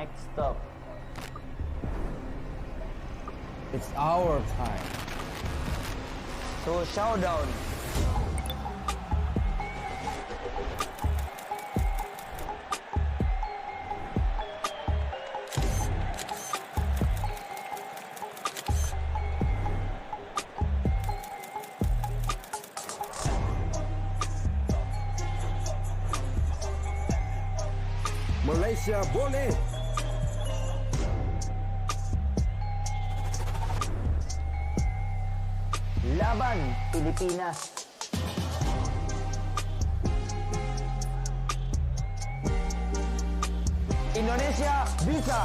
Next stop. It's our time. So showdown. Malaysia boleh. Laban Pilipinas. Indonesia bisa.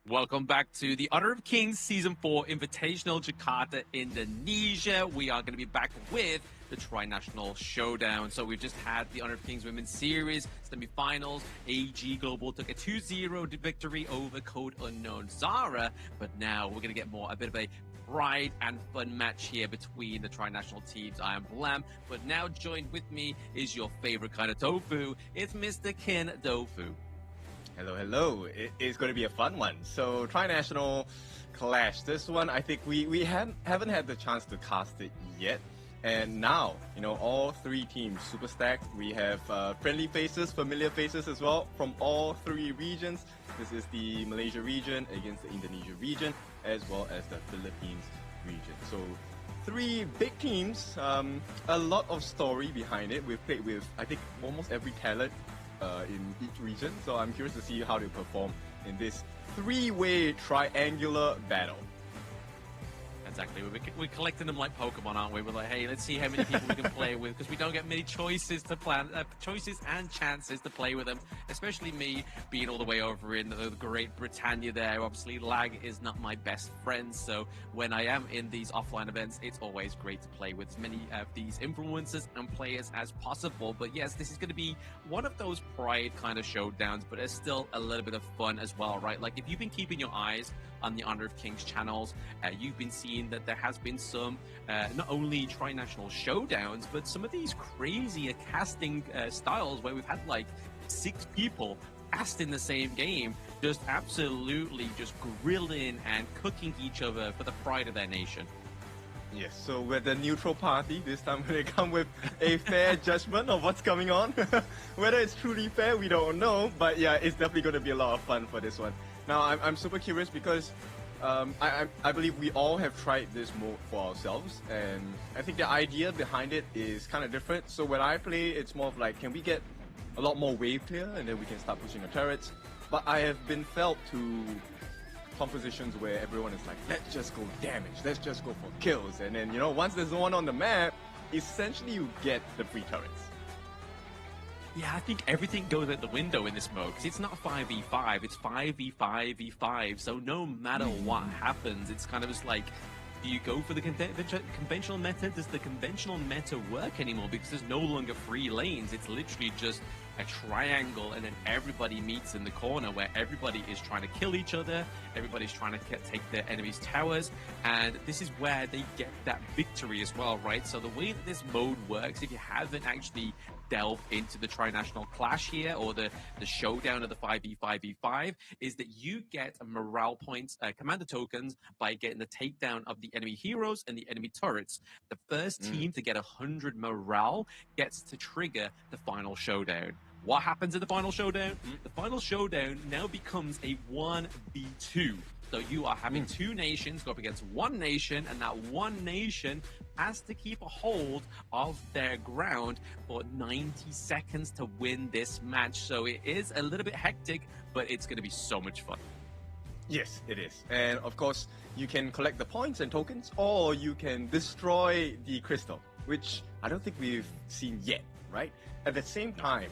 Welcome back to the Honor of Kings Season 4 Invitational Jakarta, Indonesia. We are going to be back with the Tri-National Showdown. So we've just had the Honor of Kings Women's Series semi-finals. AG Global took a 2-0 victory over Code Unknown Zara. But now we're going to get a bit of a pride and fun match here between the Tri-National teams. I am Blam, but now joined with me is your favorite kind of tofu. It's Mr. Kin Dofu. Hello, hello. It's going to be a fun one. So, Tri-National Clash. This one, I think we haven't had the chance to cast it yet. And now, all three teams super stacked. We have friendly faces, familiar faces as well from all three regions. This is the Malaysia region against the Indonesia region, as well as the Philippines region. So, three big teams, a lot of story behind it. We've played with, I think, almost every talent in each region, so I'm curious to see how they perform in this three-way triangular battle. Exactly. We're collecting them like Pokemon, aren't we? We're like, hey, let's see how many people we can play with, because we don't get many choices to plan, choices and chances to play with them. Especially me being all the way over in the Great Britannia there. Obviously, lag is not my best friend, so when I am in these offline events, it's always great to play with as many of these influencers and players as possible. But yes, this is going to be one of those pride kind of showdowns, but there's still a little bit of fun as well, right? Like, if you've been keeping your eyes on the Honor of Kings channels, you've been seeing that there has been some not only tri-national showdowns, but some of these crazy casting styles where we've had like 6 people cast in the same game, just absolutely just grilling and cooking each other for the pride of their nation. Yes, so we're the neutral party. This time they come with a fair judgment of what's going on. Whether it's truly fair, we don't know, but yeah, it's definitely going to be a lot of fun for this one. Now, I'm super curious because I believe we all have tried this mode for ourselves, and I think the idea behind it is kind of different. So when I play, it's more of like, can we get a lot more wave clear, and then we can start pushing the turrets? But I have been felt to compositions where everyone is like, let's just go damage, let's just go for kills, and then, once there's no one on the map, essentially you get the free turrets. Yeah, I think everything goes out the window in this mode, because it's not 5v5, it's 5v5v5, so no matter what happens, it's kind of just like, do you go for the conventional meta? Does the conventional meta work anymore? Because there's no longer 3 lanes, it's literally just a triangle, and then everybody meets in the corner where everybody is trying to kill each other, everybody's trying to take their enemies' towers, and this is where they get that victory as well, right? So the way that this mode works, if you haven't actually delved into the Tri-National Clash here, or the showdown of the 5v5v5, is that you get morale points, commander tokens, by getting the takedown of the enemy heroes and the enemy turrets. The first team to get 100 morale gets to trigger the final showdown. What happens in the final showdown? The final showdown now becomes a 1v2. So you are having 2 nations go up against 1 nation, and that 1 nation has to keep a hold of their ground for 90 seconds to win this match. So it is a little bit hectic, but it's going to be so much fun. Yes, it is. And of course, you can collect the points and tokens, or you can destroy the crystal, which I don't think we've seen yet, right? At the same time,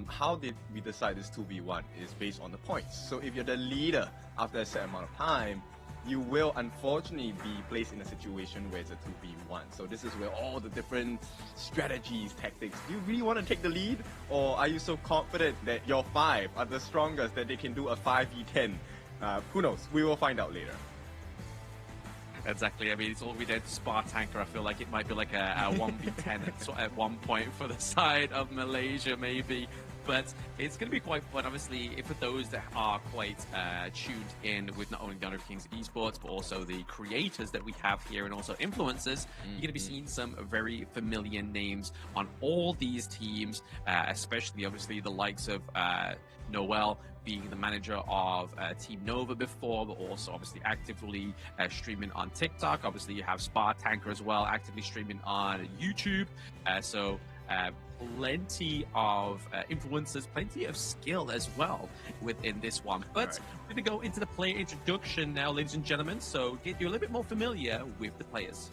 how did we decide this 2v1 is based on the points. So if you're the leader after a certain amount of time, you will unfortunately be placed in a situation where it's a 2v1. So this is where all the different strategies, tactics, do you really want to take the lead? Or are you so confident that your 5 are the strongest that they can do a 5v10? Who knows? We will find out later. Exactly. I mean, it's all we did. Spar Tanker. I feel like it might be like a 1v10 at one point for the side of Malaysia, maybe. But it's going to be quite fun, obviously, for those that are quite tuned in with not only the Honor of Kings esports, but also the creators that we have here and also influencers. You're going to be seeing some very familiar names on all these teams, especially, obviously, the likes of Noel being the manager of Team Nova before, but also obviously actively streaming on TikTok. Obviously, you have Spar Tanker as well, actively streaming on YouTube. Plenty of influencers, plenty of skill as well within this one. But we're going to go into the player introduction now, ladies and gentlemen, so get you a little bit more familiar with the players.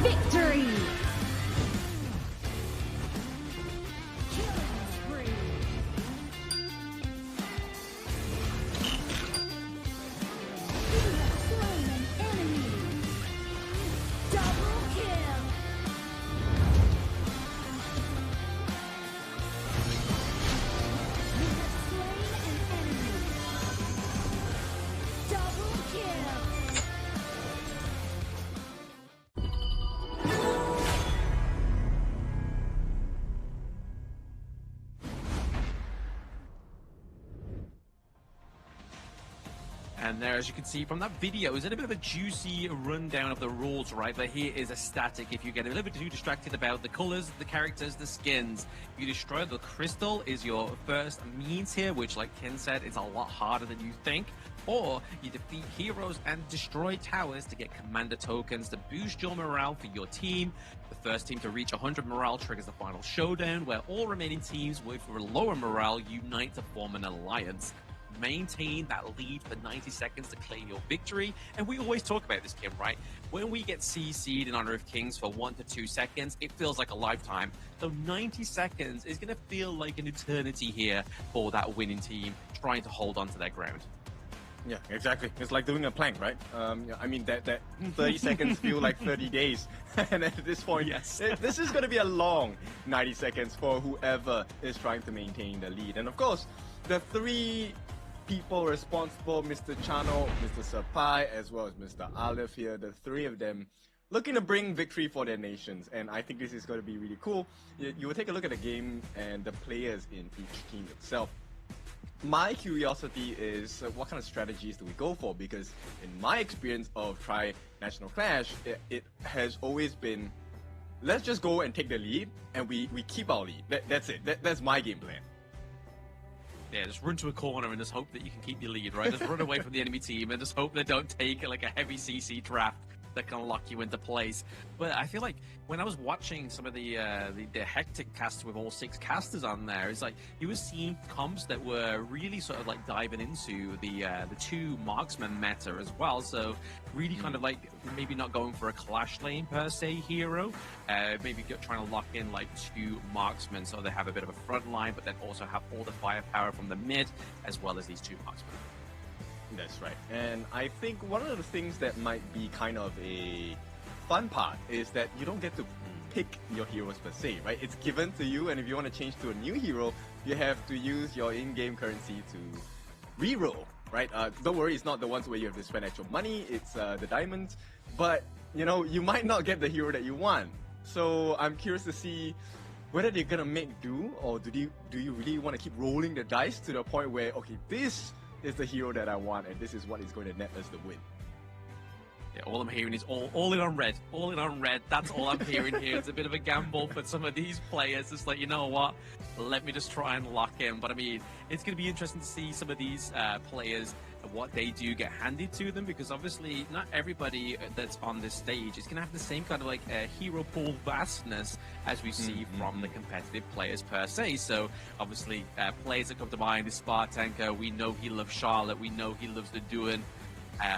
Victory! Killing spree! You have slain an enemy! Double kill! You have slain an enemy! Double kill! And there, as you can see from that video, is it a bit of a juicy rundown of the rules, right? But here is a static. If you get a little bit too distracted about the colors, the characters, the skins, you destroy the crystal is your first means here, which, like Ken said, is a lot harder than you think. Or you defeat heroes and destroy towers to get commander tokens to boost your morale for your team. The first team to reach 100 morale triggers the final showdown, where all remaining teams with lower morale unite to form an alliance. Maintain that lead for 90 seconds to claim your victory. And we always talk about this, Kim, right? When we get CC'd in Honor of Kings for 1 to 2 seconds, it feels like a lifetime. So 90 seconds is going to feel like an eternity here for that winning team trying to hold on to their ground. Yeah, exactly. It's like doing a plank, right? I mean, that 30 seconds feel like 30 days. And at this point, Yes. this is going to be a long 90 seconds for whoever is trying to maintain the lead. And of course, the three people responsible, Mr. Chano, Mr. Sapai, as well as Mr. Aleph here, the three of them looking to bring victory for their nations. And I think this is going to be really cool. You will take a look at the game and the players in each team itself. My curiosity is what kind of strategies do we go for? Because in my experience of Tri-National Clash, it has always been, let's just go and take the lead, and we keep our lead. That's it. That's my game plan. Yeah, just run to a corner and just hope that you can keep your lead, right? Just run away from the enemy team and just hope they don't take like a heavy CC draft that can lock you into place. But I feel like when I was watching some of the hectic casts with all 6 casters on there, it's like you were seeing comps that were really sort of like diving into the 2 marksman meta as well. So really kind of like maybe not going for a clash lane per se hero, maybe trying to lock in like 2 marksmen so they have a bit of a front line, but then also have all the firepower from the mid as well as these 2 marksmen. That's right. And I think one of the things that might be kind of a fun part is that you don't get to pick your heroes per se, right? It's given to you, and if you want to change to a new hero, you have to use your in-game currency to reroll, right? Don't worry, it's not the ones where you have to spend actual money, it's the diamonds, but you know, you might not get the hero that you want. So I'm curious to see whether they're gonna make do, or do you really want to keep rolling the dice to the point where, okay, this is the hero that I want, and this is what is going to net us the win. Yeah, all I'm hearing is all in on red. All in on red. That's all I'm hearing here. It's a bit of a gamble for some of these players. It's like, you know what? Let me just try and lock in. But I mean, it's going to be interesting to see some of these players what they do get handed to them, because obviously not everybody that's on this stage is going to have the same kind of like hero pool vastness as we see from the competitive players per se. So obviously players that come to mind is Spartanka. We know he loves Charlotte. We know he loves the Duan.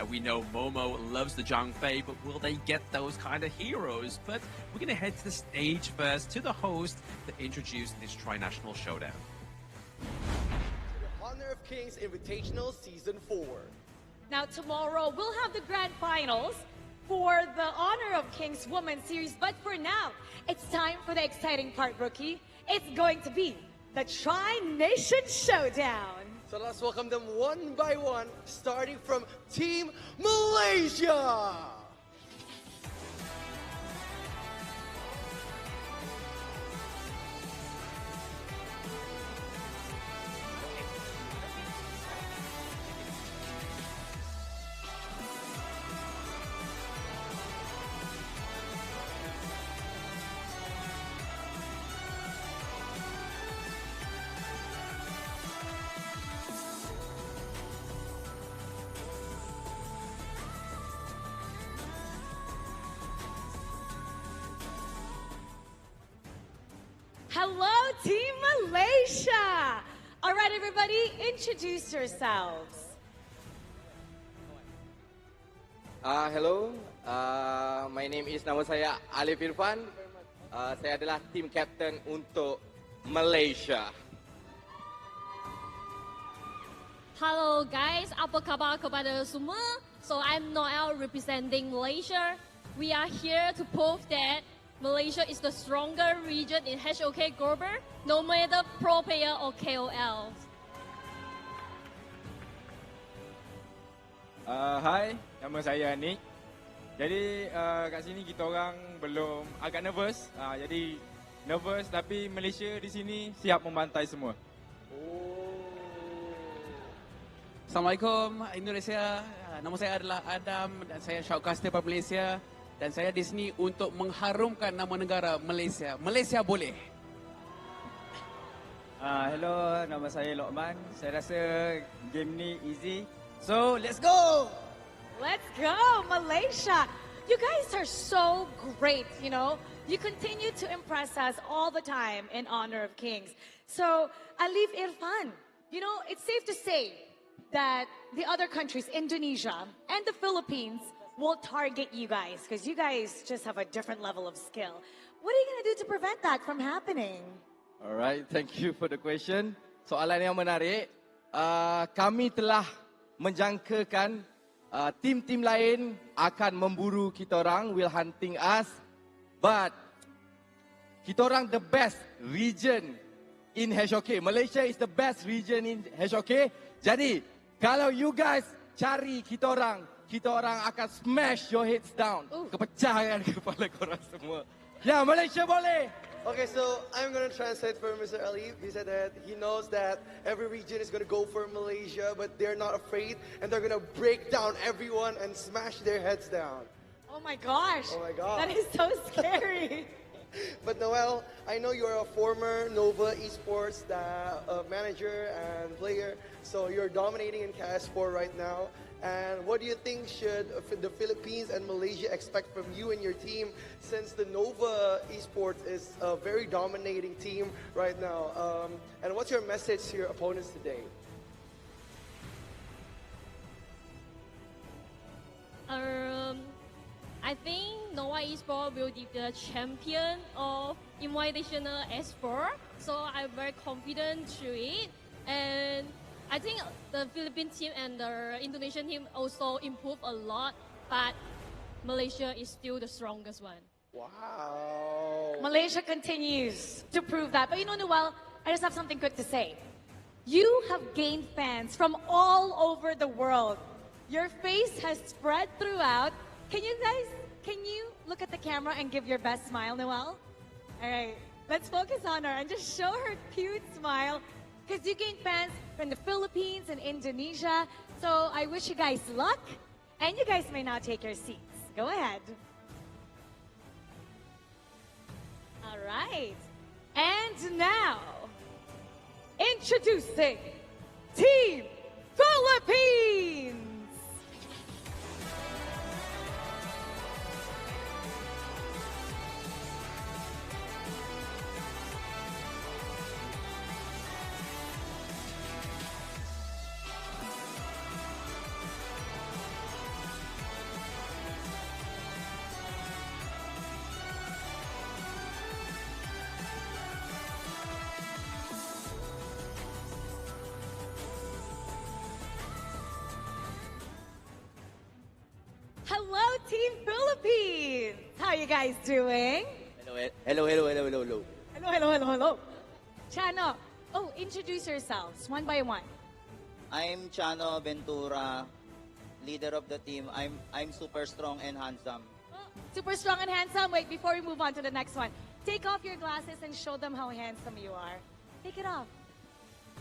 We know Momo loves the Zhang Fei, but will they get those kind of heroes? But we're going to head to the stage first, to the host, to introduce this tri-national showdown. Honor of Kings Invitational Season 4. Now tomorrow we'll have the grand finals for the Honor of Kings Women's Series, but for now, it's time for the exciting part, Rookie. It's going to be the Tri-Nation Showdown. So let's welcome them one by one, starting from Team Malaysia. Hello, Team Malaysia! All right, everybody, introduce yourselves. Hello, my name is, nama saya Alif Irfan. Saya adalah team captain untuk Malaysia. Hello guys, apa khabar kepada semua? So I'm Noel representing Malaysia. We are here to prove that Malaysia is the stronger region in HOK Global, no matter pro player or KOL. Hai, nama saya Nick. Jadi kat sini kita orang belum agak nervous. Jadi nervous tapi Malaysia di sini siap membantai semua. Assalamualaikum Indonesia. Nama saya adalah Adam dan saya shoutcaster para Malaysia. Dan saya di sini untuk mengharumkan nama negara Malaysia. Malaysia boleh. Hello, nama saya Lokman. Saya rasa game ni easy. So, let's go! Let's go, Malaysia! You guys are so great, you know? You continue to impress us all the time in Honor of Kings. So, Alif Irfan, you know, it's safe to say that the other countries, Indonesia and the Philippines, will target you guys because you guys just have a different level of skill. What are you going to do to prevent that from happening? Alright, thank you for the question. Soalan yang menarik. Kami telah menjangkakan tim-tim lain akan memburu kita orang, will hunting us. But kita orang the best region in HOK. Malaysia is the best region in HOK. Jadi, kalau you guys cari kita orang akan smash your heads down. Kepecahkan kepala korang semua. Ya, Malaysia boleh. Okay, so I'm going to translate for Mr. Alif. He said that he knows that every region is going to go for Malaysia, but they're not afraid, and they're going to break down everyone and smash their heads down. Oh my gosh. Oh my God. That is so scary. But Noel, I know you're a former Nova Esports manager and player, so you're dominating in KIS4 right now. And what do you think should the Philippines and Malaysia expect from you and your team, since the Nova Esports is a very dominating team right now? And what's your message to your opponents today? I think Nova Esports will be the champion of Invitational S4, so I'm very confident to it. And I think the Philippine team and the Indonesian team also improved a lot, but Malaysia is still the strongest one. Wow. Malaysia continues to prove that. But you know, Noel, I just have something quick to say. You have gained fans from all over the world. Your face has spread throughout. Can you look at the camera and give your best smile, Noel? All right, let's focus on her and just show her cute smile. Because you gained fans from the Philippines and Indonesia. So I wish you guys luck. And you guys may now take your seats. Go ahead. All right. And now, introducing Team Philippines. Philippines! Hello, Team Philippines! How are you guys doing? Hello, hello, hello, hello, hello, hello. Hello, hello, hello, hello. Chano, introduce yourselves one by one. I'm Chano Ventura, leader of the team. I'm super strong and handsome. Super strong and handsome. Wait, before we move on to the next one, take off your glasses and show them how handsome you are. Take it off.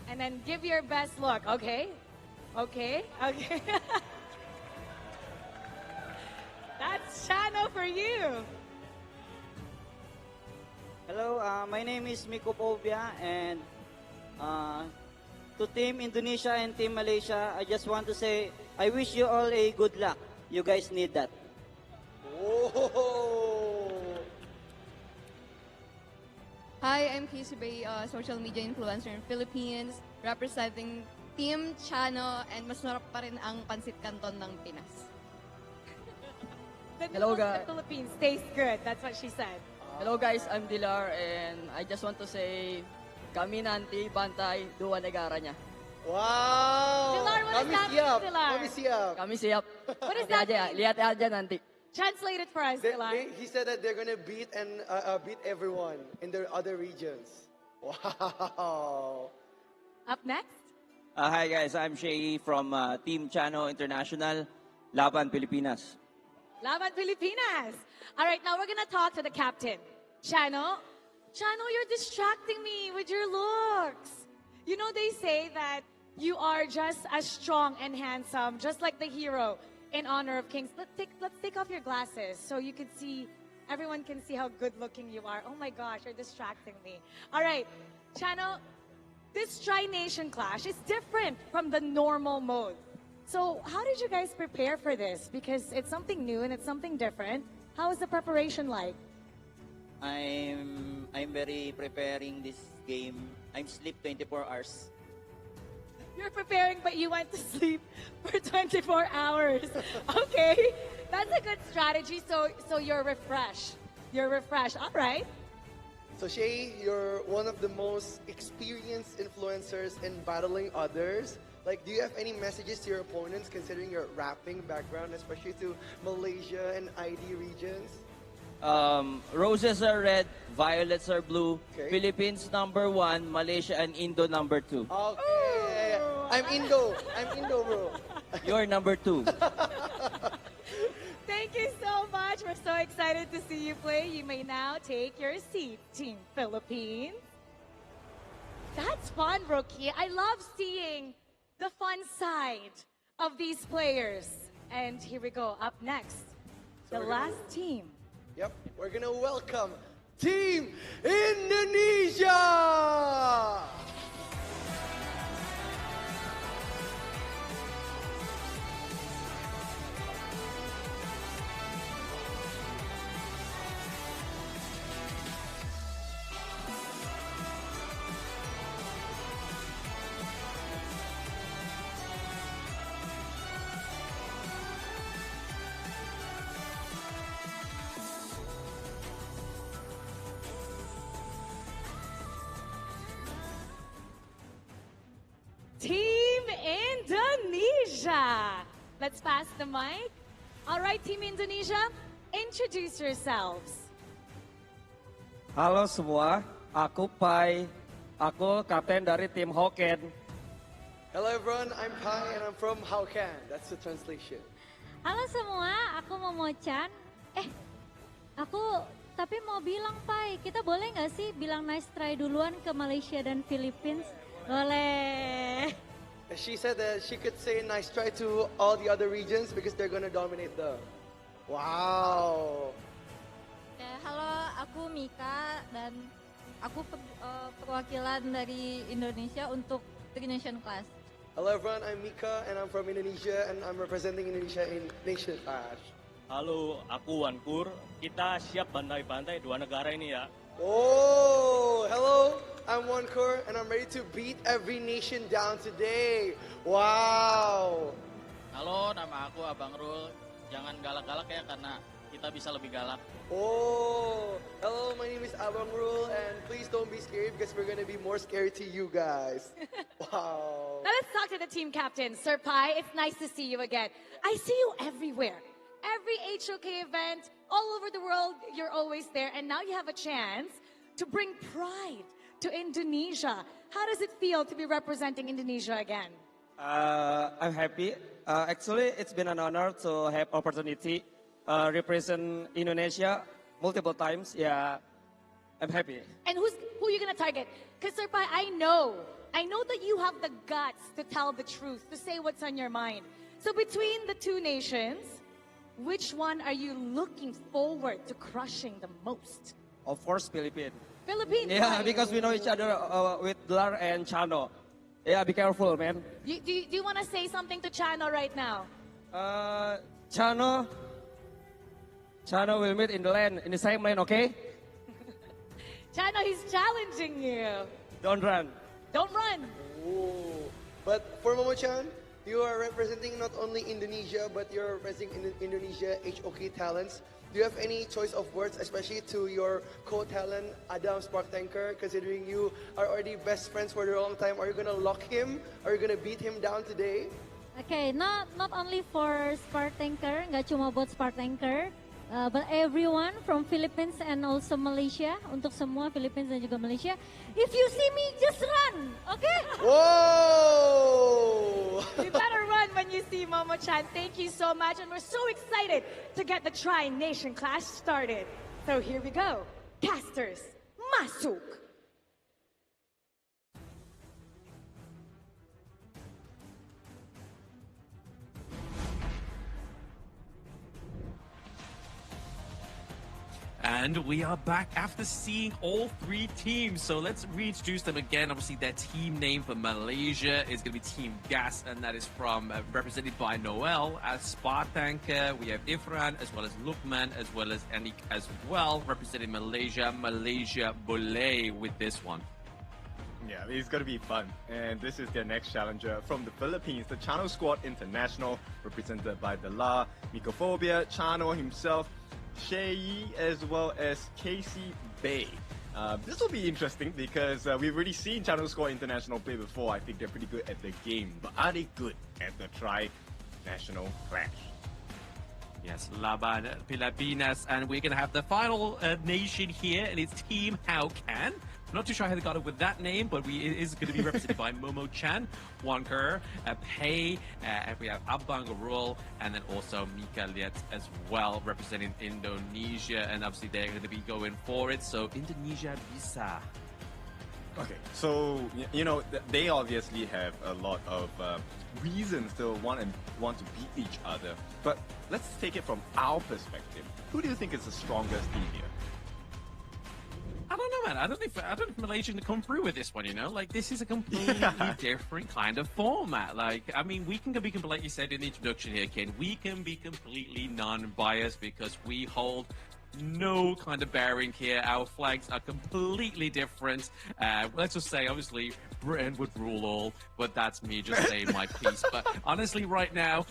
And then give your best look, okay? Okay? Okay. That's Chano for you. Hello, my name is Miko Pobia, and to Team Indonesia and Team Malaysia, I just want to say, I wish you all a good luck. You guys need that. Hi, I'm KIS4, social media influencer in Philippines, representing Team Chano, and masarap pa rin ang pansit canton ng Pinas. The Hello, noodles in guys. the Philippines tastes good. That's what she said. Hello guys, I'm Dilar and I just want to say kami nanti bantay dua negara niya. Wow! Dilar, what does that mean, Dilar? Kami siap. Kami siap. What does that mean? Lihat aja nanti. Translate it for us, Dilar. He said that they're gonna beat everyone in their other regions. Wow! Up next? Hi guys, I'm Shay from Team Chano International, Laban Pilipinas. Laban Pilipinas. All right, now we're gonna talk to the captain. Chano, you're distracting me with your looks. You know, they say that you are just as strong and handsome, just like the hero in Honor of Kings. Let's take off your glasses so you can see, everyone can see how good looking you are. Oh my gosh, you're distracting me. All right, Chano, this Tri-Nation Clash is different from the normal mode. So how did you guys prepare for this? Because it's something new and it's something different. How is the preparation like? I'm very preparing this game. I'm sleep 24 hours. You're preparing, but you went to sleep for 24 hours. Okay, that's a good strategy. So you're refreshed. You're refreshed. All right. So Shay, you're one of the most experienced influencers in battling others. Like, do you have any messages to your opponents considering your rapping background, especially to Malaysia and ID regions? Roses are red, violets are blue. Okay. Philippines #1, Malaysia and Indo #2. Okay. I'm Indo, bro. You're #2. Thank you so much. We're so excited to see you play. You may now take your seat, Team Philippines. That's fun, Rookie. I love seeing the fun side of these players. And here we go. Up next, the last team. Yep, we're gonna welcome Team Indonesia! Team Indonesia. Let's pass the mic. All right, Team Indonesia, introduce yourselves. Halo semua, aku Pai. Aku kapten dari tim Hokkien. Hello everyone, I'm Pai and I'm from Hokkien. That's the translation. Halo semua, aku Momo-chan. Tapi mau bilang, Pai, kita boleh nggak sih bilang nice try duluan ke Malaysia dan Philippines? Boleh. She said that she could say nice try to all the other regions because they're gonna dominate the... Wow! Halo, aku Mika dan aku perwakilan dari Indonesia untuk Tri Nation Class. Hello everyone, I'm Mika and I'm from Indonesia and I'm representing Indonesia in Nation Clash. Halo, aku Wankur. Kita siap bantai-bantai dua negara ini ya. Oh, hello, I'm Wankur and I'm ready to beat every nation down today. Wow. Halo, nama aku Abang Rul. Jangan galak-galak ya karena kita bisa lebih galak. Oh, hello, my name is Abang Rule and please don't be scared because we're going to be more scary to you guys. Wow. Now let's talk to the team captain, Sir Pai. It's nice to see you again. I see you everywhere. Every HOK event, all over the world, you're always there. And now you have a chance to bring pride to Indonesia. How does it feel to be representing Indonesia again? I'm happy. Actually, it's been an honor to have opportunity represent Indonesia multiple times. Yeah, I'm happy. And who are you going to target? Because Sir Pai, I know that you have the guts to tell the truth, to say what's on your mind. So between the two nations, which one are you looking forward to crushing the most? Of course, Philippines. Philippines. Yeah, why? because we know each other with Blar and Chano. Yeah, be careful, man. Do you want to say something to Chano right now? Chano will meet in the lane, in the same lane, okay? Chano, he's challenging you. Don't run. Don't run. Oh. But for Momo-chan, you are representing not only Indonesia, but you're representing Indonesia HOK talents. Do you have any choice of words, especially to your co-talent, Adam Spark Tanker, considering you are already best friends for a long time? Are you going to lock him? Are you going to beat him down today? Okay, not only for Spark Tanker, nggak cuma buat Spark Tanker, but everyone from Philippines and also Malaysia, untuk semua Philippines dan juga Malaysia. If you see me, just run, okay? Whoa! You better run when you see Momo-chan. Thank you so much, and we're so excited to get the Tri-Nation Clash started. So here we go. Casters, masuk! And we are back after seeing all three teams. So let's reintroduce them again. Obviously, their team name for Malaysia is going to be Team Gas, and that is from represented by Noel as Spartanker. We have Ifran as well as Lukman as well as Anik as well, representing Malaysia. Malaysia Boleh with this one. Yeah, it's going to be fun. And this is their next challenger from the Philippines, the Chano Squad International, represented by Dela, Mycophobia, Chano himself, Shei, as well as Casey Bay. This will be interesting because we've already seen Chano Squad International play before. I think they're pretty good at the game, but are they good at the Tri-National Clash? Yes, Laban Pilipinas, and we're going to have the final nation here, and it's Team How Can. Not too sure how they got it with that name, but it is going to be represented by Momo-chan, Wanker, Pei, and we have Abang Rul, and then also Mika Liet as well, representing Indonesia, and obviously they're going to be going for it, so Indonesia bisa. Okay, so, you know, they obviously have a lot of reasons to want to beat each other, but let's take it from our perspective. Who do you think is the strongest team here? I don't know, man. I don't know if Malaysia can come through with this one, you know? Like, this is a completely different kind of format. Like, I mean, we can be, like you said in the introduction here, Ken, we can be completely non-biased because we hold no kind of bearing here. Our flags are completely different. Let's just say, obviously, Britain would rule all, but that's me just saying my piece. But honestly, right now,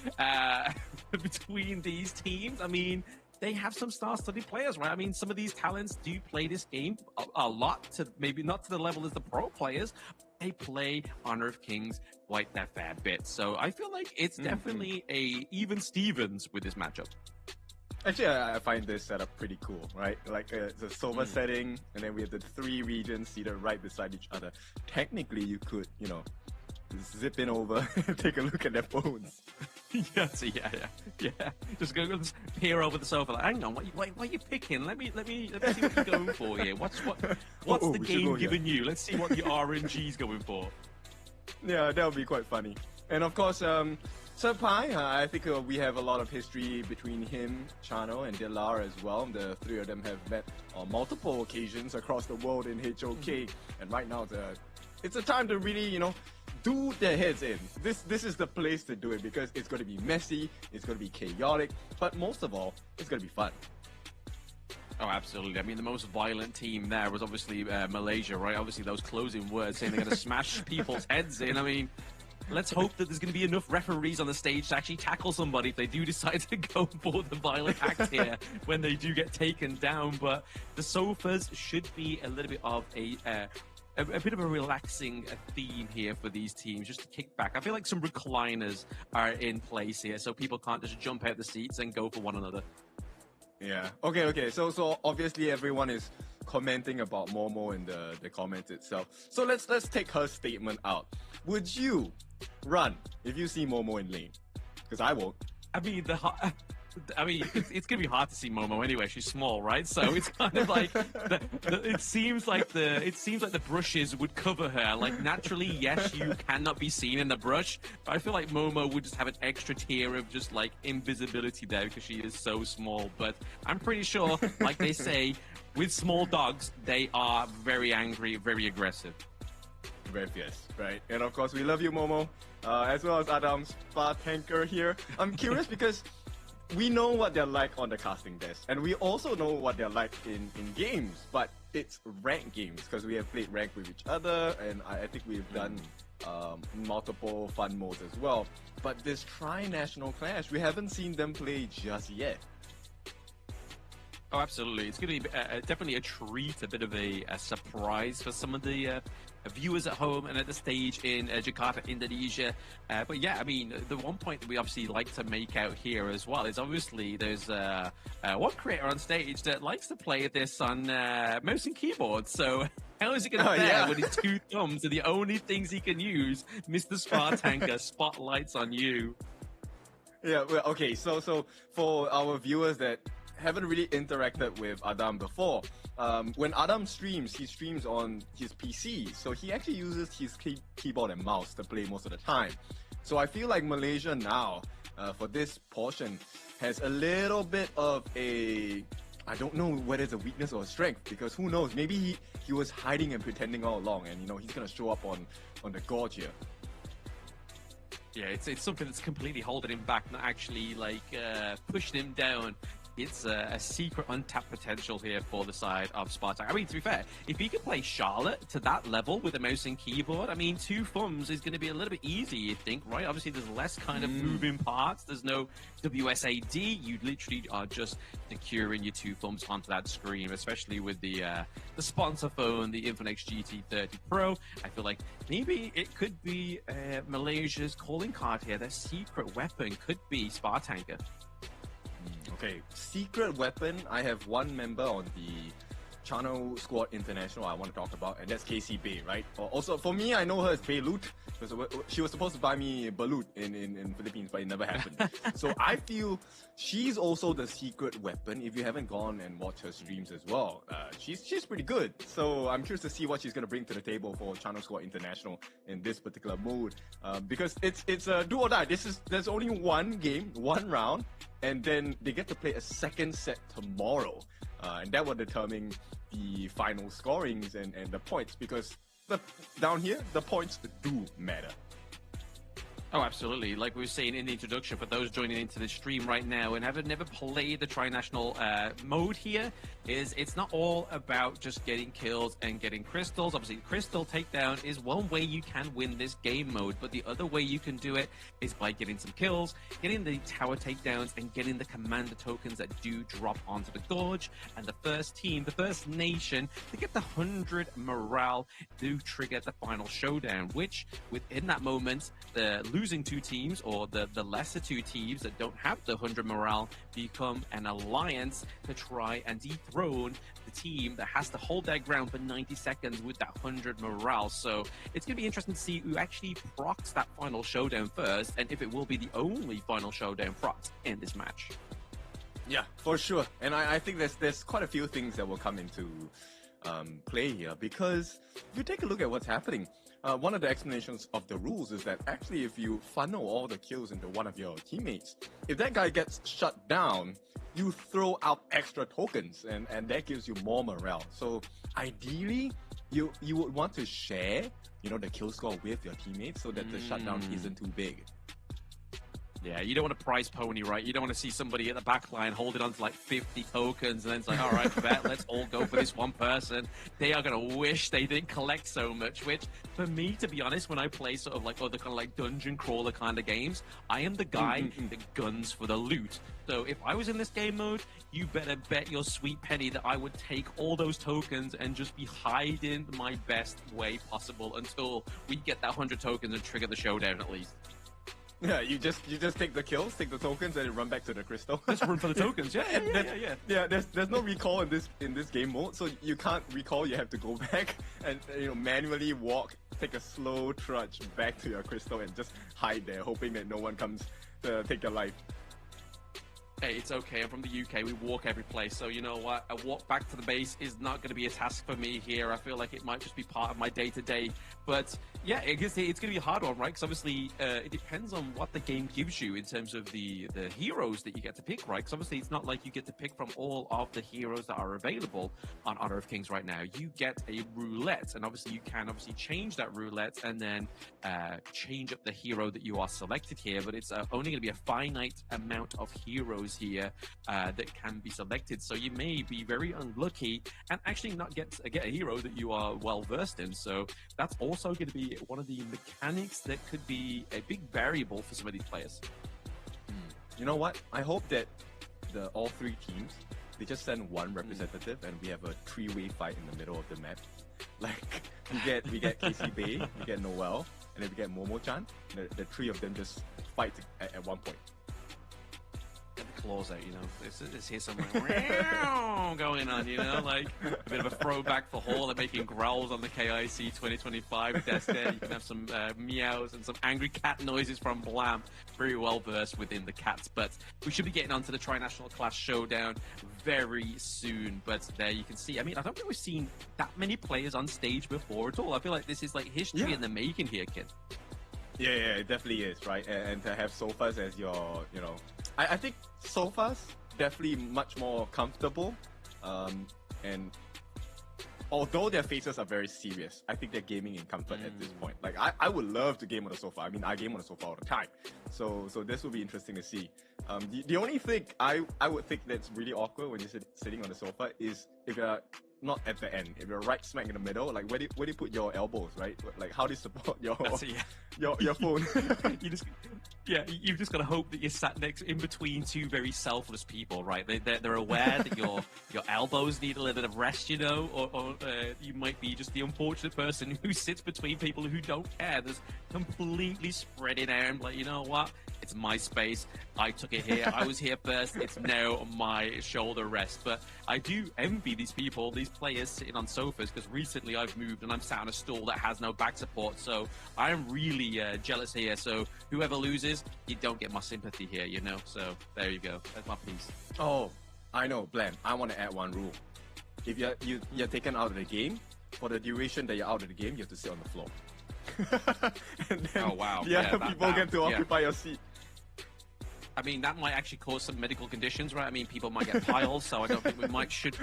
between these teams, I mean, they have some star-studded players, right? I mean, some of these talents do play this game a lot, to maybe not to the level as the pro players. They play Honor of Kings quite a fair bit. So I feel like it's definitely a even Stevens with this matchup. Actually, I find this setup pretty cool, right? Like it's a Sova setting, and then we have the three regions seated right beside each other. Technically, you could, you know, zip in over and take a look at their phones. Yeah. Just peer over the sofa. Like, hang on, what are you picking? Let me see what you're going for here. What's the game giving you? Let's see what the RNG's going for. Yeah, that would be quite funny. And of course, Sir Pai, I think we have a lot of history between him, Chano, and Delar as well. The three of them have met on multiple occasions across the world in HOK. And right now, it's a time to really, you know, do their heads in. This is the place to do it because it's going to be messy, it's going to be chaotic, but most of all, it's going to be fun. Oh, absolutely. I mean, the most violent team there was obviously Malaysia, right? Obviously, those closing words saying they're going to smash people's heads in. I mean, let's hope that there's going to be enough referees on the stage to actually tackle somebody if they do decide to go for the violent act here when they do get taken down. But the sofas should be a little bit of a bit of a relaxing theme here for these teams, just to kick back. I feel like some recliners are in place here, so people can't just jump out the seats and go for one another. Yeah. Okay. So obviously everyone is commenting about Momo in the comments itself. So let's take her statement out. Would you run if you see Momo in lane? Because I won't. I mean, it's gonna be hard to see Momo anyway. She's small, right? So it's kind of like it seems like the brushes would cover her. Like naturally, yes, you cannot be seen in the brush, but I feel like Momo would just have an extra tier of just like invisibility there because she is so small. But I'm pretty sure, like they say, with small dogs, they are very angry, very aggressive. Very fierce, right? And of course, we love you, Momo, as well as Adam Spa Tanker here. I'm curious because we know what they're like on the casting desk, and we also know what they're like in games, but it's ranked games because we have played ranked with each other, and I think we've done multiple fun modes as well. But this tri-national clash, we haven't seen them play just yet. Oh, absolutely. It's going to be definitely a treat, a bit of a surprise for some of the viewers at home and at the stage in Jakarta, Indonesia. But yeah, I mean, the one point that we obviously like to make out here as well is obviously there's one creator on stage that likes to play this on mouse and keyboard. So how is he going to fare when his two thumbs are the only things he can use? Mr. Spa Tanker, spotlights on you. Yeah, well, okay, so for our viewers that haven't really interacted with Adam before, when Adam streams, he streams on his PC, so he actually uses his keyboard and mouse to play most of the time. So I feel like Malaysia now, for this portion, has a little bit of a, I don't know whether it's a weakness or a strength, because who knows, maybe he was hiding and pretending all along, and he's gonna show up on the gorge here. Yeah, it's something that's completely holding him back, not actually like pushing him down. It's a secret untapped potential here for the side of Spartak. I mean, to be fair, if he could play Charlotte to that level with a mouse and keyboard, I mean, two thumbs is going to be a little bit easy, you think, right? Obviously, there's less kind of moving parts. There's no WSAD. You literally are just securing your two thumbs onto that screen, especially with the sponsor phone, the Infinix GT30 Pro. I feel like maybe it could be Malaysia's calling card here. Their secret weapon could be Spartanker. Okay, secret weapon. I have one member on the Channel Squad International I want to talk about, and that's Casey Bay, right? Also, for me, I know her as Baylut. She was supposed to buy me balut in Philippines, but it never happened. So I feel she's also the secret weapon. If you haven't gone and watched her streams as well, she's pretty good. So I'm curious to see what she's gonna bring to the table for Channel Squad International in this particular mode, because it's a do or die. There's only one game, one round, and then they get to play a second set tomorrow, and that will determine the final scorings and the points, because down here, the points do matter. Oh, absolutely. Like we were saying in the introduction, for those joining into the stream right now and have never played the tri-national mode here, it's not all about just getting kills and getting crystals. Obviously, crystal takedown is one way you can win this game mode, but the other way you can do it is by getting some kills, getting the tower takedowns, and getting the commander tokens that do drop onto the gorge. And the first team, the first nation to get the 100 morale do trigger the final showdown, which within that moment, the losing two teams, or the lesser two teams that don't have the 100 morale, become an alliance to try and dethrone the team that has to hold their ground for 90 seconds with that 100 morale. So it's going to be interesting to see who actually procs that final showdown first, and if it will be the only final showdown proc in this match. Yeah, for sure. And I think there's quite a few things that will come into play here, because if you take a look at what's happening, one of the explanations of the rules is that actually if you funnel all the kills into one of your teammates, if that guy gets shut down, you throw out extra tokens, and that gives you more morale. So ideally, you would want to share, you know, the kill score with your teammates so that the shutdown isn't too big. Yeah, you don't want a prize pony, right? You don't want to see somebody at the back line holding on to like 50 tokens and then it's like, all right, bet, let's all go for this one person. They are going to wish they didn't collect so much, which for me, to be honest, when I play sort of like other kind of like dungeon crawler kind of games, I am the guy that guns for the loot. So if I was in this game mode, you better bet your sweet penny that I would take all those tokens and just be hiding my best way possible until we get that 100 tokens and trigger the showdown at least. Yeah, you just take the kills, take the tokens, and run back to the crystal. Just run for the tokens. Yeah. Yeah, there's no recall in this game mode, so you can't recall. You have to go back and manually walk, take a slow trudge back to your crystal, and just hide there, hoping that no one comes to take your life. Hey, it's okay. I'm from the UK. We walk every place. So you know what? A walk back to the base is not going to be a task for me here. I feel like it might just be part of my day-to-day. But yeah, I guess it's going to be a hard one, right? Because obviously it depends on what the game gives you in terms of the heroes that you get to pick, right? Because obviously it's not like you get to pick from all of the heroes that are available on Honor of Kings right now. You get a roulette, and obviously you can change that roulette and then change up the hero that you are selected here. But it's only going to be a finite amount of heroes here that can be selected, so you may be very unlucky and actually not get a hero that you are well versed in. So that's also going to be one of the mechanics that could be a big variable for some of these players. You know what? I hope that all three teams, they just send one representative and we have a three-way fight in the middle of the map. Like we get KC4, we get Noel, and then we get Momo-chan. The three of them just fight at one point. Get the claws out, it's here somewhere going on, like a bit of a throwback for Hall. They're making growls on the KIC 2025 desk there. You can have some meows and some angry cat noises from Blam. Very well versed within the cats, but we should be getting onto the Tri-National Clash Showdown very soon. But there you can see, I don't think we've seen that many players on stage before at all. I feel like this is like history in the making here, kid. Yeah, it definitely is, right? And to have Sofas as your, I think Sofas definitely much more comfortable. And although their faces are very serious, I think they're gaming in comfort at this point. Like, I would love to game on the sofa. I game on the sofa all the time. So this will be interesting to see. The only thing I would think that's really awkward when you're sitting on the sofa is if you're not at the end. If you're right smack in the middle, like where do you put your elbows, right? Like how do you support your phone? You've just got to hope that you're sat next in between two very selfless people, right? They're aware that your elbows need a little bit of rest, or you might be just the unfortunate person who sits between people who don't care. There's completely spreading out, like, you know what? It's my space. I took it here. I was here first. It's now my shoulder rest. But I do envy these people, these players sitting on sofas, because recently I've moved and I'm sat on a stool that has no back support. So I'm really jealous here. So whoever loses, you don't get my sympathy here, So there you go. That's my piece. Oh, I know, Blam. I want to add one rule. If you're taken out of the game, for the duration that you're out of the game, you have to sit on the floor. And then, oh, wow. Yeah, people get to occupy your seat. That might actually cause some medical conditions, right? People might get piles, so I don't think we should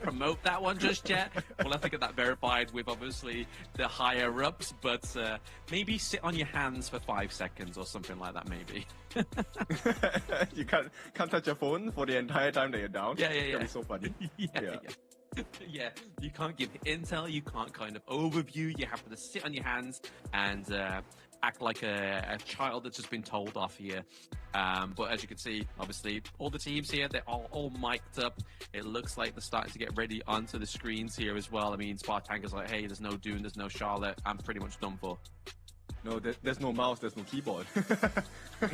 promote that one just yet. We'll have to get that verified with, obviously, the higher-ups, but maybe sit on your hands for 5 seconds or something like that, maybe. You can't touch your phone for the entire time that you're down? Yeah. That'd be so funny. Yeah, you can't give intel, you can't kind of overview, you have to sit on your hands and act like a child that's just been told off here. But as you can see, obviously, all the teams here, they're all mic'd up. It looks like they're starting to get ready onto the screens here as well. Spartanker's like, hey, there's no Dune, there's no Charlotte, I'm pretty much done for. No, there's no mouse, there's no keyboard.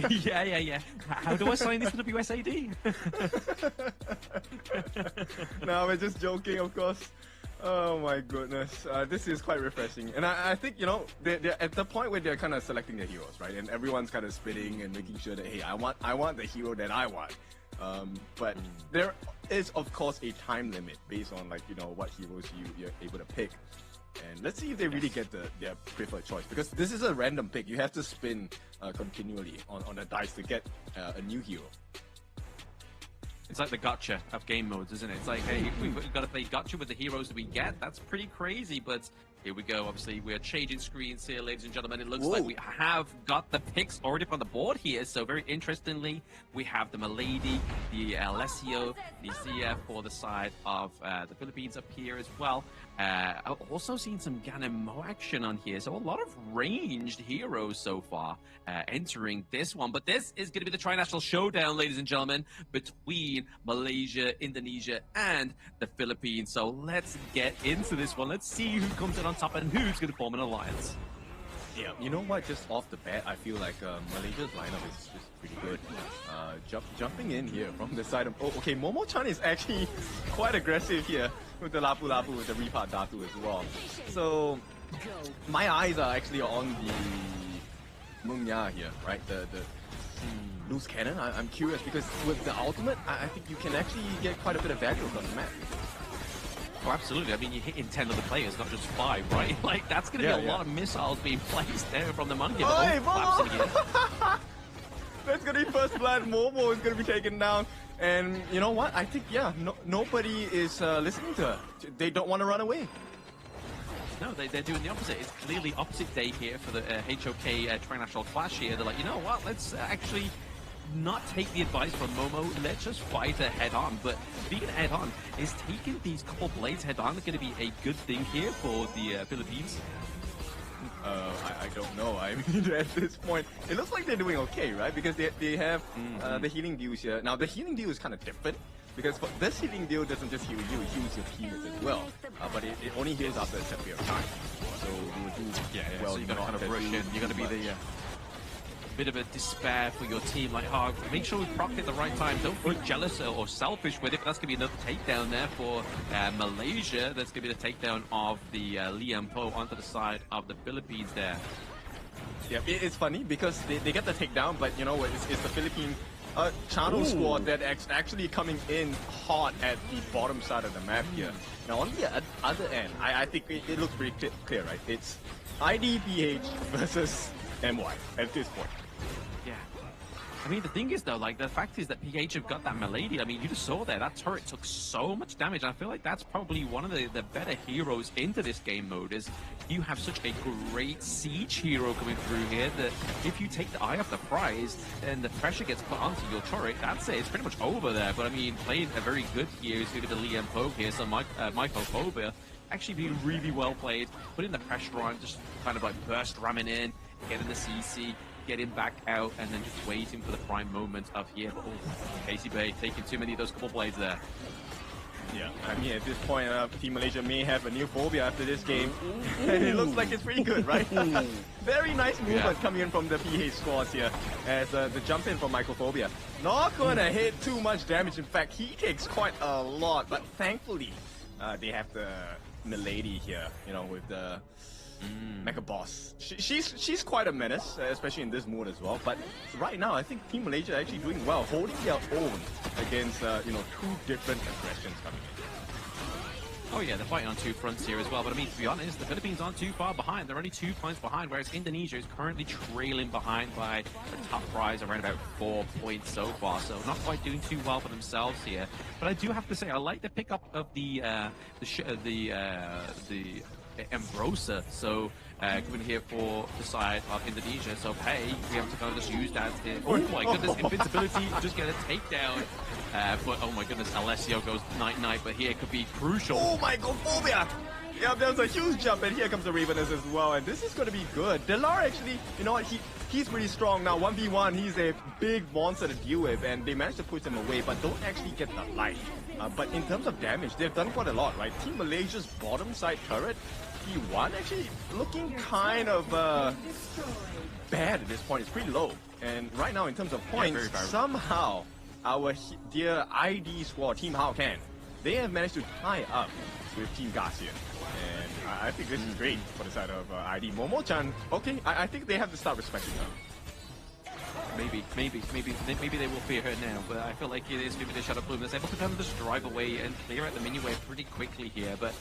Yeah. How do I sign this to WSAD? No, we're just joking, of course. Oh my goodness, this is quite refreshing. And I think, they're at the point where they're kind of selecting their heroes, right? And everyone's kind of spitting and making sure that, hey, I want the hero that I want. But there is, of course, a time limit based on, what heroes you're able to pick. And let's see if they really get their preferred choice, because this is a random pick. You have to spin continually on the dice to get a new hero. It's like the gotcha of game modes, isn't it? It's like, hey, we've got to play gotcha with the heroes that we get. That's pretty crazy, but here we go. Obviously, we're changing screens here, ladies and gentlemen. It looks like we have got the picks already on the board here. So very interestingly, we have the Milady, the Alessio, the CF for the side of the Philippines up here as well. I've also seen some Ganemo action on here. So a lot of ranged heroes so far entering this one. But this is going to be the tri-national showdown, ladies and gentlemen, between Malaysia, Indonesia, and the Philippines. So let's get into this one. Let's see who comes in on top and who's going to form an alliance. Yeah, you know what? Just off the bat, I feel like Malaysia's lineup is just pretty good. Jumping in here from the side of... Oh, okay, Momo-chan is actually quite aggressive here with the Lapu Lapu, with the Ripat Datu as well. So, my eyes are actually on the Mungya here, right? The loose cannon. I'm curious because with the ultimate, I think you can actually get quite a bit of value from the map. Oh, absolutely. I mean, you're hitting 10 other players, not just 5, right? Like, that's going to be a lot of missiles being placed there from the monkey. Hey, Momo! That's going to be first blood. Momo is going to be taken down. And you know what? I think, yeah, nobody is listening to her. They don't want to run away. No, they're doing the opposite. It's clearly opposite day here for the HOK Tri-National Clash here. They're like, you know what? Let's actually not take the advice from Momo. Let's just fight her head on. But being head on is taking these couple blades head on. Going to be a good thing here for the Philippines. I don't know. I mean, at this point, it looks like they're doing okay, right? Because they have the healing deals here. Now, the healing deal is kind of different. Because this healing deal doesn't just heal you, it heals your teammates as well. But it only heals after a set period of time. So you will do well. So you got to kind of rush in. You got to be the bit of a despair for your team. Like, make sure we proc it at the right time. Don't be jealous or selfish with it. But that's going to be another takedown there for Malaysia. That's going to be the takedown of the Liam Po onto the side of the Philippines there. Yeah, it's funny because they get the takedown, but you know what? It's the Philippine channel squad that actually coming in hot at the bottom side of the map here. Now on the other end, I think it looks pretty clear, right? It's IDPH versus MY at this point. Yeah. I mean, the thing is, though, like, the fact is that PH have got that Milady. I mean, you just saw there, that turret took so much damage. And I feel like that's probably one of the better heroes into this game mode, is you have such a great siege hero coming through here that if you take the eye off the prize and the pressure gets put onto your turret, that's it. It's pretty much over there. But, I mean, playing a very good here is going to be the Liam Pogue here. So Mycophobia actually being really well played, putting the pressure on, just kind of like burst ramming in, getting the CC, getting back out, and then just waiting for the prime moment of here. But, Casey Bay taking too many of those couple blades there. Yeah, I mean, at this point, Team Malaysia may have a new phobia after this game. And it looks like it's pretty good, right? Very nice movement coming in from the PH squads here, as the jump in from Mycophobia. Not gonna hit too much damage. In fact, he takes quite a lot, but thankfully, they have the Milady here, you know, with the Mecha Boss. She's quite a menace, especially in this mode as well. But right now, I think Team Malaysia are actually doing well, holding their own against you know, two different aggressions coming in. Oh yeah, they're fighting on two fronts here as well. But I mean, to be honest, the Philippines aren't too far behind. They're only 2 points behind, whereas Indonesia is currently trailing behind by the top prize around about 4 points so far. So not quite doing too well for themselves here. But I do have to say, I like the pickup of the Ambrosa. So coming here for the side of Indonesia. So hey, we have to kind of just use that. Oh my goodness, invincibility, just get a takedown. But oh my goodness, Alessio goes night-night, but here could be crucial. Oh my god, Phobia! Yeah, there's a huge jump, and here comes the Ravenous as well, and this is going to be good. Delar actually, you know what, he's pretty strong now. 1v1, he's a big monster to deal with, and they managed to push him away, but don't actually get the life. But in terms of damage, they've done quite a lot, right? Team Malaysia's bottom side turret, P1, actually looking kind of bad at this point. It's pretty low. And right now, in terms of points, somehow our dear ID squad, Team How Can, they have managed to tie up with Team Garcia. And I think this is great for the side of ID. Momo-chan, okay, I think they have to start respecting her. Maybe they will fear her now, but I feel like it is going to be the Shadow Plume that's able to kind of just drive away and clear out the mini wave pretty quickly here. But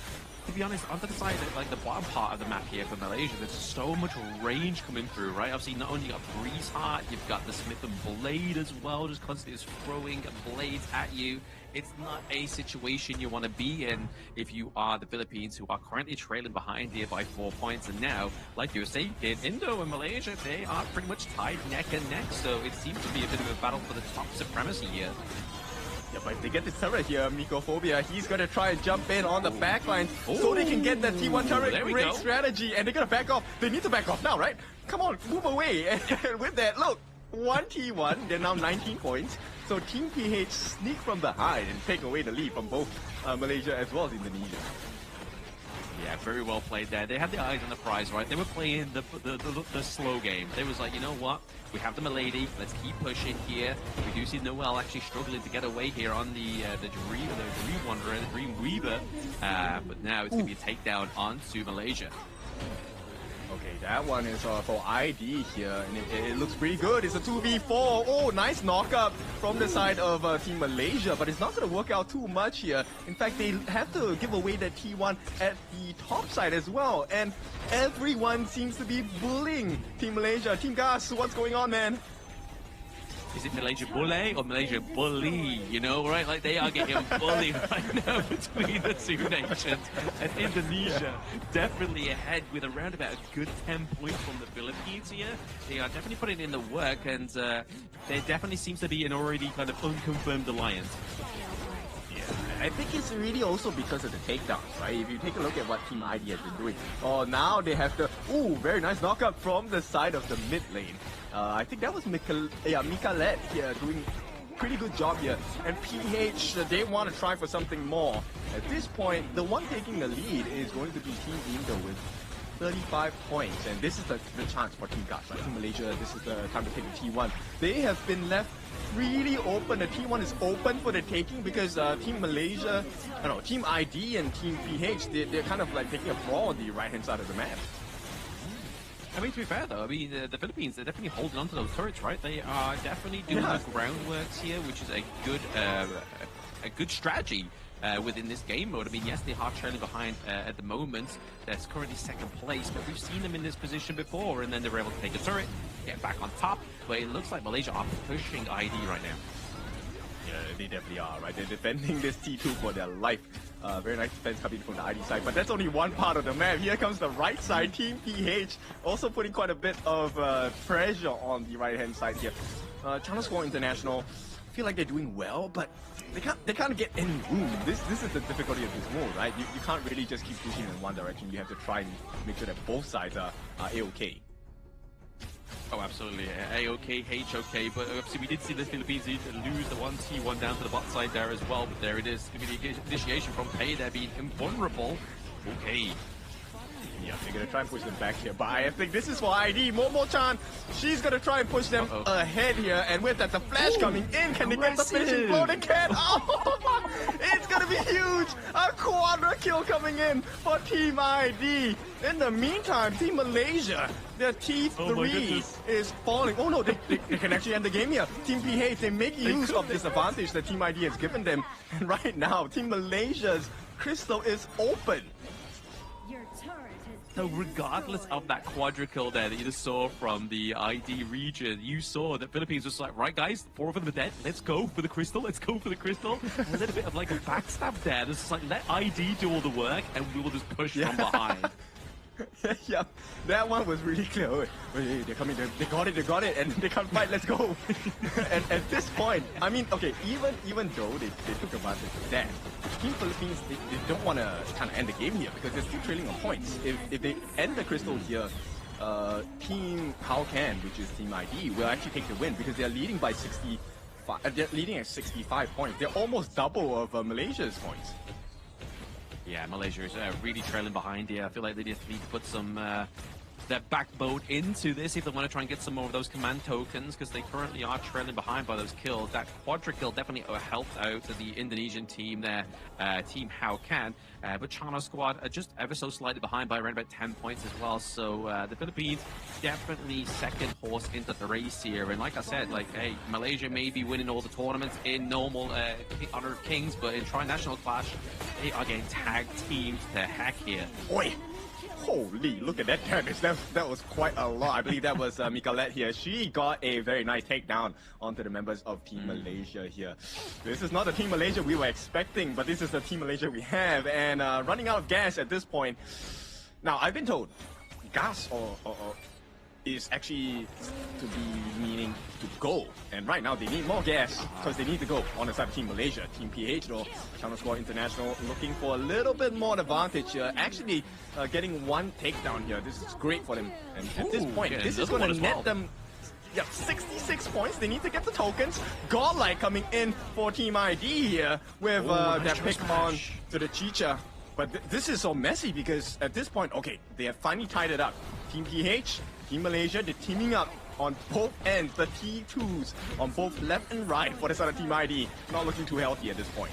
to be honest, onto the side, like the bottom part of the map here for Malaysia, there's so much range coming through, right? Obviously, not only you got Breeze Heart, you've got the Smith and Blade as well, just constantly just throwing blades at you. It's not a situation you want to be in if you are the Philippines, who are currently trailing behind here by 4 points. And now, like you were saying, Indo and Malaysia, they are pretty much tied neck and neck. So it seems to be a bit of a battle for the top supremacy here. Yeah, but if they get this turret here, Mycophobia, he's going to try and jump in on the backline so they can get that T1 turret. Great strategy, and they're going to back off. They need to back off now, right? Come on, move away. And with that, look, 1 T1, they're now 19 points. So Team PH sneak from behind and take away the lead from both Malaysia as well as Indonesia. Yeah, very well played there. They had their eyes on the prize, right? They were playing the slow game. They was like, you know what? We have the Milady. Let's keep pushing here. We do see Noel actually struggling to get away here on the Dream Wanderer, the Dream Weaver. But now it's going to be a takedown onto Malaysia. Okay, that one is for ID here, and it looks pretty good. It's a 2v4. Oh, nice knockup from the side of Team Malaysia, but it's not going to work out too much here. In fact, they have to give away that T1 at the top side as well, and everyone seems to be bullying Team Malaysia. Team Gas, what's going on, man? Is it Malaysia Bully or Malaysia Bully? You know, right? Like, they are getting bullied right now between the two nations. And Indonesia definitely ahead with around about a good 10 points from the Philippines here. They are definitely putting in the work, and there definitely seems to be an already kind of unconfirmed alliance. I think it's really also because of the takedowns, right? If you take a look at what Team ID has been doing. Oh, now they have the... Ooh, very nice knockup from the side of the mid lane. I think that was Mikalet here doing pretty good job here. And PH, they want to try for something more. At this point, the one taking the lead is going to be Team Indo with 35 points. And this is the chance for Team Gas, right? Team Malaysia, this is the time to take the T1. They have been left really open. The T1 is open for the taking because Team Malaysia, Team ID and Team PH, they're kind of like taking a brawl on the right-hand side of the map. I mean, to be fair though, I mean, the Philippines, they're definitely holding on to those turrets, right? They are definitely doing the groundworks here, which is a good strategy within this game mode. I mean, yes, they are trailing behind at the moment. That's currently second place, but we've seen them in this position before, and then they were able to take a turret, get back on top. But it looks like Malaysia are pushing ID right now. Yeah, they definitely are, right? They're defending this T2 for their life. Very nice defense coming from the ID side, but that's only one part of the map. Here comes the right side, Team PH, also putting quite a bit of pressure on the right-hand side here. China Squad International, feel like they're doing well, but they can't get any room. This is the difficulty of this move, right? You can't really just keep pushing in one direction. You have to try and make sure that both sides are A-OK. Oh, absolutely. A-OK, H-OK, but obviously we did see the Philippines lose the 1T1 down to the bot side there as well, but there it is. The initiation from Pei there being invulnerable. Okay. Yeah, they're going to try and push them back here, but I think this is for ID. Momo-chan, she's going to try and push them ahead here, and with that, the flash coming in, can they get the finishing blow? They can! Oh, it's going to be huge! A quadra kill coming in for Team ID. In the meantime, Team Malaysia, their T3 is falling. Oh no, they can actually end the game here. Team PH, they make use of this advantage that Team ID has given them, and right now, Team Malaysia's crystal is open. So regardless of that quadra kill there that you just saw from the ID region, you saw that Philippines was like, right guys, 4 of them are dead, let's go for the crystal, let's go for the crystal. A little bit of like a backstab there. It's like, let ID do all the work and we will just push from behind. Yeah, that one was really clear. Oh, wait, they're coming, they got it, and they can't fight, let's go. And at this point, I mean, okay, even though they took advantage of that, Team Philippines, they don't want to kind of end the game here because they're still trailing on points. If they end the crystal here, Team How Can, which is Team ID, will actually take the win because they're leading by 65. They're leading at 65 points. They're almost double of Malaysia's points. Yeah, Malaysia is really trailing behind here. I feel like they just need to put some their backbone into this if they want to try and get some more of those command tokens, because they currently are trailing behind by those kills. That quadra kill definitely helped out the Indonesian team there, Team How Can. But Chano squad are just ever so slightly behind by around about 10 points as well. So the Philippines definitely second horse into the race here. And like I said, like, hey, Malaysia may be winning all the tournaments in normal Honor of Kings, but in Tri-National Clash, they are getting tag teamed to heck here. Oi! Holy, look at that damage. That was quite a lot. I believe that was Mikalette here. She got a very nice takedown onto the members of Team Malaysia here. This is not the Team Malaysia we were expecting, but this is the Team Malaysia we have. And running out of gas at this point. Now, I've been told gas or is actually to be meaning to go. And right now they need more gas because they need to go on the side of Team Malaysia. Team PH though, Channel Squad International looking for a little bit more advantage here. Actually getting one takedown here. This is great for them. And at this point, this is going to net them 66 points. They need to get the tokens. Godlike coming in for Team ID here with that pick on to the Chicha. But this is so messy because at this point, okay, they have finally tied it up. Team PH, Team Malaysia, they're teaming up on both ends, the T2s on both left and right for the side of Team ID. Not looking too healthy at this point.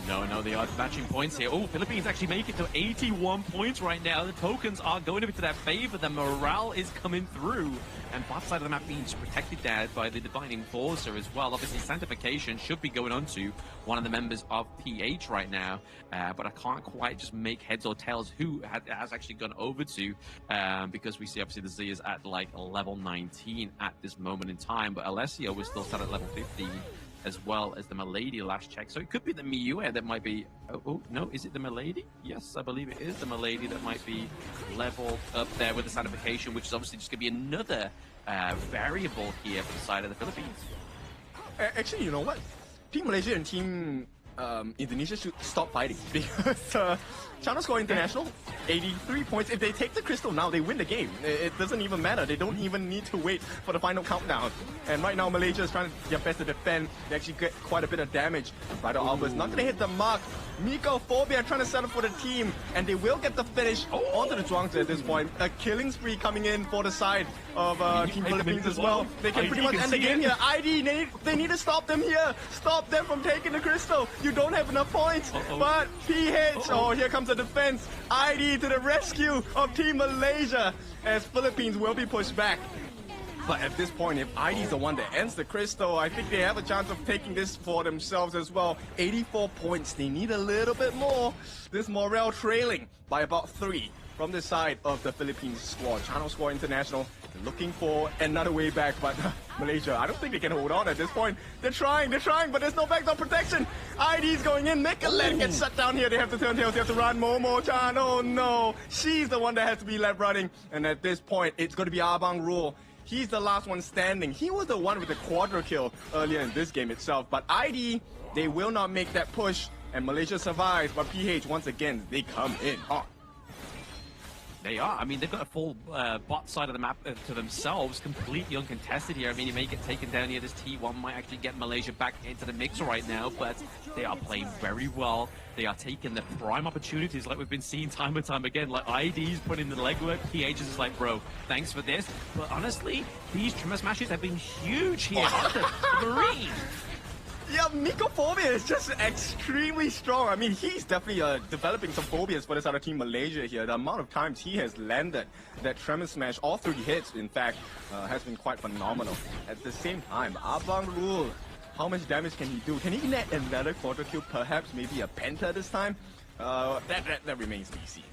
No, they are matching points here. Oh, Philippines actually make it to 81 points right now. The tokens are going a bit to their favor. The morale is coming through. And bot side of the map being protected there by the Divine Enforcer as well. Obviously, Sanctification should be going on to one of the members of PH right now. But I can't quite just make heads or tails who has actually gone over to. Because we see, obviously, the Z is at like level 19 at this moment in time. But Alessio was still set at level 15. As well as the Milady last check. So it could be the Miue that might be... Oh, no, is it the Milady? Yes, I believe it is the Milady that might be leveled up there with the Sanctification, which is obviously just going to be another variable here for the side of the Philippines. Actually, you know what? Team Malaysia and Team Indonesia should stop fighting because China Squad International, 83 points. If they take the crystal now, they win the game. It doesn't even matter. They don't even need to wait for the final countdown. And right now, Malaysia is trying their best to defend. They actually get quite a bit of damage. Rider Alba's not going to hit the mark. Miko Phobia trying to settle for the team, and they will get the finish onto the Zhuangzi at this point. A killing spree coming in for the side of Team Philippines as well. They can pretty much end the game here. ID, they need to stop them here. Stop them from taking the crystal. You don't have enough points. But PH, here comes the defense. ID to the rescue of Team Malaysia as Philippines will be pushed back. But at this point, if ID is the one that ends the crystal, I think they have a chance of taking this for themselves as well. 84 points. They need a little bit more. This morale trailing by about 3 from the side of the Philippines squad. Channel Squad International looking for another way back, but Malaysia, I don't think they can hold on at this point. They're trying, but there's no backdoor protection. ID's going in. Nicolette gets shut down here. They have to turn tails. They have to run. Momo-chan, oh no. She's the one that has to be left running. And at this point, it's going to be Abang Rule. He's the last one standing. He was the one with the quadra kill earlier in this game itself. But ID, they will not make that push. And Malaysia survives. But PH, once again, they come in hot. They are. I mean, they've got a full bot side of the map to themselves, completely uncontested here. I mean, he may get taken down here. This T1 might actually get Malaysia back into the mix right now, but they are playing very well. They are taking the prime opportunities like we've been seeing time and time again. Like, ID's putting the legwork. PH is just like, bro, thanks for this. But honestly, these trimmer smashes have been huge here. The Marine. Yeah, Miko Phobia is just extremely strong. I mean, he's definitely developing some phobias for this other Team Malaysia here. The amount of times he has landed that Tremor Smash, all 3 hits, in fact, has been quite phenomenal. At the same time, Abang Rule, how much damage can he do? Can he net another quarter kill, perhaps maybe a penta this time? That remains to be seen.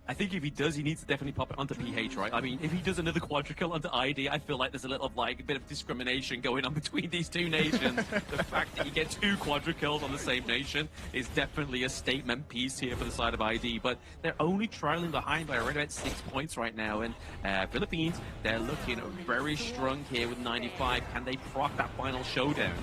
I think if he does, he needs to definitely pop it onto PH, right? I mean, if he does another quadra kill onto ID, I feel like there's a little like a bit of discrimination going on between these two nations. The fact that you get 2 quadra kills on the same nation is definitely a statement piece here for the side of ID. But they're only trailing behind by around about 6 points right now. And Philippines, they're looking very strong here with 95. Can they proc that final showdown?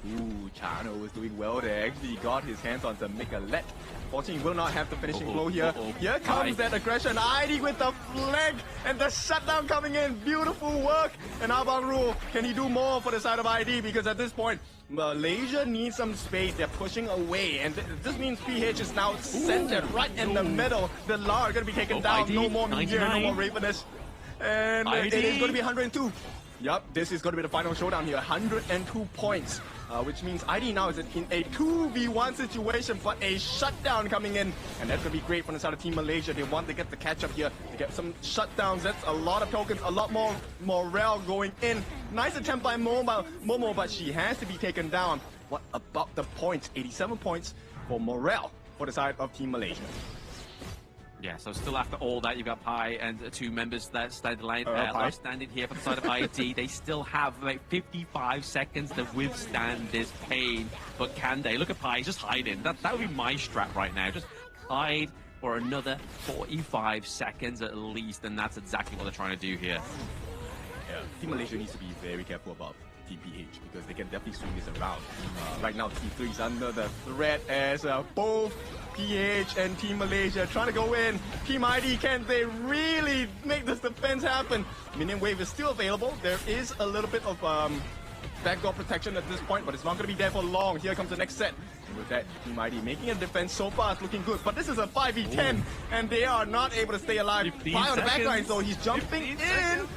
Ooh, Chano is doing well there. Actually, he got his hands on the Mikalet. Fortunately, he will not have the finishing blow here. Here comes that aggression. ID with the flag and the shutdown coming in. Beautiful work. And Abang Rule, can he do more for the side of ID? Because at this point, Malaysia needs some space. They're pushing away. And this means PH is now centered right in the middle. The La are going to be taken down. ID, no more Meteor, no more Ravenish. And it is going to be 102. Yup, this is going to be the final showdown here. 102 points, which means ID now is in a 2v1 situation, but a shutdown coming in. And that's going to be great from the side of Team Malaysia. They want to get the catch up here to get some shutdowns. That's a lot of tokens, a lot more morale going in. Nice attempt by Momo, but she has to be taken down. What about the points? 87 points for morale for the side of Team Malaysia. Yeah, so still after all that, you've got Pi and two members that are standing here for the side of ID. They still have like 55 seconds to withstand this pain. But can they? Look at Pi, he's just hiding. That would be my strat right now. Just hide for another 45 seconds at least, and that's exactly what they're trying to do here. Yeah, Team Malaysia needs to be very careful about Team PH because they can definitely swing this around. Right now, T3 is under the threat as both PH and Team Malaysia trying to go in. Team ID, can they really make this defense happen? Minion Wave is still available. There is a little bit of backdoor protection at this point, but it's not going to be there for long. Here comes the next set. And with that, Team ID making a defense so far, it's looking good. But this is a 5v10, and they are not able to stay alive. Pi on the backline, so he's jumping in.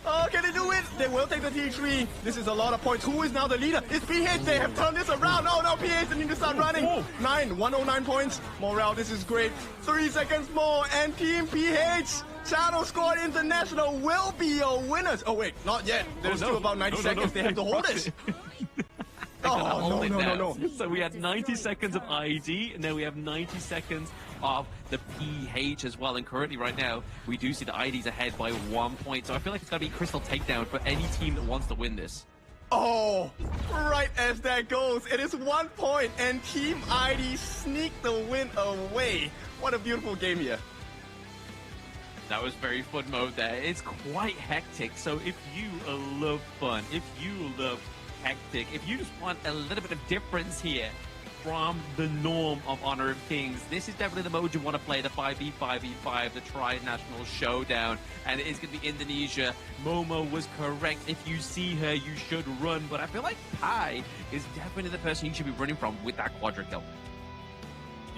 Oh, can they do it? They will take the T3. This is a lot of points. Who is now the leader? It's PH. They have turned this around. Oh, no, PH, they need to start running. 109 points. Morale, this is great. 3 seconds more, and Team PH, Channel Squad International, will be your winners. Oh, wait, not yet. There's still about 90 seconds. They have to hold it. Oh, no. So we had 90 seconds of ID, and then we have 90 seconds of the PH as well. And currently right now, we do see the IDs ahead by 1 point. So I feel like it's going to be Crystal takedown for any team that wants to win this. Oh, right as that goes, it is 1 point, and Team ID sneak the win away. What a beautiful game here. That was very fun mode there. It's quite hectic. So if you love fun, if you love hectic, if you just want a little bit of difference here from the norm of Honor of Kings, this is definitely the mode you want to play, the 5v5v5, the Tri-National Showdown, and it is going to be Indonesia. Momo was correct. If you see her, you should run, but I feel like Pi is definitely the person you should be running from with that quadra kill.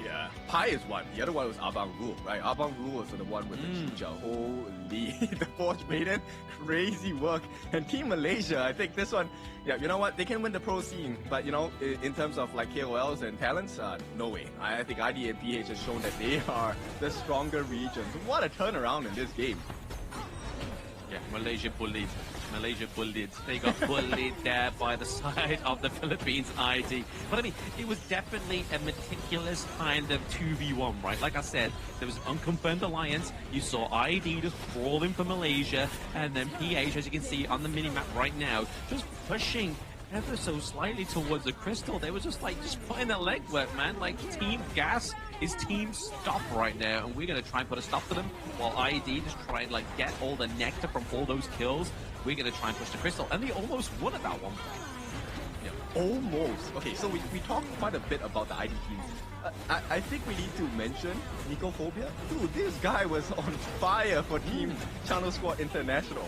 Yeah, Pi is one. The other one was Abang Rule, right? Abang Rule was the one with the Chicha. Holy, the Forge Maiden, crazy work. And Team Malaysia, I think this one, yeah, you know what? They can win the pro scene, but you know, in terms of like KOLs and talents, no way. I think ID and PH has shown that they are the stronger regions. What a turnaround in this game. Yeah, Malaysia bullied. Malaysia bullied. They got bullied there by the side of the Philippines ID. But I mean, it was definitely a meticulous kind of 2v1, right? Like I said, there was an unconfirmed alliance. You saw ID just crawling for Malaysia, and then PH, as you can see on the minimap right now, just pushing ever so slightly towards the crystal. They were just putting their legwork, man. Like, Team Gas is Team Stop right now, and we're going to try and put a stop to them, while ID just try and get all the nectar from all those kills. We're going to try and push the crystal, and they almost won at that one point. Yeah, almost. Okay, so we talked quite a bit about the ID teams. I think we need to mention Nicophobia. Dude, this guy was on fire for Team Channel Squad International.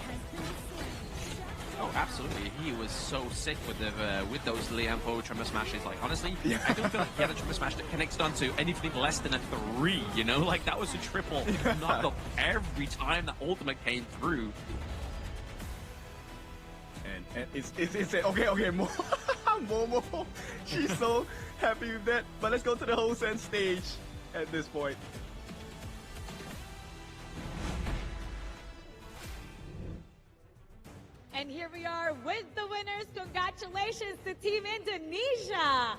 Oh, absolutely. He was so sick with those Liampo Tremor Smashes. Like, honestly, I don't feel like he had a Tremor Smash that connects onto anything less than a 3, you know? Like, that was a triple. Knocked up every time that ultimate came through. And it's okay, Momo, she's so happy with that. But let's go to the Hosen stage at this point. And here we are with the winners. Congratulations to Team Indonesia.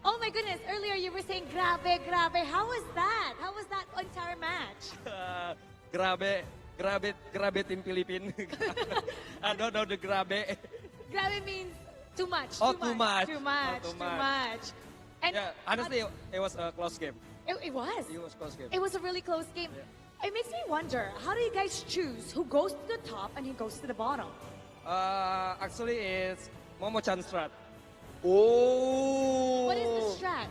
Oh my goodness, earlier you were saying grabe. How was that? How was that entire match? Grabe Team Philippines. I don't know the grabe. Grabe means too much. Too much. And yeah, honestly, it was a close game. It was. It was a close game. It was a really close game. Yeah. It makes me wonder, how do you guys choose who goes to the top and who goes to the bottom? Actually, it's Momo Chan strat. Oh. What is the strat?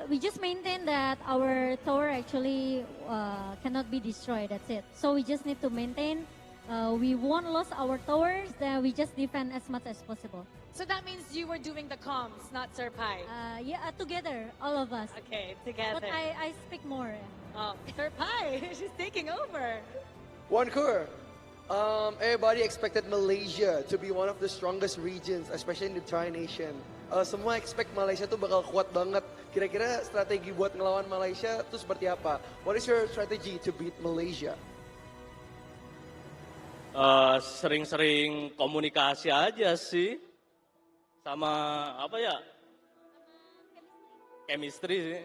We just maintain that our tower actually cannot be destroyed. That's it. So we just need to maintain. We won't lose our towers. Then we just defend as much as possible. So that means you were doing the comms, not Sir Pai. Yeah, together, all of us. Okay, together. But I speak more. Oh, Sir Pai, she's taking over. One core. Everybody expected Malaysia to be one of the strongest regions, especially in the Tri-Nation. Semua expect Malaysia tuh bakal kuat banget. Kira-kira strategi buat ngelawan Malaysia itu seperti apa? What is your strategy to beat Malaysia? Sering-sering komunikasi aja sih. Sama apa ya? Chemistry sih.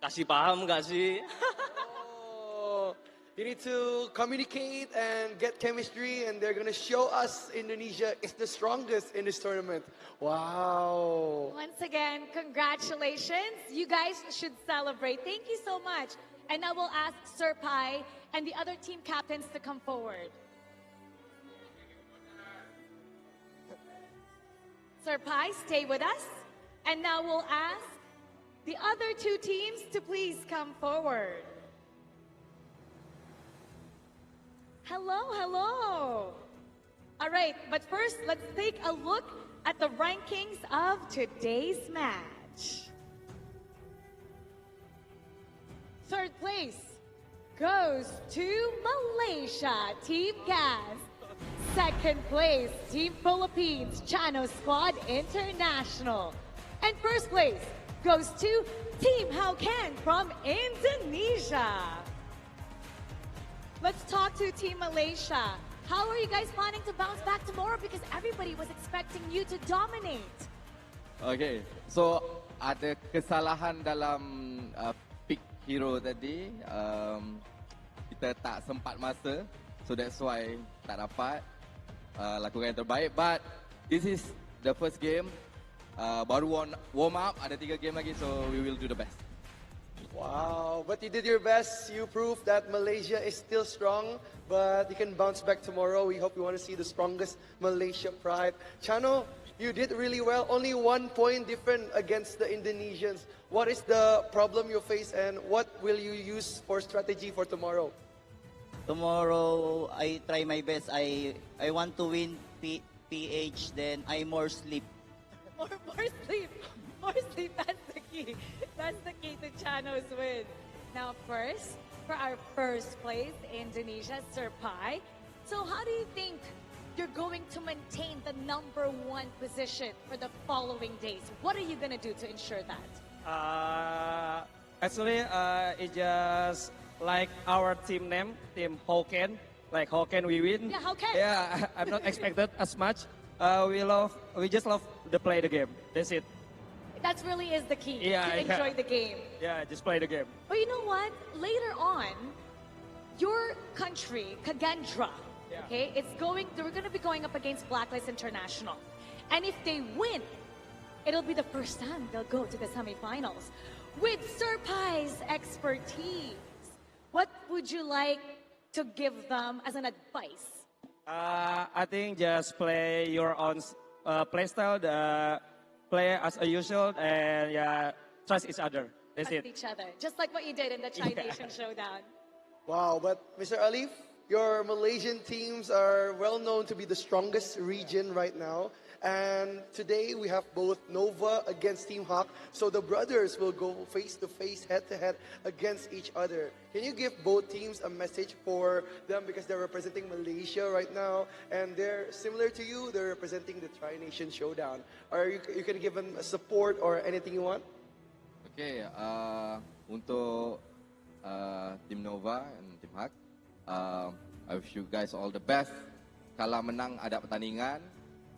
Kasih paham nggak sih? You need to communicate and get chemistry, and they're gonna show us Indonesia is the strongest in this tournament. Wow. Once again, congratulations. You guys should celebrate. Thank you so much. And now we'll ask Sir Pai and the other team captains to come forward. Sir Pai, stay with us. And now we'll ask the other two teams to please come forward. Hello, hello. All right, but first, let's take a look at the rankings of today's match. Third place goes to Malaysia, Team Gas. Second place, Team Philippines, Chano Squad International. And first place goes to Team Hauken from Indonesia. Let's talk to Team Malaysia. How are you guys planning to bounce back tomorrow? Because everybody was expecting you to dominate. Okay, so ada kesalahan dalam pick hero tadi. Kita tak sempat masa, so that's why tak dapat lakukan yang terbaik. But this is the first game. Baru warm up, ada 3 game lagi, so we will do the best. Wow, but you did your best. You proved that Malaysia is still strong, but you can bounce back tomorrow. We hope you want to see the strongest Malaysia pride. Chano, you did really well. Only 1 point different against the Indonesians. What is the problem you face, and what will you use for strategy for tomorrow? Tomorrow, I try my best. I want to win PH, then I more sleep. More sleep. More sleep, that's the key. That's the key to Chano's win. Now first, for our first place, Indonesia, Sir Pai. So how do you think you're going to maintain the #1 position for the following days? What are you going to do to ensure that? Actually, it's just like our team name, Team Hauken. Like Hauken, we win. Yeah, Hauken. Yeah, I'm not expected as much. We just love to play the game. That's it. That really is the key, Yeah, to enjoy the game. Yeah, just play the game. But you know what? Later on, your country, Kagendra, okay, we're going to be going up against Blacklist International. And if they win, it'll be the first time they'll go to the semifinals. With Sir Pai's expertise, what would you like to give them as an advice? I think just play your own play style, play as usual, and trust each other. That's Trust it. each other, just like what you did in the Tri-Nation Showdown. Wow, but Mr. Alif, your Malaysian teams are well known to be the strongest region right now. And today we have both Nova against Team Hawk. So the brothers will go face to face, head to head against each other. Can you give both teams a message for them, because they're representing Malaysia right now and they're similar to you, they're representing the Tri-Nation Showdown. Are you can give them support or anything you want? Okay, untuk Team Nova and Team Hawk, I wish you guys all the best. Kalah menang ada pertandingan.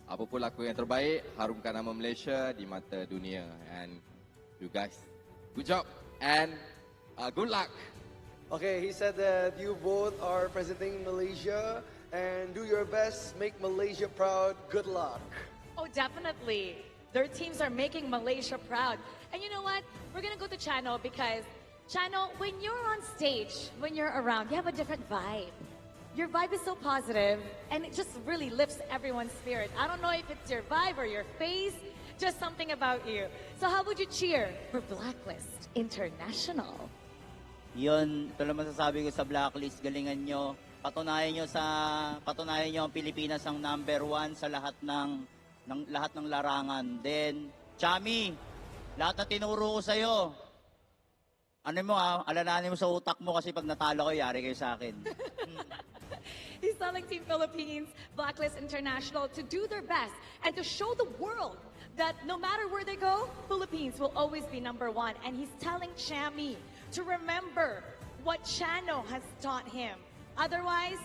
Apapun laku yang terbaik, harumkan nama Malaysia di mata dunia. And you guys, good job and good luck. Okay, he said that you both are representing Malaysia and do your best, make Malaysia proud. Good luck. Oh, definitely. Their teams are making Malaysia proud. And you know what? We're going to go to Chano because, Chano, when you're on stage, when you're around, you have a different vibe. Your vibe is so positive, and it just really lifts everyone's spirit. I don't know if it's your vibe or your face, just something about you. So how would you cheer for Blacklist International? Yun, ito lang masasabi ko sa Blacklist, galingan nyo. Patunayan nyo ang Pilipinas ang #1 sa lahat ng larangan. Then, Chami, lahat na tinuro ko sa'yo, alalahanin mo sa utak mo kasi pag natalo ko, yari kayo sa akin. He's telling Team Philippines, Blacklist International, to do their best and to show the world that no matter where they go, Philippines will always be #1. And he's telling Chami to remember what Chano has taught him. Otherwise,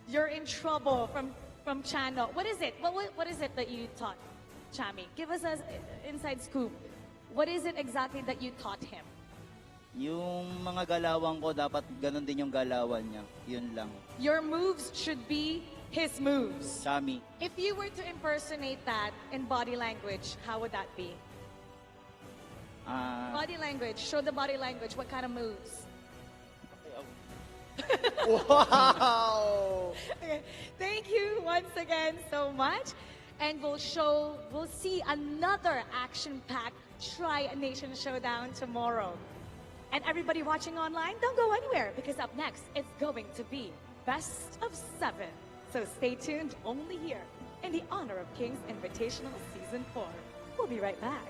you're in trouble from Chano. What is it? What is it that you taught Chami? Give us an inside scoop. What is it exactly that you taught him? Yung mga galawan ko, dapat ganun din yung galawan niya. Yun lang. Your moves should be his moves. Chami. If you were to impersonate that in body language, how would that be? Body language. Show the body language. What kind of moves? Wow! Okay. Thank you once again so much. And we'll see another action-packed Tri-Nation Showdown tomorrow. And everybody watching online, don't go anywhere because up next, it's going to be Best of 7. So stay tuned only here in the Honor of Kings Invitational Season 4. We'll be right back.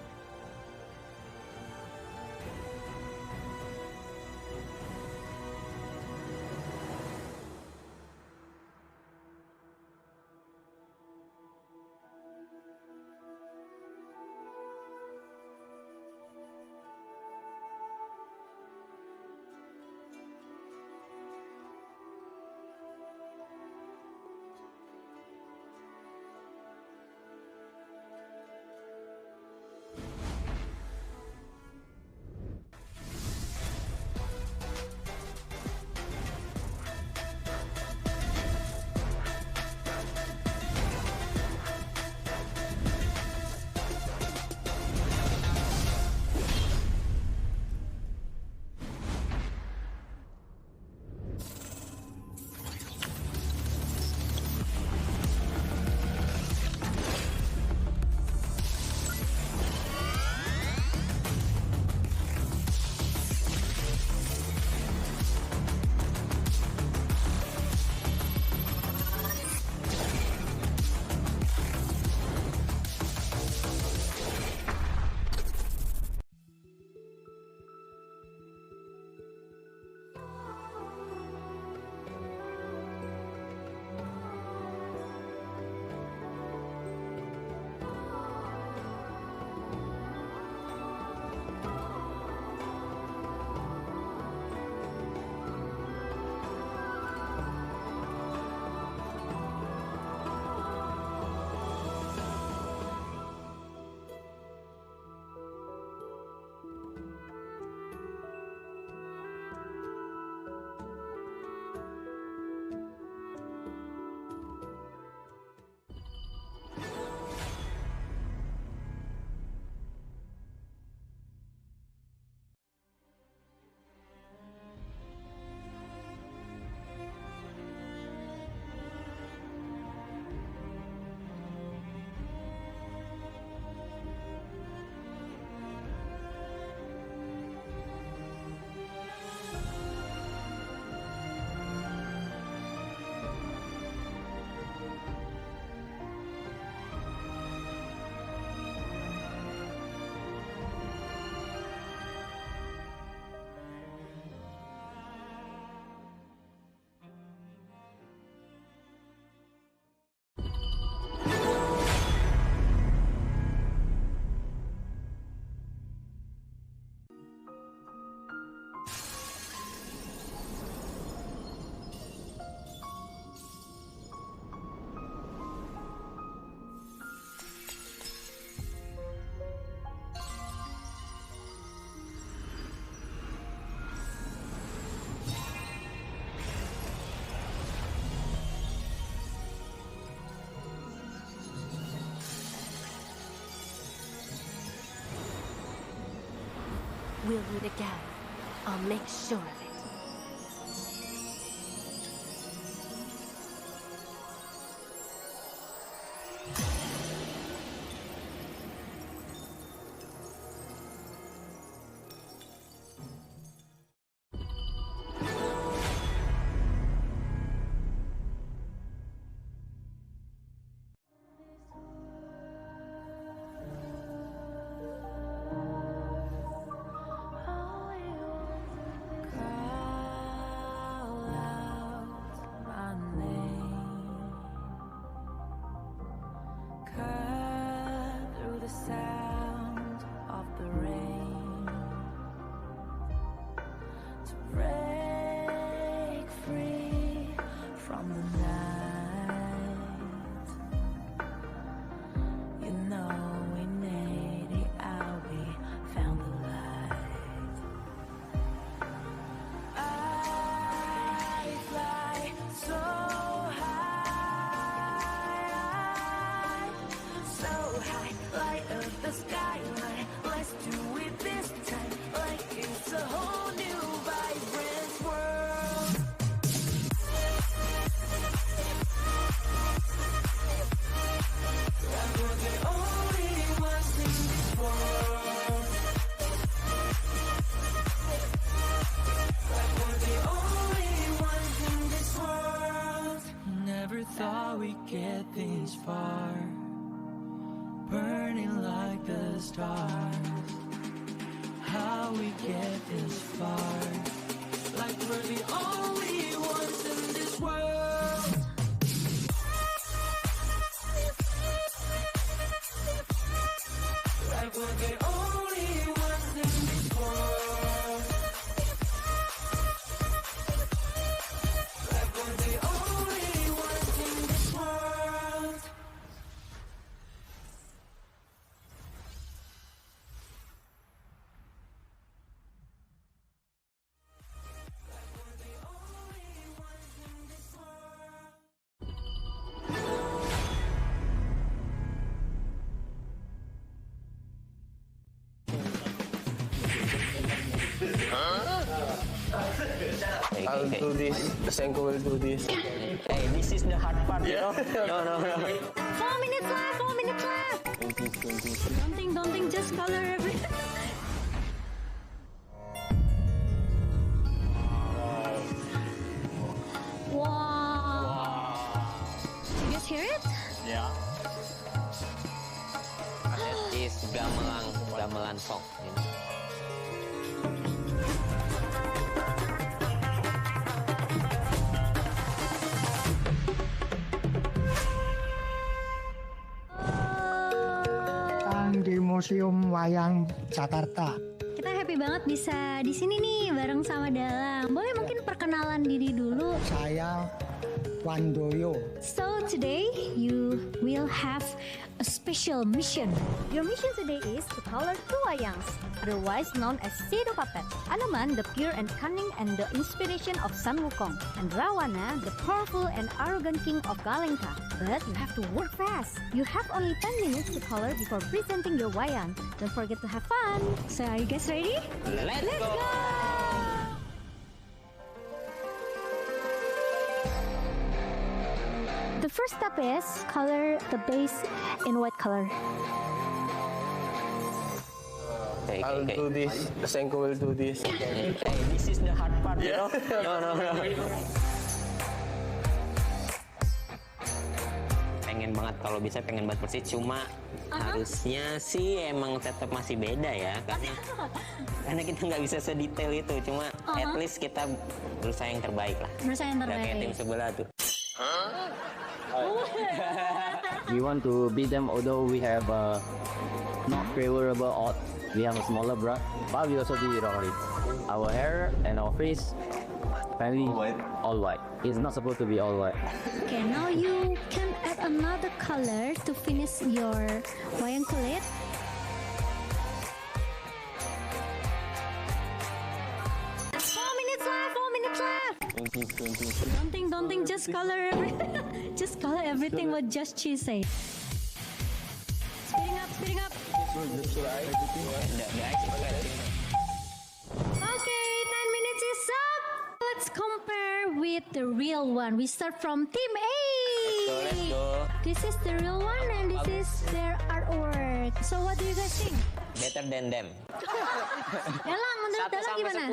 We'll meet again. I'll make sure of it. thought we'd get things far, burning like the stars. How we get this far, like we're the only ones in this world. Like we're the only ones in this world. Like we're the only ones in this world. I'll do this. Senko will do this. Hey, this is the hard part, you know? No. 4 minutes left, 4 minutes left. Don't think, just color everything. Wow. You guys hear it? Yeah. That is gamelan sok. Di Museum Wayang Jakarta. Kita happy banget bisa di sini nih bareng sama Dalang. Boleh mungkin perkenalan diri dulu. Saya Wandoyo. So today you will have a special mission. Your mission today is to color 2 wayangs, otherwise known as shadow puppet. Anoman, the pure and cunning and the inspiration of Sun Wukong, and Rawana, the powerful and arrogant king of Galenka. But you have to work fast. You have only 10 minutes to color before presenting your wayang. Don't forget to have fun. So are you guys ready? Let's go! The first step is color the base in white color. I'll do this. Senko will do this. Hey, this is the hard part, you know? No. Pengen banget kalau bisa pengen banget persis, cuma harusnya sih emang tetap masih beda ya, karena kita nggak bisa sedetail itu, cuma at least kita berusaha yang terbaik lah. Berusaha yang Nggak kayak tim sebelah tuh. We want to beat them, although we have not favorable odds. We have a smaller brush, but we also did it already. Our hair and our face, finally, all white. It's not supposed to be all white. Okay, now you can add another color to finish your wayang kulit. Don't think, just color everything. Just color everything what just she said. Speeding up. Okay, 10 minutes is up. Let's compare with the real one. We start from Team A. Let's go. This is the real one and this is their artwork. So what do you guys think? Better than them. Dalang, menurut Dalang gimana?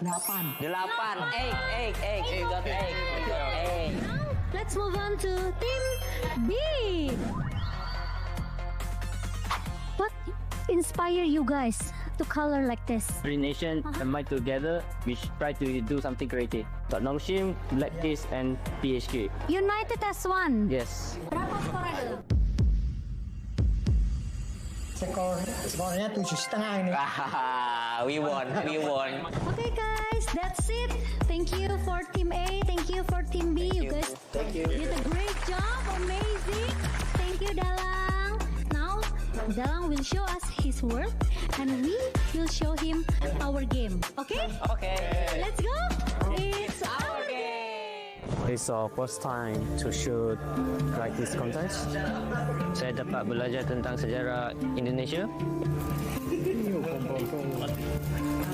8. 8. Eight. We got 8. Let's move on to Team B. What inspire you guys to color like this? Three Nation and Might together, we try to do something creative. Got No Shame, Black Kiss, and PHK. United as one. Yes. Berapa skornya dulu? Skornya 7,5 ini. We won. Okay guys, that's it. Thank you for Team A. Thank you for Team B. You guys did a great job. Amazing. Thank you, Dalang. Now, Dalang will show us his work and we will show him our game. Okay? Okay. Let's go. It's our game. It's our first time to shoot like this contest. Saya dapat belajar tentang sejarah Indonesia.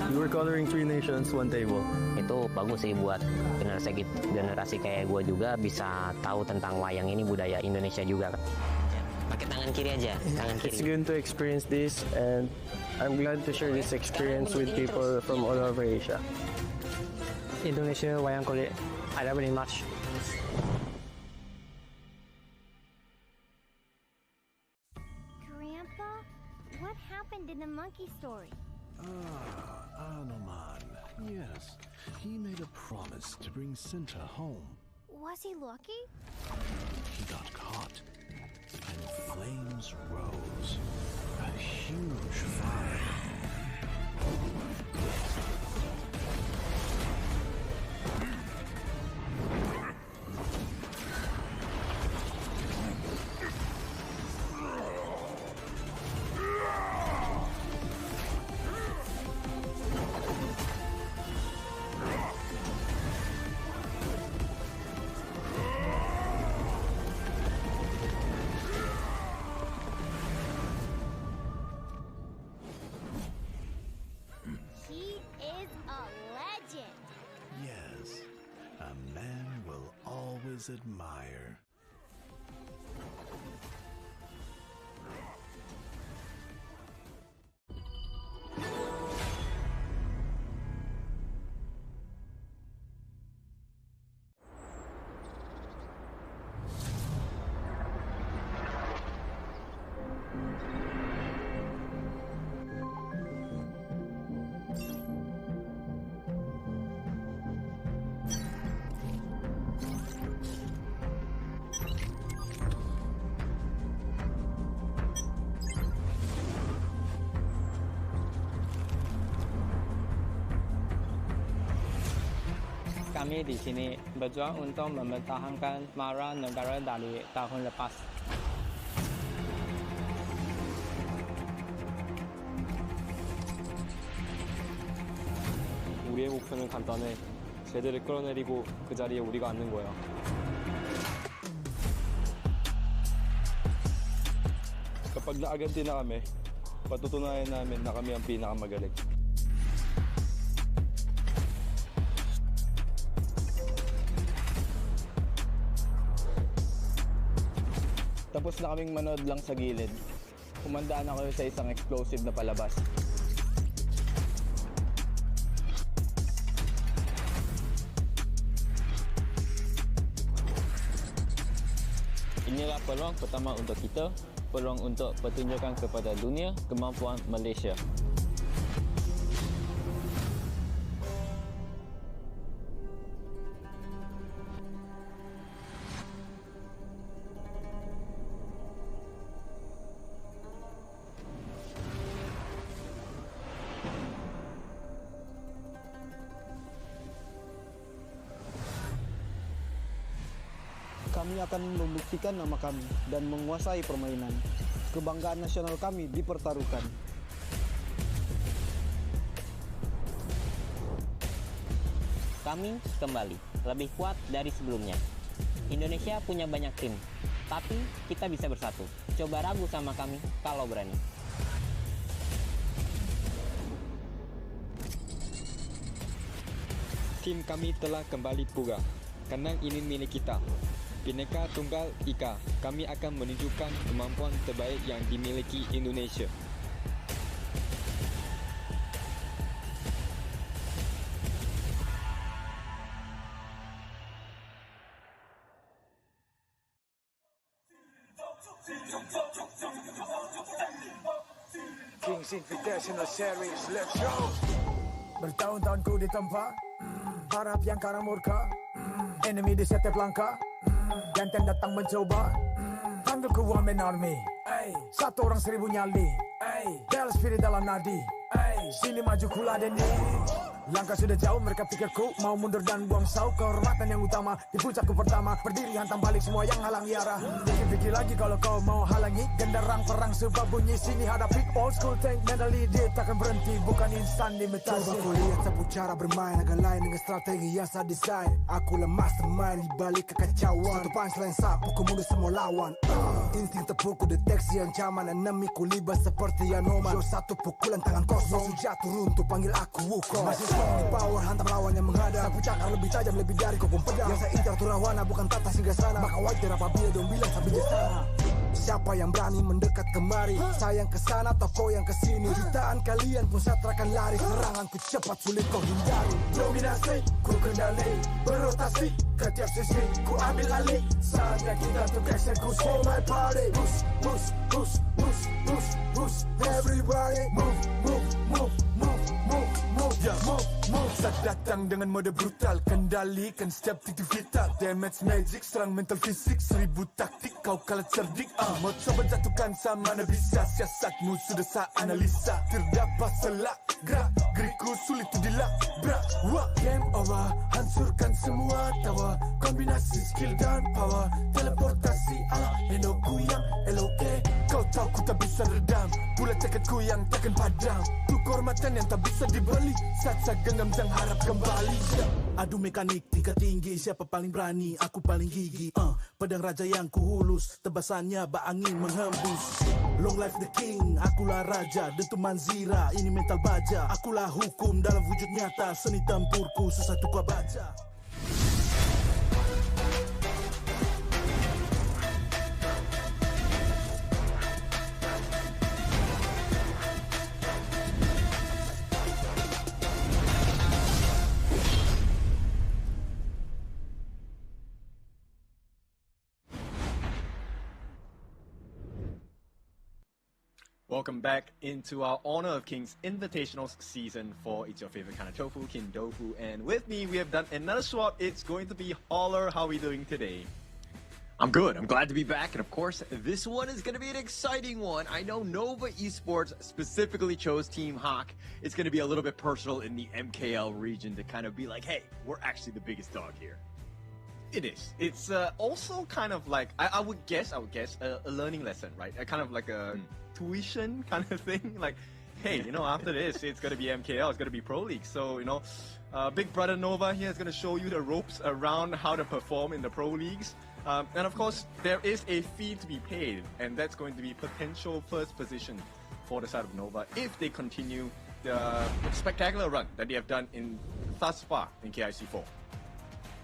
You were coloring 3 nations, 1 table. Itu bagus sih buat generasi kayak gue juga bisa tahu tentang wayang ini, budaya Indonesia juga. Pakai tangan kiri aja, tangan kiri. It's good to experience this, and I'm glad to share this experience with people from all over Asia. Indonesia wayang kulit, I love very much. Grandpa, what happened in the monkey story? Anoman. Yes, he made a promise to bring Cinta home. Was he lucky? He got caught, and flames rose. A huge fire. He is a legend. Yes, a man will always admire. Kami di sini berjuang untuk mempertahankan mara negara dari tahun lepas. 우리의 목표는 간단해. 쟤들을 끌어내리고 그 자리에 우리가 앉는 거야. Kapag naaganti na kami, patutunayan namin na kami ang pinakamagaling. Tapos na kaming manood lang sa gilid. Kumandaan ako sa isang explosive na palabas. Inilah peluang pertama untuk kita, peluang untuk pertunjukan kepada dunia kemampuan Malaysia. Kami akan membuktikan nama kami dan menguasai permainan. Kebanggaan nasional kami dipertaruhkan. Kami kembali, lebih kuat dari sebelumnya. Indonesia punya banyak tim, tapi kita bisa bersatu. Coba ragu sama kami kalau berani. Tim kami telah kembali pula. Kandang ini milik kita. Bhinneka Tunggal Ika, kami akan menunjukkan kemampuan terbaik yang dimiliki Indonesia. Kings Invitational Series, let's go! Bertahun-tahun ku ditempa, harap yang karang murka, enemy di setiap langkah, Gantian datang mencoba, panggil ku one man army, satu orang 1000 nyali, Del spirit dalam nadi, sini maju ku ladeni. Langkah sudah jauh, mereka pikirku mau mundur dan buang sau. Kehormatan yang utama, di puncakku pertama, berdiri hantam balik semua yang halangi arah. Pikir-pikir lagi kalau kau mau halangi, genderang perang sebab bunyi sini hadapi. Old school tank mentally, dia takkan berhenti, bukan instan imitasi. Coba ku lihat sapu cara bermain agak lain dengan strategi yang saya desain. Aku lemas mastermind di balik kekacauan. Satu punchline sapu ku mundur semua lawan. Insting tepuk ku deteksi ancaman, enemy ku libas seperti Anoman. Yo satu pukulan tangan kosong, jatuh runtuh panggil aku Wukong. Masih di power hantam lawan yang menghadap. Sapu cakar lebih tajam lebih dari kopong pedang. Yang saya incar turawana bukan tata singgah sana. Maka wajar apabila dong bilang sambil di sana. Siapa yang berani mendekat kemari? Saya yang kesana atau kau yang kesini? Jutaan kalian pun saya akan lari. Seranganku cepat sulit kau hindari. Dominasi, ku kendali. Berotasi, ke tiap sisi ku ambil alih. Saatnya kita untuk eksekusi. For my party, push, push, push, push, push, push. Everybody move, move, move, move, move, move, yeah, move, move. Saat datang dengan mode brutal, kendalikan setiap titik vital. Damage magic, serang mental fisik, 1000 taktik kau kalah cerdik. Mau coba jatuhkan sama mana bisa. Siasatmu sudah saya analisa. Terdapat selak, gerak geriku sulit tu dilabrak. Wah, game over, hancurkan semua tawa. Kombinasi skill dan power, teleportasi ala Enoku yang LOK. Kau tahu ku tak bisa redam, pula tekadku yang takkan padam. Tu kehormatan yang tak bisa dibeli. Saat saya genggam dan harap kembali. Adu mekanik tingkat tinggi, siapa paling berani? Aku paling gigi. Pedang raja yang kuhulus, tebasannya bak angin menghembus. Long life the king, akulah raja, dentu manzira, ini mental baja. Akulah hukum dalam wujud nyata, seni tempurku susah tu kau baca. Welcome back into our Honor of Kings Invitationals Season 4. It's your favorite kind of tofu, Kindofu. And with me, we have done another swap. It's going to be Holler. How are we doing today? I'm good. I'm glad to be back. And of course, this one is going to be an exciting one. I know Nova Esports specifically chose Team Hawk. It's going to be a little bit personal in the MKL region to kind of be like, hey, we're actually the biggest dog here. It is. It's also kind of like, I would guess, a learning lesson, right? Kind of like a tuition kind of thing. Like, hey, you know, after this, it's going to be MKL, it's going to be Pro League. So, you know, Big Brother Nova here is going to show you the ropes around how to perform in the Pro Leagues. And of course, there is a fee to be paid, and that's going to be potential first position for the side of Nova if they continue the spectacular run that they have done in thus far in KIS4.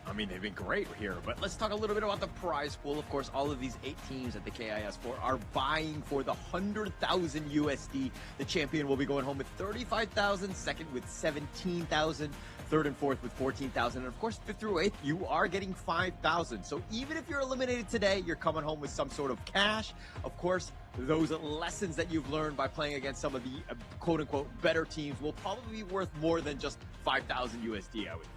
I mean, they've been great here, but let's talk a little bit about the prize pool. Of course, all of these 8 teams at the KIS4 are vying for the 100,000 USD. The champion will be going home with 35,000, second with 17,000, third and fourth with 14,000, and of course, 5th through 8th, you are getting 5,000. So even if you're eliminated today, you're coming home with some sort of cash. Of course, those lessons that you've learned by playing against some of the quote-unquote better teams will probably be worth more than just 5,000 USD, I would think.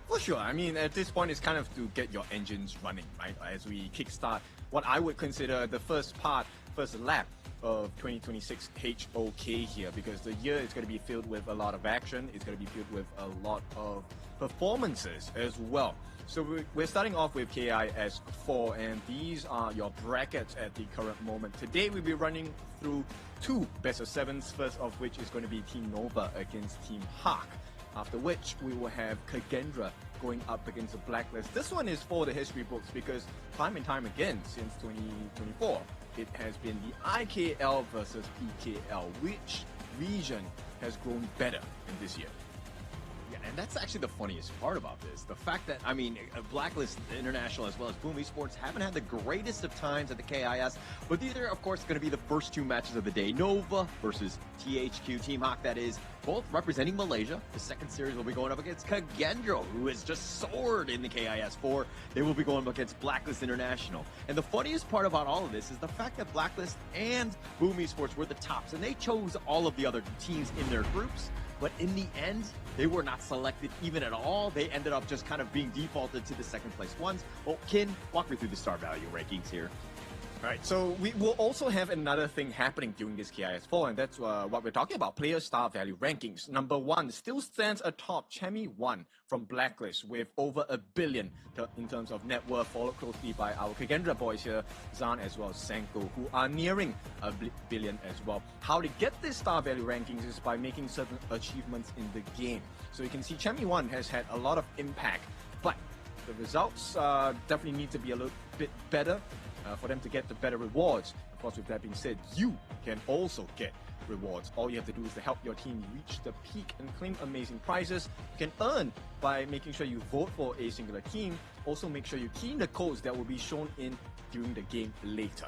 For sure. I mean, at this point, it's kind of to get your engines running, right? As we kickstart what I would consider the first lap of 2026 HOK here, because the year is going to be filled with a lot of action. It's going to be filled with a lot of performances as well. So we're starting off with KIS4, and these are your brackets at the current moment. Today, we'll be running through 2 best of 7s, first of which is going to be Team Nova against Team Hawk. After which, we will have Kagendra going up against the Blacklist. This one is for the history books because time and time again, since 2024, it has been the IKL versus PKL. Which region has grown better in this year? Yeah, and that's actually the funniest part about this. The fact that, I mean, Blacklist International as well as Boom Esports haven't had the greatest of times at the KIS, but these are, of course, going to be the first 2 matches of the day. Nova versus THQ, Team Hawk, that is, both representing Malaysia. The second series will be going up against Kagendro, who has just soared in the KIS4. They will be going up against Blacklist International. And the funniest part about all of this is the fact that Blacklist and Boom Esports were the tops, and they chose all of the other teams in their groups. But in the end, they were not selected even at all. They ended up just kind of being defaulted to the second place ones. Well, Kin, walk me through the star value rankings here. All right, so we will also have another thing happening during this KIS4, and that's what we're talking about, player star value rankings. Number 1 still stands atop Chemi1 from Blacklist with over 1 billion in terms of net worth, followed closely by our Kagendra boys here, Zan as well as Senko, who are nearing 1 billion as well. How to get this star value rankings is by making certain achievements in the game. So you can see Chemi1 has had a lot of impact, but the results definitely need to be a little bit better for them to get the better rewards. Of course, with that being said, you can also get rewards. All you have to do is to help your team reach the peak and claim amazing prizes. You can earn by making sure you vote for a singular team. Also make sure you key in the codes that will be shown in during the game later.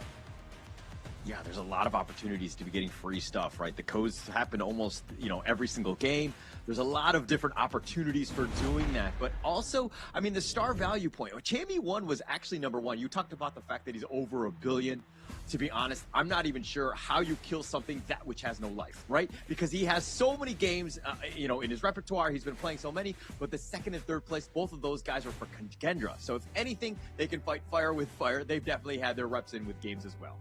Yeah, there's a lot of opportunities to be getting free stuff, right? The codes happen almost, every single game. There's a lot of different opportunities for doing that. But also, I mean, the star value point. Chammy 1 was actually number 1. You talked about the fact that he's over 1 billion. To be honest, I'm not even sure how you kill something that which has no life, right? Because he has so many games, in his repertoire. He's been playing so many. But the second and third place, both of those guys are for Kendra. So if anything, they can fight fire with fire. They've definitely had their reps in with games as well.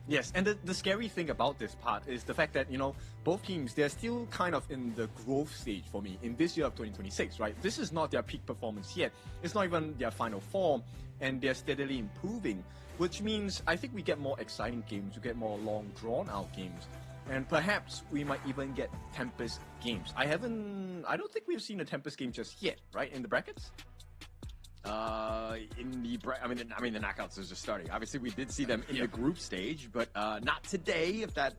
Yes, and the scary thing about this part is the fact that, both teams, they're still kind of in the growth stage for me in this year of 2026, right? This is not their peak performance yet. It's not even their final form, and they're steadily improving, which means I think we get more exciting games, we get more long, drawn-out games, and perhaps we might even get Tempest games. I don't think we've seen a Tempest game just yet, right, in the brackets? The knockouts is just starting. Obviously, we did see them in the group stage, but not today. If that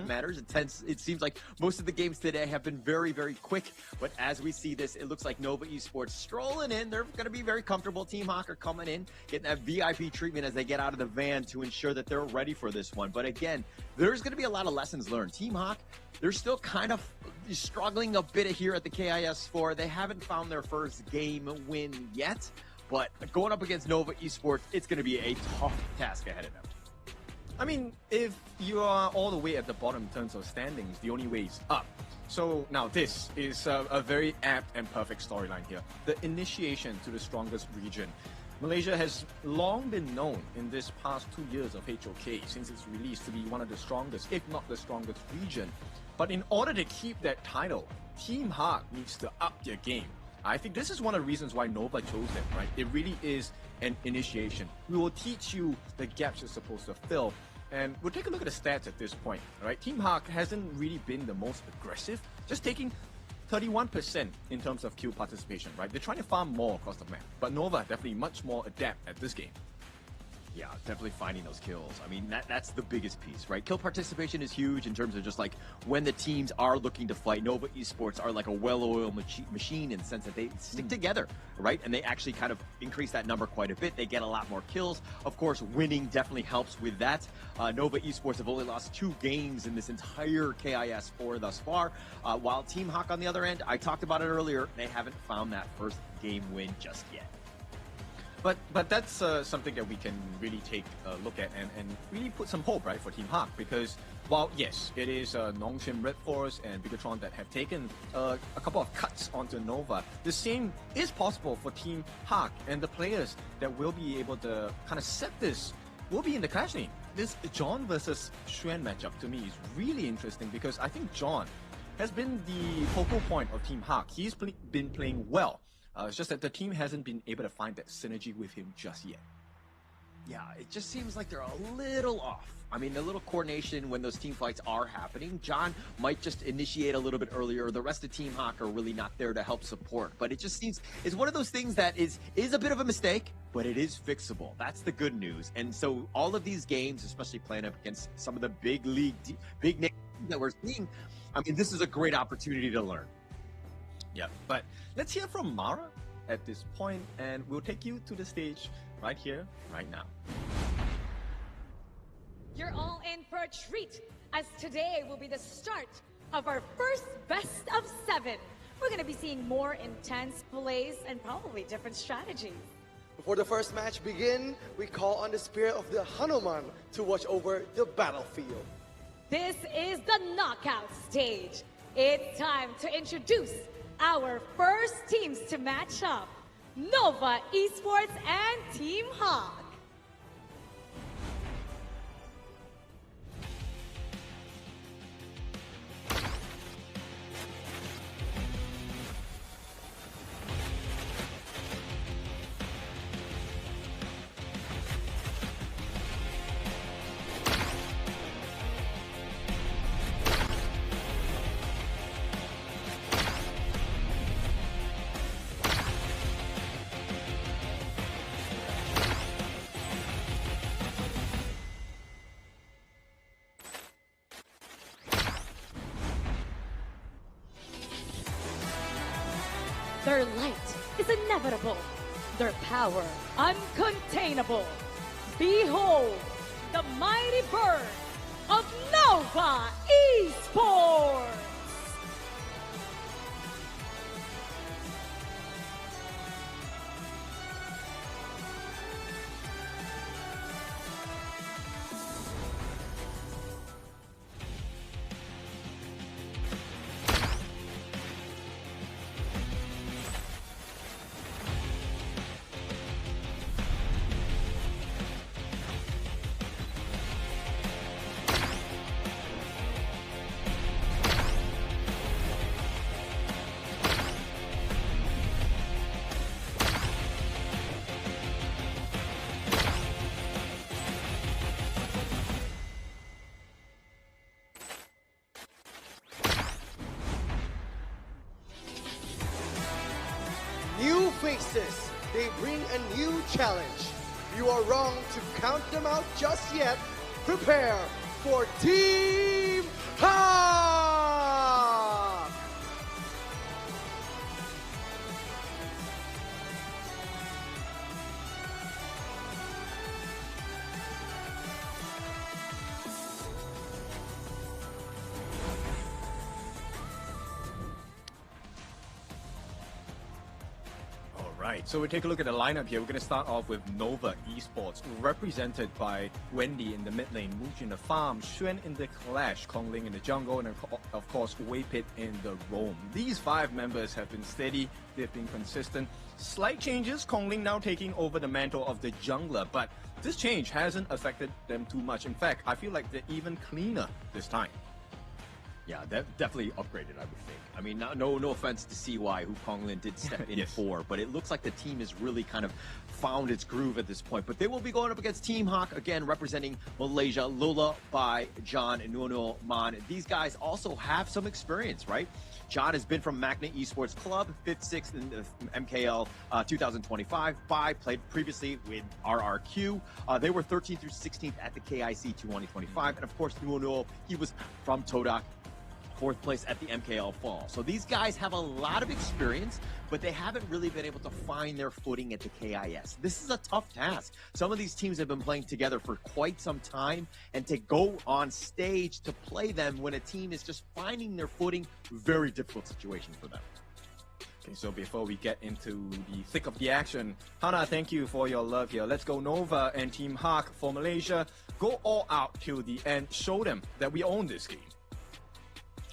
matters, it seems like most of the games today have been very, very quick. But as we see this, it looks like Nova Esports strolling in. They're going to be very comfortable. Team Hawk are coming in, getting that VIP treatment as they get out of the van to ensure that they're ready for this one. But again, there's going to be a lot of lessons learned. Team Hawk, they're still kind of struggling a bit here at the KIS4. They haven't found their first game win yet. But going up against Nova Esports, it's going to be a tough task ahead of them. I mean, if you are all the way at the bottom in terms of standings, the only way is up. So now this is a very apt and perfect storyline here. The initiation to the strongest region. Malaysia has long been known in this past 2 years of HOK since its release to be one of the strongest, if not the strongest region. But in order to keep that title, Team Hawk needs to up their game. I think this is one of the reasons why Nova chose them, right? It really is an initiation. We will teach you the gaps you're supposed to fill. And we'll take a look at the stats at this point, right? Team Hawk hasn't really been the most aggressive, just taking 31% in terms of kill participation, right? They're trying to farm more across the map. But Nova definitely much more adept at this game. Yeah, definitely finding those kills. I mean, that's the biggest piece, right? Kill participation is huge in terms of just like when the teams are looking to fight. Nova Esports are like a well-oiled machine in the sense that they stick together, right? And they actually kind of increase that number quite a bit. They get a lot more kills. Of course, winning definitely helps with that. Nova Esports have only lost 2 games in this entire KIS4 thus far. While Team Hawk on the other end, I talked about it earlier, they haven't found that first game win just yet. But that's something that we can really take a look at and really put some hope, right, for Team Hawk, because while yes, it is Nongshim Red Force and Bigatron that have taken a couple of cuts onto Nova, the same is possible for Team Hawk, and the players that will be able to kind of set this will be in the clash lane. This John versus Xuan matchup to me is really interesting because I think John has been the focal point of Team Hawk. He's been playing well. It's just that the team hasn't been able to find that synergy with him just yet. Yeah, it just seems like they're a little off. I mean, the little coordination when those team fights are happening, John might just initiate a little bit earlier. The rest of Team Hawk are really not there to help support. But it just seems, it's one of those things that is a bit of a mistake, but it is fixable. That's the good news. And so all of these games, especially playing up against some of the big names that we're seeing, I mean, this is a great opportunity to learn. Yeah, but let's hear from Mara at this point, and we'll take you to the stage right here, right now. You're all in for a treat, as today will be the start of our first best of 7. We're going to be seeing more intense plays and probably different strategies. Before the first match begin, we call on the spirit of the Hanuman to watch over the battlefield. This is the knockout stage. It's time to introduce our first teams to match up, Nova Esports and Team Hawk. Their light is inevitable, their power uncontainable. Behold, the mighty bird of Nova Esports! New faces, they bring a new challenge. You are wrong to count them out just yet. Prepare for Team Hawk! Right, so we take a look at the lineup here. We're going to start off with Nova Esports, represented by Wendy in the mid lane, Mooch in the farm, Xuan in the clash, Kongling in the jungle, and of course Weipit in the roam. These 5 members have been steady, they've been consistent. Slight changes, Kongling now taking over the mantle of the jungler, but this change hasn't affected them too much. In fact, I feel like they're even cleaner this time. Yeah, that definitely upgraded, I would think. I mean, no offense to CY, who Konglin did step in for, but it looks like the team has really kind of found its groove at this point. But they will be going up against Team Hawk, again, representing Malaysia, Lola by John and Nuno Man. These guys also have some experience, right? John has been from Magna Esports Club, 5th, 6th in the MKL 2025. Bai played previously with RRQ. They were 13th through 16th at the KIC 2025. And of course, Nuno, he was from Todak, 4th place at the MKL Fall. So these guys have a lot of experience, but they haven't really been able to find their footing at the KIS. This is a tough task. Some of these teams have been playing together for quite some time, and to go on stage to play them when a team is just finding their footing, very difficult situation for them. Okay, so before we get into the thick of the action, Hana, thank you for your love here. Let's go Nova and Team Hawk for Malaysia. Go all out till the end. Show them that we own this game.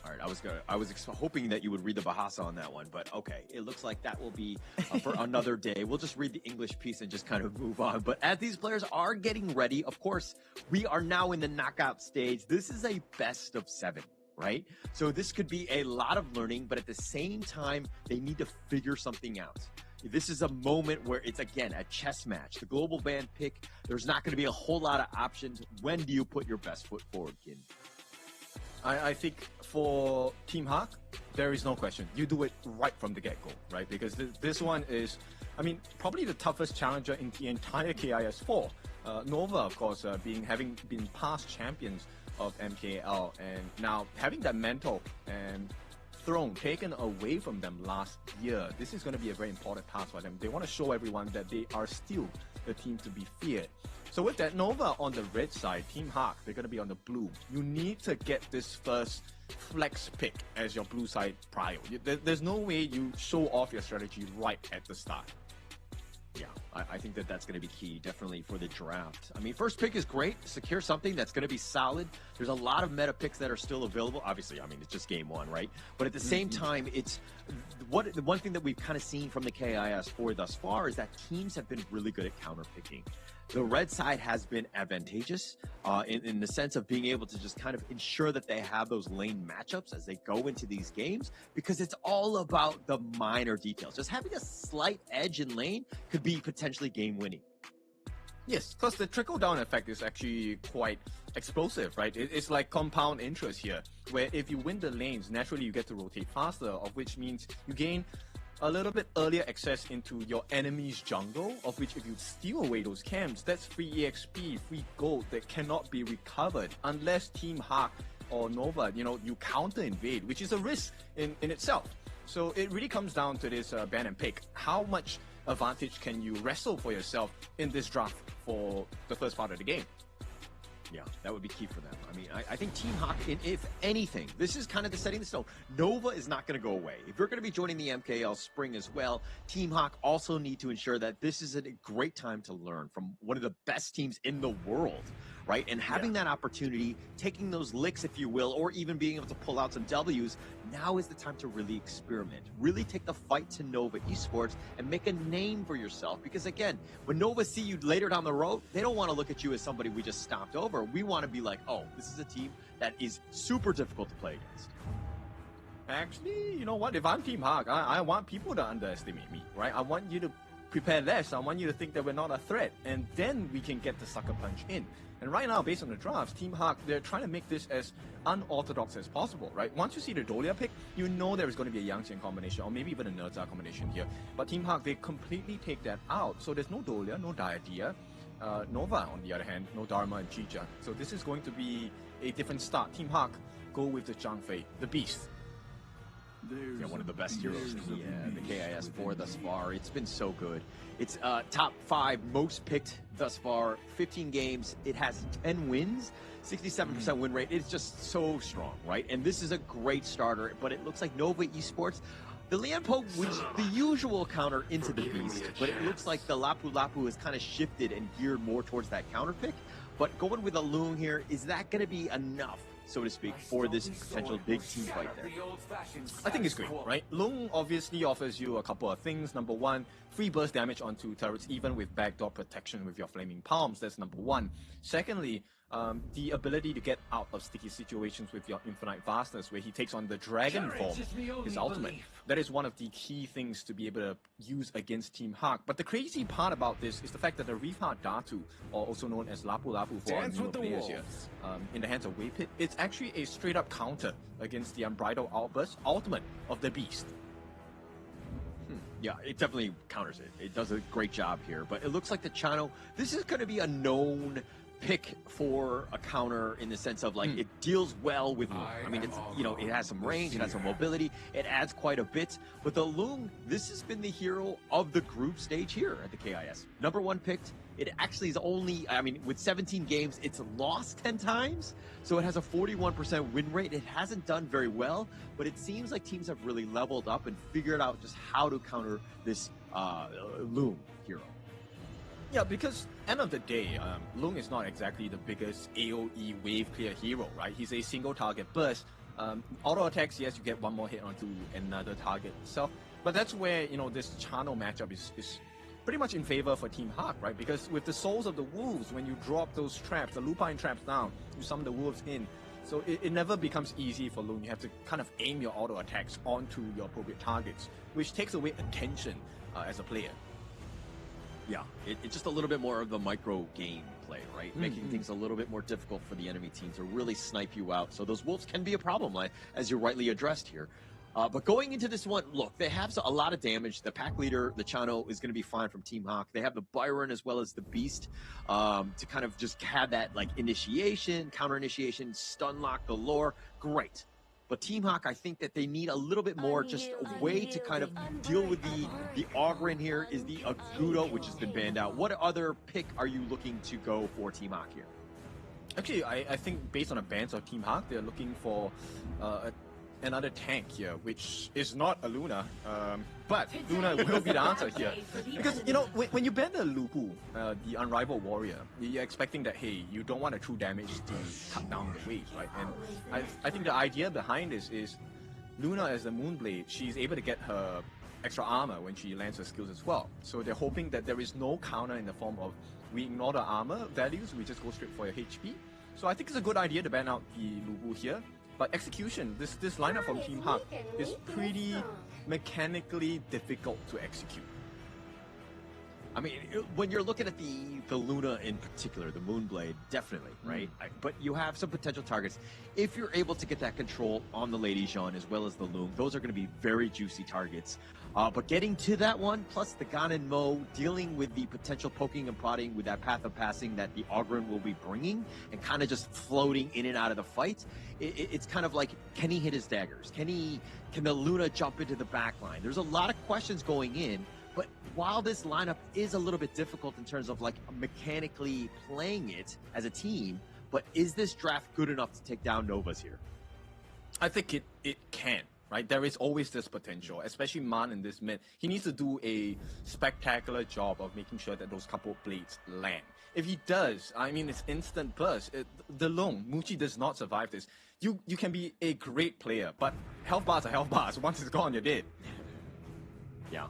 All right, I was hoping that you would read the Bahasa on that one, but okay, it looks like that will be for another day. We'll just read the English piece and just kind of move on. But as these players are getting ready, of course, we are now in the knockout stage. This is a best of 7, right? So this could be a lot of learning, but at the same time, they need to figure something out. This is a moment where it's, again, a chess match. The global band pick, there's not going to be a whole lot of options. When do you put your best foot forward, Kin? I think for Team Hawk, there is no question. You do it right from the get-go, right? Because this one is, I mean, probably the toughest challenger in the entire KIS4. Nova, of course, having been past champions of MKL, and now having that mantle and throne taken away from them last year. This is going to be a very important task for them. They want to show everyone that they are still the team to be feared. So with that, Nova on the red side, Team Hawk, they're going to be on the blue. You need to get this first flex pick as your blue side prio. There's no way you show off your strategy right at the start. Yeah, I think that's going to be key, definitely, for the draft. I mean, first pick is great. Secure something that's going to be solid. There's a lot of meta picks that are still available. Obviously, I mean, it's just game 1, right? But at the same time, it's the one thing that we've kind of seen from the KIS4 thus far is that teams have been really good at counter picking. The red side has been advantageous in the sense of being able to just kind of ensure that they have those lane matchups as they go into these games, because it's all about the minor details. Just having a slight edge in lane could be potentially game winning. Yes, plus the trickle-down effect is actually quite explosive, right? It's like compound interest here, where if you win the lanes, naturally you get to rotate faster, of which means you gain a little bit earlier access into your enemy's jungle, of which if you steal away those camps, that's free EXP, free gold that cannot be recovered unless Team Hawk or Nova, you counter invade, which is a risk in itself. So it really comes down to this ban and pick. How much advantage can you wrestle for yourself in this draft for the first part of the game? Yeah, that would be key for them. I mean, I think Team Hawk, if anything, this is kind of the setting the stone. Nova is not going to go away. If you're going to be joining the MKL Spring as well, Team Hawk also need to ensure that this is a great time to learn from one of the best teams in the world, right? And having that opportunity, taking those licks, if you will, or even being able to pull out some W's, now is the time to really experiment. Really take the fight to Nova Esports and make a name for yourself. Because again, when Nova see you later down the road, they don't want to look at you as somebody we just stomped over. We want to be like, oh, this is a team that is super difficult to play against. Actually, you know what? If I'm Team Hawk, I want people to underestimate me, right? I want you to prepare less. I want you to think that we're not a threat, and then we can get the sucker punch in. And right now, based on the drafts, Team Hawk, they're trying to make this as unorthodox as possible, right? Once you see the Dolia pick, you know there is going to be a Yang Xian combination, or maybe even a Nerza combination here. But Team Hawk, they completely take that out. So there's no Dolia, no Diadia. Nova, on the other hand, no Dharma and Jija. So this is going to be a different start. Team Hawk, go with the Zhang Fei, the Beast. Yeah, one of the best heroes in the KIS4 thus far. It's been so good. It's top 5 most picked thus far. 15 games. It has 10 wins, 67% win rate. It's just so strong, right? And this is a great starter, but it looks like Nova Esports, the Lian Po, which is the usual counter into the Beast, but it looks like the Lapu Lapu has kind of shifted and geared more towards that counter pick. But going with a Loon here, is that going to be enough, so to speak, for this potential big team fight there? I think it's great, right? Lung obviously offers you a couple of things. Number one, free burst damage onto turrets, even with backdoor protection with your flaming palms. That's number one. Secondly, the ability to get out of sticky situations with your infinite vastness, where he takes on the dragon form, his ultimate. That is one of the key things to be able to use against Team Hawk. But the crazy part about this is the fact that the Rifat Datu, or also known as Lapu Lapu for our newer players here, in the hands of Waypit, it's actually a straight up counter against the Unbridled Outburst ultimate of the Beast. Yeah, it definitely counters it. It does a great job here, but it looks like the Chano, this is going to be a known pick for a counter in the sense of like it deals well with Loom. I mean, it's, you know, it has some range, it has some mobility, it adds quite a bit. But the Loom, this has been the hero of the group stage here at the KIS. Number 1 picked. It actually is only, I mean, with 17 games, it's lost 10 times. So it has a 41% win rate. It hasn't done very well, but it seems like teams have really leveled up and figured out just how to counter this Loom hero. Yeah, because end of the day, Lung is not exactly the biggest AoE wave clear hero, right? He's a single target burst. Auto attacks, yes, you get one more hit onto another target itself. But that's where, you know, this Chano matchup is pretty much in favor for Team Hawk, right? Because with the Souls of the Wolves, when you drop those traps, the Lupine traps down, you summon the Wolves in. So it never becomes easy for Lung. You have to kind of aim your auto attacks onto your appropriate targets, which takes away attention as a player. Yeah, it's just a little bit more of the micro game play, right? Making things a little bit more difficult for the enemy team to really snipe you out. So those wolves can be a problem, like, as you rightly addressed here. But going into this one, look, they have a lot of damage. The pack leader, the Chano, is going to be fine from Team Hawk. They have the Byron as well as the Beast to kind of just have that like initiation, counter initiation, stun lock galore. Great. But Team Hawk, I think that they need a little bit more, just a way to kind of deal with the Ogre here is the Agudo, which has been banned out. What other pick are you looking to go for Team Hawk here? Actually, I think based on the bans of Team Hawk, they're looking for another tank here, which is not a Luna, but Luna will be the answer here. Because, you know, when you ban the Lupu, the Unrivaled Warrior, you're expecting that, hey, you don't want to true damage to cut down the waves, right? And I think the idea behind this is Luna as the Moonblade, she's able to get her extra armor when she lands her skills as well. So they're hoping that there is no counter in the form of we ignore the armor values, we just go straight for your HP. So I think it's a good idea to ban out the Lupu here. But execution, this lineup from Team Hawk is pretty mechanically difficult to execute. I mean, when you're looking at the Luna in particular, the Moonblade, definitely, right? But you have some potential targets. If you're able to get that control on the Lady Jean as well as the Loom, those are going to be very juicy targets. But getting to that one, plus the Ganon Mo, dealing with the potential poking and prodding with that path of passing that the Ogren will be bringing, and kind of just floating in and out of the fight, it's kind of like, can he hit his daggers? Can the Luna jump into the back line? There's a lot of questions going in, but while this lineup is a little bit difficult in terms of like mechanically playing it as a team, but is this draft good enough to take down Novas here? I think it can. Right? There is always this potential, especially Man in this mid. He needs to do a spectacular job of making sure that those couple blades land. If he does, I mean, it's instant burst. The Long, Muchi does not survive this. You can be a great player, but health bars are health bars. Once it's gone, you're dead. Yeah.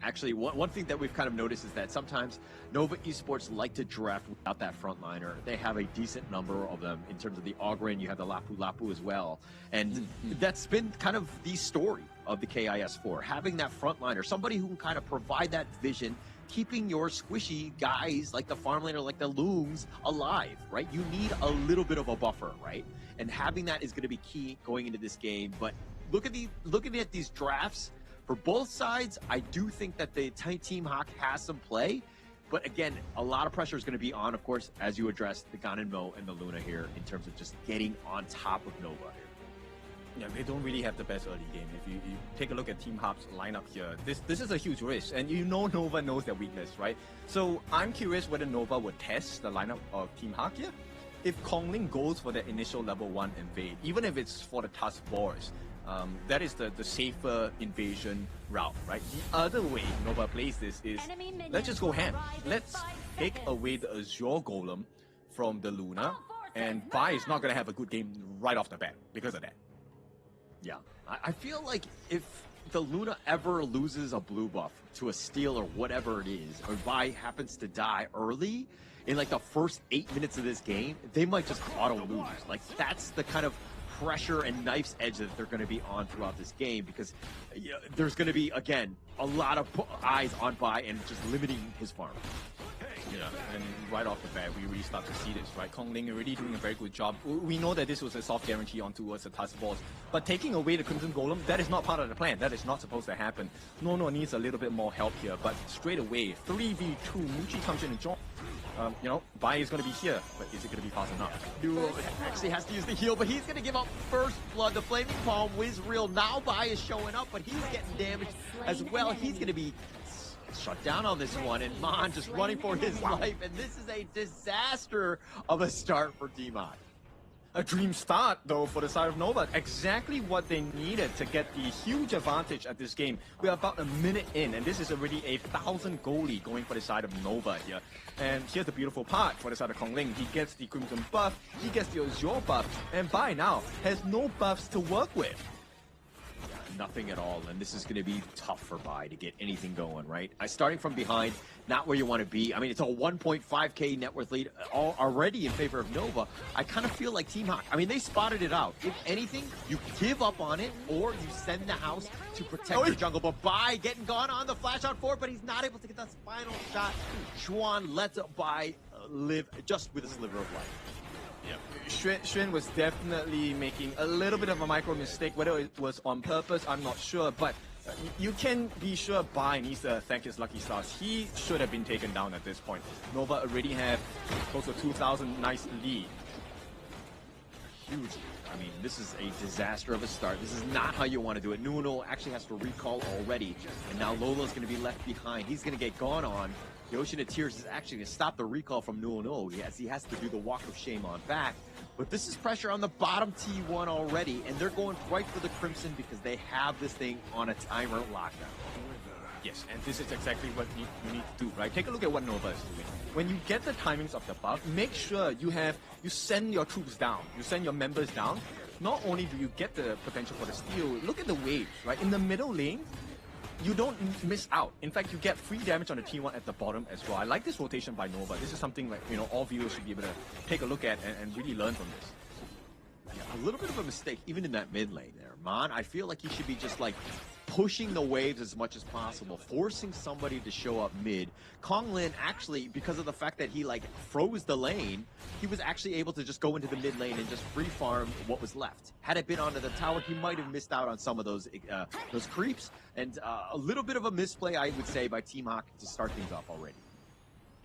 Actually, one thing that we've kind of noticed is that sometimes Nova Esports like to draft without that frontliner. They have a decent number of them in terms of the Ogren. You have the Lapu Lapu as well. And that's been kind of the story of the KIS4. Having that frontliner, somebody who can kind of provide that vision, keeping your squishy guys like the farmlaner, like the Looms alive, right? You need a little bit of a buffer, right? And having that is going to be key going into this game. But looking at these drafts, for both sides, I do think that the Team Hawk has some play, but again, a lot of pressure is going to be on, of course, as you addressed the Ganon Mo and the Luna here in terms of just getting on top of Nova here. Yeah, they don't really have the best early game. If you take a look at Team Hawk's lineup here, this is a huge risk, and you know Nova knows their weakness, right? So I'm curious whether Nova would test the lineup of Team Hawk here. If Kongling goes for the initial level 1 invade, even if it's for the Tusk Boars, that is the safer invasion route, right? The other way Nova plays this is, let's just go ham. Let's take away the Azure Golem from the Luna, and Bai is not going to have a good game right off the bat because of that. Yeah, I feel like if the Luna ever loses a blue buff to a steal or whatever it is, or Bai happens to die early, in like the first 8 minutes of this game, they might just auto lose. Like, that's the kind of pressure and knife's edge that they're going to be on throughout this game, because there's going to be, again, a lot of eyes on Bai and just limiting his farm. Yeah, and right off the bat, we really start to see this, right? Kongling already doing a very good job. We know that this was a soft guarantee on towards the Tusk Balls, but taking away the Crimson Golem, that is not part of the plan. That is not supposed to happen. Nono needs a little bit more help here, but straight away, 3v2, Muchi comes in and joins. Bai is going to be here, but is it going to be fast enough? Duo actually has to use the heal, but he's going to give up first blood. The Flaming Palm whiz real. Now Bai is showing up, but he's getting damaged as well. He's going to be shut down on this one, and Man just running for his life, and this is a disaster of a start for Team-Hawk. A dream start, though, for the side of Nova. Exactly what they needed to get the huge advantage at this game. We're about a minute in, and this is already a 1,000 goalie going for the side of Nova here. And here's the beautiful part for the side of Kongling. He gets the Crimson buff, he gets the Azure buff, and Bai now has no buffs to work with. Nothing at all, and this is going to be tough for Bai to get anything going, right? Starting from behind, not where you want to be. I mean, it's a 1.5k net worth lead already in favor of Nova. I kind of feel like Team Hawk, I mean, they spotted it out. If anything, you give up on it, or you send the house to protect your jungle. But Bai getting gone on the flash out forward, but he's not able to get that final shot. Xuan lets Bai live just with a sliver of life. Yeah, Xuan was definitely making a little bit of a micro mistake. Whether it was on purpose, I'm not sure, but you can be sure Bai needs to thank his lucky stars. He should have been taken down at this point. Nova already have close to 2,000 nice lead. Huge. I mean, this is a disaster of a start. This is not how you want to do it. Nuno actually has to recall already, and now Lola's going to be left behind. He's going to get gone on. The Ocean of Tears is actually going to stop the recall from Nuno. He has to do the Walk of Shame on back. But this is pressure on the bottom T1 already, and they're going right for the Crimson because they have this thing on a timer lockdown. Yes, and this is exactly what you need to do, right? Take a look at what Nova is doing. When you get the timings of the buff, make sure you send your troops down, you send your members down. Not only do you get the potential for the steal, look at the waves, right? In the middle lane, you don't miss out. In fact, you get free damage on the T1 at the bottom as well. I like this rotation by Nova. This is something like, all viewers should be able to take a look at and really learn from this. Yeah, a little bit of a mistake, even in that mid lane there. Man, I feel like he should be just like pushing the waves as much as possible, forcing somebody to show up mid. Kong Lin actually, because of the fact that he like froze the lane, he was actually able to just go into the mid lane and just free farm what was left. Had it been onto the tower, he might have missed out on some of those creeps, and a little bit of a misplay, I would say, by Team Hawk to start things off already.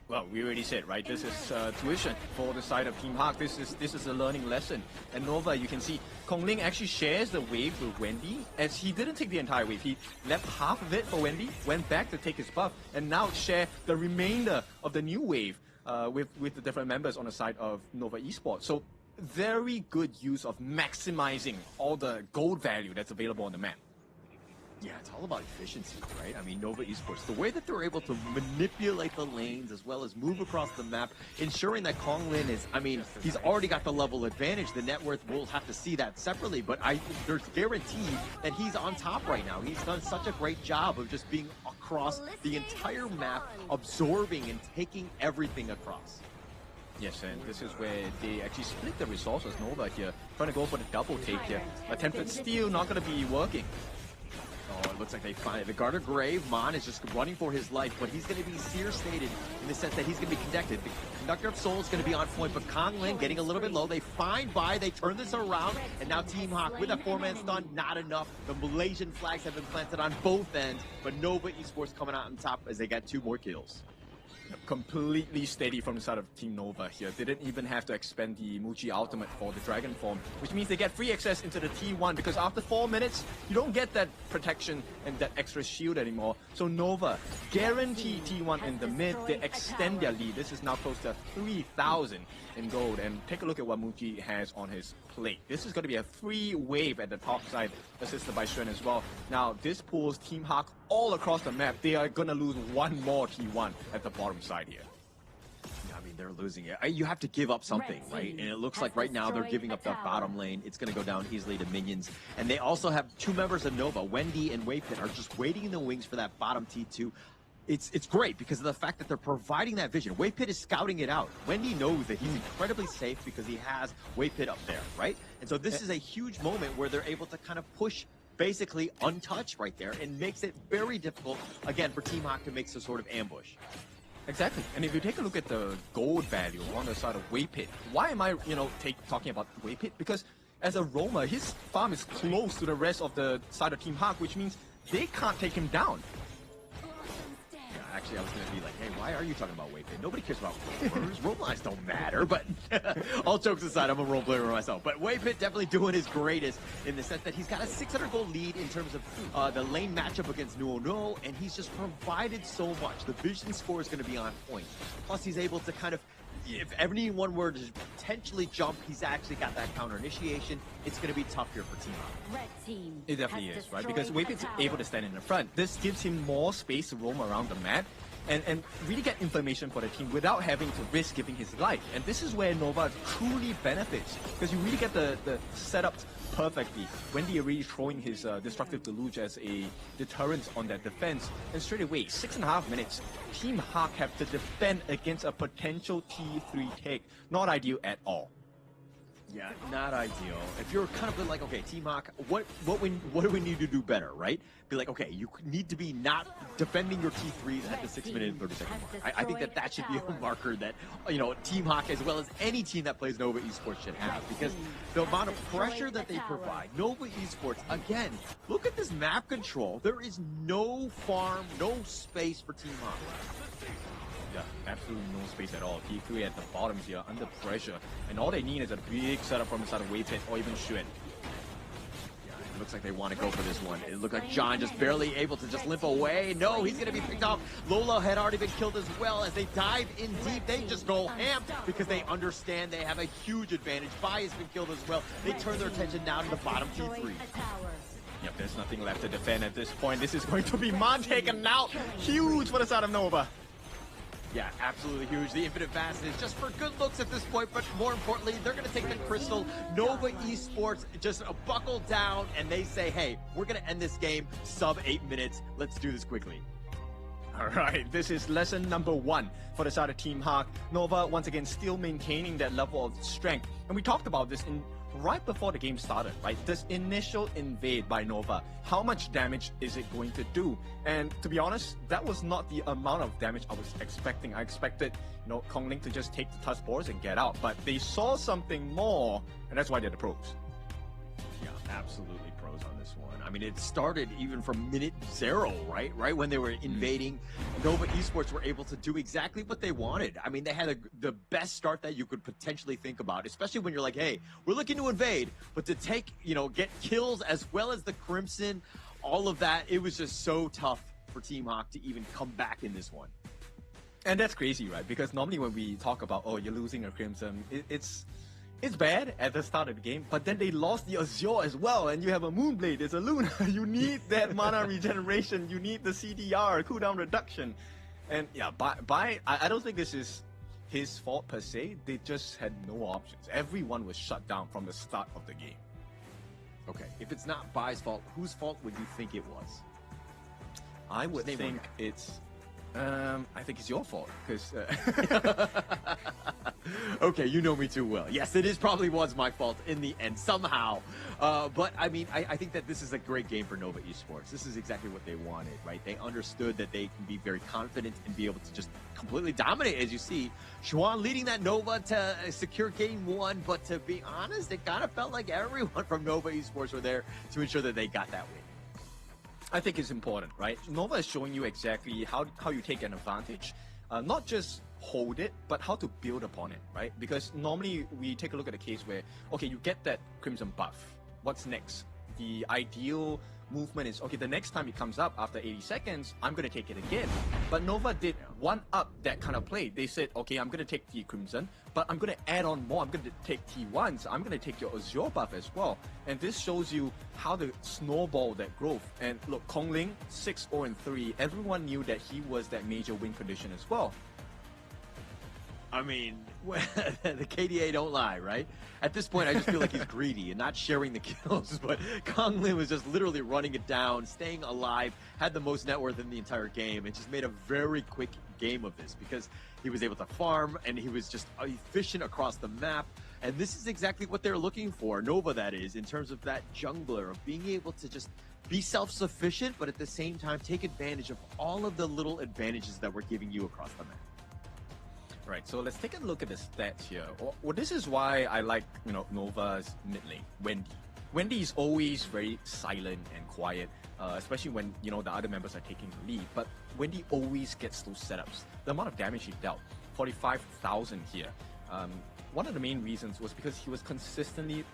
Well, we already said, right? This is tuition for the side of Team Hawk. This is a learning lesson. And Nova, you can see Kong Ling actually shares the wave with Wendy, as he didn't take the entire wave. He left half of it for Wendy, went back to take his buff, and now share the remainder of the new wave with the different members on the side of Nova Esports. So very good use of maximizing all the gold value that's available on the map. Yeah, it's all about efficiency, right? I mean, Nova Esports, the way that they're able to manipulate the lanes as well as move across the map, ensuring that Kong Lin is, I mean, he's already got the level advantage. The net worth, we'll have to see that separately, but there's guaranteed that he's on top right now. He's done such a great job of just being across the entire map, absorbing and taking everything across. Yes, and this is where they actually split the resources. Nova here, trying to go for the double take here. Attempted steal, not going to be working. Oh, it looks like they find it. The Garter Grave, Mon is just running for his life, but he's going to be seer-stated in the sense that he's going to be connected. The Conductor of Souls is going to be on point, but Kong Lin getting a little bit low. They find by, they turn this around, and now Team Hawk with a 4-man stun, not enough. The Malaysian flags have been planted on both ends, but Nova Esports coming out on top as they got 2 more kills. Completely steady from the side of Team Nova here. They didn't even have to expend the Muji ultimate for the Dragon form, which means they get free access into the T1, because after 4 minutes, you don't get that protection and that extra shield anymore. So Nova guarantee T1 in the mid. They extend their lead. This is now close to 3,000 in gold. And take a look at what Muji has on his plate. This is going to be a free wave at the top side, assisted by Shen as well. Now, this pulls Team Hawk all across the map. They are going to lose 1 more T1 at the bottom side here. I mean, they're losing it. You have to give up something, right? And it looks like right now they're giving up that bottom lane. It's going to go down easily to minions. And they also have 2 members of Nova, Wendy and Waypit, are just waiting in the wings for that bottom T2. It's great because of the fact that they're providing that vision. Waypit is scouting it out. Wendy knows that he's incredibly safe because he has Waypit up there, right? And so this is a huge moment where they're able to kind of push basically untouched right there, and makes it very difficult, again, for Team Hawk to make some sort of ambush. Exactly. And if you take a look at the gold value on the side of Waypit, why am I, talking about Waypit? Because as a roamer, his farm is close to the rest of the side of Team Hawk, which means they can't take him down. Actually, I was going to be like, hey, why are you talking about Waypit? Nobody cares about roamers. Roam lines don't matter, but all jokes aside, I'm a role player myself. But Waypit definitely doing his greatest in the sense that he's got a 600 gold lead in terms of the lane matchup against Nuo, and he's just provided so much. The vision score is going to be on point. Plus, he's able to kind of, if anyone were to potentially jump, he's actually got that counter initiation. It's going to be tough here for Team Hawk. It definitely is, right? Because Waypit's able to stand in the front. This gives him more space to roam around the map and really get information for the team without having to risk giving his life. And this is where Nova truly benefits, because you really get the setups perfectly. Wendy already throwing his Destructive Deluge as a deterrent on that defense. And straight away, 6.5 minutes, Team Hawk have to defend against a potential T3 take. Not ideal at all. Yeah, not ideal. If you're kind of like, okay, Team Hawk, what do we need to do better, right? Be like, okay, you need to be not defending your T3s at the 6-minute and 30-second mark. I think that should be a marker that, Team Hawk, as well as any team that plays Nova Esports, should have, because the amount of pressure that they provide. Nova Esports, again, look at this map control. There is no farm, no space for Team Hawk. Yeah, absolutely no space at all. T3 at the bottom here, under pressure. And all they need is a big setup from the side of Waypit or even Shen. Yeah, it looks like they want to go for this one. It looked like John just barely able to just limp away. No, he's going to be picked off. Lola had already been killed as well. As they dive in deep, they just go ham because they understand they have a huge advantage. Bai has been killed as well. They turn their attention now to the bottom T3. Yep, there's nothing left to defend at this point. This is going to be Mon taken out. Huge for the side of Nova. Yeah, absolutely huge. The Infinite Fast is just for good looks at this point, but more importantly, they're going to take the Crystal. Nova Esports just buckle down, and they say, hey, we're going to end this game sub 8 minutes. Let's do this quickly. All right, this is lesson number 1 for the side of Team Hawk. Nova, once again, still maintaining that level of strength. And we talked about this in right before the game started, right? This initial invade by Nova, how much damage is it going to do? And to be honest, that was not the amount of damage I was expecting. I expected, Kongling to just take the tusk boards and get out, but they saw something more, and that's why they're the pros. Yeah, absolutely pros on this one. I mean, it started even from minute 0, right? Right when they were invading, Nova Esports were able to do exactly what they wanted. I mean, they had the best start that you could potentially think about, especially when you're like, hey, we're looking to invade, but to take, get kills as well as the Crimson, all of that, it was just so tough for Team Hawk to even come back in this one. And that's crazy, right? Because normally when we talk about, oh, you're losing a Crimson, it's bad at the start of the game, but then they lost the Azure as well, and you have a Moonblade, there's a Luna. You need that mana regeneration, you need the CDR, cooldown reduction. And yeah, I don't think this is his fault per se, they just had no options. Everyone was shut down from the start of the game. Okay, if it's not Bai's fault, whose fault would you think it was? I would think it's... I think it's your fault, because... Okay, you know me too well. Yes, it probably was my fault in the end, somehow. But, I mean, I think that this is a great game for Nova Esports. This is exactly what they wanted, right? They understood that they can be very confident and be able to just completely dominate, as you see. Xuan leading that Nova to secure game 1, but to be honest, it kind of felt like everyone from Nova Esports were there to ensure that they got that win. I think it's important, right? Nova is showing you exactly how you take an advantage. Not just hold it, but how to build upon it, right? Because normally we take a look at a case where, okay, you get that Crimson buff. What's next? The ideal movement is, okay, the next time it comes up after 80 seconds, I'm going to take it again. But Nova did one up that kind of play. They said, okay, I'm going to take the Crimson, but I'm going to add on more. I'm going to take T1s. I'm going to take your Azure buff as well. And this shows you how to snowball that growth. And look, Kongling, 6-0-3. Everyone knew that he was that major win condition as well. I mean, the KDA don't lie, right? At this point, I just feel like he's greedy and not sharing the kills, but Kong Lin was just literally running it down, staying alive, had the most net worth in the entire game, and just made a very quick game of this because he was able to farm and he was just efficient across the map. And this is exactly what they're looking for, Nova that is, in terms of that jungler, of being able to just be self-sufficient, but at the same time take advantage of all of the little advantages that we're giving you across the map. Right, so let's take a look at the stats here. Well, this is why I like, Nova's mid lane, Wendy. Wendy is always very silent and quiet, especially when, the other members are taking the lead. But Wendy always gets those setups. The amount of damage he dealt, 45,000 here. One of the main reasons was because he was consistently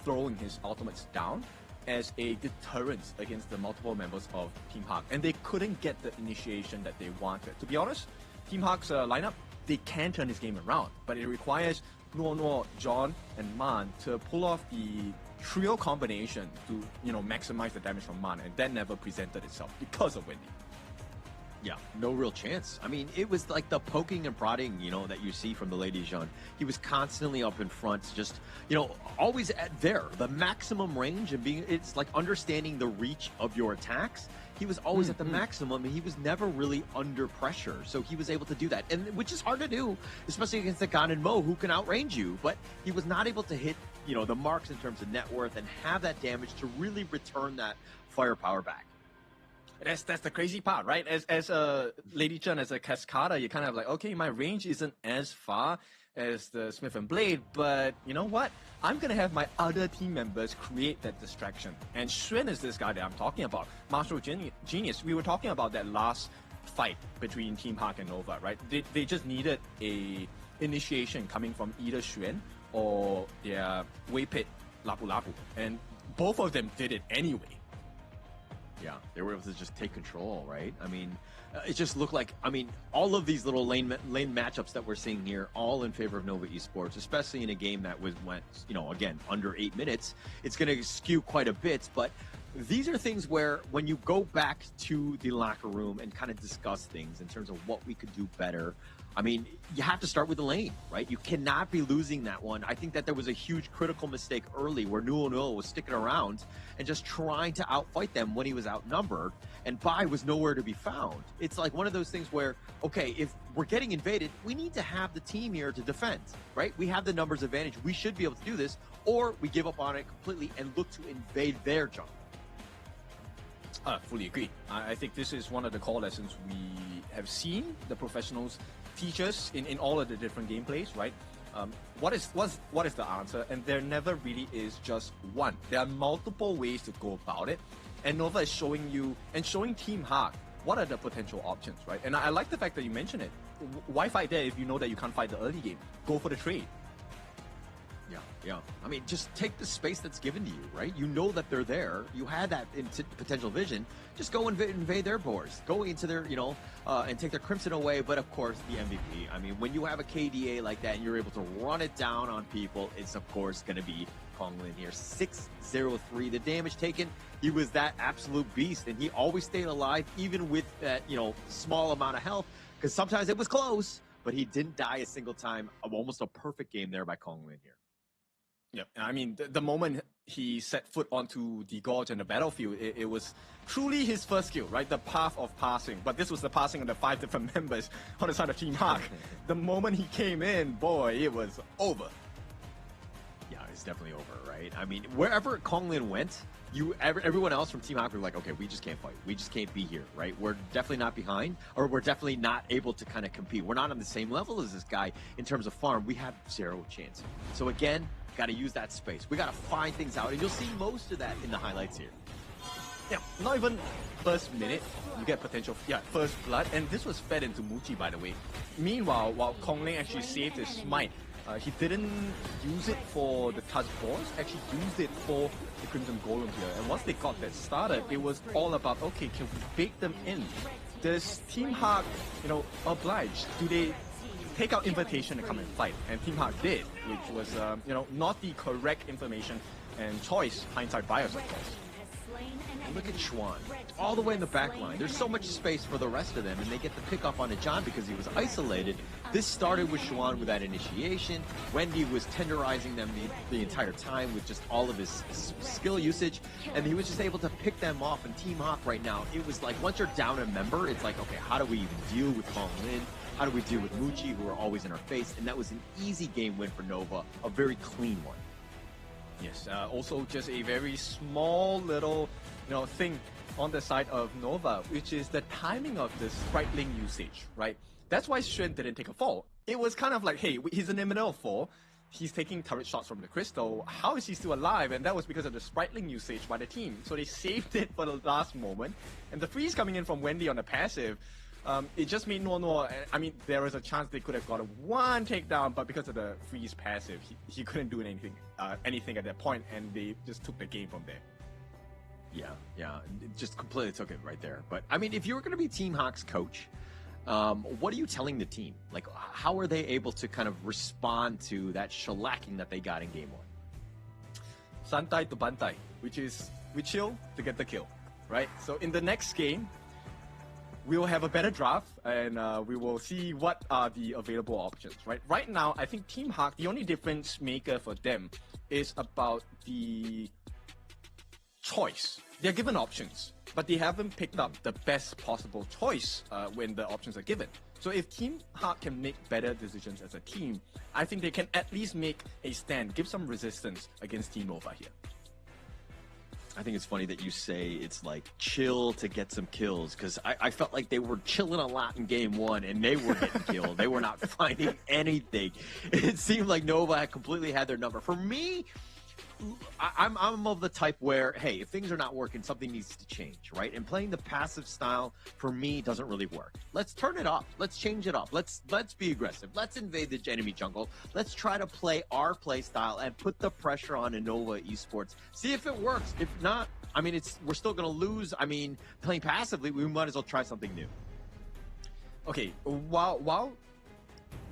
throwing his ultimates down as a deterrent against the multiple members of Team Hawk. And they couldn't get the initiation that they wanted. To be honest, Team Hawk's lineup, they can turn this game around, but it requires Nuo, John, and Man to pull off the trio combination to, maximize the damage from Man, and that never presented itself because of Wendy. Yeah, no real chance. I mean, it was like the poking and prodding, that you see from the Lady Jean. He was constantly up in front, just, always there, the maximum range, and it's like understanding the reach of your attacks. He was always at the maximum, and he was never really under pressure. So he was able to do that, and which is hard to do, especially against the Gan and Mo, who can outrange you. But he was not able to hit, the marks in terms of net worth and have that damage to really return that firepower back. That's the crazy part, right? As a Lady Chen, as a Cascada, you're kind of like, okay, my range isn't as far as the Smith and Blade, but you know what? I'm going to have my other team members create that distraction. And Xuan is this guy that I'm talking about. Martial Genius. We were talking about that last fight between Team Hawk and Nova, right? They just needed a initiation coming from either Xuan or their Waypit Lapu Lapu. And both of them did it anyway. Yeah, they were able to just take control, right? I mean, it just looked like, all of these little lane matchups that we're seeing here, all in favor of Nova Esports, especially in a game that went, again, under 8 minutes. It's going to skew quite a bit, but these are things where when you go back to the locker room and kind of discuss things in terms of what we could do better, I mean, you have to start with the lane, right? You cannot be losing that one. I think that there was a huge critical mistake early where Nuo was sticking around and just trying to outfight them when he was outnumbered, and Bai was nowhere to be found. It's like one of those things where, okay, if we're getting invaded, we need to have the team here to defend, right? We have the numbers advantage. We should be able to do this, or we give up on it completely and look to invade their jungle. Fully agree. I think this is one of the core lessons we have seen the professionals teach us in all of the different gameplays, right? What is the answer? And there never really is just one. There are multiple ways to go about it. And Nova is showing you and showing Team Hawk what are the potential options, right? And I like the fact that you mentioned it. Why fight there if you know that you can't fight the early game? Go for the trade. Yeah. I mean, just take the space that's given to you, right? You know that they're there. You had that potential vision. Just go invade their boards. Go into their, and take their Crimson away. But of course, the MVP. I mean, when you have a KDA like that and you're able to run it down on people, it's of course going to be Konglin here. 603. The damage taken, he was that absolute beast. And he always stayed alive, even with that, small amount of health. Because sometimes it was close, but he didn't die a single time. Almost a perfect game there by Konglin here. Yeah, I mean, the moment he set foot onto the gorge and the battlefield, it was truly his first skill, right? The path of passing. But this was the passing of the 5 different members on the side of Team Hawk. The moment he came in, boy, it was over. Yeah, it's definitely over, right? I mean, wherever Konglin went, everyone else from Team Hawk were like, okay, we just can't fight. We just can't be here, right? We're definitely not behind, or we're definitely not able to kind of compete. We're not on the same level as this guy in terms of farm. We have zero chance. So again, got to use that space. We got to find things out, and you'll see most of that in the highlights here. Yeah, not even first minute, you get potential, first blood, and this was fed into Muji, by the way. Meanwhile, while Konglin actually saved his smite, he didn't use it for the touch force, actually used it for the Crimson Golem here. And once they got that started, it was all about, okay, can we bait them in? Does Team Hawk, oblige? Do they take out invitation to come and fight? And Team Hawk did, which was, not the correct information and choice, hindsight bias, of course. Look at Schwan, all the way in the back line. There's so much space for the rest of them, and they get the pick up on a John because he was isolated. This started with Schwan with that initiation. Wendy was tenderizing them the entire time with just all of his skill usage, and he was just able to pick them off. And Team Hawk right now, it was like once you're down a member, it's like, okay, how do we even deal with Konglin? How do we deal with Muji, who are always in our face? And that was an easy game win for Nova, a very clean one. Yes, also just a very small little, thing on the side of Nova, which is the timing of the sprite link usage, right? That's why Xuan didn't take a fall. It was kind of like, hey, he's in the middle of 4. He's taking turret shots from the crystal. How is he still alive? And that was because of the sprite link usage by the team. So they saved it for the last moment. And the freeze coming in from Wendy on the passive, it just made Nuo. I mean, there was a chance they could have got one takedown, but because of the freeze passive, he couldn't do anything at that point, and they just took the game from there. Yeah, it just completely took it right there. But I mean, if you were going to be Team Hawk's coach, what are you telling the team? Like, how are they able to kind of respond to that shellacking that they got in Game 1? Santai to bantai, which is we chill to get the kill, right? So in the next game, we will have a better draft, and we will see what are the available options, right? Right now, I think Team Hawk, the only difference maker for them is about the choice. They're given options, but they haven't picked up the best possible choice when the options are given. So if Team Hawk can make better decisions as a team, I think they can at least make a stand, give some resistance against Team Nova here. I think it's funny that you say it's like chill to get some kills, because I felt like they were chilling a lot in Game 1 and they were getting killed. They were not finding anything. It seemed like Nova had completely had their number. For me, I'm of the type where, hey, if things are not working, something needs to change, right? And playing the passive style, for me, doesn't really work. Let's turn it up. Let's change it up. Let's be aggressive. Let's invade the enemy jungle. Let's try to play our play style and put the pressure on Innova Esports. See if it works. If not, I mean, we're still going to lose. I mean, playing passively, we might as well try something new. Okay, while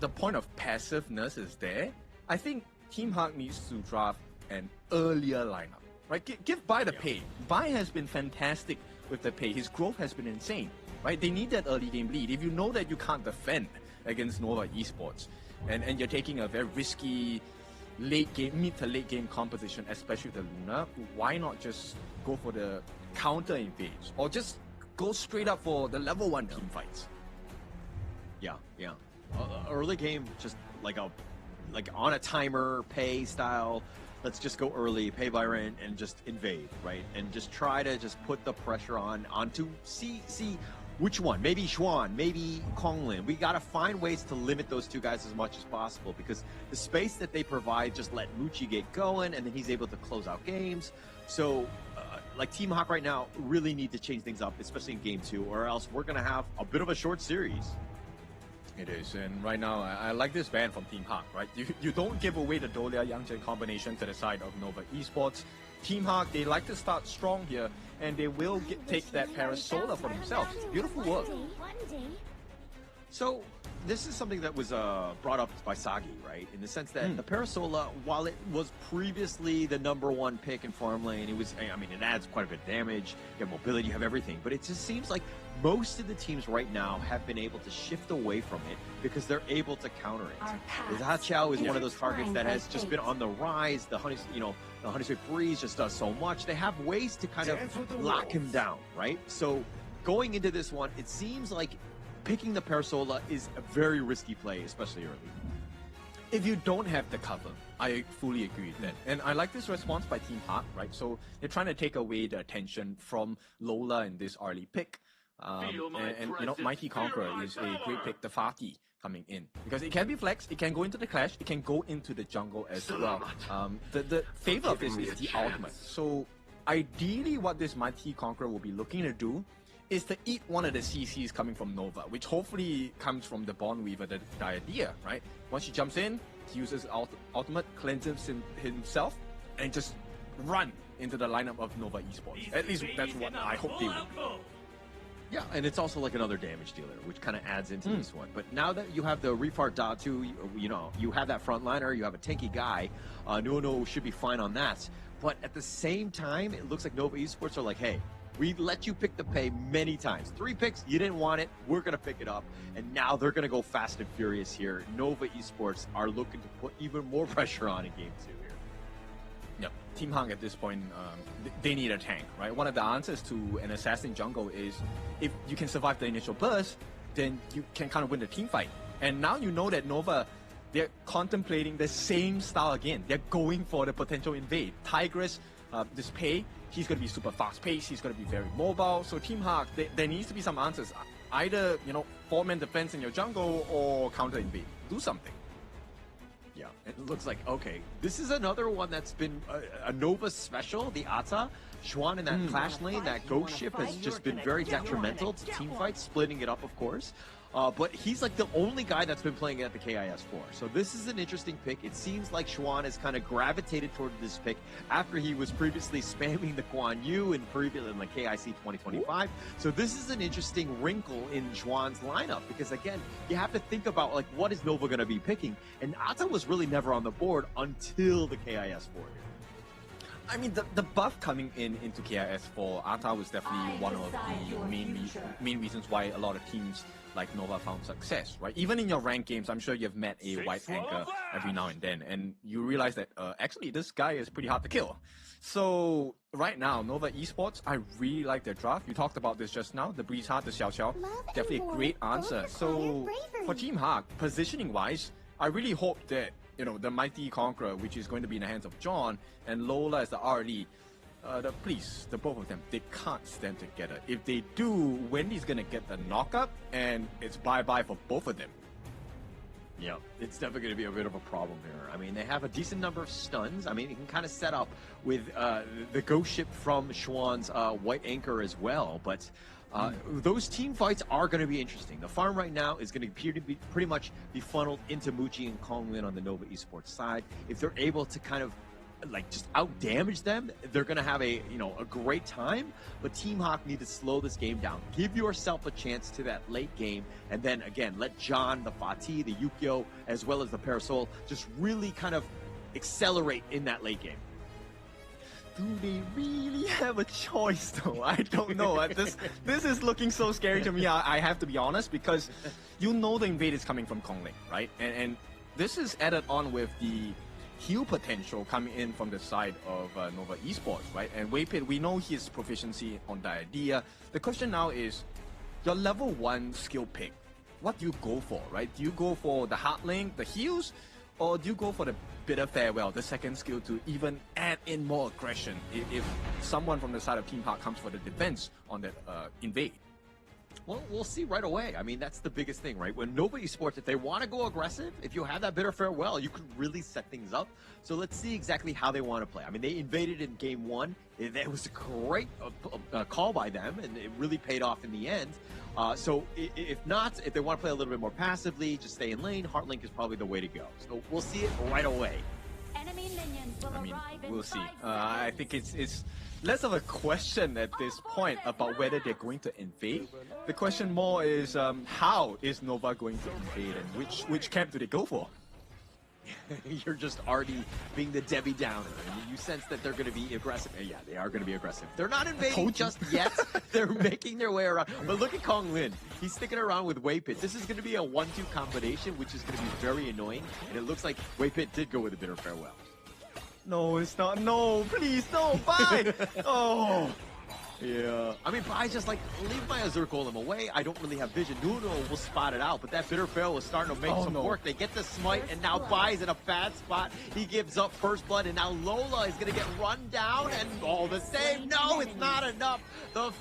the point of passiveness is there, I think Team Hawk needs to draft an earlier lineup, right? Give Bai the pay. Bai has been fantastic with the pay. His growth has been insane, right? They need that early game lead. If you know that you can't defend against Nova Esports, and you're taking a very risky late game, mid to late game composition, especially the Luna, why not just go for the counter invades or just go straight up for the level 1 team fights? Yeah. Early game, just like on a timer, pay style. Let's just go early, pay Byron, and just invade, right? And just try to just put the pressure onto see which one. Maybe Xuan, maybe Konglin. We got to find ways to limit those two guys as much as possible, because the space that they provide just let Muchi get going, and then he's able to close out games. So, like Team Hawk right now really need to change things up, especially in Game 2, or else we're going to have a bit of a short series. It is, and right now I like this ban from Team Hawk, right? You don't give away the Dolia Yangchen combination to the side of Nova Esports. Team Hawk, they like to start strong here, and they will take that Parasola for themselves. Beautiful work. So this is something that was brought up by Sagi, right? In the sense that the Parasola, while it was previously the #1 pick in farm lane, it adds quite a bit of damage, you have mobility, you have everything, but it just seems like most of the teams right now have been able to shift away from it because they're able to counter it. The Hachao is one of those targets that has just been on the rise. The Honey Breeze just does so much. They have ways to kind of lock him down, right? So going into this one, it seems like picking the Parasola is a very risky play, especially early. If you don't have the cover, I fully agree with that. And I like this response by Team Hawk, right? So they're trying to take away the attention from Lola in this early pick. Mighty Conqueror is a great pick, the Fatih coming in, because it can be flex, it can go into the clash, it can go into the jungle as well. The favor of this is the ultimate. So ideally what this Mighty Conqueror will be looking to do is to eat one of the CCs coming from Nova, which hopefully comes from the Bond Weaver, the idea, right? Once she jumps in, he uses ultimate, cleanses himself, and just run into the lineup of Nova Esports. At least that's what I hope they will do. Yeah, and it's also like another damage dealer, which kind of adds into this one. But now that you have the Refart Datu, you have that frontliner, you have a tanky guy, Nuno should be fine on that. But at the same time, it looks like Nova Esports are like, hey, we let you pick the pay many times. 3 picks, you didn't want it, we're going to pick it up. And now they're going to go fast and furious here. Nova Esports are looking to put even more pressure on in Game 2 here. Yep. Team Hawk at this point, they need a tank, right? One of the answers to an assassin jungle is if you can survive the initial burst, then you can kind of win the team fight. And now you know that Nova, they're contemplating the same style again. They're going for the potential invade. Tigress, this pay, he's going to be super fast-paced, he's going to be very mobile. So Team Hawk, there needs to be some answers. Either, 4-man defense in your jungle or counter-invade. Do something. Yeah, it looks like, okay, this is another one that's been a Nova special, the Ata. Xuan in that clash lane, that ghost ship has just been very detrimental to team fights, splitting it up, of course. But he's like the only guy that's been playing at the KIS4. So this is an interesting pick. It seems like Xuan has kind of gravitated toward this pick after he was previously spamming the Guan Yu in the KIC 2025. So this is an interesting wrinkle in Xuan's lineup because, again, you have to think about, like, what is Nova going to be picking? And Ata was really never on the board until the KIS4. I mean, the buff coming into KIS4, Ata was definitely one of the main reasons why a lot of teams like Nova found success, right? Even in your ranked games, I'm sure you've met a white anchor every now and then, and you realize that actually this guy is pretty hard to kill. So right now, Nova Esports, I really like their draft. You talked about this just now, the Breeze Heart, the Xiao Xiao, definitely a great answer. So for Team Hawk, positioning-wise, I really hope that the Mighty Conqueror, which is going to be in the hands of John, and Lola as the RD, the both of them, they can't stand together. If they do, Wendy's gonna get the knockup, and it's bye-bye for both of them. Yeah, it's definitely going to be a bit of a problem here. I mean, they have a decent number of stuns. I mean, you can kind of set up with the ghost ship from Xuan's white anchor as well, but those team fights are going to be interesting. The farm right now is going to appear to be pretty much be funneled into Muji and Konglin on the Nova Esports side. If they're able to kind of just out damage them, they're going to have a great time. But Team Hawk need to slow this game down. Give yourself a chance to that late game, and then again let John, the Fatih, the Yukio, as well as the Parasol just really kind of accelerate in that late game. Do they really have a choice though? I don't know. This is looking so scary to me. I have to be honest, because you know the invade is coming from Kongling, right? And this is added on with the heal potential coming in from the side of Nova Esports, right? And Waypit, we know his proficiency on the idea. The question now is, your level 1 skill pick, what do you go for, right? Do you go for the hard link, the heals, or do you go for the bitter farewell, the second skill, to even add in more aggression if someone from the side of Team Hawk comes for the defense on that invade? Well, we'll see right away. I mean, that's the biggest thing, right? When Nova Esports, if they want to go aggressive, if you have that bitter farewell, you could really set things up. So let's see exactly how they want to play. I mean, they invaded in game 1. It was a great call by them, and it really paid off in the end. So if they want to play a little bit more passively, just stay in lane, Heartlink is probably the way to go. So we'll see it right away. Enemy minions will arrive in We'll see. 5 I think it's less of a question at this point about whether they're going to invade. The question more is how is Nova going to invade, and which camp do they go for? You're just already being the Debbie Downer. You sense that they're going to be aggressive. Yeah, they are going to be aggressive. They're not invading just yet. They're making their way around. But look at Kong Lin. He's sticking around with Waypit. This is going to be a 1-2 combination, which is going to be very annoying. And it looks like Waypit did go with a bitter farewell. No, it's not. No, please, no, bye. Oh. Yeah. I mean, I just leave my Azure Golem away. I don't really have vision. Nuno will spot it out, but that bitter farewell is starting to make some work. They get the smite, and now Bai's in a bad spot. He gives up first blood, and now Lola is going to get run down, and all the same. No, it's not enough. The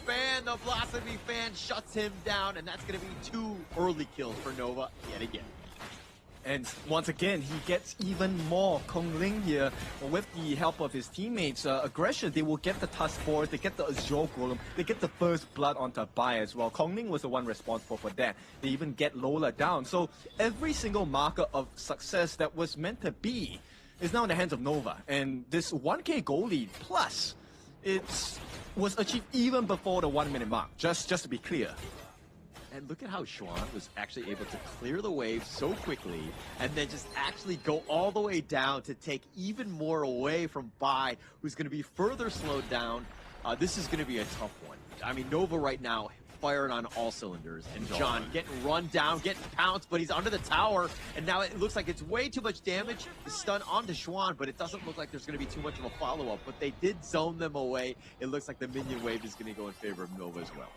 Blasphemy fan shuts him down, and that's going to be 2 early kills for Nova yet again. And once again, he gets even more. Kong Ling here, with the help of his teammates' aggression, they will get the Task Force, they get the Azure Golem, they get the first blood onto Bai as well. Kong Ling was the one responsible for that. They even get Lola down. So every single marker of success that was meant to be is now in the hands of Nova. And this 1k goal lead plus, it was achieved even before the 1 minute mark, just to be clear. And look at how Xuan was actually able to clear the wave so quickly and then just actually go all the way down to take even more away from Bai, who's going to be further slowed down. This is going to be a tough one. I mean, Nova right now firing on all cylinders, and John getting run down, getting pounced, but he's under the tower, and now it looks like it's way too much damage to stun onto Xuan, but it doesn't look like there's going to be too much of a follow-up, but they did zone them away. It looks like the minion wave is going to go in favor of Nova as well.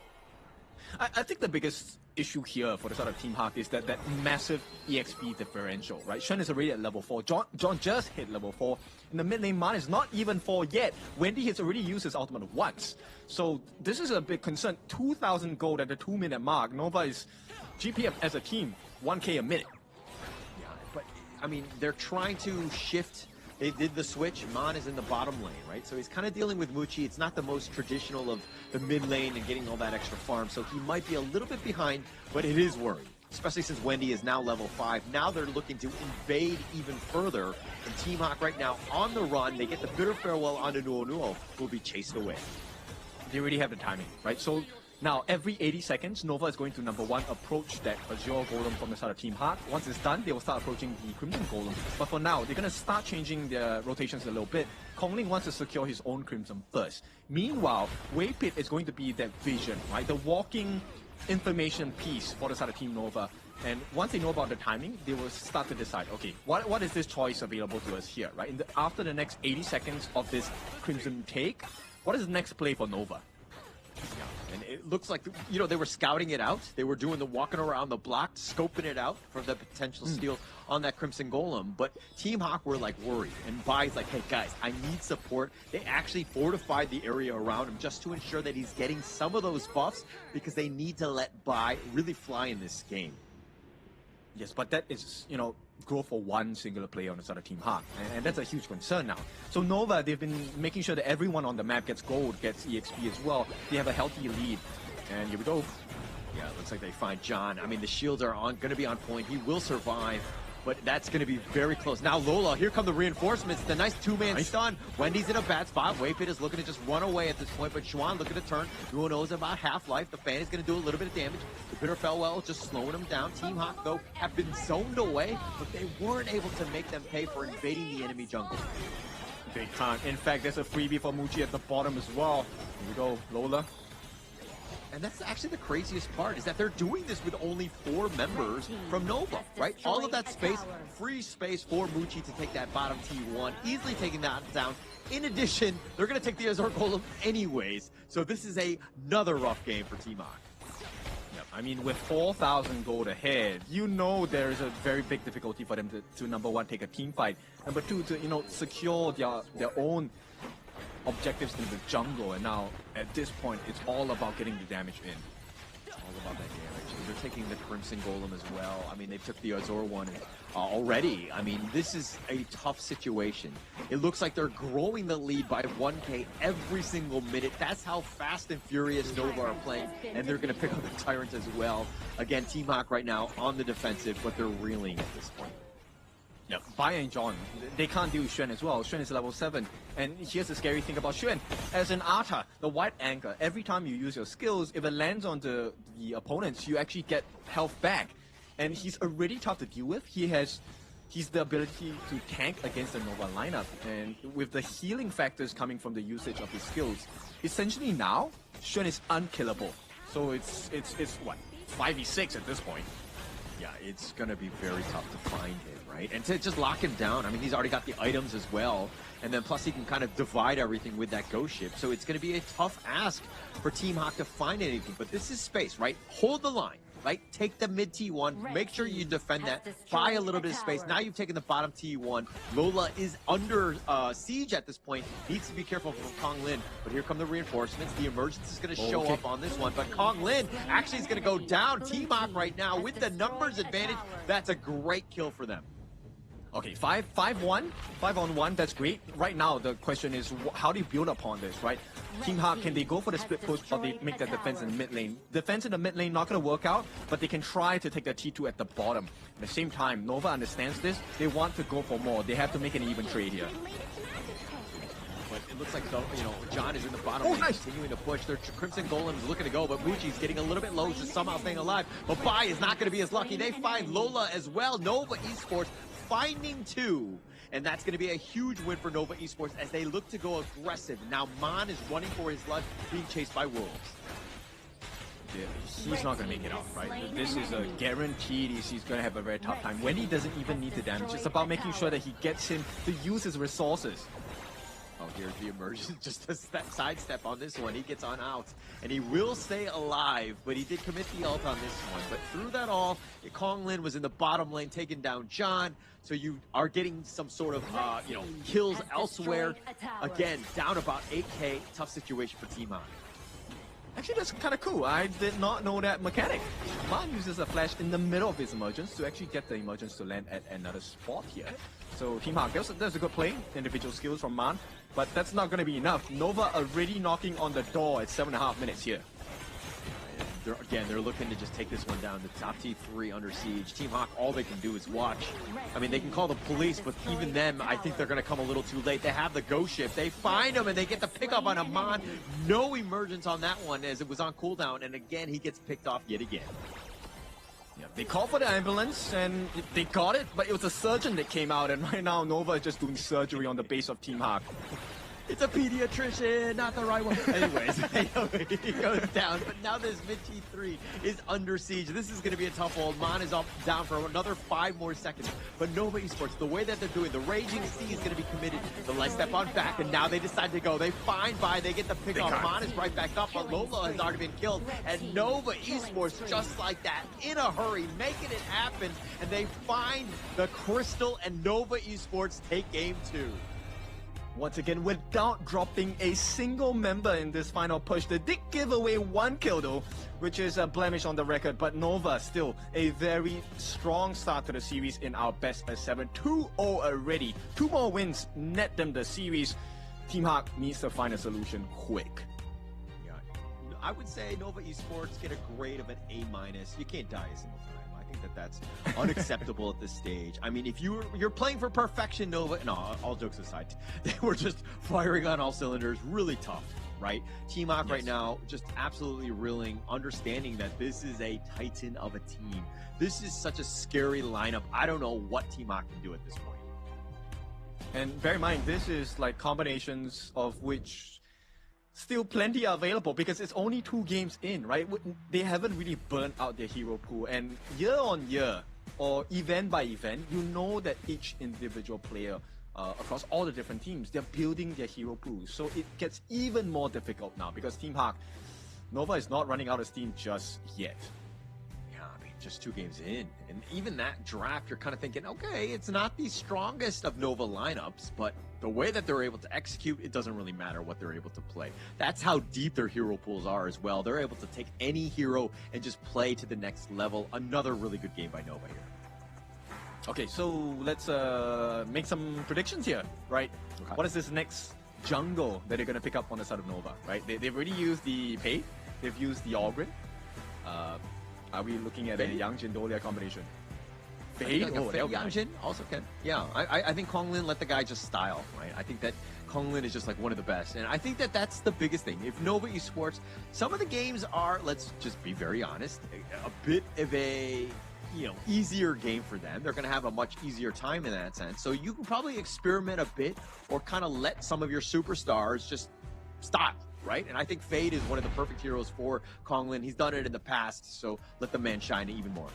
I think the biggest issue here for the side of Team Hawk is that massive EXP differential, right? Shen is already at level 4. John just hit level 4. In the mid lane, Man is not even 4 yet. Wendy has already used his ultimate once. So this is a big concern. 2,000 gold at the 2 minute mark. Nova is GPM as a team, 1k a minute. Yeah, but I mean, they're trying to shift. They did the switch. Man is in the bottom lane, right? So he's kind of dealing with Muchi. It's not the most traditional of the mid lane and getting all that extra farm. So he might be a little bit behind, but it is worrying, especially since Wendy is now level 5. Now they're looking to invade even further. And Team Hawk right now on the run. They get the bitter farewell onto Nuo, who will be chased away. They already have the timing, right? So now, every 80 seconds, Nova is going to, number 1, approach that Azure Golem from the side of Team Hawk. Once it's done, they will start approaching the Crimson Golem. But for now, they're going to start changing their rotations a little bit. Kong Ling wants to secure his own Crimson first. Meanwhile, Waypit is going to be that vision, right? The walking information piece for the side of Team Nova. And once they know about the timing, they will start to decide, okay, what is this choice available to us here, right? After the next 80 seconds of this Crimson take, what is the next play for Nova? And it looks like, you know, they were scouting it out. They were doing the walking around the block, scoping it out for the potential steal on that Crimson Golem. But Team Hawk were like worried. And Bai's like, hey guys, I need support. They actually fortified the area around him just to ensure that he's getting some of those buffs because they need to let Bai really fly in this game. Yes, but that is, you know, growth for one singular player on the side of Team Hawk. And that's a huge concern now. So Nova, they've been making sure that everyone on the map gets gold, gets EXP as well. They have a healthy lead. And here we go. Yeah, it looks like they find John. I mean, the shields are going to be on point. He will survive. But that's going to be very close. Now Lola, here come the reinforcements. The nice two-man stun. Wendy's in a bad spot. Waypit is looking to just run away at this point, but Xuan looking to turn. Nuo knows about half-life. The fan is going to do a little bit of damage. The bitter farewell just slowing him down. Team Hawk, though, have been zoned away, but they weren't able to make them pay for invading the enemy jungle. They can't. In fact, there's a freebie for Muji at the bottom as well. Here we go, Lola. And that's actually the craziest part, is that they're doing this with only 4 members from Nova, right? All of that space, free space for Muji to take that bottom T1, easily taking that down. In addition, they're going to take the Azure Golem anyways, so this is another rough game for Team Hawk. Yep. I mean, with 4,000 gold ahead, you know there is a very big difficulty for them to number one, take a team fight. Number two, to secure their own objectives in the jungle, and now at this point it's all about getting the damage in. All about that damage. They're taking the Crimson Golem as well. I mean, they took the Azor one already. I mean, this is a tough situation. It looks like they're growing the lead by 1k every single minute. That's how fast and furious Nova are playing, and they're going to pick up the Tyrant as well. Again, Team Hawk right now on the defensive, but they're reeling at this point. Yeah, Bai and John, they can't deal with Xuan as well. Xuan is level 7. And here's the scary thing about Xuan. As an Arta, the white anchor, every time you use your skills, if it lands on the opponents, you actually get health back. And he's already tough to deal with. He's the ability to tank against the Nova lineup. And with the healing factors coming from the usage of his skills, essentially now, Xuan is unkillable. So it's what, 5v6 at this point. Yeah, it's going to be very tough to find him, right? And to just lock him down, I mean, he's already got the items as well. And then plus he can kind of divide everything with that ghost ship. So it's going to be a tough ask for Team Hawk to find anything. But this is space, right? Hold the line, right? Take the mid T1. Make sure you defend that. Buy a little bit of space. Now you've taken the bottom T1. Lola is under siege at this point. Needs to be careful from Kong Lin. But here come the reinforcements. The emergence is going to show up on this one. But Kong Lin actually is going to go down. Team Hawk right now with the numbers advantage. That's a great kill for them. Okay, 5-1, 5-on-1, that's great. Right now, the question is, how do you build upon this, right? Team Hawk, can they go for the split push or they make that defense in the mid lane? Defense in the mid lane not going to work out, but they can try to take the T2 at the bottom. At the same time, Nova understands this. They want to go for more. They have to make an even trade here. But it looks like, John is in the bottom lane, continuing to push. Their Crimson Golem is looking to go, but Muji's getting a little bit low, just somehow staying alive. But Bai is not going to be as lucky. They find Lola as well. Nova Esports finding 2. And that's going to be a huge win for Nova Esports as they look to go aggressive. Now Mon is running for his life, being chased by wolves. Yeah, he's not going to make it out, right? This is a guaranteed he's going to have a very tough time. When he doesn't even need the damage, it's about making sure that he gets him to use his resources. Oh, here's the emergence, just a sidestep on this one. He gets on out, and he will stay alive, but he did commit the ult on this one. But through that all, Kong Lin was in the bottom lane, taking down John, so you are getting some sort of, kills elsewhere. Again, down about 8k, tough situation for Team Hawk. Actually, that's kind of cool. I did not know that mechanic. Man uses a flash in the middle of his emergence to actually get the emergence to land at another spot here. So Team Hawk, there's a good play, individual skills from Man, but that's not going to be enough. Nova already knocking on the door at 7.5 minutes here. They're looking to just take this one down. The top T3 under siege. Team Hawk, all they can do is watch. I mean, they can call the police, but even them, I think they're going to come a little too late. They have the ghost ship. They find him, and they get the pickup on Amon. No emergence on that one, as it was on cooldown. And again, he gets picked off yet again. Yeah, they called for the ambulance, and they got it, but it was a surgeon that came out, and right now Nova is just doing surgery on the base of Team Hawk. It's a pediatrician, not the right one. Anyways, he goes down, but now this mid T3 is under siege. This is going to be a tough hold. Mon is down for another 5 more seconds. But Nova Esports, the way that they're doing, the Raging Sea is going to be committed. The light step on back, and now they decide to go. They find Bai, they get the pick off. Mon is right back up, but Lola has already been killed. And Nova Esports, just like that, in a hurry, making it happen. And they find the Crystal, and Nova Esports take game 2. Once again, without dropping a single member in this final push. They did give away 1 kill though, which is a blemish on the record, but Nova still a very strong start to the series in our best of 7. 2-0 already. 2 more wins net them the series. Team Hawk needs to find a solution quick. Yeah, I would say Nova Esports get a grade of an A-. You can't die a single time. I think that's unacceptable at this stage. I mean, if you're playing for perfection, Nova, no, all jokes aside, they were just firing on all cylinders, really tough, right? Team Hawk right now, just absolutely reeling, understanding that this is a titan of a team. This is such a scary lineup. I don't know what Team Hawk can do at this point. And bear in mind, this is like combinations of which still plenty are available because it's only 2 games in, right? They haven't really burnt out their hero pool. And year on year, or event by event, you know that each individual player across all the different teams, they're building their hero pools. So it gets even more difficult now because Team Hawk, Nova is not running out of steam just yet. Yeah, I mean, just 2 games in. And even that draft, you're kind of thinking, okay, it's not the strongest of Nova lineups, but the way that they're able to execute, it doesn't really matter what they're able to play. That's how deep their hero pools are as well. They're able to take any hero and just play to the next level. Another really good game by Nova here. Okay, so let's make some predictions here, right? Okay. What is this next jungle that they're going to pick up on the side of Nova, right? They've already used the Pei, they've used the Ogren. Are we looking at a Yang Jin Dolia combination? Fade? Oh, Yang Jin also can. Yeah, I think Konglin let the guy just style, right? I think that Konglin is just like one of the best. And I think that that's the biggest thing. If Nova Esports, some of the games are, let's just be very honest, a bit of a easier game for them. They're going to have a much easier time in that sense. So you can probably experiment a bit or kind of let some of your superstars just stop, right? And I think Fade is one of the perfect heroes for Konglin. He's done it in the past, so let the man shine even more.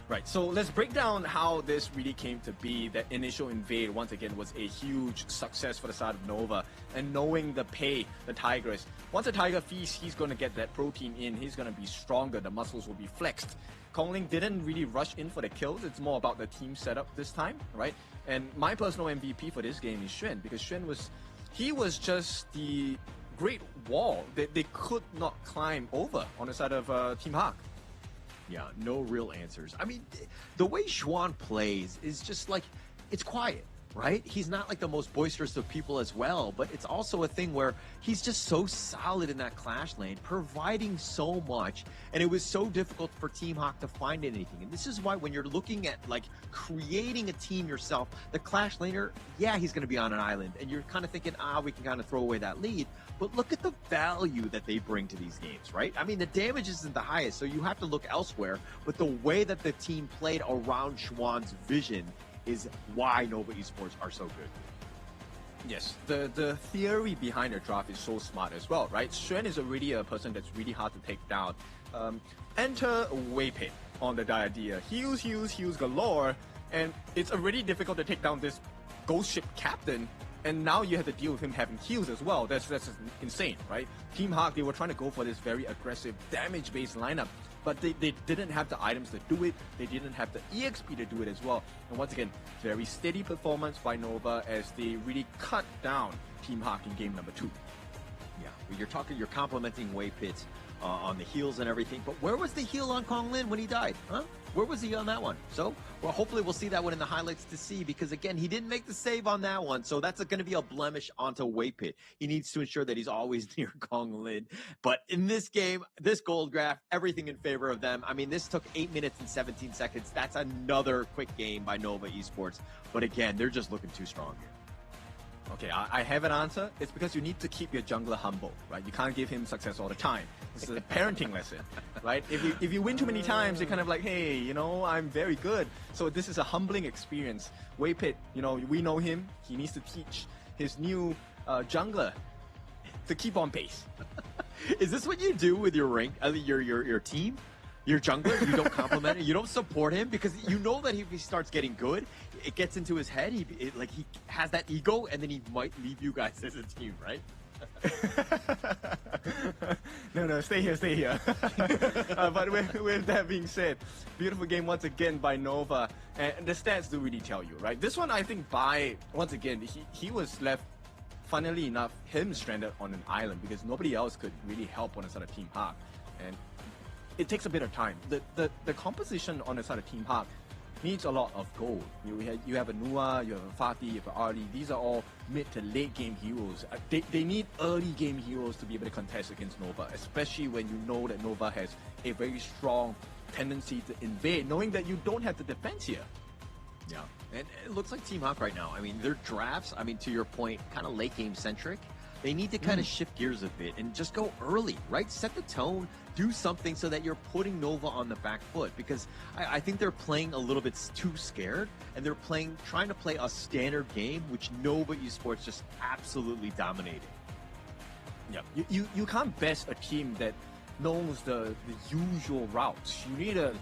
Right, so let's break down how this really came to be. That initial invade, once again, was a huge success for the side of Nova. And knowing the Pei, the Tigress, once a Tiger feasts, he's going to get that protein in, he's going to be stronger, the muscles will be flexed. Konglin didn't really rush in for the kills, it's more about the team setup this time, right? And my personal MVP for this game is Xuan, because Xuan was just the great wall that they could not climb over on the side of Team Hawk. Yeah, no real answers. I mean, the way Xuan plays is just like, it's quiet, right? He's not like the most boisterous of people as well, but it's also a thing where he's just so solid in that Clash lane, providing so much, and it was so difficult for Team Hawk to find anything. And this is why when you're looking at like creating a team yourself, the Clash laner, yeah, he's going to be on an island, and you're kind of thinking, we can kind of throw away that lead. But look at the value that they bring to these games, right? I mean, the damage isn't the highest, so you have to look elsewhere. But the way that the team played around Xuan's vision is why Nova Esports are so good. Yes, the theory behind the draft is so smart as well, right? Xuan is already a person that's really hard to take down. Enter Weipei on the idea. Heals galore, and it's already difficult to take down this ghost ship captain. And now you have to deal with him having heals as well. That's insane, right? Team Hawk, they were trying to go for this very aggressive damage-based lineup, but they didn't have the items to do it. They didn't have the EXP to do it as well. And once again, very steady performance by Nova as they really cut down Team Hawk in game number 2. Yeah, you're complimenting Weipei on the heals and everything, but where was the heal on Konglin when he died, huh? Where was he on that one? So, well, hopefully we'll see that one in the highlights to see, because again, he didn't make the save on that one, so that's going to be a blemish onto Weipei. He needs to ensure that he's always near Konglin. But in this game, this gold graph, everything in favor of them. I mean, this took 8 minutes and 17 seconds. That's another quick game by Nova Esports. But again, they're just looking too strong here. Okay, I have an answer. It's because you need to keep your jungler humble, right? You can't give him success all the time. This is a parenting lesson, right? If you win too many times, you're kind of like, hey, I'm very good. So this is a humbling experience. Weipei, we know him. He needs to teach his new jungler to keep on pace. Is this what you do with your rank, your team? Your jungler, you don't compliment him, you don't support him, because you know that if he starts getting good, it gets into his head. He has that ego, and then he might leave you guys as a team, right? No, stay here. But with that being said, beautiful game once again by Nova, and the stats do really tell you, right? This one, I think, once again, he was left, funnily enough, him stranded on an island because nobody else could really help on the side of Team Hawk, and it takes a bit of time. The composition on the side of Team Hawk needs a lot of gold. You have a Nua, you have a Fatih, you have a Arlie. These are all mid to late game heroes. They need early game heroes to be able to contest against Nova, especially when you know that Nova has a very strong tendency to invade, knowing that you don't have the defense here. Yeah, and it looks like Team Hawk right now, I mean, their drafts, I mean, to your point, kind of late game centric. They need to kind of shift gears a bit and just go early, right? Set the tone, do something so that you're putting Nova on the back foot, because I think they're playing a little bit too scared, and they're trying to play a standard game, which Nova Esports just absolutely dominated. Yeah, you can't best a team that knows the usual routes. You need to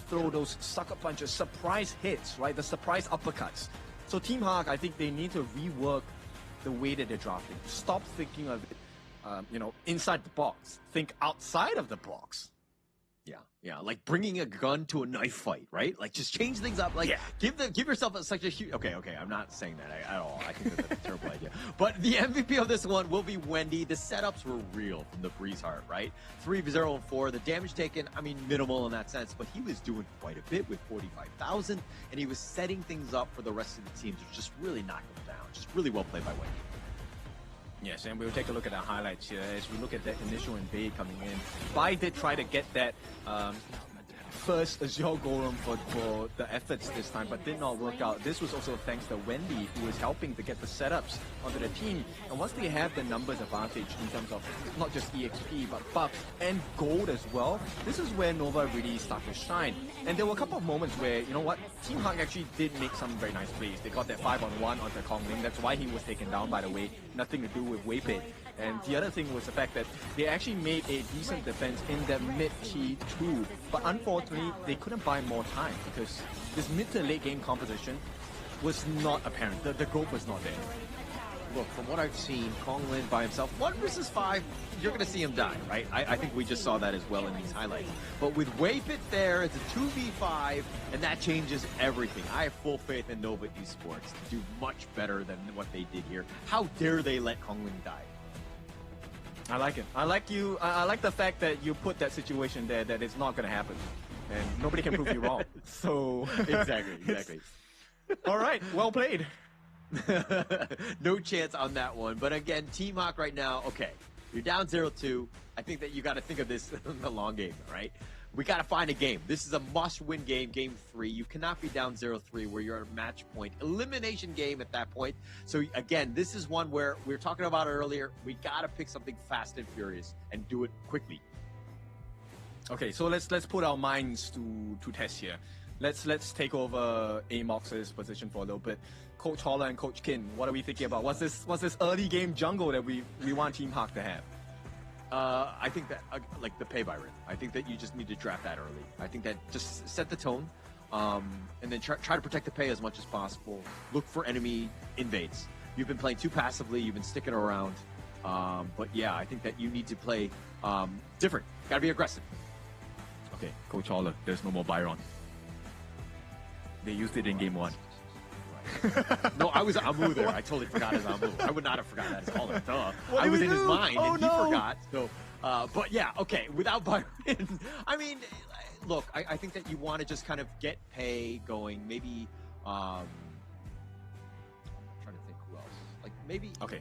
throw those sucker punches, surprise hits, right? The surprise uppercuts. So Team Hawk, I think they need to rework the way that they're drafting. Stop thinking of it, inside the box. Think outside of the box. Yeah, like bringing a gun to a knife fight, right? Like just change things up. Like give yourself such a huge. Okay, I'm not saying that at all. I think that's a terrible idea. But the MVP of this one will be Wendy. The setups were real from the Breeze Heart, right? 3-0-4. The damage taken, I mean, minimal in that sense, but he was doing quite a bit with 45,000, and he was setting things up for the rest of the teams, which just really knocked them down. Just really well played by Wendy. Yes, and we'll take a look at the highlights here as we look at that initial invade coming in. Bai did try to get that first Azure Golem for the efforts this time, but did not work out. This was also thanks to Wendy, who was helping to get the setups onto the team. And once they have the numbers advantage in terms of not just EXP, but buffs and gold as well, this is where Nova really started to shine. And there were a couple of moments where, you know what, Team Hawk actually did make some very nice plays. They got that 5-on-1 onto Kong Ling. That's why he was taken down, by the way. Nothing to do with Waypit. And the other thing was the fact that they actually made a decent defense in their mid-T 2. But unfortunately, they couldn't buy more time because this mid to late game composition was not apparent. The growth was not there. Look, from what I've seen, Kong Lin by himself, 1 versus 5, you're going to see him die, right? I think we just saw that as well in these highlights. But with Waypit there, it's a 2v5, and that changes everything. I have full faith in Nova Esports to do much better than what they did here. How dare they let Kong Lin die? I like it. I like the fact that you put that situation there that it's not going to happen. And nobody can prove you wrong. So Exactly. All right, well played. No chance on that one. But again, Team Hawk right now, okay, you're down 0-2. I think that you got to think of this in the long game, right? We got to find a game. This is a must-win game, game 3. You cannot be down 0-3 where you're at a match point. Elimination game at that point. So again, this is one where we were talking about it earlier. We got to pick something fast and furious and do it quickly. Okay, so let's put our minds to test here. Let's take over Amox's position for a little bit. Coach Holler and Coach Kin, what are we thinking about? What's this early game jungle that we want Team Hawk to have? I think that, like the pay Byron, I think that you just need to draft that early. I think that just set the tone, and then try to protect the pay as much as possible. Look for enemy invades. You've been playing too passively. You've been sticking around. But yeah, I think that you need to play different. Got to be aggressive. Okay, Coach Holler, there's no more Byron. They used it in game 1. No, I was Amu there. I totally forgot his Amu. I would not have forgotten that as Holler. Duh. I was in his mind, and he forgot. So, but yeah, okay. Without Byron, I mean, look, I think that you want to just kind of get pay going. Maybe, I'm trying to think who else. Like maybe. Okay,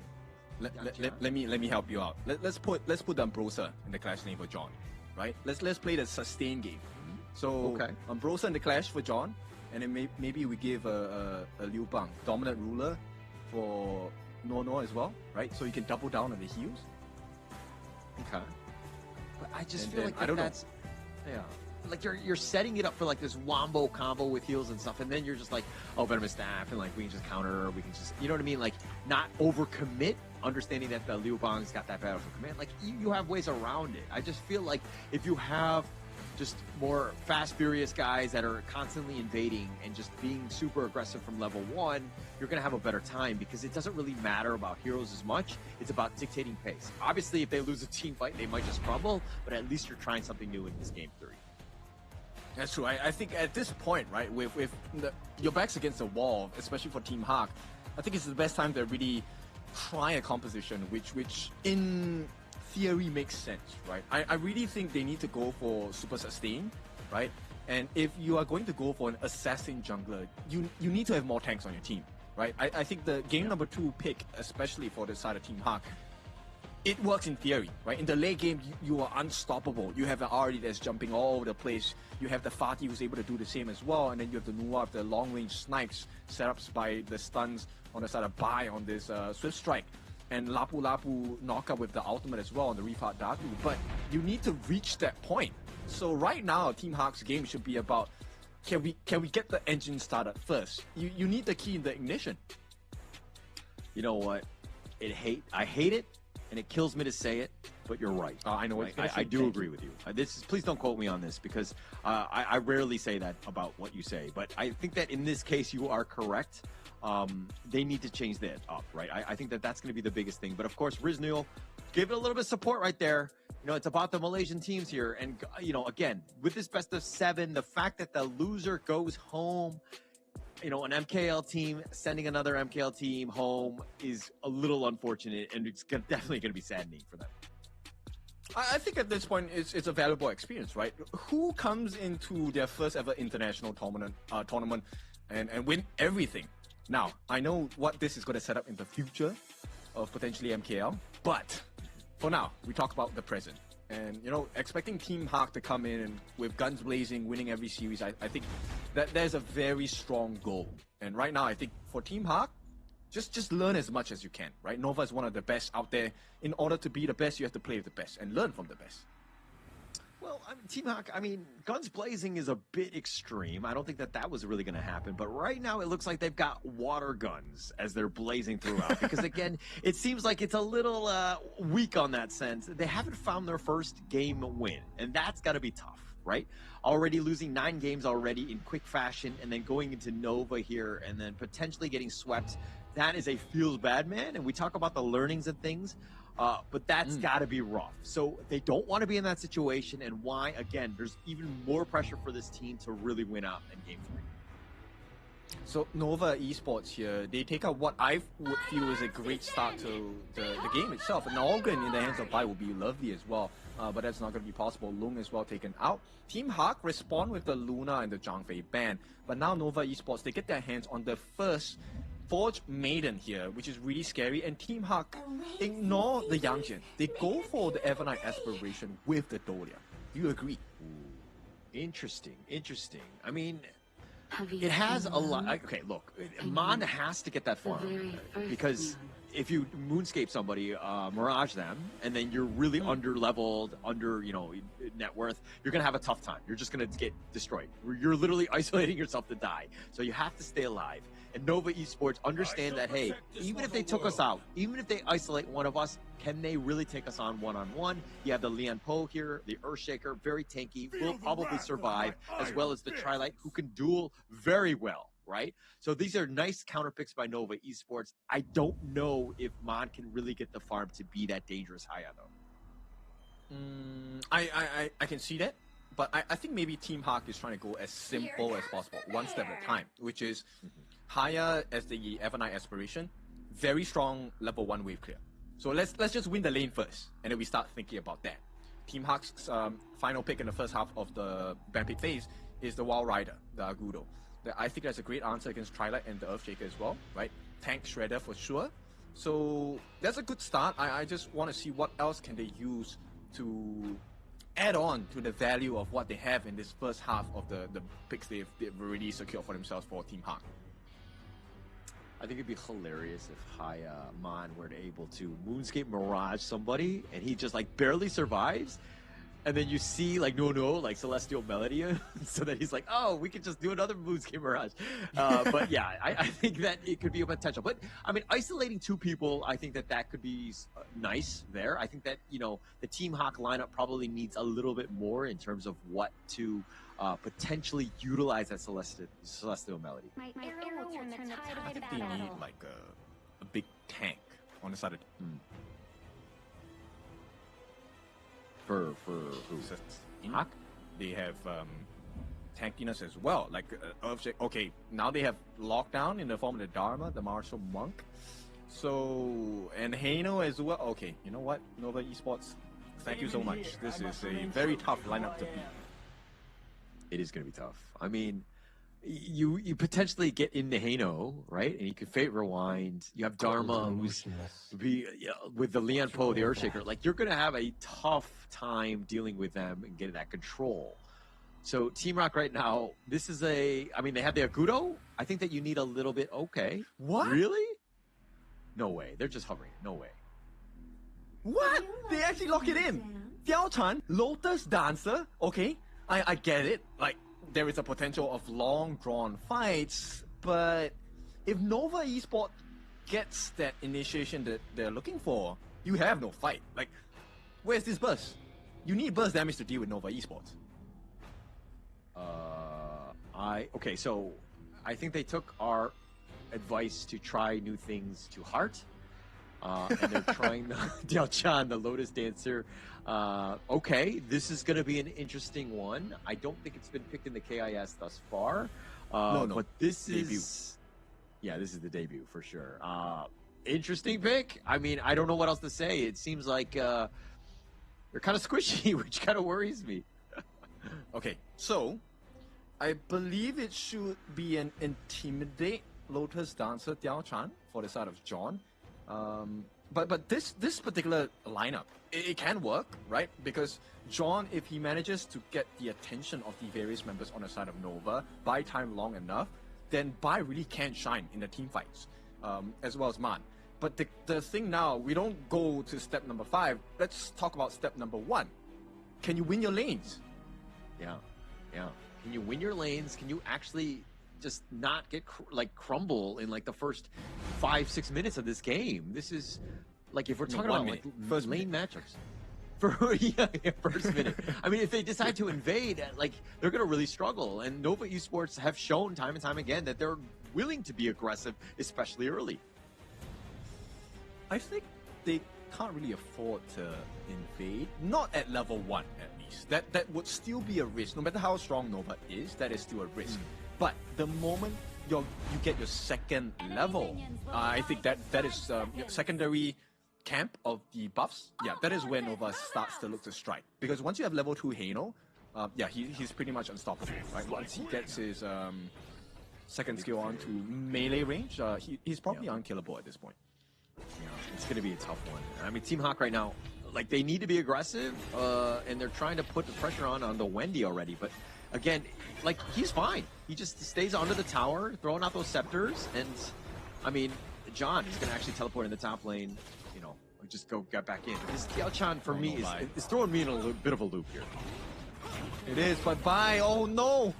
let me help you out. Let's put Ambrosa in the clash lane for John, right? Let's play the sustain game. So Ambrosa in the clash for John. And then maybe we give a Liu Bang, dominant ruler, for No as well, right? So you can double down on the heals. Okay. But I just feel like that's... Yeah. Like you're setting it up for like this wombo combo with heals and stuff, and then you're just like, oh, venomous staff, and like we can just counter, or we can just, you know what I mean? Like not overcommit, understanding that the Liu Bang's got that battle for command. Like you have ways around it. I just feel like if you have just more fast, furious guys that are constantly invading and just being super aggressive from level 1, you're going to have a better time because it doesn't really matter about heroes as much. It's about dictating pace. Obviously, if they lose a team fight, they might just crumble, but at least you're trying something new in this game 3. That's true. I think at this point, right, with your back's against the wall, especially for Team Hawk, I think it's the best time to really try a composition which in theory makes sense, right? I really think they need to go for super sustain, right? And if you are going to go for an assassin jungler, you need to have more tanks on your team, right? I think the game number 2 pick, especially for the side of Team Hawk, it works in theory, right? In the late game, you are unstoppable. You have an Ahri that's jumping all over the place. You have the Fatih who's able to do the same as well, and then you have the Nuwa with the long-range snipes setups by the stuns on the side of Bai on this Swift Strike. and Lapu Lapu knockout with the ultimate as well on the Rifat Datu, but you need to reach that point. So right now, Team Hak's game should be about, can we get the engine started first? You need the key in the ignition. You know what? I hate it, and it kills me to say it, but you're right. I know what I do agree with you. Please don't quote me on this, because I rarely say that about what you say, but I think that in this case you are correct. They need to change that up, right? I think that that's going to be the biggest thing. But of course, Riznuil, give it a little bit of support right there. You know, it's about the Malaysian teams here. And, you know, again, with this best of 7, the fact that the loser goes home, you know, an MKL team sending another MKL team home is a little unfortunate, and it's definitely going to be saddening for them. I think at this point it's a valuable experience, right? Who comes into their first ever international tournament and win everything? Now, I know what this is going to set up in the future of potentially MKL, but for now, we talk about the present. And, you know, expecting Team Hak to come in and with guns blazing, winning every series, I think that there's a very strong goal. And right now, I think for Team Hak, just learn as much as you can, right? Nova is one of the best out there. In order to be the best, you have to play with the best and learn from the best. Well, Team Hak, guns blazing is a bit extreme. I don't think that was really going to happen. But right now, it looks like they've got water guns as they're blazing throughout. Because, again, it seems like it's a little weak on that sense. They haven't found their first game win. And that's got to be tough, right? Already losing 9 games already in quick fashion, and then going into Nova here, and then potentially getting swept. That is a feels bad, man. And we talk about the learnings and things. But that's got to be rough. So they don't want to be in that situation, and why, again, there's even more pressure for this team to really win out in Game 3. So Nova Esports here, they take out what I would feel is a great start to the game itself. An organ in the hands of Bai would be lovely as well, but that's not going to be possible. Lung as well taken out. Team Hak respond with the Luna and the Zhang Fei ban, but now Nova Esports, they get their hands on the first Forge Maiden here, which is really scary, and Team Hak ignore the Yangjian. They go for the Evernight Aspiration with the Dolia. Do you agree? Ooh. Interesting. I mean, it has a lot. Okay, look, Mon has to get that farm, because if you moonscape somebody, mirage them, and then you're really under-leveled, under, net worth, you're going to have a tough time. You're just going to get destroyed. You're literally isolating yourself to die. So you have to stay alive. And Nova Esports understand that, hey, even if they took us out, even if they isolate one of us, can they really take us on one-on-one? You have the Lian Po here, the Earthshaker, very tanky, will probably survive, as well as the Trilite, who can duel very well, right? So these are nice counter picks by Nova Esports. I don't know if Mon can really get the farm to be that dangerous Haya, though. I can see that, but I think maybe Team Hak is trying to go as simple as possible, one step at a time, which is Haya as the Evernight Aspiration, very strong level 1 wave clear. So let's just win the lane first, and then we start thinking about that. Team Hak's final pick in the first half of the ban pick phase is the Wild Rider, the Agudo. I think that's a great answer against Trilite and the Earthshaker as well, right? Tank Shredder for sure. So that's a good start. I just want to see what else can they use to add on to the value of what they have in this first half of the picks they've already secured for themselves for Team Hak. I think it'd be hilarious if Haya Mon were able to Moonscape Mirage somebody, and he just barely survives, and then you see like Celestial Melody, so that he's like, oh, we could just do another Moonscape Mirage. But yeah, I think that it could be a potential. But I mean, isolating 2 people, I think that could be nice there. I think that the Team Hak lineup probably needs a little bit more in terms of what to potentially utilize that Celestial Melody. My arrow will turn the tide I of think they battle. need like a big tank on the side of For who? Hak. They have tankiness as well. Like okay, now they have lockdown in the form of the Dharma, the martial monk. So and Hano as well. Okay, you know what, Nova Esports, thank you so much. This is a very tough lineup to beat. It is going to be tough. I mean, you potentially get into Hano, right? And you can Fate Rewind. You have Dharma, who's with the Lian Po, the Earthshaker. Like, you're going to have a tough time dealing with them and getting that control. So Team Rock right now, this is they have the Agudo. I think that you need a little bit. Okay. What? Really? No way. They're just hovering. No way. What? They actually lock it in. Diao Chan, Lotus Dancer, okay, I get it. Like, there is a potential of long drawn fights, but if Nova Esports gets that initiation that they're looking for, you have no fight. Like, where's this burst? You need burst damage to deal with Nova Esports. Okay, so I think they took our advice to try new things to heart. And they're trying the Diao Chan, the Lotus Dancer. Okay, this is going to be an interesting one. I don't think it's been picked in the KIS thus far. No. But this Debut. is... Yeah, this is the debut for sure. Interesting pick. I mean, I don't know what else to say. It seems like they're kind of squishy, which kind of worries me. Okay, so I believe it should be an Intimidate Lotus Dancer Diao Chan for the side of John. But this particular lineup, it can work, right? Because John, if he manages to get the attention of the various members on the side of Nova, buy time long enough, then Bai really can shine in the team fights, as well as Man. But the thing now, we don't go to step number 5. Let's talk about step number 1. Can you win your lanes? Yeah. Can you win your lanes? Can you actually just not get crumble in like the first 5-6 minutes of this game? This is like, if we're talking about like first lane matchups. First minute. I mean, if they decide to invade, like, they're going to really struggle. And Nova Esports have shown time and time again that they're willing to be aggressive, especially early. I think they can't really afford to invade. Not at level 1, at least. That would still be a risk. No matter how strong Nova is, that is still a risk. But the moment you get your second level, I think that is your secondary camp of the buffs. Yeah, that is when Nova starts to look to strike. Because once you have level 2 Haino, he's pretty much unstoppable, right? Once he gets his second skill on to melee range, he's probably unkillable at this point. Yeah, it's going to be a tough one. I mean, Team Hawk right now, like, they need to be aggressive, and they're trying to put the pressure on the Wendy already. But again, like, he's fine. He just stays under the tower, throwing out those scepters, and I mean, John is going to actually teleport in the top lane. Just get back in. This Diao Chan for me is throwing me in a bit of a loop here. It is, but Bai, oh no!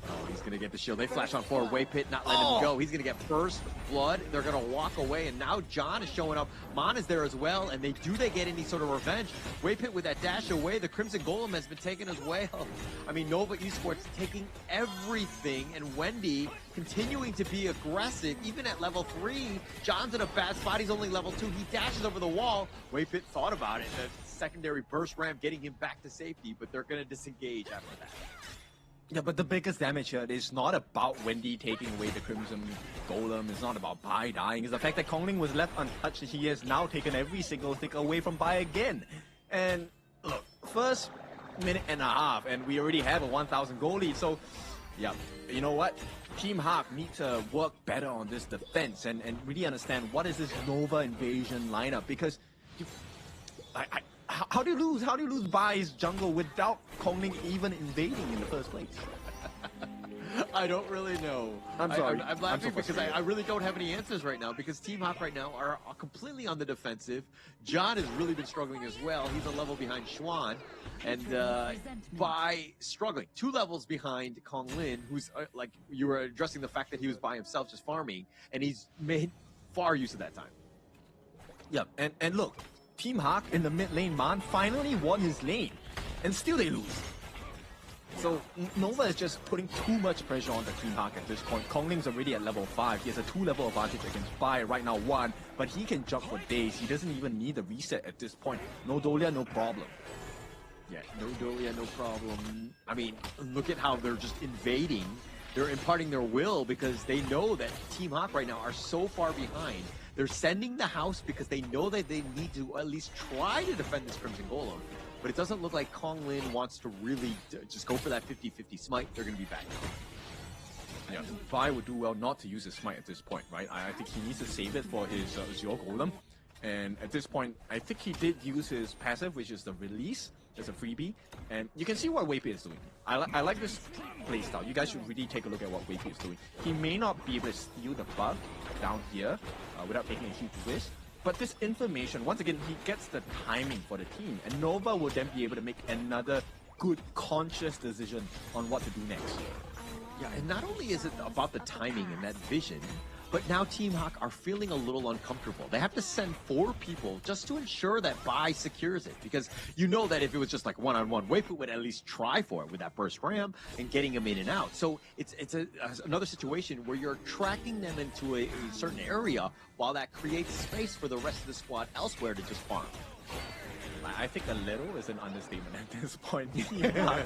Oh, he's gonna get the shield. They flash on forward. Waypit not letting him go. He's gonna get first blood. They're gonna walk away, and now John is showing up. Mon is there as well, and they get any sort of revenge. Waypit with that dash away. The Crimson Golem has been taken as well. I mean, Nova Esports taking everything, and Wendy continuing to be aggressive, even at level 3. John's in a bad spot. He's only level 2. He dashes over the wall. Waypit thought about it. The secondary burst ramp getting him back to safety, but they're gonna disengage after that. Yeah, but the biggest damage here is not about Wendy taking away the Crimson Golem. It's not about Bai dying. It's the fact that Kongling was left untouched. He has now taken every single stick away from Bai again. And look, first minute and a half, and we already have a 1,000 goal lead. So, yeah, you know what? Team Hawk need to work better on this defense and really understand what is this Nova invasion lineup. Because how do you lose? How do you lose Bai's jungle without Kongling even invading in the first place? I don't really know. I'm sorry. I'm laughing because I really don't have any answers right now, because Team Hawk right now are completely on the defensive. John has really been struggling as well. He's a level behind Xuan. And Bai struggling. 2 levels behind Konglin, who's like, you were addressing the fact that he was by himself just farming, and he's made far use of that time. Yeah, and look, Team Hawk in the mid lane, Man finally won his lane, and still they lose. So Nova is just putting too much pressure on the Team Hawk at this point. Kongling's already at level 5. He has a 2-level advantage against Bai, right now 1, but he can jump for days. He doesn't even need the reset at this point. No Dolia, no problem. Yeah, no Dolia, no problem. I mean, look at how they're just invading. They're imparting their will because they know that Team Hawk right now are so far behind. They're sending the house because they know that they need to at least try to defend this Crimson Golem. But it doesn't look like Konglin wants to really just go for that 50-50 smite. They're going to be back now. Yeah, Bai would do well not to use his smite at this point, right? I think he needs to save it for his Azure Golem. And at this point, I think he did use his passive, which is the release. There's a freebie. And you can see what Waypit is doing. I like this playstyle. You guys should really take a look at what Waypit is doing. He may not be able to steal the buff down here without taking a huge risk. But this information, once again, he gets the timing for the team, and Nova will then be able to make another good, conscious decision on what to do next. Yeah, and not only is it about the timing and that vision, but now Team Hawk are feeling a little uncomfortable. They have to send 4 people just to ensure that Bai secures it, because you know that if it was just like one-on-one, Weiput would at least try for it with that burst ram and getting him in and out. So it's another situation where you're tracking them into a certain area while that creates space for the rest of the squad elsewhere to just farm. I think a little is an understatement at this point. Yeah,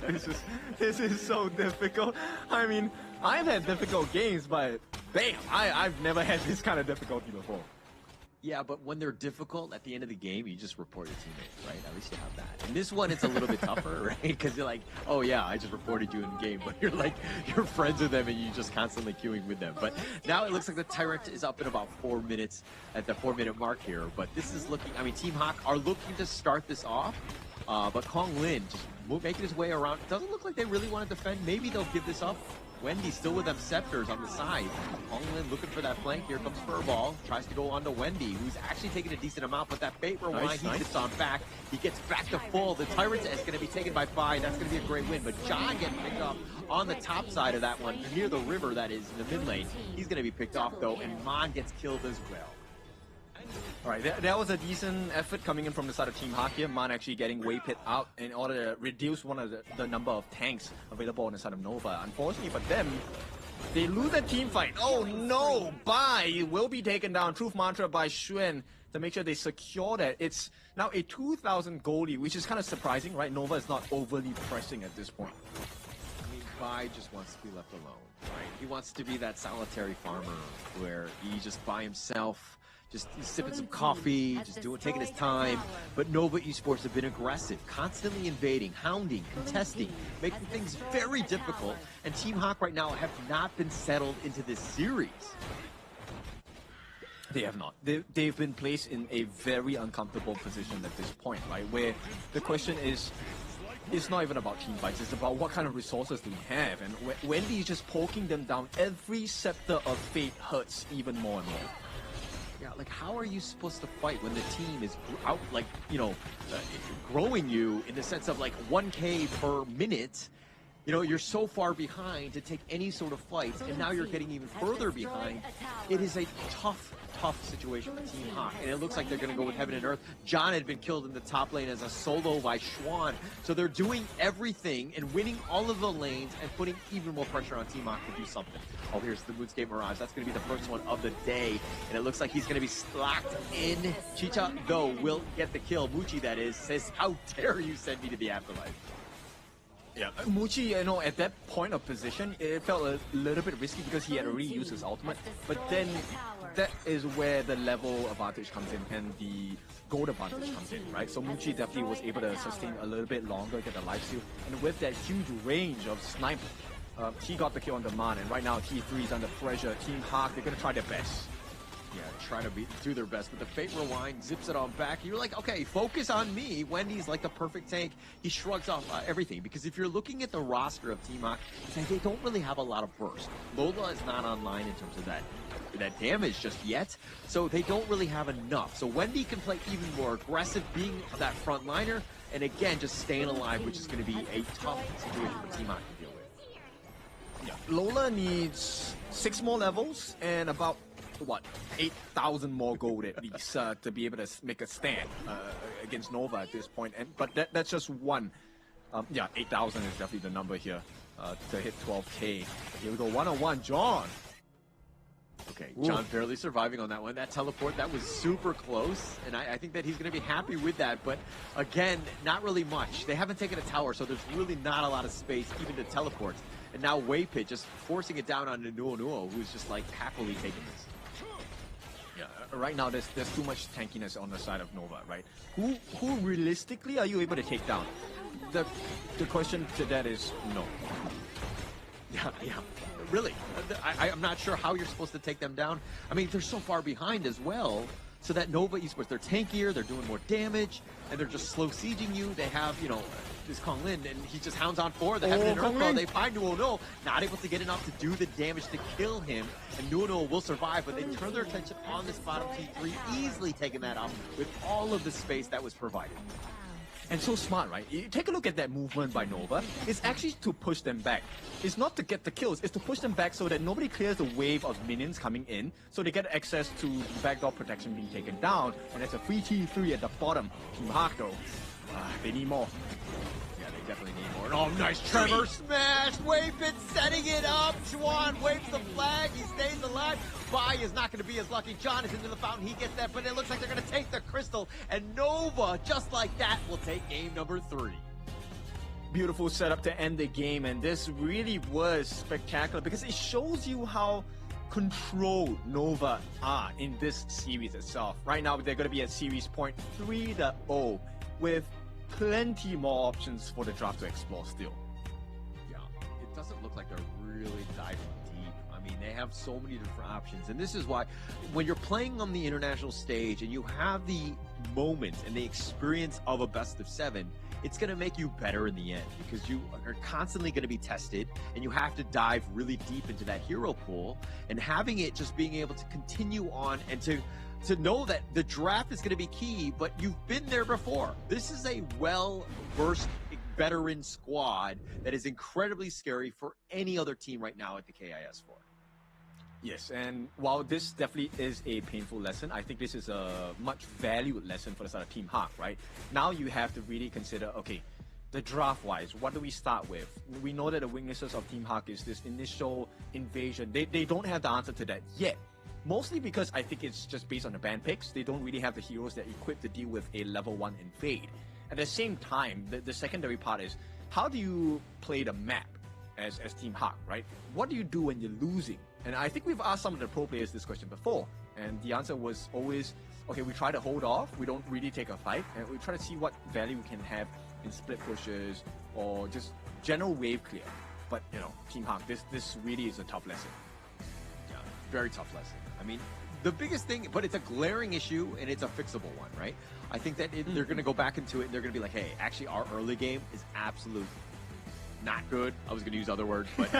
this is so difficult. I mean, I've had difficult games, but damn, I've never had this kind of difficulty before. Yeah, but when they're difficult at the end of the game, you just report your teammates, right? At least you have that. In this one, it's a little bit tougher, right? Because you're like, oh yeah, I just reported you in game, but you're like, you're friends with them and you just constantly queuing with them. But now it looks like the Tyrant is up in about 4 minutes at the 4-minute mark here. But this is looking, I mean, Team Hawk are looking to start this off, but Kong Lin just making his way around. Doesn't look like they really want to defend. Maybe they'll give this up. Wendy still with them scepters on the side. Honglin looking for that flank. Here comes Furball. Tries to go on to Wendy, who's actually taking a decent amount, but that bait rewind, he gets on back. He gets back to full. The Tyrant's is going to be taken by Bai. That's going to be a great win. But John getting picked up on the top side of that one, near the river that is in the mid lane. He's going to be picked off though, and Mon gets killed as well. All right, that was a decent effort coming in from the side of Team Hawk here. Man actually getting Weiput out in order to reduce one of the number of tanks available on the side of Nova. Unfortunately for them, they lose that team fight. Oh no, Bai will be taken down. Truth Mantra by Xuan to make sure they secure that. It's now a 2,000 goldie, which is kind of surprising, right? Nova is not overly pressing at this point. I mean, Bai just wants to be left alone, right? He wants to be that solitary farmer where he's just by himself, just sipping some coffee, just taking his time. But Nova Esports have been aggressive, constantly invading, hounding, contesting, making things very difficult. And Team Hawk right now have not been settled into this series. They have not. They've been placed in a very uncomfortable position at this point, right? Where the question is, it's not even about team fights, it's about what kind of resources do we have. And Wendy is just poking them down. Every scepter of fate hurts even more and more. Yeah, like how are you supposed to fight when the team is out, like, you know, growing you in the sense of like 1K per minute? You know, you're so far behind to take any sort of fights, and now you're getting even further behind. It is a tough situation for Team Hawk, and it looks like they're going to go with Heaven and Earth. John had been killed in the top lane as a solo by Xuan, so they're doing everything and winning all of the lanes and putting even more pressure on Team Hawk to do something. Oh, here's the Moonscape Mirage. That's going to be the first one of the day, and it looks like he's going to be locked in. Chicha, though, will get the kill. Muchi, that is, says, how dare you send me to the afterlife? Yeah, Muchi, you know, at that point of position, it felt a little bit risky because he had already used his ultimate. But then that is where the level advantage comes in and the gold advantage comes in, right? So Muchi definitely was able to sustain a little bit longer, get the lifesteal. And with that huge range of snipe, he got the kill on demand. And right now, T3 is under pressure. Team Hawk, they're going to try their best. Yeah, try to do their best, but the Fate Rewind zips it on back. You're like, okay, focus on me. Wendy's like the perfect tank. He shrugs off everything, because if you're looking at the roster of Team Hawk, they don't really have a lot of burst. Lola is not online in terms of that damage just yet, so they don't really have enough. So Wendy can play even more aggressive, being that front liner, and again, just staying alive, which is going to be a tough situation for Team Hawk to deal with. Yeah, Lola needs 6 more levels and about what, 8,000 more gold at least to be able to make a stand against Nova at this point. But that's just one. Yeah, 8,000 is definitely the number here to hit 12K. Here we go, 1-on-1, John. Okay, John barely surviving on that one. That teleport, that was super close, and I think that he's going to be happy with that. But again, not really much. They haven't taken a tower, so there's really not a lot of space even to teleport. And now Weiput just forcing it down on Nuo, who's just like happily taking this. Yeah, right now there's too much tankiness on the side of Nova, right? Who realistically are you able to take down? The question to that is no. Yeah, really. I'm not sure how you're supposed to take them down. I mean, they're so far behind as well. so that Nova Esports, they're tankier, they're doing more damage, and they're just slow sieging you. They have, you know, this Kong Lin, and he just hounds on 4. They have an Earthbow. They find Nuono, not able to get enough to do the damage to kill him, and Nuono will survive, but they turn their attention on this bottom T3, easily taking that out with all of the space that was provided. And so smart, right? You take a look at that movement by Nova. It's actually to push them back. It's not to get the kills, it's to push them back so that nobody clears the wave of minions coming in, so they get access to backdoor protection being taken down, and there's a free T3 at the bottom. Team Hawk though, they need more. Yeah, they definitely need more. Oh, nice Trevor smash! Wavepit setting it up! Juan waves the flag, he stays alive. Bai is not going to be as lucky. John is into the fountain, he gets that, but it looks like they're going to take the crystal, and Nova, just like that, will take game number 3. Beautiful setup to end the game, and this really was spectacular because it shows you how controlled Nova are in this series itself. Right now, they're going to be at series point 3-0 with plenty more options for the draft to explore still. Yeah, it doesn't look like they're really diving deep. I mean, they have so many different options, and this is why when you're playing on the international stage and you have the moments and the experience of a best of 7, it's going to make you better in the end because you are constantly going to be tested and you have to dive really deep into that hero pool, and having it just being able to continue on and to know that the draft is going to be key, but you've been there before. This is a well-versed veteran squad that is incredibly scary for any other team right now at the KIS4. Yes, and while this definitely is a painful lesson, I think this is a much valued lesson for the side of Team Hawk, right? Now you have to really consider, okay, the draft-wise, what do we start with? We know that the weaknesses of Team Hawk is this initial invasion. They don't have the answer to that yet. Mostly because I think it's just based on the ban picks. They don't really have the heroes that are equipped to deal with a level 1 invade. At the same time, the secondary part is, how do you play the map as Team Hawk, right? What do you do when you're losing? And I think we've asked some of the pro players this question before, and the answer was always, okay, we try to hold off, we don't really take a fight, and we try to see what value we can have in split pushes or just general wave clear. But, you know, Team Hawk, this really is a tough lesson. Yeah, very tough lesson. I mean, the biggest thing, but it's a glaring issue and it's a fixable one, right? I think that they're going to go back into it and they're going to be like, hey, actually our early game is absolutely not good. I was going to use other words, but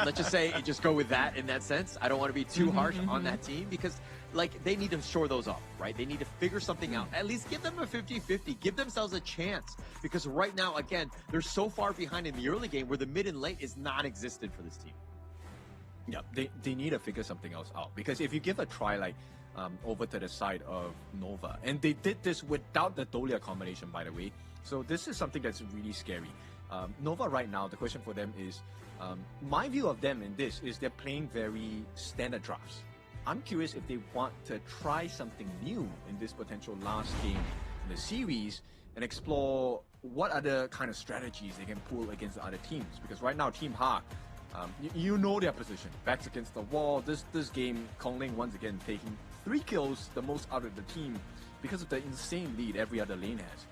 let's just say, just go with that in that sense. I don't want to be too harsh on that team because, like, they need to shore those up, right? They need to figure something out. At least give them a 50-50. Give themselves a chance because right now, again, they're so far behind in the early game where the mid and late is non-existent for this team. Yeah, they need to figure something else out because if you give a try like over to the side of Nova, and they did this without the Dolia combination, by the way, so this is something that's really scary. Nova right now, the question for them is, my view of them in this is they're playing very standard drafts. I'm curious if they want to try something new in this potential last game in the series and explore what other kind of strategies they can pull against the other teams. Because right now, Team Hawk, you know their position. Backs against the wall. This game, Kong Ling once again taking 3 kills, the most out of the team, because of the insane lead every other lane has.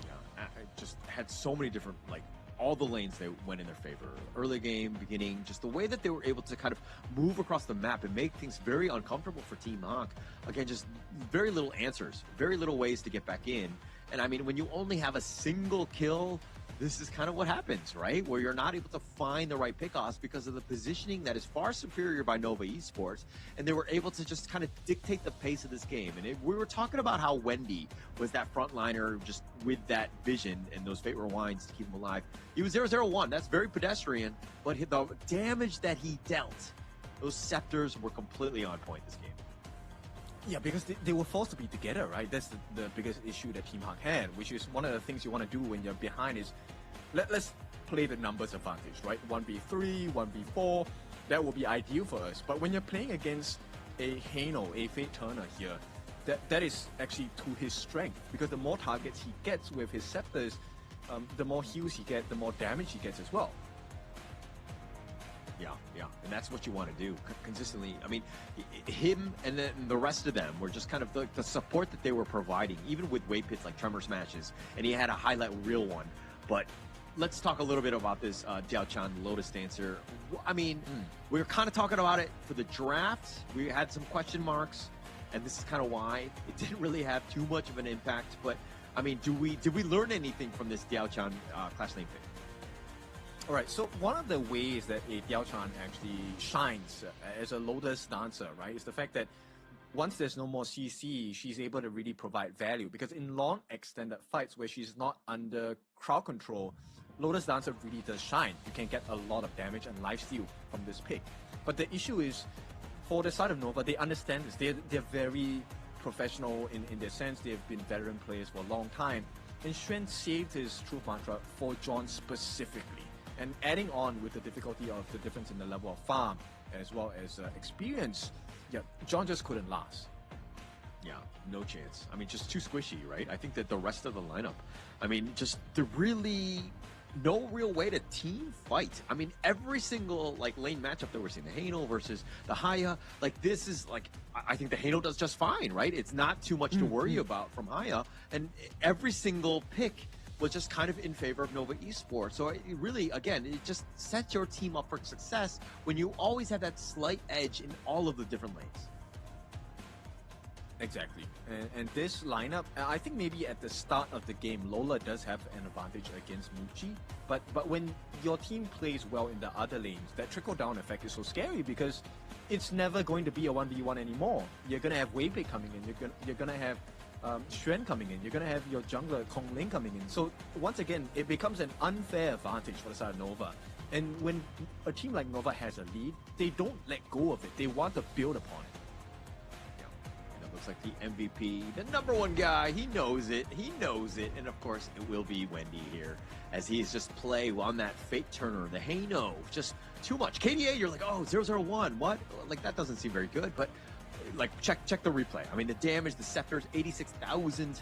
Yeah, it just had so many different, like, all the lanes they went in their favor. Early game, beginning, just the way that they were able to kind of move across the map and make things very uncomfortable for Team Hawk. Again, just very little answers, very little ways to get back in. And I mean, when you only have a single kill, this is kind of what happens, right? Where you're not able to find the right pickoffs because of the positioning that is far superior by Nova Esports, and they were able to just kind of dictate the pace of this game. And we were talking about how Wendy was that frontliner just with that vision and those fate rewinds to keep him alive. He was 0-0-1. That's very pedestrian, but the damage that he dealt, those scepters were completely on point this game. Yeah, because they were forced to be together, right? That's the biggest issue that Team Hawk had, which is one of the things you want to do when you're behind is let's play the numbers advantage, right? 1v3, 1v4, that will be ideal for us. But when you're playing against a Hano, a Fate Turner here, that is actually to his strength, because the more targets he gets with his scepters, the more heals he gets, the more damage he gets as well. Yeah, and that's what you want to do consistently. I mean, him and then the rest of them were just kind of the support that they were providing, even with wave pits like Tremor Smashes, and he had a highlight reel one. But let's talk a little bit about this Diao Chan Lotus Dancer. I mean, we were kind of talking about it for the draft. We had some question marks. and this is kind of why it didn't really have too much of an impact. But I mean, did we learn anything from this Diao-chan Clash Lane pick? All right, so one of the ways that a Diao-chan actually shines as a Lotus dancer, right, is the fact that once there's no more CC, she's able to really provide value. Because in long extended fights where she's not under crowd control, Lotus dancer really does shine. You can get a lot of damage and lifesteal from this pick. But the issue is, for the side of Nova, they understand this. They're very professional in their sense. They've been veteran players for a long time. And Xuan saved his truth mantra for John specifically. And adding on with the difficulty of the difference in the level of farm as well as experience, yeah, John just couldn't last. Yeah, no chance. I mean, just too squishy, right? I think that the rest of the lineup, I mean, just the really no real way to team fight. I mean, every single like lane matchup that we're seeing, the Haino versus the Haya, like this is like, I think the Haino does just fine, right? It's not too much to worry about from Haya, and every single pick was just kind of in favor of Nova Esports. So it really, again, it just sets your team up for success when you always have that slight edge in all of the different lanes. Exactly. And this lineup, I think maybe at the start of the game, Lola does have an advantage against Muchi. But when your team plays well in the other lanes, that trickle-down effect is so scary because it's never going to be a 1v1 anymore. You're going to have Waypick coming in. You're going to have Xuan coming in. You're going to have your jungler Kong Ling coming in. So once again, it becomes an unfair advantage for the side of Nova. And when a team like Nova has a lead, they don't let go of it. They want to build upon it. Looks like the MVP, the #1 guy. He knows it. He knows it. And of course, it will be Wendy here as he is just play on that Fate Turner, the Haino. Just too much. KDA, you're like, oh, 001. What? Like, that doesn't seem very good. But, like, check the replay. I mean, the damage, the Scepters, 86,000.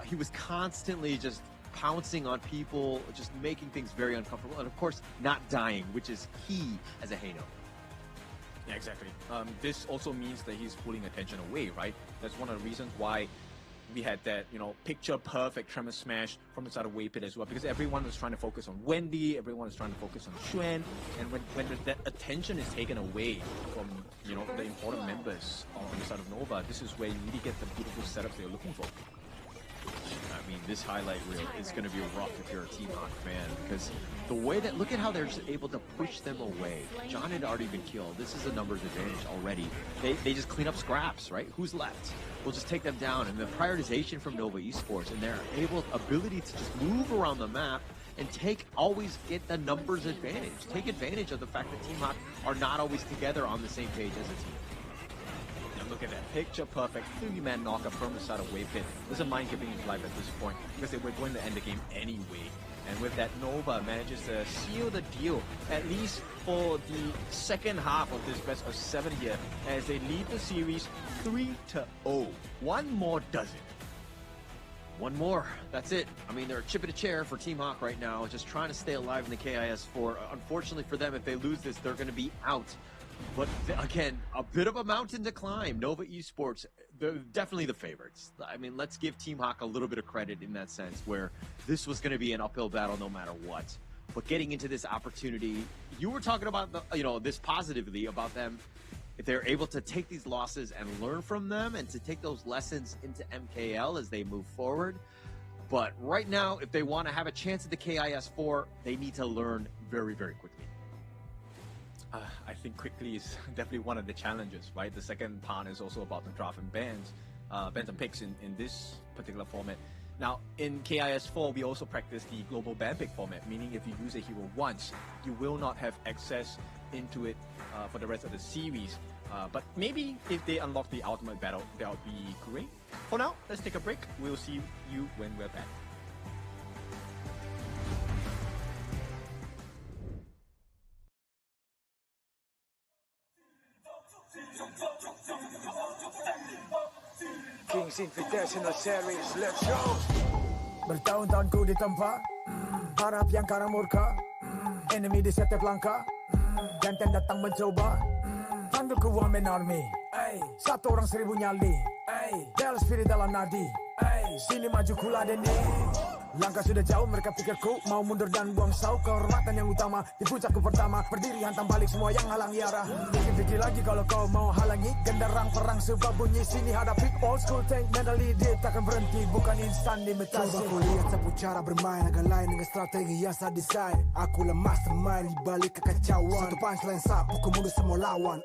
He was constantly just pouncing on people, just making things very uncomfortable. And, of course, not dying, which is key as a Haino. Yeah, exactly. This also means that he's pulling attention away, right? That's one of the reasons why we had that, picture perfect Tremor Smash from the side of Waypit as well, because everyone was trying to focus on Wendy, everyone was trying to focus on Xuan, and when that attention is taken away from, the important members on the side of Nova, this is where you really get the beautiful setups they're looking for. I mean, this highlight reel is going to be rough if you're a Team Hawk fan, because the way that, look at how they're able to push them away. John had already been killed. This is a numbers advantage already. They just clean up scraps, right? Who's left? We'll just take them down. And the prioritization from Nova Esports and their ability to just move around the map and always get the numbers advantage. Take advantage of the fact that Team Hawk are not always together on the same page as a team. Look at that picture perfect 3-man knockup from the side of Waypit. Doesn't mind giving his life at this point because they were going to end the game anyway. And with that, Nova manages to seal the deal, at least for the second half of this best of 7 here, as they lead the series 3-0. One more does it. One more. That's it. I mean, they're a chip at a chair for Team Hawk right now, just trying to stay alive in the KIS4. Unfortunately for them, if they lose this, they're going to be out. But again, a bit of a mountain to climb. Nova Esports, they're definitely the favorites. I mean, let's give Team Hawk a little bit of credit in that sense, where this was going to be an uphill battle no matter what. But getting into this opportunity, you were talking about this positively about them. If they're able to take these losses and learn from them and to take those lessons into MKL as they move forward. But right now, if they want to have a chance at the KIS4, they need to learn very, very quickly. I think quickly is definitely one of the challenges, right? The second part is also about the draft and bans and picks in this particular format. Now, in KIS4, we also practice the global ban pick format, meaning if you use a hero once, you will not have access into it for the rest of the series. But maybe if they unlock the ultimate battle, that would be great. For now, let's take a break. We'll see you when we're back. Kings Invitational Series, let's go! Bertahun-tahun ku ditempa, harap yang karang murka, enemy di setiap langkah, Ganten datang mencoba, panggil ku one man army, satu orang 1000 nyali, Del spirit dalam nadi, sini maju ku ladeni. Langkah sudah jauh mereka pikirku mau mundur dan buang sau. Kehormatan yang utama di puncakku pertama. Berdiri hantam balik semua yang halangi arah. Pikir-pikir lagi kalau kau mau halangi. Genderang perang sebab bunyi sini hadapi. Old school tank mentally dia takkan berhenti. Bukan instan imitasi. Coba kau lihat sapu cara bermain agak lain dengan strategi yang saya desain. Aku lemah mastermind di balik kekacauan. Satu punchline sapu ku mundur semua lawan.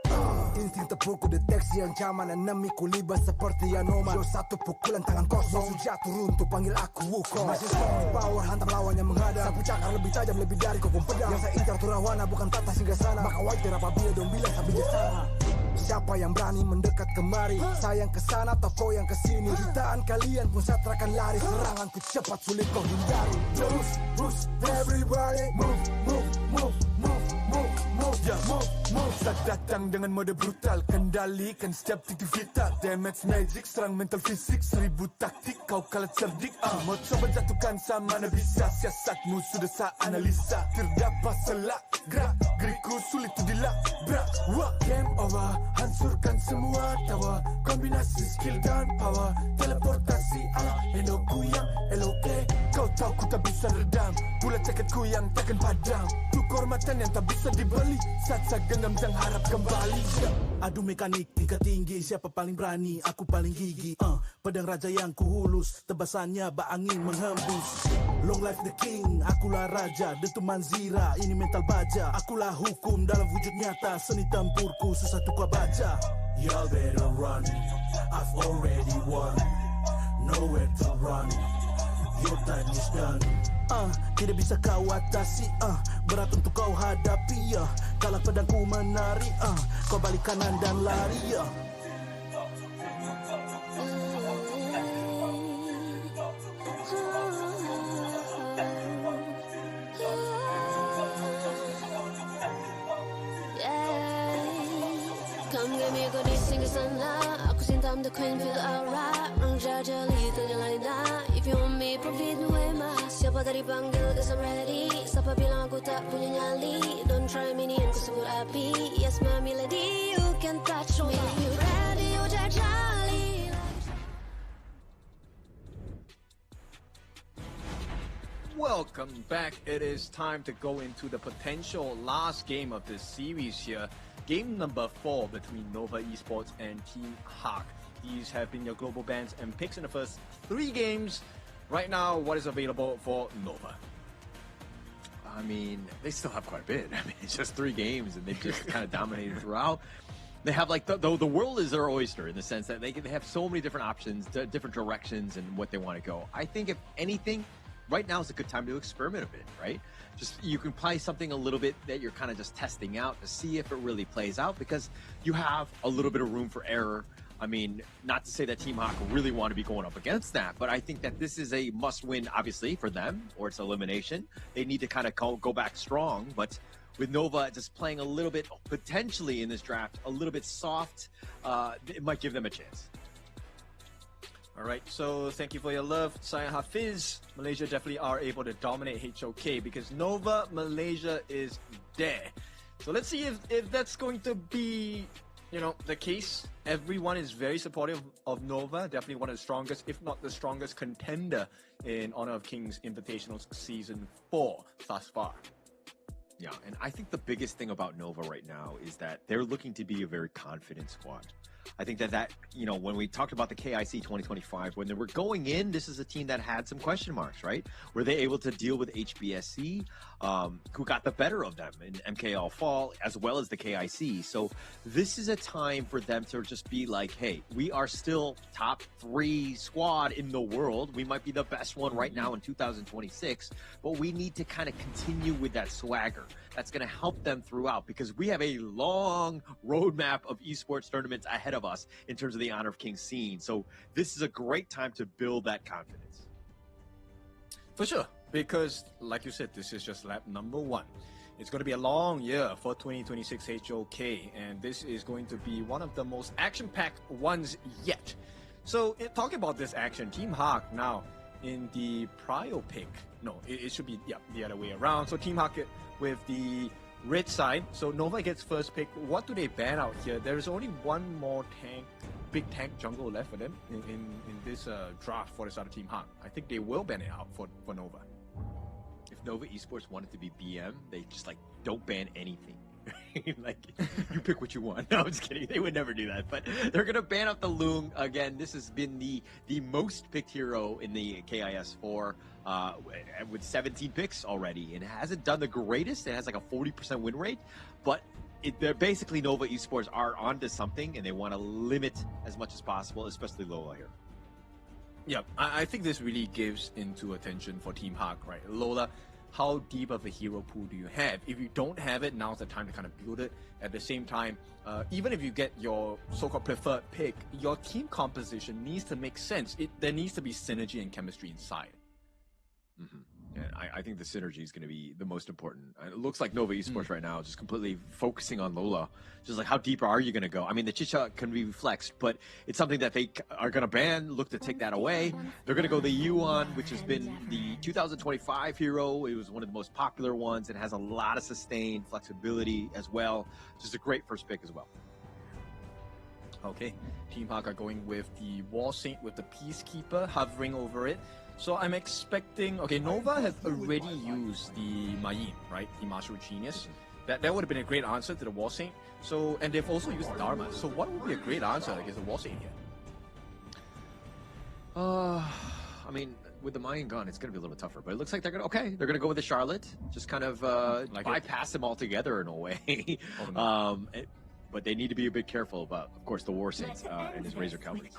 Insting terpukul deteksi ancaman. Enemiku libat seperti Anoman. Yo satu pukulan tangan kosong. Jatuh runtuh panggil aku Wukong. Masih strong power hantam lawan yang menghadap. Sapu cakar lebih tajam lebih dari kopong pedang. Yang saya incar turawana bukan tata hingga sana. Maka wajar apabila dong bilang sampai bijaksana. Siapa yang berani mendekat kemari? Sayang kesana atau kau yang kesini? Jutaan kalian pun saya terakan lari. Seranganku cepat sulit kau hindari. Terus, push, everybody move, move, move, move, move, move, yeah, move, move. Saat datang dengan mode brutal, kendalikan setiap titik vital. Damage magic, serang mental fisik, 1000 taktik, kau kalah cerdik. Mau coba jatuhkan sama mana bisa, siasatmu sudah saya analisa. Terdapat selak, gerak, geriku sulit tu dilabrak. Game over, hancurkan semua tawa. Kombinasi skill dan power, teleportasi ala enoku yang LOK. Kau tahu ku tak bisa redam, bulat ceketku yang takkan padam. Tuh kehormatan yang tak bisa dibeli, saat saya genggam jangan harap kembali. Adu mekanik tingkat tinggi, siapa paling berani? Aku paling gigi. Pedang raja yang kuhulus, tebasannya bak angin menghembus. Long life the king, akulah raja, dentuman zira, ini mental baja. Akulah hukum dalam wujud nyata, seni tempurku susah tukar baca. Y'all better run, I've already won, nowhere to run, your time is done. Tidak bisa kau atasi, berat untuk kau hadapi, kalah pedangku menari, kau balik kanan dan lari, Come get me a good sing a song now. Aku cinta I'm the queen, feel alright. Orang jajali ternyalain dah. If you want me, profit me way mas. Siapa tadi panggil, cause I'm ready. Siapa bilang aku tak punya nyali? Don't try me ni yang ku sebut api. Yes my melody, you can touch me. You ready, you jajali. Welcome back. It is time to go into the potential last game of this series here. Game number 4 between Nova Esports and Team Hawk. These have been your global bans and picks in the first 3 games. Right now, what is available for Nova? I mean, they still have quite a bit. I mean, it's just 3 games and they've just kind of dominated throughout. They have like the world is their oyster in the sense that they have so many different options, different directions and what they want to go. I think if anything, right now is a good time to experiment a bit, right? Just you can play something a little bit that you're kind of just testing out to see if it really plays out because you have a little bit of room for error. I mean, not to say that Team Hawk really want to be going up against that, but I think that this is a must-win, obviously, for them, or it's elimination. They need to kind of go back strong, but with Nova just playing a little bit, potentially in this draft, a little bit soft, it might give them a chance. All right, so thank you for your love, Saya Hafiz. Malaysia definitely are able to dominate HOK because Nova Malaysia is there. So let's see if that's going to be, you know, the case. Everyone is very supportive of Nova, definitely one of the strongest, if not the strongest contender in Honor of Kings Invitational Season 4 thus far. Yeah, and I think the biggest thing about Nova right now is that they're looking to be a very confident squad. I think that, you know, when we talked about the KIC 2025, when they were going in, this is a team that had some question marks, right? Were they able to deal with HBSC, who got the better of them in MKL Fall, as well as the KIC? So this is a time for them to just be like, hey, we are still top 3 squad in the world. We might be the best one right now in 2026, but we need to kind of continue with that swagger. That's going to help them throughout because we have a long roadmap of esports tournaments ahead of us in terms of the Honor of Kings scene. So this is a great time to build that confidence. For sure, because like you said, this is just lap number 1. It's going to be a long year for 2026 HOK, and this is going to be one of the most action-packed ones yet. So talking about this action, Team Hawk now in the prio pick. No, it should be the other way around. So Team Hawk with the red side. So Nova gets first pick. What do they ban out here? There is only one more big tank jungle left for them in this draft for the side of Team Hawk. I think they will ban it out for Nova. If Nova Esports wanted to be BM, they just like don't ban anything. Like, you pick what you want. No, I'm just kidding. They would never do that. But they're going to ban out the Loong. Again, this has been the most picked hero in the KIS4 with 17 picks already. And it hasn't done the greatest. It has like a 40% win rate. But they're basically Nova Esports are onto something, and they want to limit as much as possible, especially Lola here. Yeah, I think this really gives into attention for Team Hawk, right? Lola, how deep of a hero pool do you have? If you don't have it, now's the time to kind of build it. At the same time, even if you get your so-called preferred pick, your team composition needs to make sense. There needs to be synergy and chemistry inside. Mm-hmm. Yeah, I think the synergy is going to be the most important. It looks like Nova Esports right now is just completely focusing on Lola. Just like, how deep are you going to go? I mean, the Chicha can be flexed, but it's something that they are going to ban, look to take that away. They're going to go the Yuan, which has been the 2025 hero. It was one of the most popular ones. It has a lot of sustained flexibility as well. Just a great first pick as well. Okay, Team Hawk are going with the War Saint with the Peacekeeper hovering over it. So I'm expecting, okay, Nova has already used the Mayin, right? The Martial Genius. That would have been a great answer to the War Saint. So, and they've also used the Dharma. So what would be a great answer against the War Saint here? I mean, with the Mayan gun, it's going to be a little bit tougher. But it looks like they're going to go with the Charlotte. Just kind of bypass them altogether in a way. But they need to be a bit careful about, of course, the War Saint and his Razor Cavalry.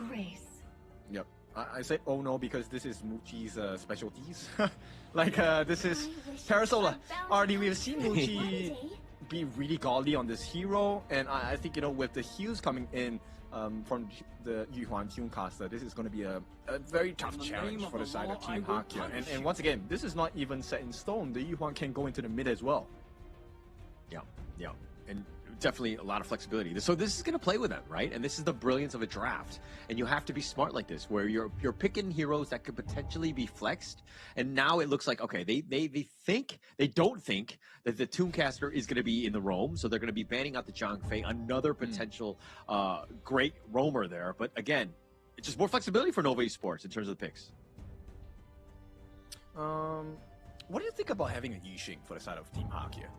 Yep. I say oh no because this is Muji's specialties. This is Parasola. Already we've seen Muji be really godly on this hero, and I think, you know, with the heals coming in from the Yuhuan Tunecaster, this is going to be a very tough challenge for the side of Team Hawk here. And once again, this is not even set in stone. The Yuhuan can go into the mid as well. Yeah, and definitely a lot of flexibility. So this is going to play with them, right? And this is the brilliance of a draft. And you have to be smart like this, where you're picking heroes that could potentially be flexed. And now it looks like, okay, they don't think that the Tooncaster is going to be in the roam, so they're going to be banning out the Zhang Fei, another potential great roamer there. But again, it's just more flexibility for Nova Esports in terms of the picks. What do you think about having a Yixing for the side of Team Hawk here?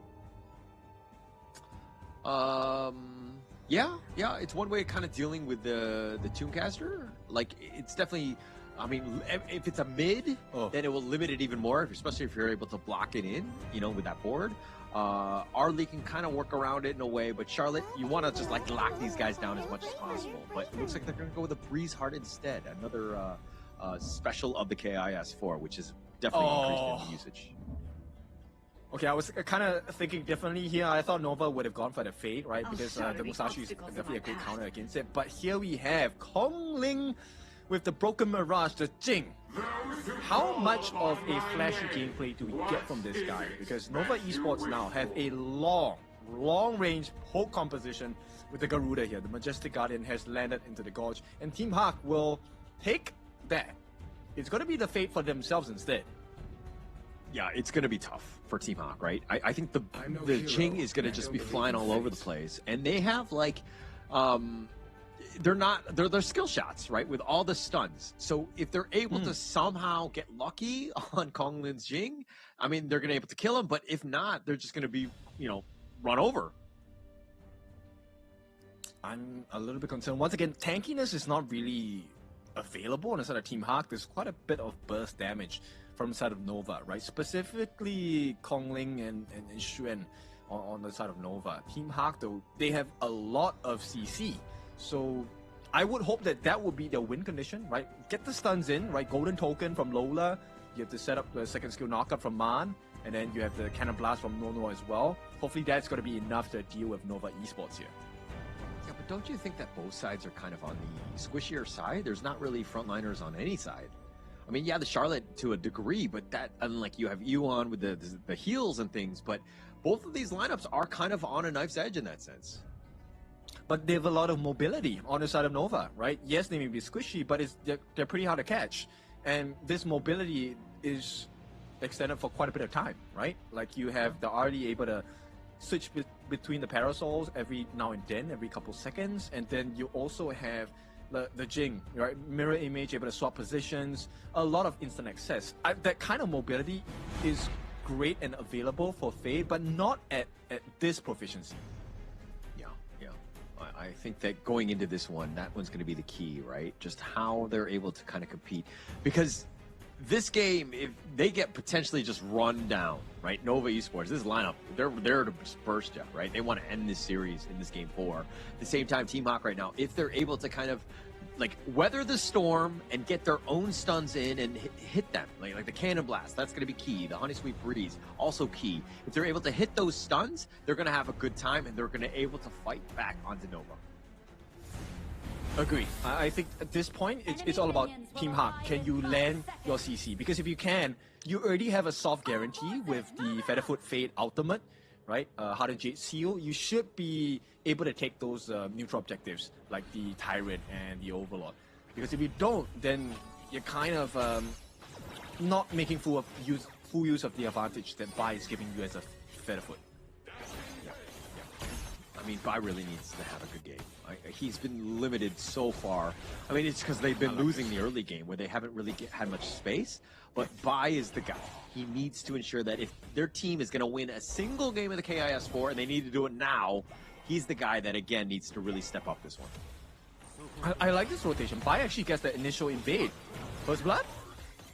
Yeah, it's one way of kind of dealing with the Tooncaster. Like, it's definitely, I mean, if it's a mid, then it will limit it even more, especially if you're able to block it in, you know, with that board. Arlie can kind of work around it in a way, but Charlotte, you want to just like lock these guys down as much as possible. But it looks like they're going to go with a Breeze Heart instead, another special of the KIS4, which is definitely increased in usage. Okay, I was kind of thinking differently here. I thought Nova would have gone for the Fade, right? Because the Musashi is definitely a great counter against it. But here we have Kongling with the Broken Mirage, the Jing. How much of a flashy gameplay do we get from this guy? Because Nova Esports now have a long-range poke composition with the Garuda here. The Majestic Guardian has landed into the Gorge. And Team Hawk will take that. It's going to be the Fate for themselves instead. Yeah, it's going to be tough for Team Hawk, right? I think the Jing is going to just be flying all over the place. And they have, like, they're skill shots, right? With all the stuns. So if they're able to somehow get lucky on Kongling's Jing, I mean, they're going to be able to kill him. But if not, they're just going to be, you know, run over. I'm a little bit concerned. Once again, tankiness is not really available on the side of Team Hawk. There's quite a bit of burst damage from the side of Nova, right? Specifically Kongling and Xuan on the side of Nova. Team Hawk, though, they have a lot of CC. So I would hope that would be their win condition, right? Get the stuns in, right? Golden Token from Lola. You have to set up the second skill knockup from Man. And then you have the Cannon Blast from Nono as well. Hopefully that's going to be enough to deal with Nova Esports here. Yeah, but don't you think that both sides are kind of on the squishier side? There's not really frontliners on any side. I mean, yeah, the Charlotte to a degree, but that, unlike you have Yuan with the heals and things, but both of these lineups are kind of on a knife's edge in that sense. But they have a lot of mobility on the side of Nova, right? Yes, they may be squishy, but they're pretty hard to catch. And this mobility is extended for quite a bit of time, right? Like you have the RD able to switch between the parasols every now and then, every couple seconds, and then you also have the Jing, right? Mirror image, able to swap positions, a lot of instant access. That kind of mobility is great and available for Faye, but not at this proficiency. I think that going into this one, that one's going to be the key, right? Just how they're able to kind of compete. Because this game, if they get potentially just run down, right? Nova Esports, this lineup, they're there to burst you, right? They want to end this series in this game 4. At the same time, Team Hawk right now, if they're able to kind of like weather the storm and get their own stuns in and hit them, like the cannon blast, that's going to be key. The honey sweet breeze, also key. If they're able to hit those stuns, they're going to have a good time and they're going to able to fight back onto Nova. Agree. I think at this point, it's all about Team Hawk. Can you land your CC? Because if you can, you already have a soft guarantee with the Featherfoot Fade Ultimate, right? Hardened Jade Seal. You should be able to take those neutral objectives like the Tyrant and the Overlord. Because if you don't, then you're kind of not making full use of the advantage that Bai is giving you as a Featherfoot. I mean, Bai really needs to have a good game. He's been limited so far. I mean, it's because they've been losing the early game where they haven't really had much space. But Bai is the guy. He needs to ensure that if their team is going to win a single game of the KIS4 and they need to do it now, he's the guy that, again, needs to really step up this one. I like this rotation. Bai actually gets the initial invade. First blood?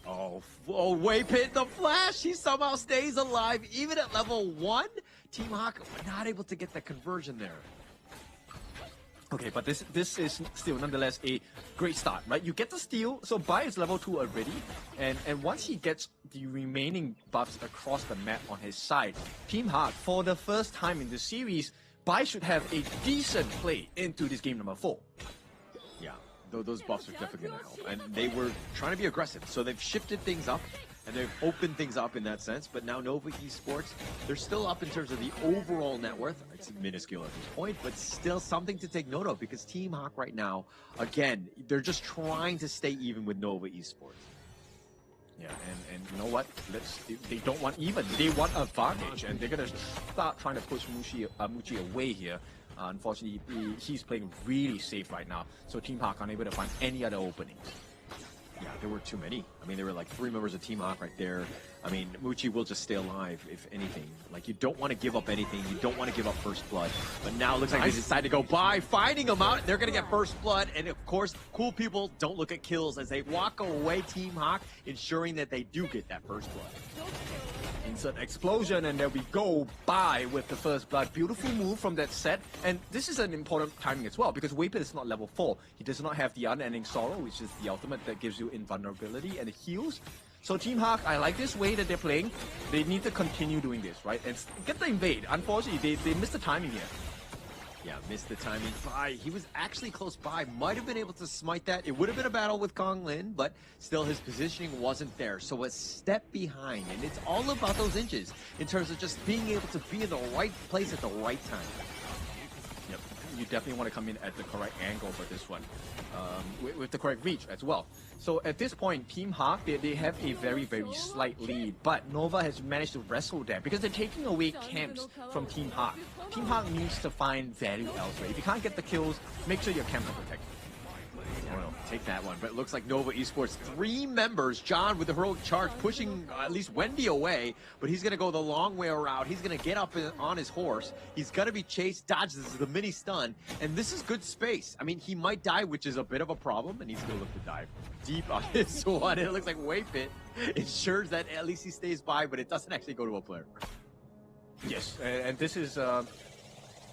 Oh, Waypit, the flash! He somehow stays alive, even at level 1. Team Hawk not able to get the conversion there. Okay, but this is still nonetheless a great start, right? You get the steal, so Bai is level 2 already, and once he gets the remaining buffs across the map on his side, Team Hawk, for the first time in the series, Bai should have a decent play into this game number 4. Yeah, those buffs are definitely going to help, and they were trying to be aggressive, so they've shifted things up. And they've opened things up in that sense, but now Nova Esports, they're still up in terms of the overall net worth. It's minuscule at this point, but still something to take note of because Team Hawk right now, again, they're just trying to stay even with Nova Esports. Yeah, and you know what? They don't want even. They want advantage, and they're gonna start trying to push Muchi away here. Unfortunately, he's playing really safe right now, so Team Hawk unable to find any other openings. Yeah, there were too many. I mean, there were like 3 members of Team Hawk right there. I mean, Muchi will just stay alive, if anything. Like, you don't want to give up anything. You don't want to give up first blood. But now it looks like they decide to go by, finding him out. They're going to get first blood. And, of course, cool people don't look at kills as they walk away, Team Hawk, ensuring that they do get that first blood. Insert explosion, and there we go. Bai with the first blood. Beautiful move from that set. And this is an important timing as well, because Waypit is not level 4. He does not have the Unending Sorrow, which is the ultimate that gives you invulnerability and it heals. So Team Hawk, I like this way that they're playing. They need to continue doing this, right? And get the invade. Unfortunately, they missed the timing here. Yeah, missed the timing. Bai, he was actually close by. Might have been able to smite that. It would have been a battle with Kong Lin, but still his positioning wasn't there. So a step behind, and it's all about those inches in terms of just being able to be in the right place at the right time. Yep, you definitely want to come in at the correct angle for this one, with the correct reach as well. So at this point, Team Hawk, they have a very, very slight lead, but Nova has managed to wrestle them because they're taking away camps from Team Hawk. Team Hawk needs to find value elsewhere. If you can't get the kills, make sure your camps are protected. Oh, take that one. But it looks like Nova Esports, 3 members. John with the heroic charge pushing at least Wendy away, but he's going to go the long way around. He's going to get up on his horse. He's going to be chased, dodges the mini stun, and this is good space. I mean, he might die, which is a bit of a problem, and he's going to look to dive deep on this one. It looks like Waypit ensures that at least he stays by, but it doesn't actually go to a player. Yes, and this is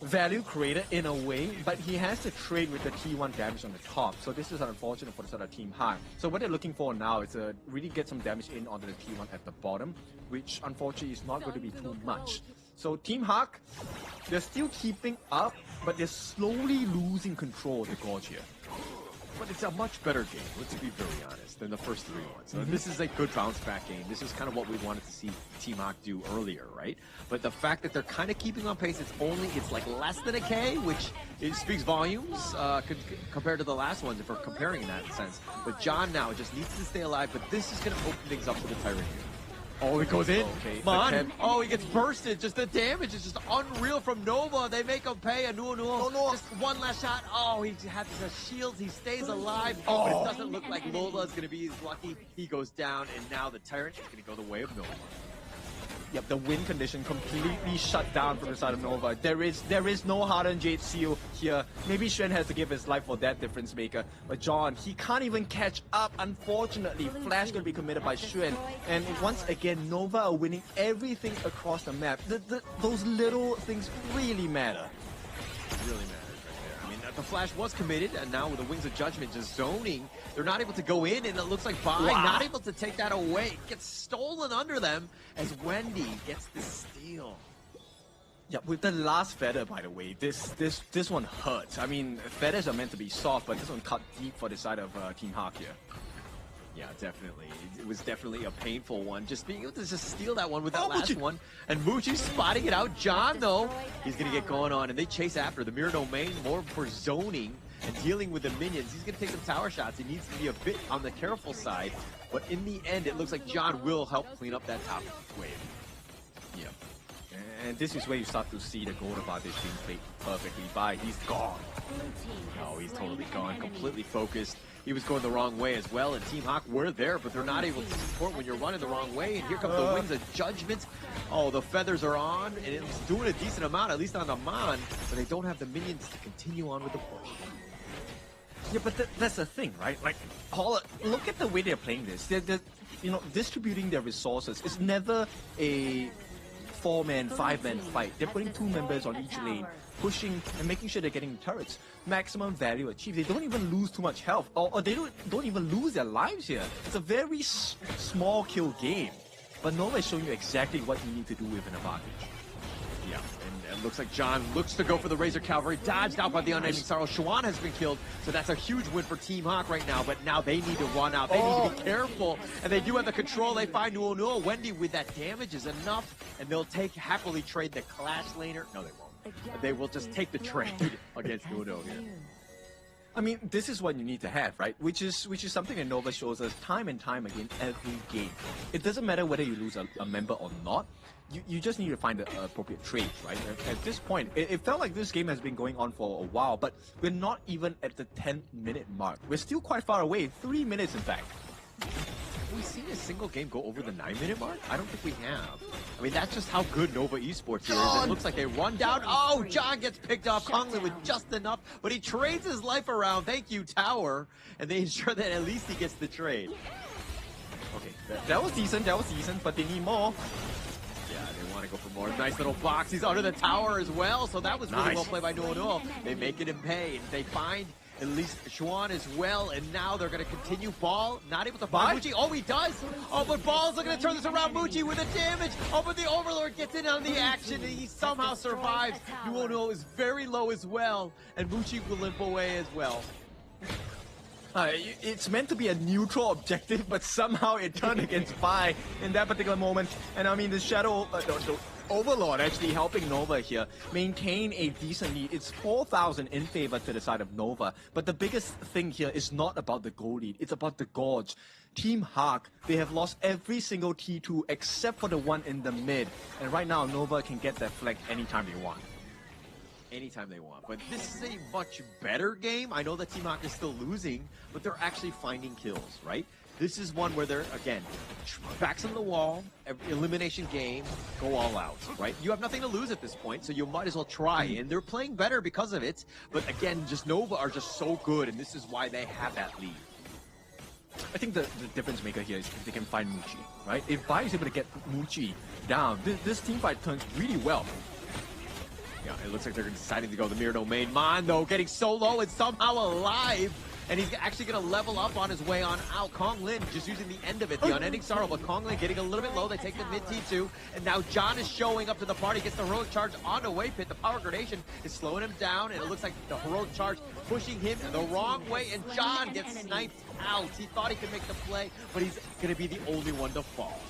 value created in a way, but he has to trade with the T1 damage on the top. So this is unfortunate for the sort of Team Hawk. So what they're looking for now is to really get some damage in onto the T1 at the bottom, which unfortunately is not going to be too much. So Team Hawk, they're still keeping up, but they're slowly losing control of the Gorge here. But it's a much better game, let's be very honest, than the first 3 ones. So this is a good bounce back game. This is kind of what we wanted to see Team Hawk do earlier, right? But the fact that they're kind of keeping on pace, it's like less than a K, which it speaks volumes compared to the last ones if we're comparing in that sense. But John now just needs to stay alive, but this is going to open things up for the Tyrant here. Oh, it goes in. Okay, Man. Oh, he gets bursted. Just the damage is just unreal from Nova. They make him pay. And no. Just one last shot. Oh, he has his shields. He stays alive. Oh, but it doesn't look like Nova is going to be lucky. He goes down, and now the Tyrant is going to go the way of Nova. Yep, the win condition completely shut down from the side of Nova. There is no Hardened Jade Seal here. Maybe Shen has to give his life for that difference maker. But John, he can't even catch up, unfortunately. Flash going to be committed by Shen. And once again, Nova are winning everything across the map. Those little things really matter. Really matters right there. I mean, the Flash was committed, and now with the Wings of Judgment just zoning, they're not able to go in, and it looks like Bai not able to take that away. It gets stolen under them as Wendy gets the steal. Yeah, with the last feather, by the way, this one hurts. I mean, feathers are meant to be soft, but this one cut deep for the side of Team Hawk here. Yeah, definitely. It was definitely a painful one. Just being able to just steal that one with that last one. And Muchi spotting it out. John, though, he's going to get going on. And they chase after the Mirror Domain more for zoning and dealing with the minions. He's going to take some tower shots. He needs to be a bit on the careful side. But in the end, it looks like John will help clean up that top wave. Yeah. And this is where you start to see the gold advantage being played perfectly by. He's gone. Oh, he's totally gone. Completely focused. He was going the wrong way as well, and Team Hawk were there, but they're not able to support when you're running the wrong way, and here comes the Wings of Judgment. Oh, the feathers are on, and it's doing a decent amount, at least on the Mon, but they don't have the minions to continue on with the push. Yeah, but that's the thing, right? Like, look at the way they're playing this. They're distributing their resources. It's never a 4-man, 5-man fight. They're putting 2 members on each lane, pushing and making sure they're getting turrets. Maximum value achieved. They don't even lose too much health, or they don't even lose their lives here. It's a very small kill game. But Nova is showing you exactly what you need to do with an advantage. Yeah, and it looks like John looks to go for the Razor Cavalry, dodged out by the Unending Sorrow. Xuan has been killed, so that's a huge win for Team Hawk right now, but now they need to run out. They need to be careful, and they do have the control. They find Nuo. Wendy with that damage is enough, and they'll happily trade the Clash laner. No, they won't. They will just take the trade against Nuo here. I mean, this is what you need to have, right? Which is something that Nova shows us time and time again every game. It doesn't matter whether you lose a member or not. You just need to find the appropriate trades, right? At this point, it felt like this game has been going on for a while, but we're not even at the 10-minute mark. We're still quite far away, 3 minutes in fact. Have we seen a single game go over the 9-minute mark? I don't think we have. I mean, that's just how good Nova Esports is. It looks like they run down. Oh, John gets picked off. Konglin with just enough, but he trades his life around. Thank you, Tower. And they ensure that at least he gets the trade. Okay, that was decent, but they need more. Yeah, they want to go for more. Nice little box. He's under the tower as well, so that was really well played by Nuo. They make it in pay, and they find at least Xuan as well, and now they're going to continue. Ball, not able to find Muchi. Oh, he does! Oh, but Ball's looking to turn this around. Muchi with the damage. Oh, but the Overlord gets in on the action, and he somehow survives. Nuo is very low as well, and Muchi will limp away as well. It's meant to be a neutral objective, but somehow it turned against Bai in that particular moment. And I mean, the Shadow, the Overlord actually helping Nova here maintain a decent lead. It's 4,000 in favor to the side of Nova. But the biggest thing here is not about the goal lead, it's about the Gorge. Team Hawk, they have lost every single T2 except for the one in the mid. And right now, Nova can get that flag anytime they want. Anytime they want. But this is a much better game. I know that Team Hawk is still losing, but they're actually finding kills, right? This is one where they're, again, backs on the wall, elimination game, go all out, right? You have nothing to lose at this point, so you might as well try. And they're playing better because of it. But again, just Nova are just so good, and this is why they have that lead. I think the difference maker here is if they can find Muchi, right? If Bai is able to get Muchi down, this team fight turns really well. Yeah, it looks like they're deciding to go the Mirror Domain. Mon, though, getting so low and somehow alive. And he's actually going to level up on his way on out. Konglin just using the end of it, the Unending Sorrow. But Konglin getting a little bit low. They take the mid T2. And now John is showing up to the party. Gets the heroic charge on the way pit. The power gradation is slowing him down. And it looks like the heroic charge pushing him the wrong way. And John gets sniped out. He thought he could make the play, but he's going to be the only one to fall.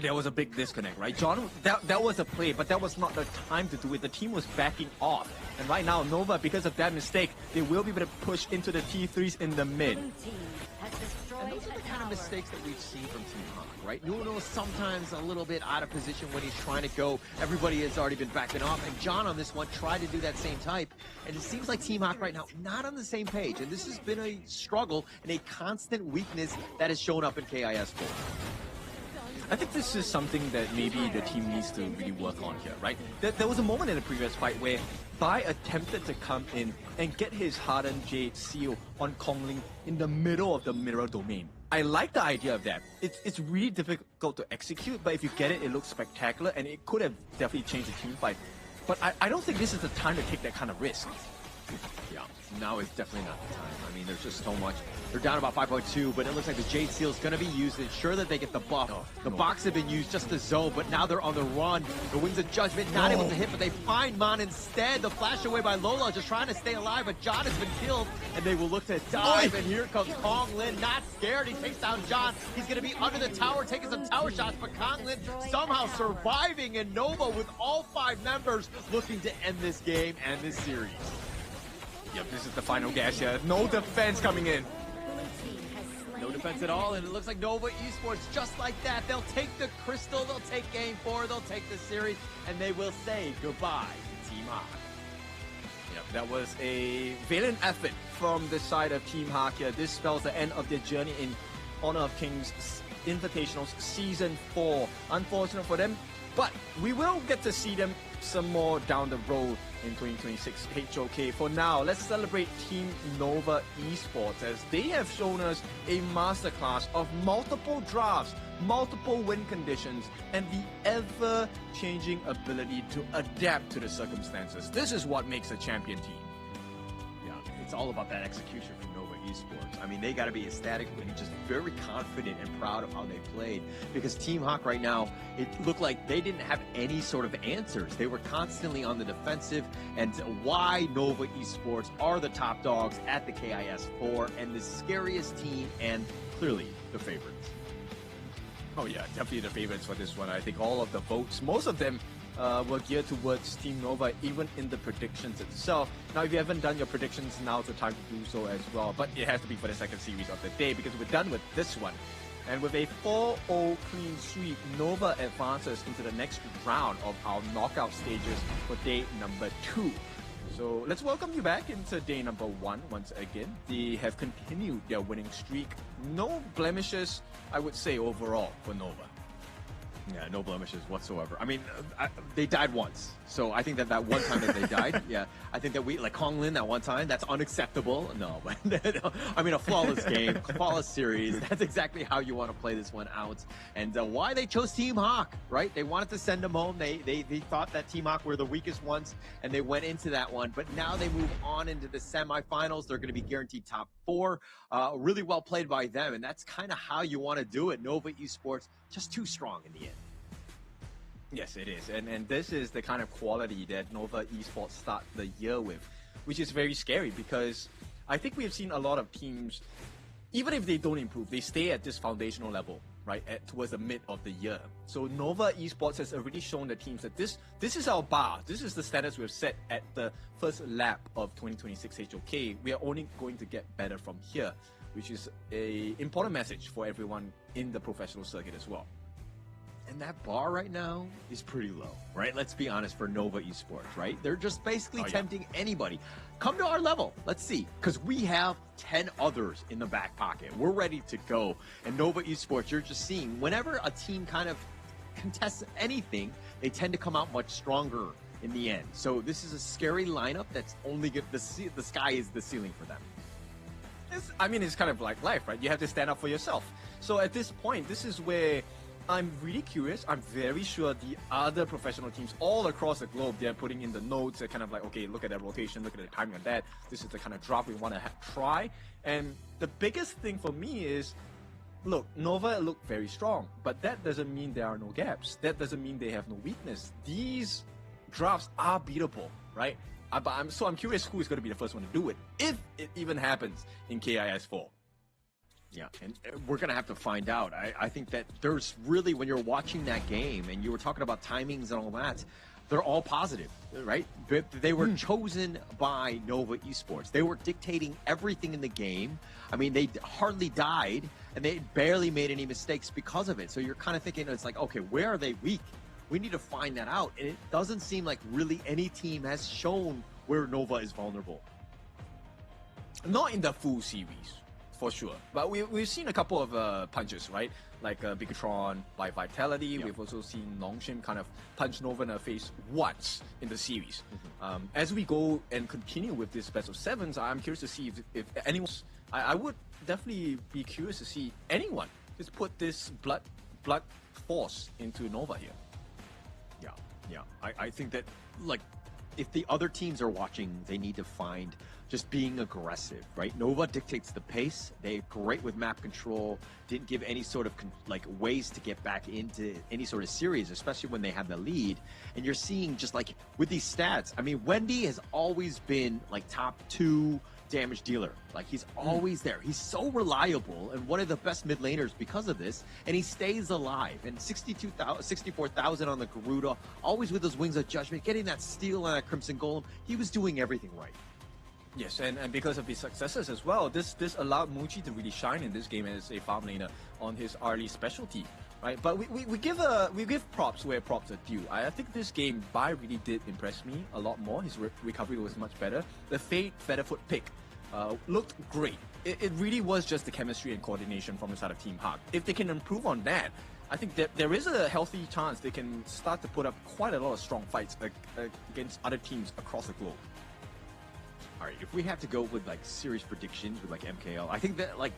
There was a big disconnect, right? John, that was a play, but that was not the time to do it. The team was backing off. And right now, Nova, because of that mistake, they will be able to push into the T3s in the mid. And those are the kind of mistakes that we've seen from Team Hawk, right? Nuno is sometimes a little bit out of position when he's trying to go. Everybody has already been backing off, and John on this one tried to do that same type. And it seems like Team Hawk right now not on the same page. And this has been a struggle and a constant weakness that has shown up in KIS4. I think this is something that maybe the team needs to really work on here, right? There was a moment in the previous fight where Bai attempted to come in and get his hardened Jade seal on Kongling in the middle of the mirror domain. I like the idea of that. It's really difficult to execute, but if you get it, it looks spectacular, and it could have definitely changed the team fight. But I don't think this is the time to take that kind of risk. Yeah, now is definitely not the time. I mean, there's just so much. They're down about 5.2, but it looks like the Jade Seal is going to be used to ensure that they get the buff. The box have been used just to zone, but now they're on the run. The Wings of Judgment not able to hit, but they find Mon instead. The flash away by Lola, just trying to stay alive, but John has been killed, and they will look to dive, and here comes Kong Lin, not scared. He takes down John. He's going to be under the tower, taking some tower shots, but Kong Lin somehow surviving, and Nova with all 5 members looking to end this game and this series. Yep, this is the final gas here. No defense coming in. No defense at all, and it looks like Nova Esports, just like that, they'll take the crystal, they'll take Game 4, they'll take the series, and they will say goodbye to Team Hawk. Yep, that was a valiant effort from the side of Team Hawk here. This spells the end of their journey in Honor of Kings Invitationals Season 4. Unfortunate for them, but we will get to see them some more down the road in 2026 HOK. For now, let's celebrate Team Nova Esports as they have shown us a masterclass of multiple drafts, multiple win conditions, and the ever-changing ability to adapt to the circumstances. This is what makes a champion team. Yeah, it's all about that execution from Nova Esports. I mean, they got to be ecstatic and just very confident and proud of how they played, because Team Hawk right now, it looked like they didn't have any sort of answers. They were constantly on the defensive, and why Nova Esports are the top dogs at the KIS4 and the scariest team and clearly the favorites. Oh yeah, definitely the favorites for this one. I think all of the votes, most of them were geared towards Team Nova, even in the predictions itself. Now, if you haven't done your predictions, now's the time to do so as well. But it has to be for the second series of the day, because we're done with this one. And with a 4-0 clean sweep, Nova advances into the next round of our knockout stages for day number 2. So let's welcome you back into day number 1 once again. They have continued their winning streak. No blemishes, I would say, overall for Nova. Yeah, no blemishes whatsoever. I mean, they died once. So I think that one time that they died, yeah, I think that like Kong Lin that one time, that's unacceptable. No, but I mean, a flawless game, flawless series. That's exactly how you want to play this one out. And why they chose Team Hawk, right? They wanted to send them home. They thought that Team Hawk were the weakest ones, and they went into that one. But now they move on into the semifinals. They're going to be guaranteed top 4. Really well played by them, and that's kind of how you want to do it. Nova Esports, just too strong in the end. Yes, it is. And this is the kind of quality that Nova Esports start the year with, which is very scary, because I think we have seen a lot of teams, even if they don't improve, they stay at this foundational level, right, towards the mid of the year. So Nova Esports has already shown the teams that this is our bar. This is the standards we've set at the first lap of 2026 HOK. We are only going to get better from here, which is an important message for everyone in the professional circuit as well. And that bar right now is pretty low, right? Let's be honest, for Nova Esports, right? They're just basically tempting anybody. Come to our level. Let's see. Because we have 10 others in the back pocket. We're ready to go. And Nova Esports, you're just seeing, whenever a team kind of contests anything, they tend to come out much stronger in the end. So this is a scary lineup that's only the sky is the ceiling for them. It's kind of like life, right? You have to stand up for yourself. So at this point, this is where I'm really curious. I'm very sure the other professional teams all across the globe, they're putting in the notes. They're kind of like, okay, look at that rotation, look at the timing of that. This is the kind of draft we want to try. And the biggest thing for me is, look, Nova look very strong, but that doesn't mean there are no gaps. That doesn't mean they have no weakness. These drafts are beatable, right? But I'm curious who is going to be the first one to do it, if it even happens in KIS4. Yeah, and we're going to have to find out. I think that there's really, when you're watching that game, and you were talking about timings and all that, they're all positive, right? They were chosen by Nova Esports. They were dictating everything in the game. I mean, they hardly died, and they barely made any mistakes because of it. So you're kind of thinking, it's like, okay, where are they weak? We need to find that out. And it doesn't seem like really any team has shown where Nova is vulnerable. Not in the full series, for sure. But we've seen a couple of punches, right? Like Bigatron by Vitality. Yep. We've also seen Nongshim kind of punch Nova in the face once in the series. As we go and continue with this best of sevens, I'm curious to see if anyone... I would definitely be curious to see anyone just put this blood force into Nova here. Yeah. I think that, like, if the other teams are watching, they need to find just being aggressive, right? Nova dictates the pace. They're great with map control. Didn't give any sort of ways to get back into any sort of series, especially when they have the lead. And you're seeing just like with these stats. I mean, Wendy has always been like top 2 damage dealer. Like, he's always there. He's so reliable and one of the best mid laners because of this, and he stays alive. And 64,000 on the Garuda, always with those Wings of Judgment, getting that steal on that Crimson Golem. He was doing everything right. Yes, and because of his successes as well, this allowed Muji to really shine in this game as a farm laner on his early specialty, right? But we give props where props are due. I think this game, Bai really did impress me a lot more. His recovery was much better. The Fade Featherfoot pick looked great. It really was just the chemistry and coordination from the side of Team Hawk. If they can improve on that, I think that there is a healthy chance they can start to put up quite a lot of strong fights against other teams across the globe. All right, if we have to go with like series predictions with like MKL, I think that like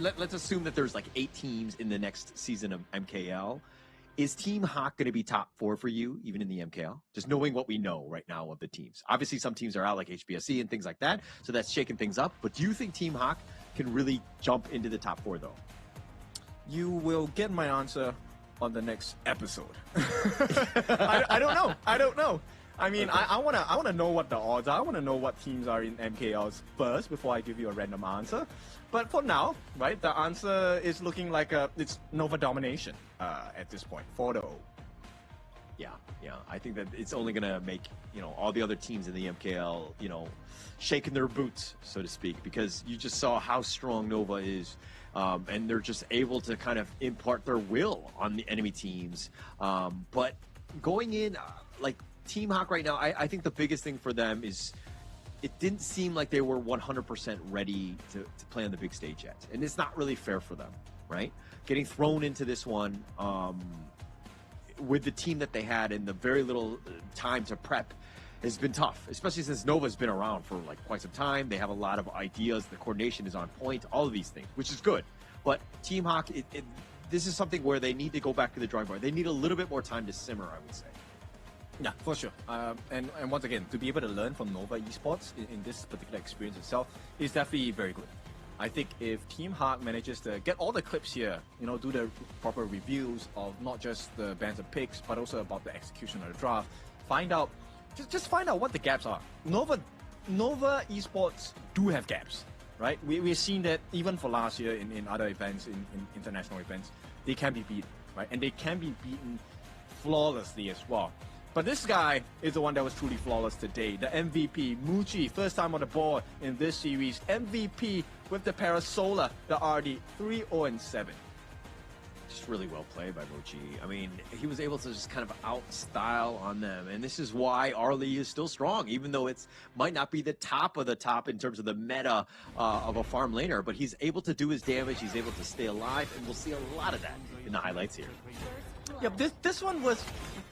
let's assume that there's like 8 teams in the next season of MKL. Is Team Hawk going to be top 4 for you, even in the MKL? Just knowing what we know right now of the teams. Obviously, some teams are out like HBSC and things like that, so that's shaking things up. But do you think Team Hawk can really jump into the top 4 though? You will get my answer on the next episode. I don't know. I don't know. I mean, okay. I wanna know what the odds are. I wanna know what teams are in MKLs first before I give you a random answer. But for now, right, the answer is looking like it's Nova domination at this point, 4-0. Yeah. I think that it's only gonna make all the other teams in the MKL shaking their boots, so to speak, because you just saw how strong Nova is, and they're just able to kind of impart their will on the enemy teams. But going in, like. Team Hawk right now, I think the biggest thing for them is it didn't seem like they were 100% ready to play on the big stage yet. And it's not really fair for them, right? Getting thrown into this one with the team that they had and the very little time to prep has been tough, especially since Nova's been around for like quite some time. They have a lot of ideas. The coordination is on point, all of these things, which is good. But Team Hawk, this is something where they need to go back to the drawing board. They need a little bit more time to simmer, I would say. Yeah, for sure. And once again, to be able to learn from Nova Esports in this particular experience itself is definitely very good. I think if Team Hawk manages to get all the clips here, do the proper reviews of not just the bands and picks, but also about the execution of the draft, just find out what the gaps are. Nova Esports do have gaps, right? We've seen that even for last year in other events, in international events, they can be beaten, right? And they can be beaten flawlessly as well. But this guy is the one that was truly flawless today. The MVP, Muji, first time on the board in this series. MVP with the Parasola, the RD, 3-0-7. Just really well played by Muji. I mean, he was able to just kind of out-style on them. And this is why Arlie is still strong, even though it might not be the top of the top in terms of the meta of a farm laner. But he's able to do his damage. He's able to stay alive. And we'll see a lot of that in the highlights here. Yeah, this one was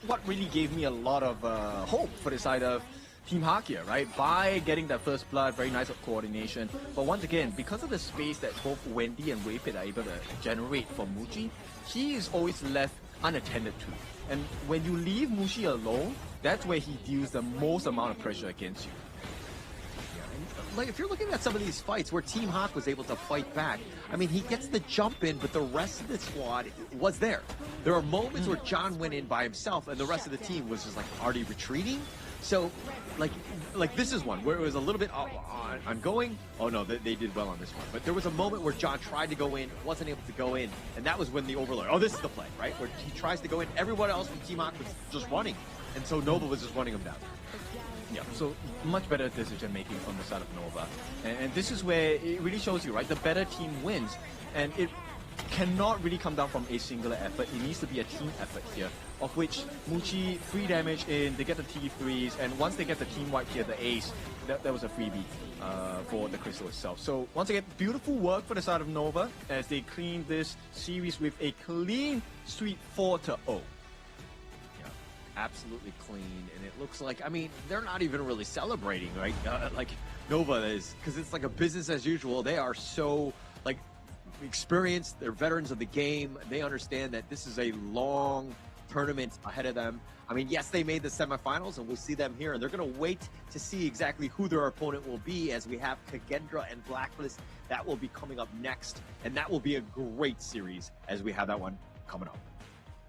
what really gave me a lot of hope for the side of Team Hawk here, right? By getting that first blood, very nice coordination. But once again, because of the space that both Wendy and Waypit are able to generate for Muji, he is always left unattended to. And when you leave Muji alone, that's where he deals the most amount of pressure against you. Like, if you're looking at some of these fights where Team Hawk was able to fight back, I mean, he gets the jump in, but the rest of the squad was there. There are moments where John went in by himself, and the rest of the team was just like already retreating. So, like this is one where it was a little bit ongoing. Oh no, they did well on this one. But there was a moment where John tried to go in, wasn't able to go in, and that was when the overlord. Oh, this is the play, right? Where he tries to go in, everyone else from Team Hawk was just running, and so Nova was just running him down. Yeah, so much better decision making from the side of Nova. And this is where it really shows you, right? The better team wins. And it cannot really come down from a singular effort. It needs to be a team effort here, of which Muchi, 3 damage in, they get the T3s, and once they get the team wipe here, the ace, that was a freebie for the Crystal itself. So once again, beautiful work for the side of Nova as they clean this series with a clean sweep 4-0. Absolutely clean, and it looks like, I mean, they're not even really celebrating, right? Like Nova is, because it's like a business as usual. They are so like experienced, they're veterans of the game. They understand that this is a long tournament ahead of them. I mean, yes, they made the semifinals, and we'll see them here, and they're going to wait to see exactly who their opponent will be, as we have KIS4 and Blacklist. That will be coming up next, and that will be a great series as we have that one coming up.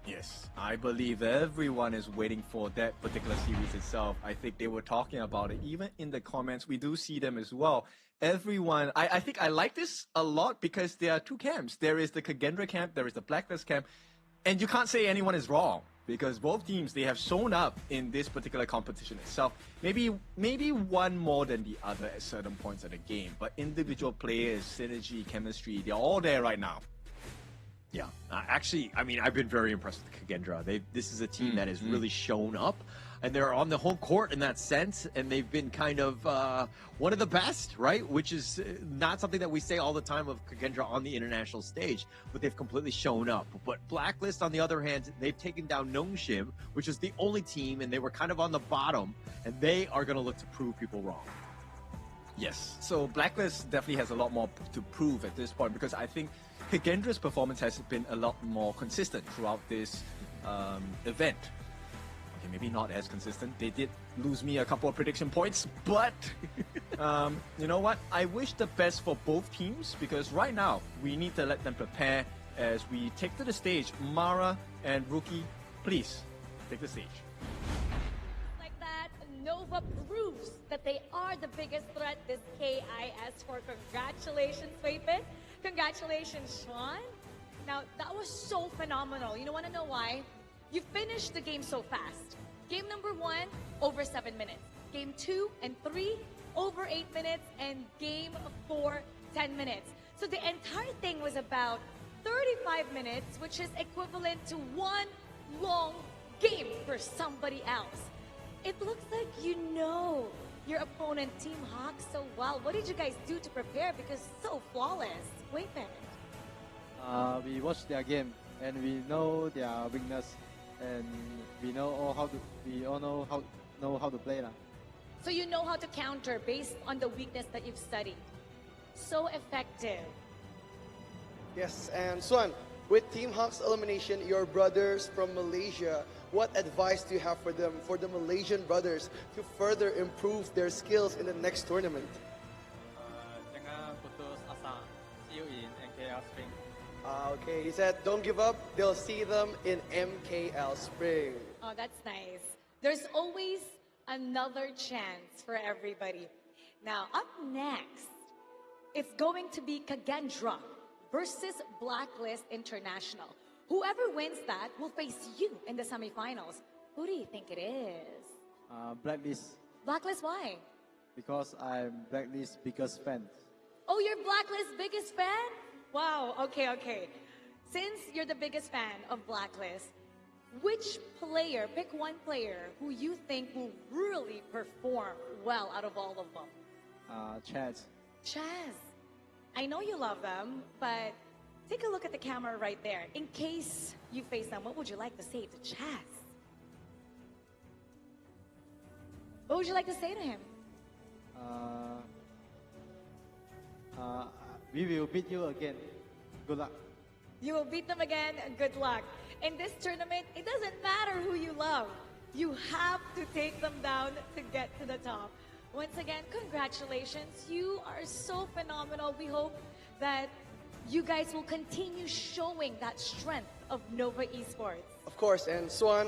Yes, I believe everyone is waiting for that particular series itself. I think they were talking about it. Even in the comments, we do see them as well. Everyone, I think I like this a lot because there are 2 camps. There is the KIS4 camp, there is the Blacklist camp, and you can't say anyone is wrong because both teams, they have shown up in this particular competition itself. Maybe one more than the other at certain points of the game, but individual players, synergy, chemistry, they're all there right now. Yeah, actually, I mean, I've been very impressed with KIS4. This is a team that has really shown up, and they're on the home court in that sense, and they've been kind of one of the best, right? Which is not something that we say all the time of KIS4 on the international stage, but they've completely shown up. But Blacklist, on the other hand, they've taken down Nongshim, which is the only team, and they were kind of on the bottom, and they are going to look to prove people wrong. Yes, so Blacklist definitely has a lot more to prove at this point because I think KIS4's performance has been a lot more consistent throughout this event. Okay, maybe not as consistent. They did lose me a couple of prediction points, but you know what? I wish the best for both teams because right now we need to let them prepare as we take to the stage. Mara and Rookie, please take the stage. Nova proves that they are the biggest threat this KIS4. Congratulations, Weipin. Congratulations, Sean. Now, that was so phenomenal. You want to know why? You finished the game so fast. Game number 1, over 7 minutes. Game 2 and 3, over 8 minutes. And game 4, 10 minutes. So the entire thing was about 35 minutes, which is equivalent to one long game for somebody else. It looks like you know your opponent, Team Hawk, so well. What did you guys do to prepare? Because so flawless. Weipin. We watched their game and we know their weakness, and we all know how to play. So you know how to counter based on the weakness that you've studied. So effective. Yes, and Swan, with Team Hawk's elimination, your brothers from Malaysia, what advice do you have for them, for the Malaysian brothers, to further improve their skills in the next tournament? Jangan putus asa. See you in MKL Spring. Okay, he said, don't give up. They'll see them in MKL Spring. Oh, that's nice. There's always another chance for everybody. Now, up next, it's going to be KIS4 versus Blacklist International. Whoever wins that will face you in the semifinals. Who do you think it is? Blacklist. Blacklist, why? Because I'm Blacklist's biggest fan. Oh, you're Blacklist's biggest fan? Wow, okay. Since you're the biggest fan of Blacklist, which player, pick one player who you think will really perform well out of all of them? Chaz. Chaz. I know you love them, but take a look at the camera right there. In case you face them, what would you like to say to Chaz? What would you like to say to him? We will beat you again. Good luck. You will beat them again. Good luck. In this tournament, it doesn't matter who you love. You have to take them down to get to the top. Once again, congratulations. You are so phenomenal. We hope that you guys will continue showing that strength of Nova Esports. Of course, and Swan,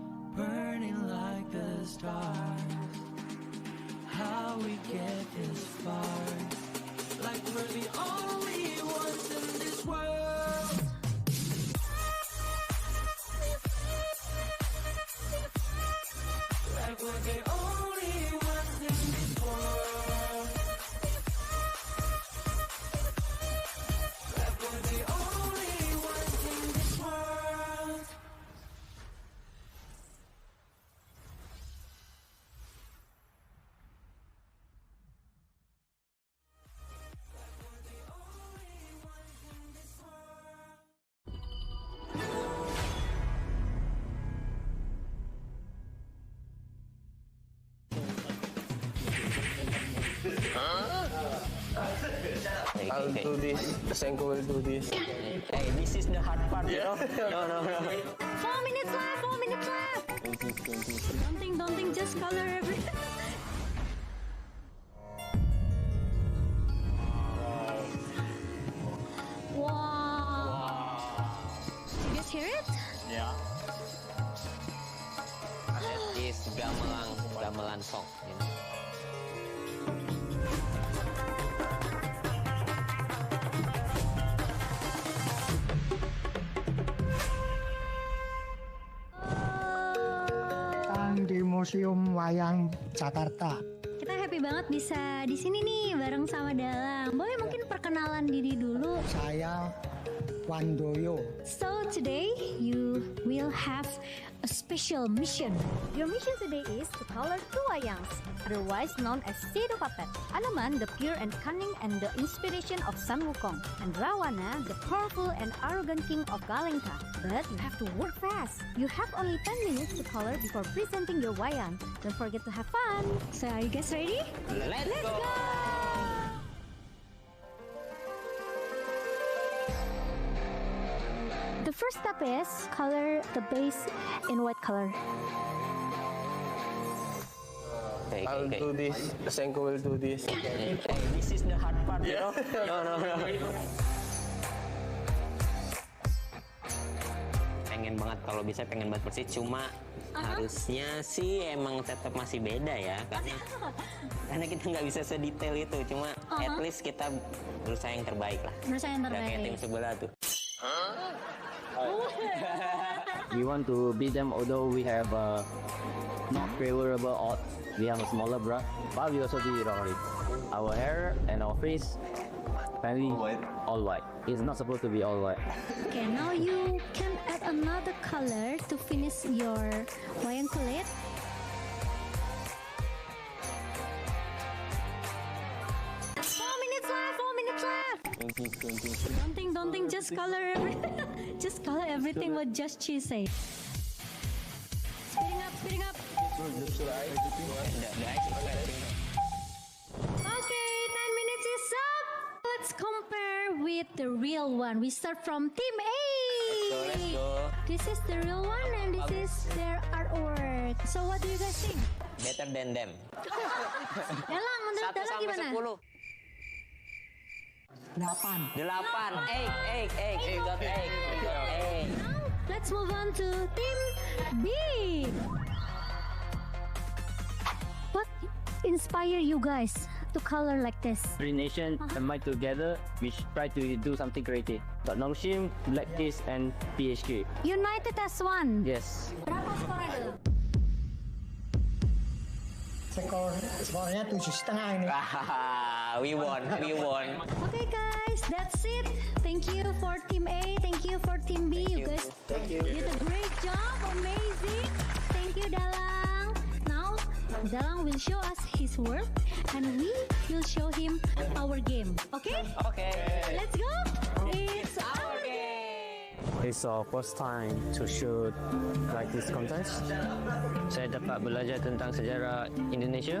the stars. How we get this far, like we're the only ones in this world. Like we're the only ones in this world. Like we're the only ones in this world. I'll do this. Senko will do this. Hey, this is the hard part, you know? No. 4 minutes left, 4 minutes left. Don't think, just color everything. Wow. You guys hear it? Yeah. That is gamelan song, you know? Di Museum Wayang Jakarta. Kita happy banget bisa di sini nih bareng sama Dalang. Boleh mungkin perkenalan diri dulu. Saya Wandoyo. So today you will have a special mission. Your mission today is to color two wayangs, otherwise known as shadow puppet. Anoman, the pure and cunning and the inspiration of Sun Wukong, and Rawana, the powerful and arrogant king of Galengka. But you have to work fast. You have only 10 minutes to color before presenting your wayang. Don't forget to have fun. So are you guys ready? Let's go! The first step is color the base in white color. I'll do this. Senko will do this. Hey, this is the hard part, you know? No. Pengen banget kalau bisa pengen banget persis, cuma harusnya sih emang tetap masih beda ya, karena kita nggak bisa sedetail itu, cuma at least kita berusaha yang terbaik lah. Berusaha yang terbaik. Nggak kayak tim sebelah tuh. We want to beat them, although we have not favorable odds. We have a smaller brush, but we also did it already. Our hair and our face, apparently all white. It's not supposed to be all white. Okay, now you can add another color to finish your wayang kulit. Four minutes left. Don't think, just color everything. Just color everything what just she said. Speeding up. Okay, 10 minutes is up. Let's compare with the real one. We start from Team A. Let's go. This is the real one and this is their artwork. So what do you guys think? Better than them. Dalang, menurut Dalang gimana? 8. 8. We got 8. Let's move on to Team B. What inspire you guys to color like this? Three nations combined together, we try to do something creative. Got Nongshim, Black Kiss, and PHK. United as one. Yes. Berapa skornya dulu? Skornya 7,5 ini. We won. Okay guys, that's it. Thank you for Team A. Thank you for Team B. You guys did a great job. Amazing. Thank you, Dalang. Now, Dalang will show us his work and we will show him our game. Okay? Okay. Let's go. It's our game. It's our first time to shoot like this contest. Saya dapat belajar tentang sejarah Indonesia.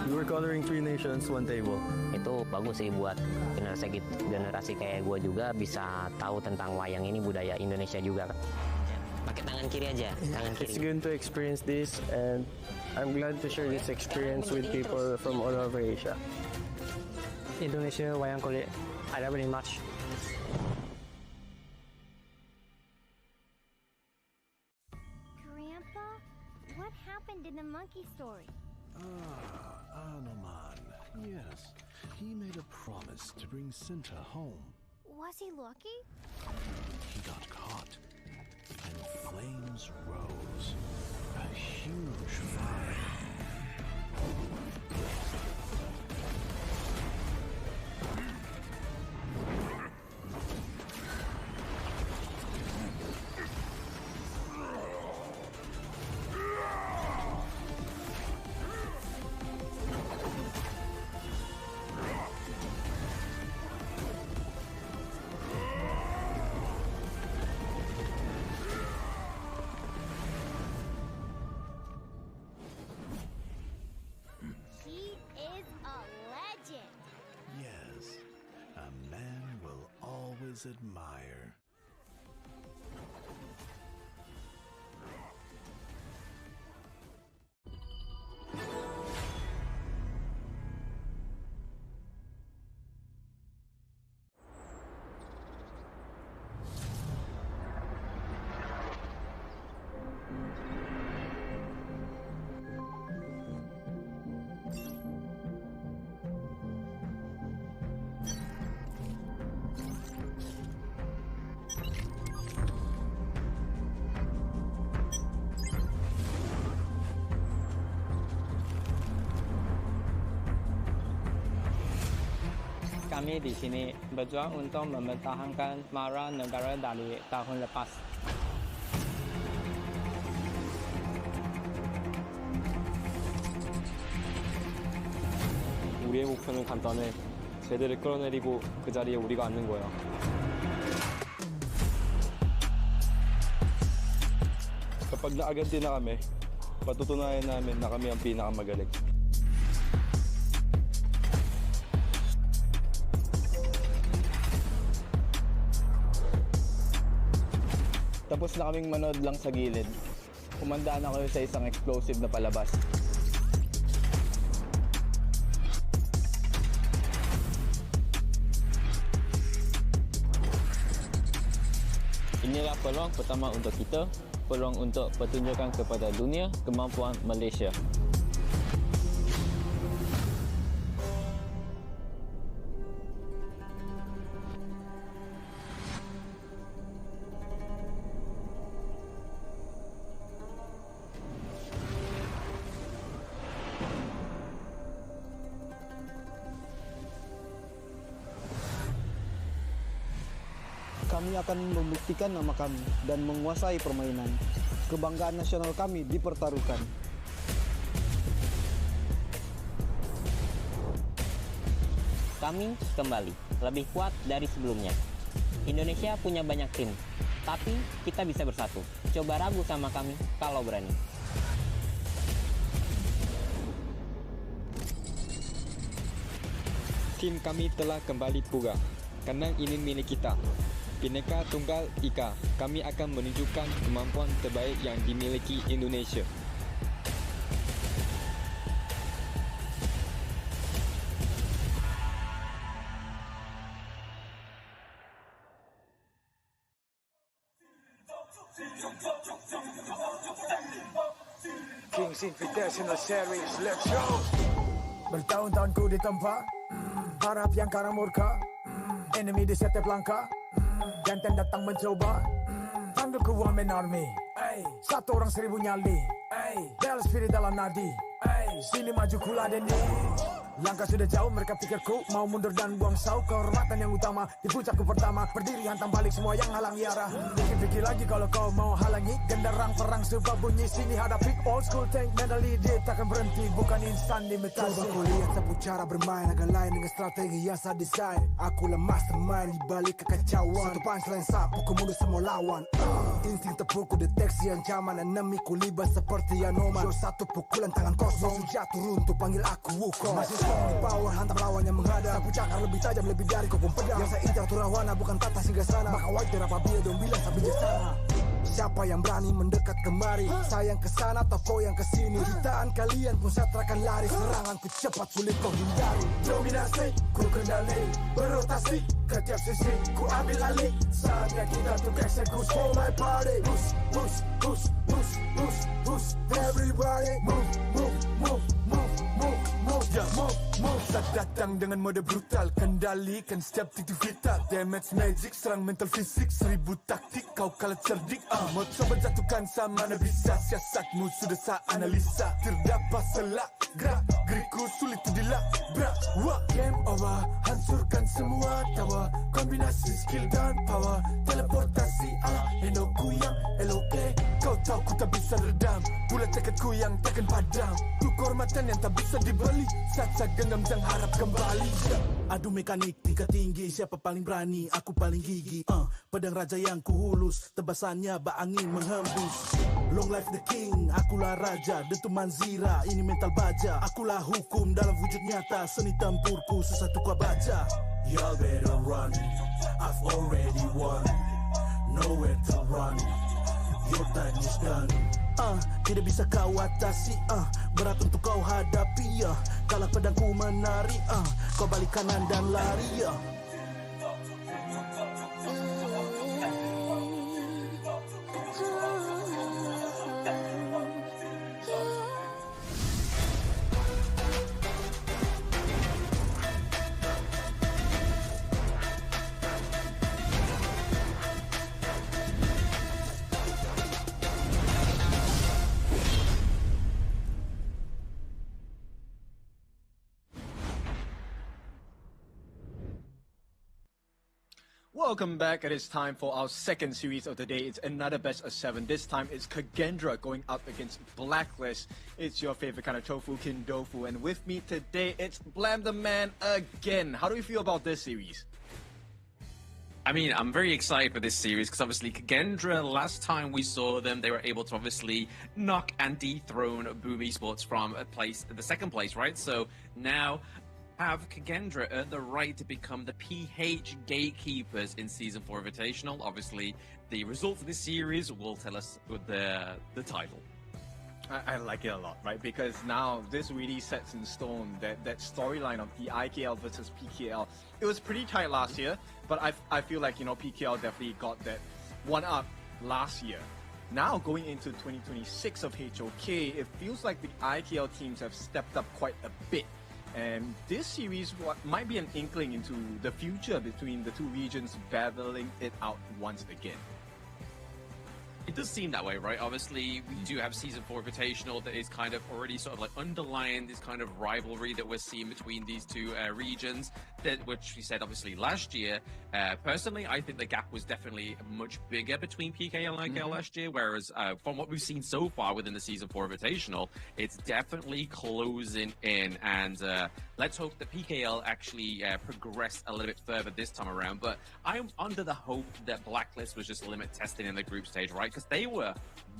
We were coloring three nations, one table. Itu bagus sih buat generasi kayak gue juga bisa tahu tentang wayang ini, budaya Indonesia juga kan. Pakai tangan kiri aja, tangan kiri. It's good to experience this, and I'm glad to share this experience with people from all over Asia. Indonesia wayang kulit, I love it very much. mind in the monkey story. Anoman. Yes, he made a promise to bring Cinta home. Was he lucky? He got caught, and flames rose. A huge fire. He is a legend. Yes, a man will always admire. Kami di sini berjuang untuk mempertahankan marah negara dari tahun lepas. 우리의 목표는 간단해. 쟤들을 끌어내리고 그 자리에 우리가 앉는 거야. Kapag naaganti na kami, patutunayan namin na kami ang pinakamagaling. Tapos na kaming manood lang sa gilid. Kumandaan na kayo sa isang explosive na palabas. Inilah peluang pertama untuk kita, peluang untuk pertunjukan kepada dunia kemampuan Malaysia. Kami akan membuktikan nama kami dan menguasai permainan. Kebanggaan nasional kami dipertaruhkan. Kami kembali, lebih kuat dari sebelumnya. Indonesia punya banyak tim, tapi kita bisa bersatu. Coba ragu sama kami kalau berani. Tim kami telah kembali pula. Kandang ini milik kita. Bhinneka Tunggal Ika, kami akan menunjukkan kemampuan terbaik yang dimiliki Indonesia. Kings Invitational Series, let's go! Bertahun-tahun ku ditempa, harap yang karang murka, enemy di setiap langkah, jantan datang mencoba, panggil ku one man army, satu orang 1000 nyali, bel spirit dalam nadi, sini maju ku ladeni. Langkah sudah jauh, mereka pikirku mau mundur dan buang sau. Kehormatan yang utama, di puncakku pertama, berdiri hantam balik semua yang halangi arah. Pikir-pikir lagi kalau kau mau halangi, genderang perang sebab bunyi sini hadapi. Old school tank mentality, takkan berhenti, bukan instan imitasi. Coba ku lihat sapu cara bermain agak lain dengan strategi yang saya desain. Aku lah mastermind di balik kekacauan. Satu punchline sapu ku mundur semua lawan. Insting tepuku deteksi ancaman, enemy ku libat seperti Anoman. Show satu pukulan tangan kosong, jatuh runtuh panggil aku Wukong. Di power hantam lawan yang menghadap. Sapu cakar lebih tajam lebih dari kopong pedang. Yang saya incar turawana bukan tata singgah sana. Maka wajar apabila dong bilang sampai di sana. Siapa yang berani mendekat kemari? Saya yang kesana atau kau yang kesini? Jutaan kalian pun saya akan lari. Seranganku cepat sulit kau hindari. Dominasi, ku kendali, berotasi ke tiap sisi, ku ambil alih. Saatnya kita untuk eksekusi for my party. Push, push, push, push, push, push. Everybody move, move, move, move, move, move, yeah, move, move. Saat datang dengan mode brutal, kendalikan setiap titik vital. Damage magic, serang mental fisik, 1000 taktik, kau kalah cerdik. Mau coba jatuhkan sama mana bisa, siasatmu sudah saya analisa. Terdapat selak, gerak, geriku sulit tu dilabrak. Game over, hancurkan semua tawa. Kombinasi skill dan power, teleportasi ala Enoku yang LOK. Kau tahu ku tak bisa redam, bulat tekadku yang takkan padam. Ku kehormatan yang tak bisa dibeli, saat saya genggam jangan harap kembali. Adu mekanik tingkat tinggi, siapa paling berani, aku paling gigi. Pedang raja yang ku hulus, tebasannya bak angin menghembus. Long life the king, akulah raja, dentuman zira, ini mental baja. Akulah hukum dalam wujud nyata, seni tempurku susah tu kau baca. Y'all better run, I've already won, nowhere to run, your time is done. Tidak bisa kau atasi, berat untuk kau hadapi, kalah pedangku menari, kau balik kanan dan lari, Welcome back. It is time for our second series of the day. It's another best of 7. This time it's Kagendra going up against Blacklist. It's your favorite kind of tofu, Kindofu. And with me today, it's Blam the Man again. How do you feel about this series? I mean, I'm very excited for this series because obviously Kagendra, last time we saw them, they were able to obviously knock and dethrone Boom Esports from the second place, right? So now have Kagendra earned the right to become the PH gatekeepers in Season 4 Invitational. Obviously, the results of this series will tell us the title. I like it a lot, right? Because now this really sets in stone that storyline of the IKL versus PKL. It was pretty tight last year, but I feel like, you know, PKL definitely got that one up last year. Now going into 2026 of HOK, it feels like the IKL teams have stepped up quite a bit. And this series might be an inkling into the future between the two regions battling it out once again. It does seem that way, right? Obviously, we do have Season 4 Invitational that is kind of already sort of like underlying this kind of rivalry that we're seeing between these two regions, which we said obviously last year. Personally, I think the gap was definitely much bigger between PKL and IKL last year, whereas from what we've seen so far within the Season 4 Invitational, it's definitely closing in, and let's hope that PKL actually progress a little bit further this time around. But I'm under the hope that Blacklist was just limit testing in the group stage, right? Because they were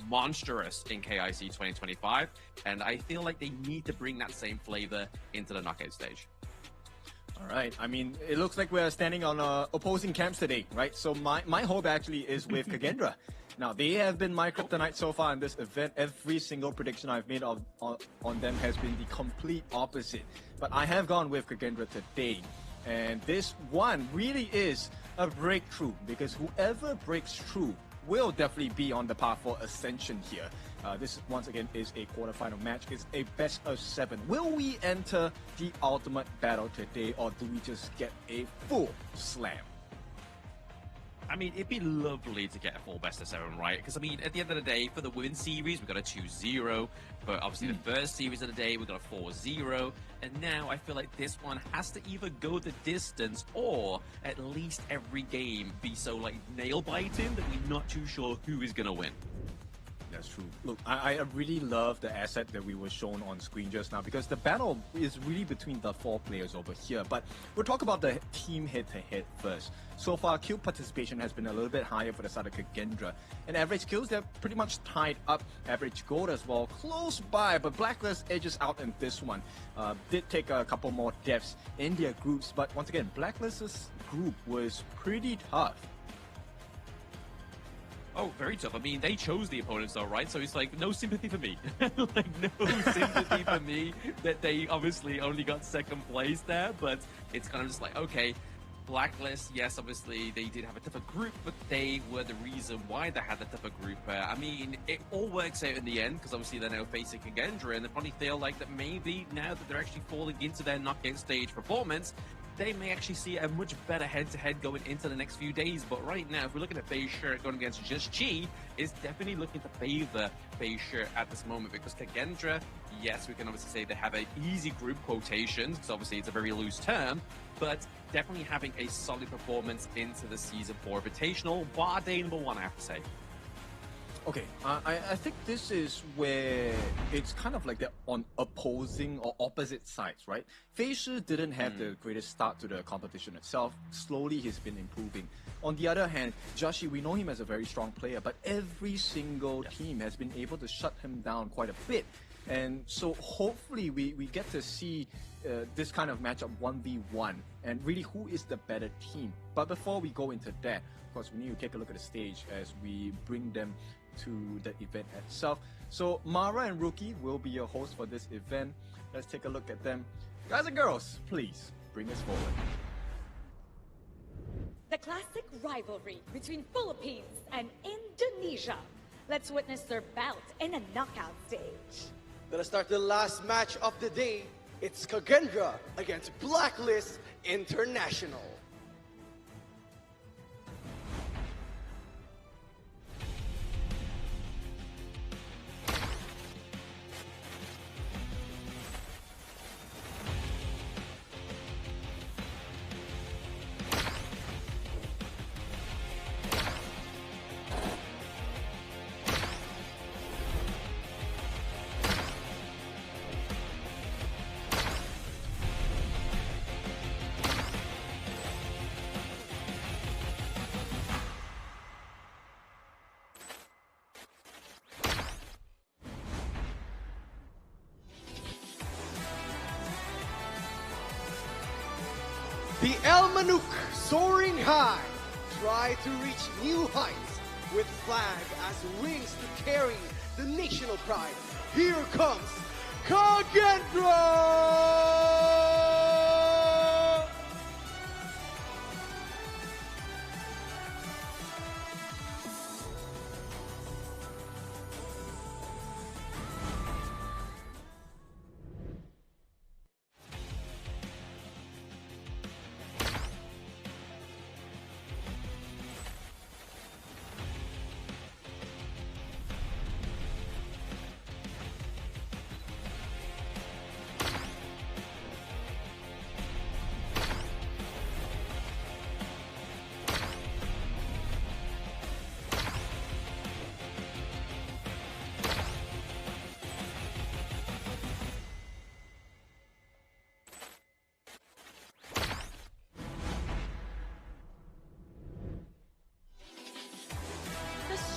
monstrous in KIC 2025, and I feel like they need to bring that same flavor into the knockout stage. All right. I mean, it looks like we're standing on opposing camps today, right? So my hope actually is with Kagendra. Now, they have been my kryptonite so far in this event. Every single prediction I've made on them has been the complete opposite. But I have gone with Kagendra today. And this one really is a breakthrough, because whoever breaks through will definitely be on the path for ascension here. This, once again, is a quarterfinal match. It's a best of 7. Will we enter the ultimate battle today, or do we just get a full slam? I mean, it'd be lovely to get a full best of 7, right? Because, I mean, at the end of the day, for the women's series, we got a 2-0. But obviously, the first series of the day, we got a 4-0. And now I feel like this one has to either go the distance, or at least every game be so, like, nail-biting that we're not too sure who is going to win. That's true. Look, I really love the asset that we were shown on screen just now, because the battle is really between the 4 players over here. But we'll talk about the team head-to-head first. So far, kill participation has been a little bit higher for the side of Kagendra. And average kills, they're pretty much tied up. Average gold as well, close by, but Blacklist edges out in this one. Did take a couple more deaths in their groups, but once again, Blacklist's group was pretty tough. Oh, very tough. I mean, they chose the opponents though, right? So it's like, no sympathy for me. Like, no sympathy for me that they obviously only got second place there, but it's kind of just like, okay, Blacklist, yes, obviously they did have a tougher group, but they were the reason why they had the tougher group. I mean, it all works out in the end, because obviously they're now facing Kagendra, and they probably feel like that maybe now that they're actually falling into their knockout stage performance, they may actually see a much better head-to-head going into the next few days. But right now, if we're looking at Beige Shirt going against Just Chi, is definitely looking to favor Beige Shirt at this moment, because Kagendra, yes, we can obviously say they have an easy group, quotations, because obviously it's a very loose term, but definitely having a solid performance into the Season 4 Invitational, bar day number 1, I have to say. Okay, I think this is where it's kind of like they're on opposing or opposite sides, right? Fei Shi didn't have the greatest start to the competition itself. Slowly, he's been improving. On the other hand, Joshi, we know him as a very strong player, but every single team has been able to shut him down quite a bit. And so hopefully we get to see this kind of matchup 1v1 and really who is the better team. But before we go into that, of course, we need to take a look at the stage as we bring them to the event itself. So Mara and Rookie will be your hosts for this event. Let's take a look at them. Guys and girls, please bring us forward. The classic rivalry between Philippines and Indonesia. Let's witness their bout in a knockout stage. Gonna start the last match of the day. It's Kagendra against Blacklist International. The El Manuk soaring high, try to reach new heights with flag as wings to carry the national pride. Here comes Kagendra!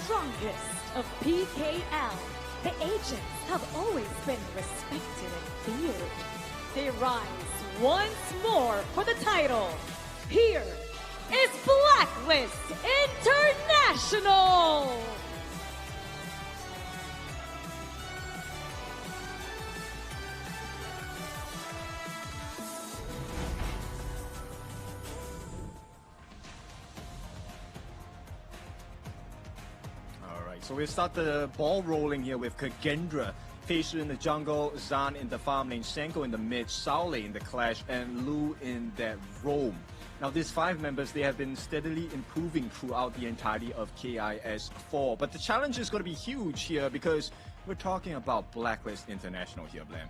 Strongest of PKL. The agents have always been respected and feared. They rise once more for the title. Here is Blacklist International! So we start the ball rolling here with Kagendra, Fei Shi in the jungle, Zan in the farm lane, Senko in the mid, Saole in the clash, and Lu in that roam. Now these 5 members, they have been steadily improving throughout the entirety of KIS4. But the challenge is going to be huge here because we're talking about Blacklist International here, Blam.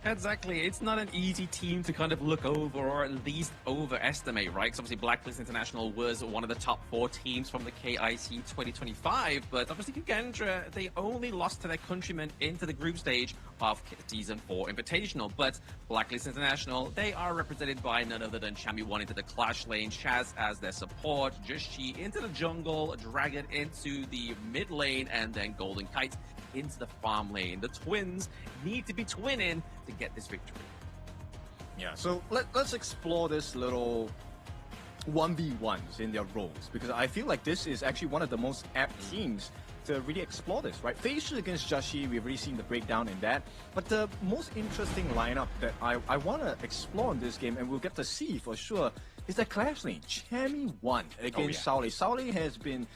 Exactly. It's not an easy team to kind of look over or at least overestimate, right? Because obviously Blacklist International was one of the top 4 teams from the KIC 2025, but obviously Kagendra, they only lost to their countrymen into the group stage of Season 4 Invitational. But Blacklist International, they are represented by none other than Chammy1 into the Clash lane, Chaz as their support, Just Chi into the jungle, Dragon into the mid lane, and then Golden Kite into the farm lane. The twins need to be twinning to get this victory. Yeah, so let's explore this little 1v1s in their roles, because I feel like this is actually one of the most apt teams to really explore this, right? Facial against Jashi, we've already seen the breakdown in that. But the most interesting lineup that I want to explore in this game, and we'll get to see for sure, is the Clash lane. Chami 1 against Saule. Saule has been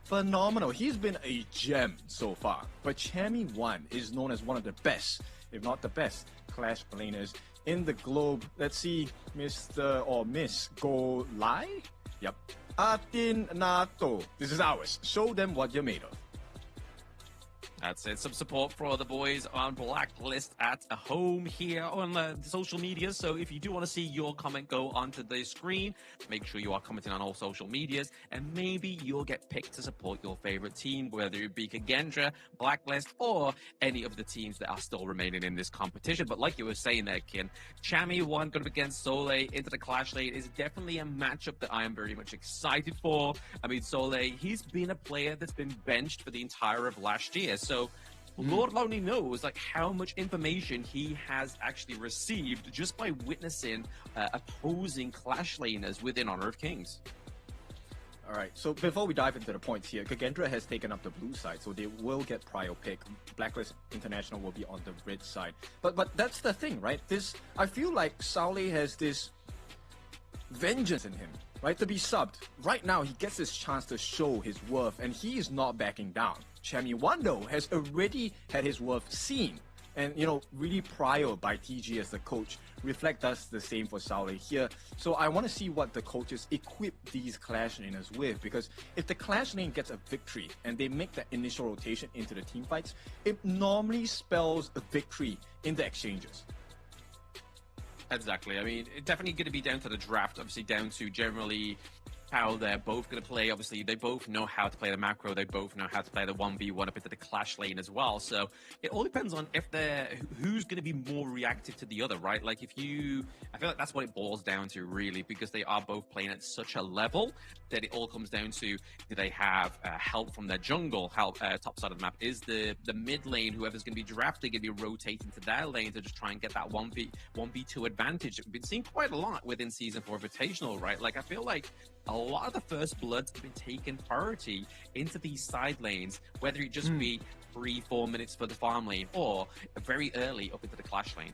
phenomenal. He's been a gem so far. But Chami 1 is known as one of the best, if not the best, Clash laners in the globe. Let's see, Mr. or Miss Go Lai? Yep. Atin Nato. This is ours. Show them what you're made of. That's it. Some support for the boys on Blacklist at home here on the social media. So if you do want to see your comment go onto the screen, make sure you are commenting on all social medias, and maybe you'll get picked to support your favorite team, whether it be Kagendra, Blacklist, or any of the teams that are still remaining in this competition. But like you were saying there, Kin, Chami 1 going up against Soleil into the Clash lane is definitely a matchup that I am very much excited for. I mean, Soleil, he's been a player that's been benched for the entire of last year. So Lord only knows like how much information he has actually received just by witnessing opposing Clash laners within Honor of Kings. All right, so before we dive into the points here, Kagendra has taken up the blue side, so they will get prior pick. Blacklist International will be on the red side. But that's the thing, right? I feel like Saule has this vengeance in him, right? To be subbed. Right now, he gets his chance to show his worth, and he is not backing down. Chami 1, though, has already had his worth seen, and, you know, really prior by TG as the coach. Reflect does the same for Saule here. So I want to see what the coaches equip these Clash laners with, because if the Clash lane gets a victory and they make that initial rotation into the team fights, it normally spells a victory in the exchanges. Exactly. I mean, it's definitely going to be down to the draft, obviously down to generally how they're both going to play. Obviously, they both know how to play the macro. They both know how to play the 1v1 up into the Clash lane as well. So it all depends on who's going to be more reactive to the other, right? Like I feel like that's what it boils down to really, because they are both playing at such a level that it all comes down to, do they have help from their jungle, top side of the map? Is the mid lane, whoever's going to be drafted, going to be rotating to their lane to just try and get that 1v2 advantage that we've been seeing quite a lot within Season 4 Invitational, right? Like I feel like a lot of the first bloods have been taking priority into these side lanes, whether it just be 3-4 minutes for the farm lane or very early up into the Clash lane.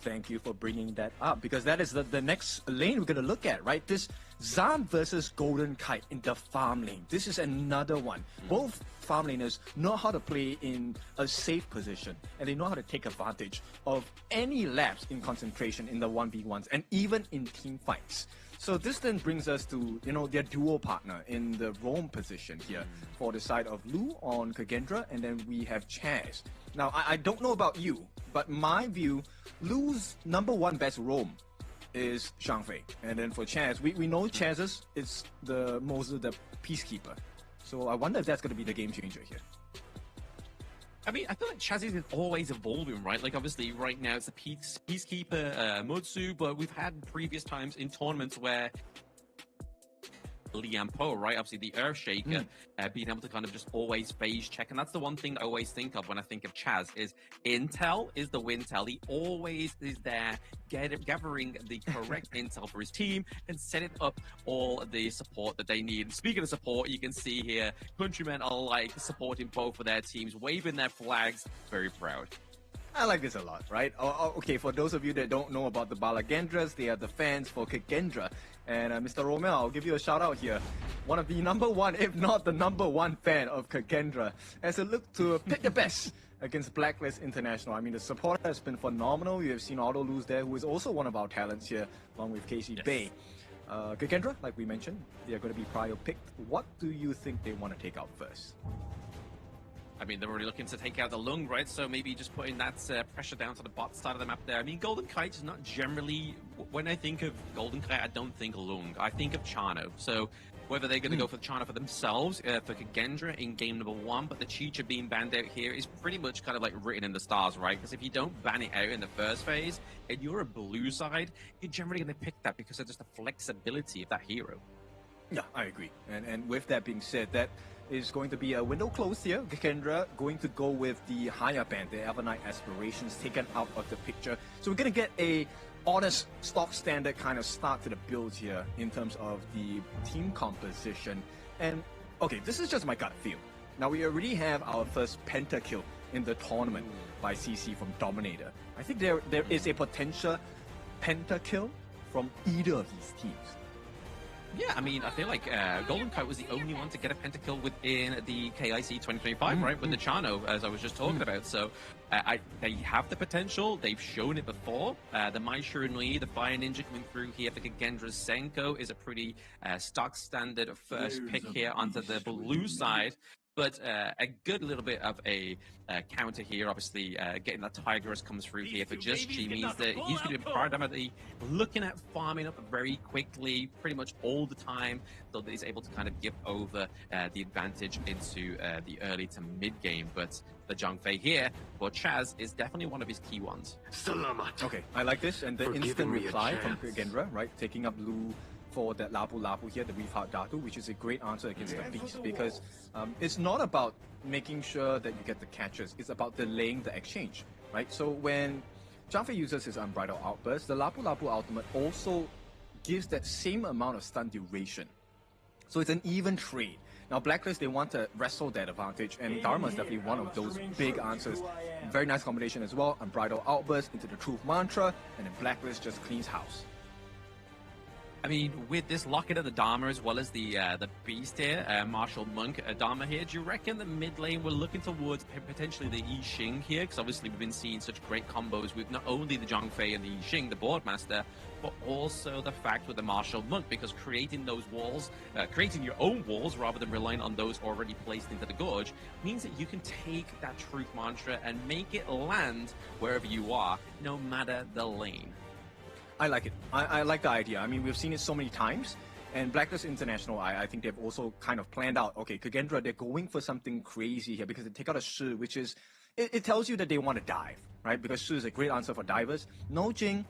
Thank you for bringing that up, because that is the next lane we're going to look at, right? This Zam versus Golden Kite in the farm lane. This is another one. Both farm laners know how to play in a safe position, and they know how to take advantage of any lapse in concentration in the 1v1s and even in team fights. So this then brings us to, you know, their duo partner in the roam position here for the side of Lu on Kagendra, and then we have Chaz. Now, I don't know about you, but my view, Lu's #1 best roam is Shangfei. And then for Chaz, we know Chaz's is the Peacekeeper. So I wonder if that's going to be the game changer here. I mean, I feel like Chaz is always evolving, right? Like, obviously, right now it's a Peacekeeper, Mutsu, but we've had previous times in tournaments where Liam Po, right? Obviously, the Earthshaker, being able to kind of just always phase check. And that's the one thing I always think of when I think of Chaz, is intel is the wintel. He always is there gathering the correct intel for his team and setting up all the support that they need. Speaking of support, you can see here, countrymen are like supporting both of their teams, waving their flags, very proud. I like this a lot, right? Okay, for those of you that don't know about the Balagendras, they are the fans for Kagendra. And Mr. Romel, I'll give you a shout out here. One of the #1, if not the #1 fan of Kagendra, as a look to pick the best against Blacklist International. I mean, the support has been phenomenal. You have seen Otto lose there, who is also one of our talents here, along with Casey Bay. Kagendra, like we mentioned, they are going to be prior picked. What do you think they want to take out first? I mean, they're already looking to take out the Lung, right? So maybe just putting that pressure down to the bot side of the map there. I mean, Golden Kite is not generally... When I think of Golden Kite, I don't think Lung. I think of Chano. So whether they're going to go for Chano for themselves, for Kagendra in game #1, but the Chicha being banned out here is pretty much kind of like written in the stars, right? Because if you don't ban it out in the first phase, and you're a blue side, you're generally going to pick that because of just the flexibility of that hero. Yeah, I agree. And with that being said, that is going to be a window closed here. Kagendra going to go with the higher band, the Evernight Aspirations taken out of the picture. So we're going to get a honest, stock standard kind of start to the build here in terms of the team composition. And okay, this is just my gut feel. Now we already have our first pentakill in the tournament by CC from Dominator. I think there is a potential pentakill from either of these teams. Yeah, I mean, I feel like Golden Kite was the only one to get a pentakill within the KIC 2025, right? With the Chano, as I was just talking about. So they have the potential. They've shown it before. The Mai Shirunui, the Fire Ninja coming through here for Kagendra's Senko is a pretty stock standard first pick here onto the blue side. But a good little bit of a counter here, obviously getting that Tigress comes through here for Just G means that he's going to be primarily looking at farming up very quickly, pretty much all the time, so that he's able to kind of give over the advantage into the early to mid game. But the Zhangfei here for Chaz is definitely one of his key ones. Okay, I like this, and the instant reply from Kagendra, right, taking up blue for that Lapu Lapu here, the Reef-Heart Datu, which is a great answer against the Beast, because it's not about making sure that you get the catches, it's about delaying the exchange, right? So when Zhangfei uses his Unbridled Outburst, the Lapu Lapu ultimate also gives that same amount of stun duration. So it's an even trade. Now Blacklist, they want to wrestle that advantage, and Dharma is definitely one of those big answers. Very nice combination as well, Unbridled Outburst into the Truth Mantra, and then Blacklist just cleans house. I mean, with this locket of the Dharma as well as the Beast here, Martial Monk Dharma here, do you reckon the mid lane we're looking towards potentially the Yi Xing here? Because obviously we've been seeing such great combos with not only the Zhangfei and the Yi Xing, the Boardmaster, but also the fact with the Martial Monk, because creating those walls, creating your own walls rather than relying on those already placed into the gorge, means that you can take that Truth Mantra and make it land wherever you are, no matter the lane. I like it. I like the idea. I mean, we've seen it so many times. And Blacklist International, I think they've also kind of planned out, okay, Kagendra, they're going for something crazy here because they take out a Shi, which is, it tells you that they want to dive, right? Because Shi is a great answer for divers. No Jing,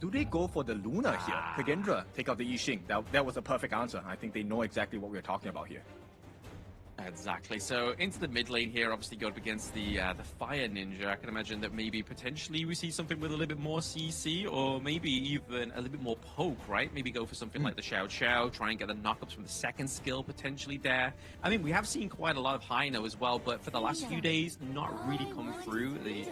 do they go for the Luna here? Kagendra, take out the Yi Xing. That was a perfect answer. I think they know exactly what we're talking about here. Exactly. So into the mid lane here, obviously go up against the Fire Ninja. I can imagine that maybe potentially we see something with a little bit more CC, or maybe even a little bit more poke, right? Maybe go for something like the Xiao Xiao, try and get the knockups from the second skill potentially there. I mean, we have seen quite a lot of Hino as well, but for the last few days, not really come through the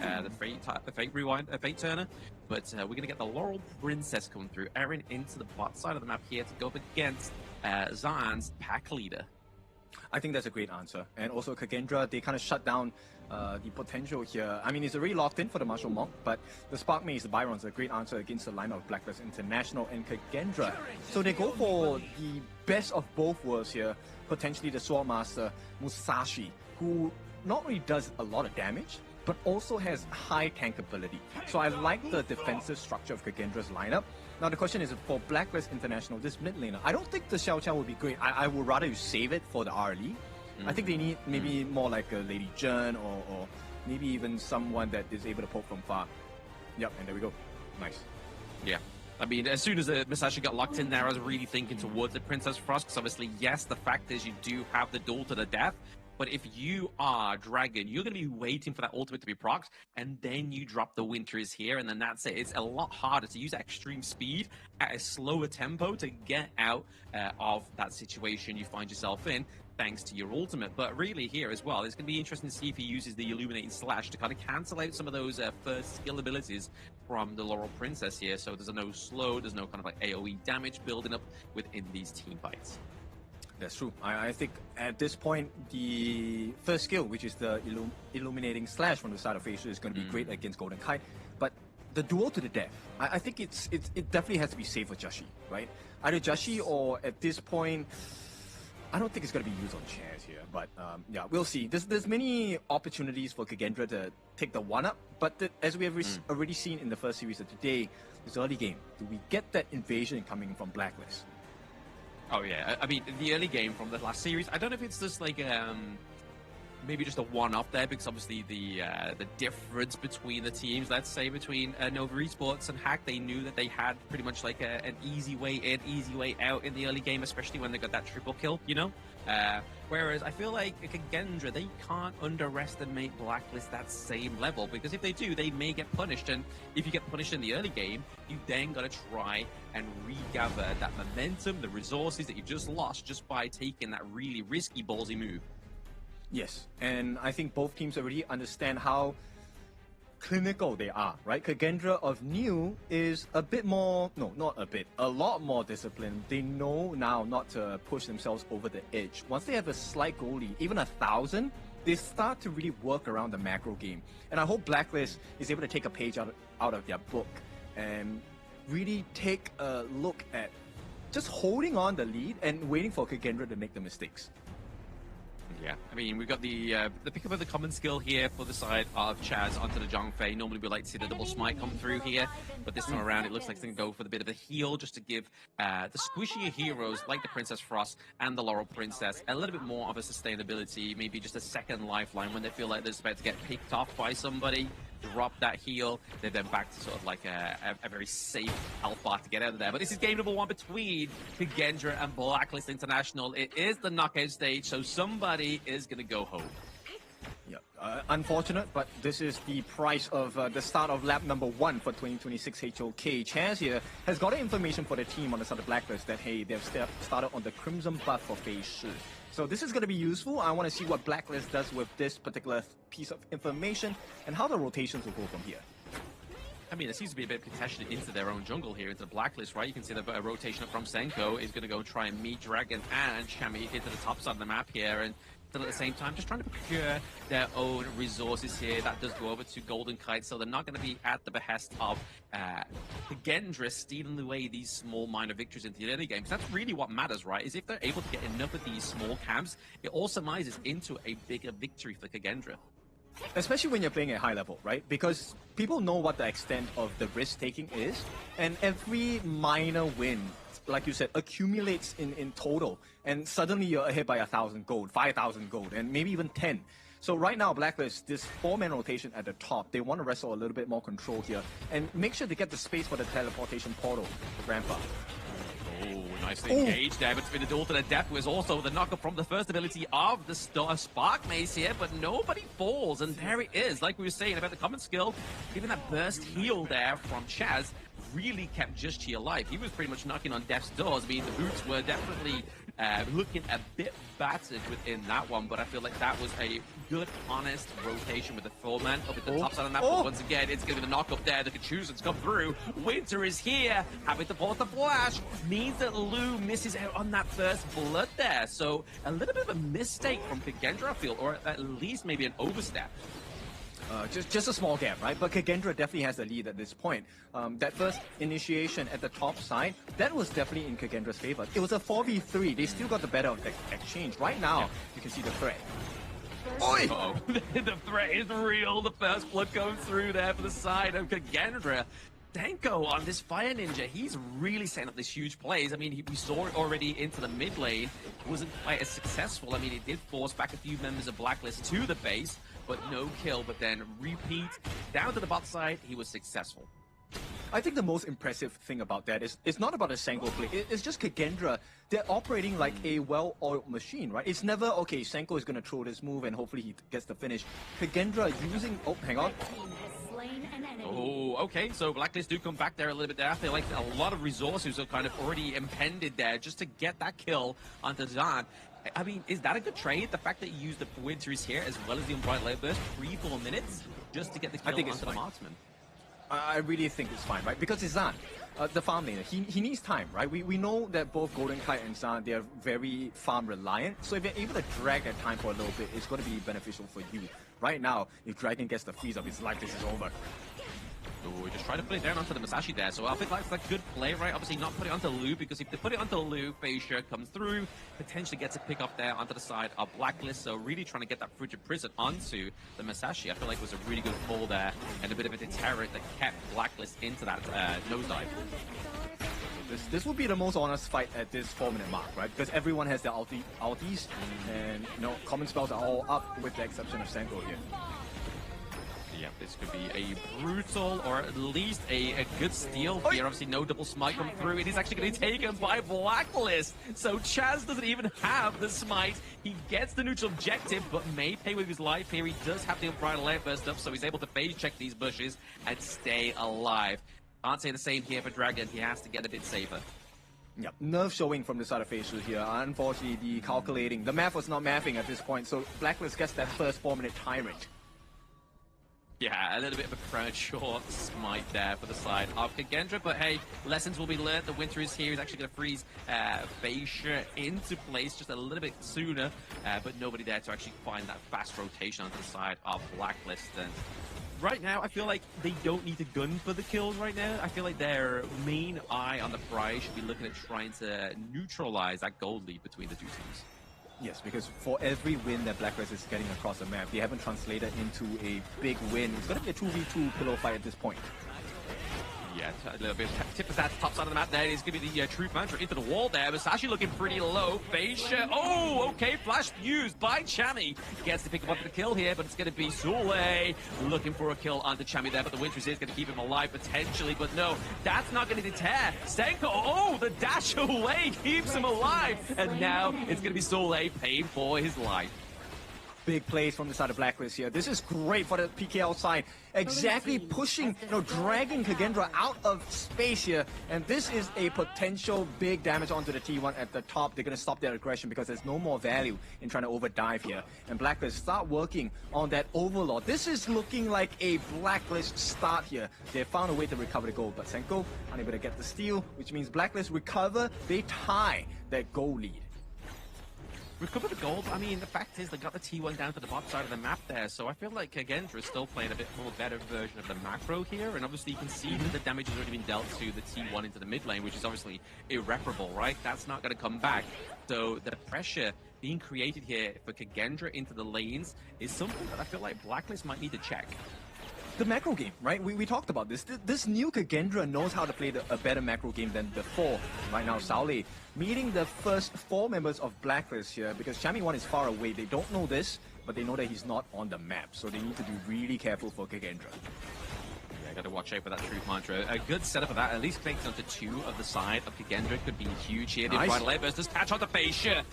Fate Rewind, Fate Turner. But we're going to get the Laurel Princess coming through. Erin into the bot side of the map here to go up against Zan's pack leader. I think that's a great answer. And also Kagendra, they kind of shut down the potential here. I mean, it's already locked in for the Martial Monk, but the Spark Maze, the Byron's a great answer against the line of Blacklist International and Kagendra. So they go for the best of both worlds here, potentially the Swordmaster Musashi, who not only does a lot of damage, but also has high tank ability. So I like the defensive structure of Kagendra's lineup. Now the question is, for Blacklist International, this mid laner, I don't think the Xiao Xiao would be great. I would rather you save it for the RLE. I think they need maybe more like a Lady Jern or maybe even someone that is able to poke from far. Yep, and there we go. Nice. Yeah. I mean, as soon as the Musashi got locked in there, I was really thinking towards the Princess Frost, because obviously, yes, the fact is you do have the duel to the death, but if you are Dragon, you're going to be waiting for that ultimate to be procced, and then you drop the Winter is here, and then that's it. It's a lot harder to use extreme speed at a slower tempo to get out of that situation you find yourself in, thanks to your ultimate. But really here as well, it's going to be interesting to see if he uses the Illuminating Slash to kind of cancel out some of those first skill abilities from the Laurel Princess here. So there's no slow, there's no kind of like AoE damage building up within these team fights. That's true. I think at this point, the first skill, which is the Illuminating Slash from the side of Phase 2, is going to be great against Golden Kite. But the duel to the death, I think it definitely has to be safe for Jashi, right? Either Jashi or at this point, I don't think it's going to be used on chairs here. But yeah, we'll see. There's many opportunities for Kagendra to take the one-up. But as we have already seen in the first series of today, this early game, do we get that invasion coming from Blacklist? Oh yeah, I mean, the early game from the last series, I don't know if it's just like maybe just a one-off there, because obviously the difference between the teams, let's say between Nova Esports and Hack, they knew that they had pretty much like an easy way in, easy way out in the early game, especially when they got that triple kill, you know? Whereas I feel like Kagendra, they can't underestimate Blacklist that same level, because if they do, they may get punished, and if you get punished in the early game, you then got to try and regather that momentum, the resources that you just lost just by taking that really risky, ballsy move. Yes, and I think both teams already understand how clinical they are, right? Kagendra of New is a bit more, no, not a bit, a lot more disciplined. They know now not to push themselves over the edge. Once they have a slight goal lead, even 1,000, they start to really work around the macro game. And I hope Blacklist is able to take a page out of their book and really take a look at just holding on the lead and waiting for Kagendra to make the mistakes. Yeah, I mean, we've got the pickup of the common skill here for the side of Chaz onto the Zhongfei. Normally we like to see the double smite come through here, but this time around it looks like it's going to go for the bit of a heal just to give the squishier heroes like the Princess Frost and the Laurel Princess a little bit more of a sustainability, maybe just a second lifeline when they feel like they're about to get picked off by somebody. Drop that heal, they're then back to sort of like a very safe health bar to get out of there. But this is game number 1 between Kagendra and Blacklist International. It is the knockout stage, so somebody is going to go home. Yeah, unfortunate, but this is the price of the start of lap number 1 for 2026 HOK. Chaz here has got information for the team on the side of Blacklist that, hey, they've started on the Crimson buff for phase 2. So this is going to be useful. I want to see what Blacklist does with this particular piece of information and how the rotations will go from here. I mean, it seems to be a bit contention into their own jungle here, into the Blacklist, right? You can see the rotation from Senko is going to go and try and meet Dragon and Chami into the top side of the map here, and still at the same time just trying to procure their own resources here. That does go over to Golden Kite, so they're not going to be at the behest of Kagendra stealing away these small minor victories into the early game. Because that's really what matters, right? Is if they're able to get enough of these small camps, it all surmises into a bigger victory for Kagendra. Especially when you're playing at high level, right? Because people know what the extent of the risk-taking is, and every minor win, like you said, accumulates in total, and suddenly you're ahead by 1,000 gold, 5,000 gold, and maybe even 10. So right now, Blacklist, this 4-man rotation at the top, they want to wrestle a little bit more control here, and make sure they get the space for the teleportation portal to ramp up. Oh, nicely engaged there, but it's been a duel to the death was also the knockup from the first ability of the Spark Mace here, but nobody falls, and there it is. Like we were saying about the common skill, even that burst heal there from Chaz really kept Just Chi alive. He was pretty much knocking on death's doors. I mean, the boots were definitely looking a bit battered within that one, but I feel like that was a good, honest rotation with the 4-man up at the top side of the map. But once again, it's going to be the knock-up there. The Kachusan's come through. Winter is here, having to pause the flash. Means that Lu misses out on that first blood there. So a little bit of a mistake from Kagendra, I feel, or at least maybe an overstep. Just a small gap, right? But Kagendra definitely has the lead at this point. That first initiation at the top side, that was definitely in Kagendra's favor. It was a 4v3. They still got the better of the exchange. Right now, you can see the threat. Oi! The threat is real. The first blood going through there for the side of Kagendra. Denko on this Fire Ninja, he's really setting up these huge plays. I mean, we saw it already into the mid lane. It wasn't quite as successful. I mean, it did force back a few members of Blacklist to the base, but no kill. But then repeat, down to the bot side, he was successful. I think the most impressive thing about that is it's not about a Senko play. It's just Kagendra. They're operating like a well-oiled machine, right? It's never, okay, Senko is going to throw this move and hopefully he gets the finish. Kagendra using... Oh, hang on. Oh, okay, so Blacklist do come back there a little bit there. I feel like a lot of resources are kind of already impended there just to get that kill onto Zan. I mean, is that a good trade? The fact that you used the Winter is here as well as the Unbright Light Burst, 3-4 minutes just to get the kill onto the marksman. I really think it's fine, right? Because it's Zan, the farm laner. He needs time, right? We know that both Golden Kite and Zan, they're very farm reliant. So if you're able to drag that time for a little bit, it's going to be beneficial for you. Right now, if Dragon gets the freeze up, it's like this is over. Oh, just try to put it down onto the Masashi there. So I think that's a good play, right? Obviously not put it onto Lu, because if they put it onto Lu, Fascia comes through, potentially gets a pick up there onto the side of Blacklist. So really trying to get that Frigid Prison onto the Masashi. I feel like it was a really good call there and a bit of a deterrent that kept Blacklist into that nosedive. This would be the most honest fight at this 4-minute mark, right? Because everyone has their ulties, and common spells are all up with the exception of Senko here. Yeah, this could be a brutal, or at least a good steal here. Obviously, no double smite come through. It is actually going to be taken by Blacklist. So Chaz doesn't even have the smite. He gets the neutral objective, but may pay with his life here. He does have the unbridled airburst up, so he's able to phase check these bushes and stay alive. Can't say the same here for Dragon. He has to get a bit safer. Yep, nerve showing from the side of Facial here. Unfortunately, the math was not mathing at this point, so Blacklist gets that first 4-minute time rate. Yeah, a little bit of a premature smite there for the side of Kagendra, but hey, lessons will be learned. The winter is here. He's actually going to freeze Facia into place just a little bit sooner, but nobody there to actually find that fast rotation onto the side of Blacklist. And right now, I feel like they don't need to gun for the kills right now. I feel like their main eye on the prize should be looking at trying to neutralize that gold lead between the two teams. Yes, because for every win that Blacklist is getting across the map, they haven't translated into a big win. It's going to be a 2v2 pillow fight at this point. Yeah, a little bit of tip of that top side of the map there. It's going to be the Truth Mantra into the wall there. Musashi looking pretty low. Facia, oh, okay, flash used by Chami. Gets to pick up the kill here, but it's going to be Sule looking for a kill onto Chami there, but the Winters is going to keep him alive potentially, but no, that's not going to deter. Senko, oh, the dash away keeps him alive, and now it's going to be Sule paying for his life. Big plays from the side of Blacklist here. This is great for the PKL side. Exactly pushing, dragging Kagendra out of space here. And this is a potential big damage onto the T1 at the top. They're going to stop their aggression because there's no more value in trying to overdive here. And Blacklist start working on that Overlord. This is looking like a Blacklist start here. They found a way to recover the gold, but Senko unable to get the steal, which means Blacklist recover. They tie that goal lead. Recover the gold. I mean, the fact is they got the T1 down to the bottom side of the map there, so I feel like Kagendra is still playing a bit more better version of the macro here, and obviously you can see that the damage has already been dealt to the T1 into the mid lane, which is obviously irreparable, right? That's not going to come back. So the pressure being created here for Kagendra into the lanes is something that I feel like Blacklist might need to check. The macro game, right? We talked about this. This new Kagendra knows how to play a better macro game than before. Right now, Saule meeting the first 4 members of Blacklist here because Chami 1 is far away. They don't know this, but they know that he's not on the map. So they need to be really careful for Kagendra. Yeah, got to watch out for that Truth Mantra. A good setup of that, at least connecting onto 2 of the side of Kagendra could be huge here. Nice. The right does catch onto Facia.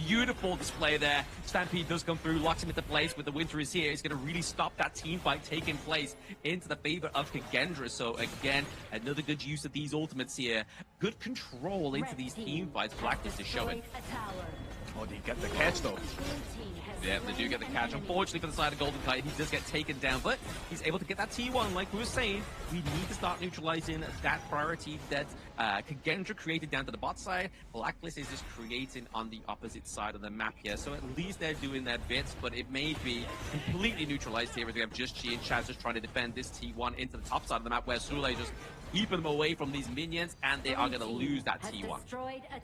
Beautiful display there. Stampede does come through, locks him into place, but the Winter is here. It's going to really stop that team fight taking place into the favor of Kagendra. So again, another good use of these ultimates here. Good control into these team fights. Blacklist is showing. Oh, they get the catch though. Yeah, they do get the catch. Unfortunately for the side of Golden Kite, he does get taken down, but he's able to get that T1. Like we were saying, we need to start neutralizing that priority that Kagendra created down to the bot side. Blacklist is just creating on the opposite side of the map here. So at least they're doing their bits, but it may be completely neutralized here as we have just Chi and Chaz just trying to defend this T1 into the top side of the map, where Sule just keeping them away from these minions, and they are going to lose that T1.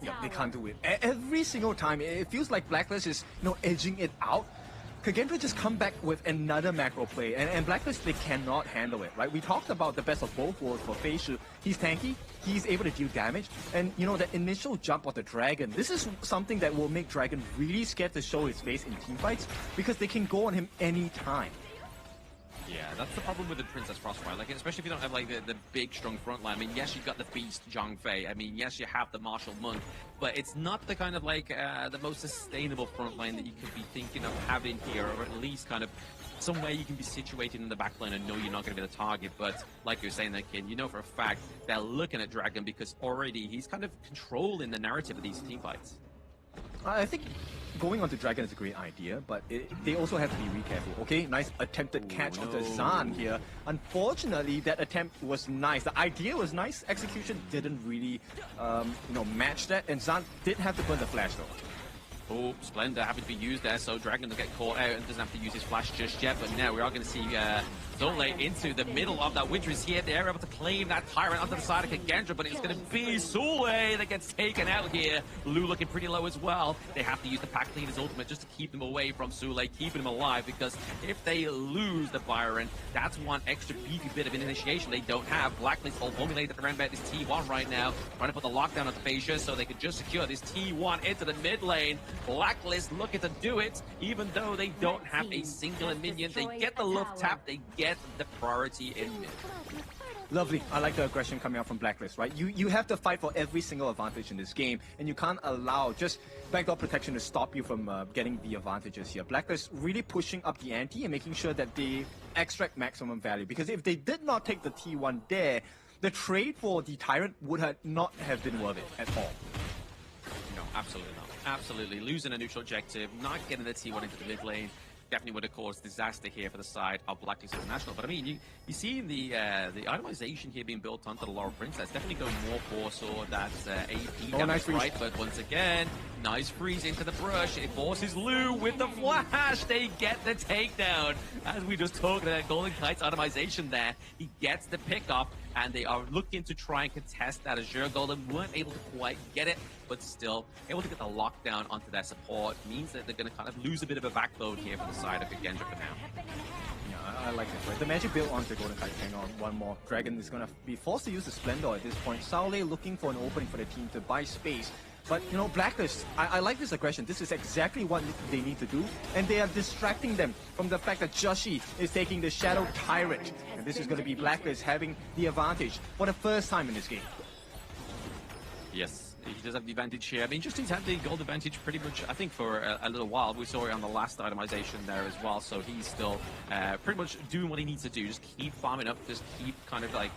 Yeah, they can't do it. Every single time, it feels like Blacklist is, edging it out. Kagendra just come back with another macro play, and Blacklist, they cannot handle it, right? We talked about the best of both worlds for Facial. He's tanky, he's able to deal damage, and that initial jump of the Dragon, this is something that will make Dragon really scared to show his face in teamfights, because they can go on him anytime. Yeah, that's the problem with the Princess Frostfire. Like, especially if you don't have like the big, strong front line. I mean, yes, you've got the Beast, Zhang Fei. I mean, yes, you have the Martial Monk, but it's not the kind of like the most sustainable front line that you could be thinking of having here, or at least kind of somewhere you can be situated in the back line and know you're not going to be the target. But like you're saying, that kid, for a fact they're looking at Dragon because already he's kind of controlling the narrative of these team fights. I think going on to Dragon is a great idea, but they also have to be really careful. Okay, nice attempted catch of the Zan here. Unfortunately, that attempt was nice. The idea was nice. Execution didn't really, match that. And Zan did have to burn the flash though. Oh, Splendor having to be used there, so Dragon will get caught out and doesn't have to use his flash just yet. But now we are going to see Zole into the middle of that Winters here. They're able to claim that Tyrant onto the side of Kagendra, but it's going to be Zole that gets taken out here. Lu looking pretty low as well. They have to use the Pack Cleaner's ultimate just to keep them away from Zole, keeping him alive, because if they lose the Byron, that's one extra beefy bit of initiation they don't have. Blacklist all formulated around about this T1 right now, trying to put the lockdown on Phasia so they can just secure this T1 into the mid lane. Blacklist looking to do it, even though they don't have a single minion. They get the love tap, they get the priority in mid. Lovely. I like the aggression coming out from Blacklist, right? You have to fight for every single advantage in this game, and you can't allow just backdoor protection to stop you from getting the advantages here. Blacklist really pushing up the ante and making sure that they extract maximum value, because if they did not take the T1 there, the trade for the Tyrant would not have been worth it at all. No, absolutely not. Absolutely. Losing a neutral objective, not getting the T1 into the mid lane, definitely would have caused disaster here for the side of Blacklist International. But I mean, you see the itemization here being built onto the Laurel Princess. Definitely go more for sword that's AP damage, nice freeze. right? But once again, nice freeze into the brush. It forces Lu with the flash. They get the takedown. As we just talked about Golden Kite's itemization there, he gets the pickup, and they are looking to try and contest that Azure Golden. Weren't able to quite get it, but still able to get the lockdown onto their support. Means that they're going to kind of lose a bit of a backbone here for the side of Kagendra for now. Yeah, I like this, right? The magic build onto Golden Kite. Hang on, one more. Dragon is going to be forced to use the Splendor at this point. Saole looking for an opening for the team to buy space. But, you know, Blacklist, I like this aggression. This is exactly what they need to do. And they are distracting them from the fact that Joshi is taking the Shadow Tyrant. And this is going to be Blacklist having the advantage for the first time in this game. Yes, he does have the advantage here. I mean, Justine's had the gold advantage pretty much, I think, for a little while. We saw it on the last itemization there as well. So he's still pretty much doing what he needs to do. Just keep farming up, just keep kind of like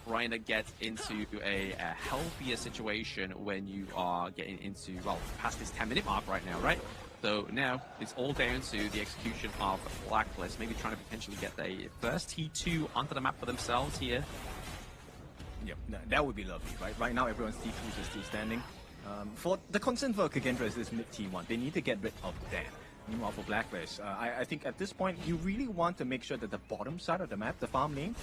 trying to get into a healthier situation when you are getting into, well, past this 10-minute mark right now, right? So now it's all down to the execution of Blacklist, maybe trying to potentially get the first T2 onto the map for themselves here. Yep, that would be lovely, right? Right now everyone's T2s is still standing. For the concern for Kagendra is this mid T1. They need to get rid of that. Meanwhile, for Blacklist, I think at this point, you really want to make sure that the bottom side of the map, the farm lane,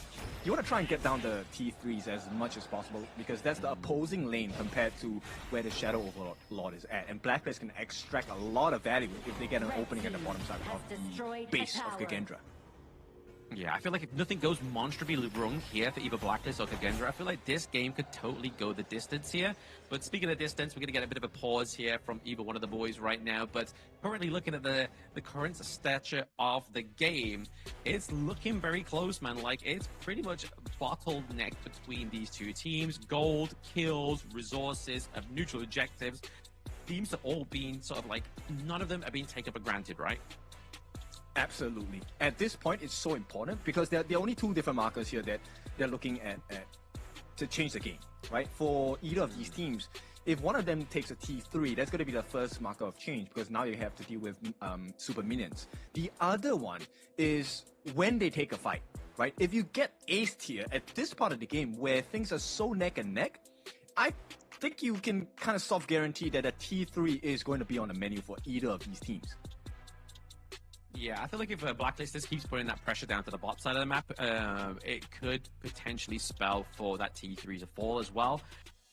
you want to try and get down the T3s as much as possible, because that's the opposing lane compared to where the Shadow Overlord is at. And Blacklist can extract a lot of value if they get an opening at the bottom side of the base of Kagendra. Yeah, I feel like if nothing goes monstrously wrong here for either Blacklist or Kagendra, I feel like this game could totally go the distance here. But speaking of distance, we're going to get a bit of a pause here from either one of the boys right now. But currently looking at the current stature of the game, it's looking very close, man. Like, it's pretty much bottleneck between these two teams. Gold, kills, resources, neutral objectives. Teams are all being sort of like, none of them are being taken for granted, right? Absolutely. At this point, it's so important because there are only two different markers here that they're looking at to change the game, right? For either of these teams, if one of them takes a T3, that's going to be the first marker of change because now you have to deal with super minions. The other one is when they take a fight, right? If you get aced here at this part of the game where things are so neck and neck, I think you can kind of soft guarantee that a T3 is going to be on the menu for either of these teams. Yeah, I feel like if Blacklist just keeps putting that pressure down to the bottom side of the map, it could potentially spell for that T3 to fall as well.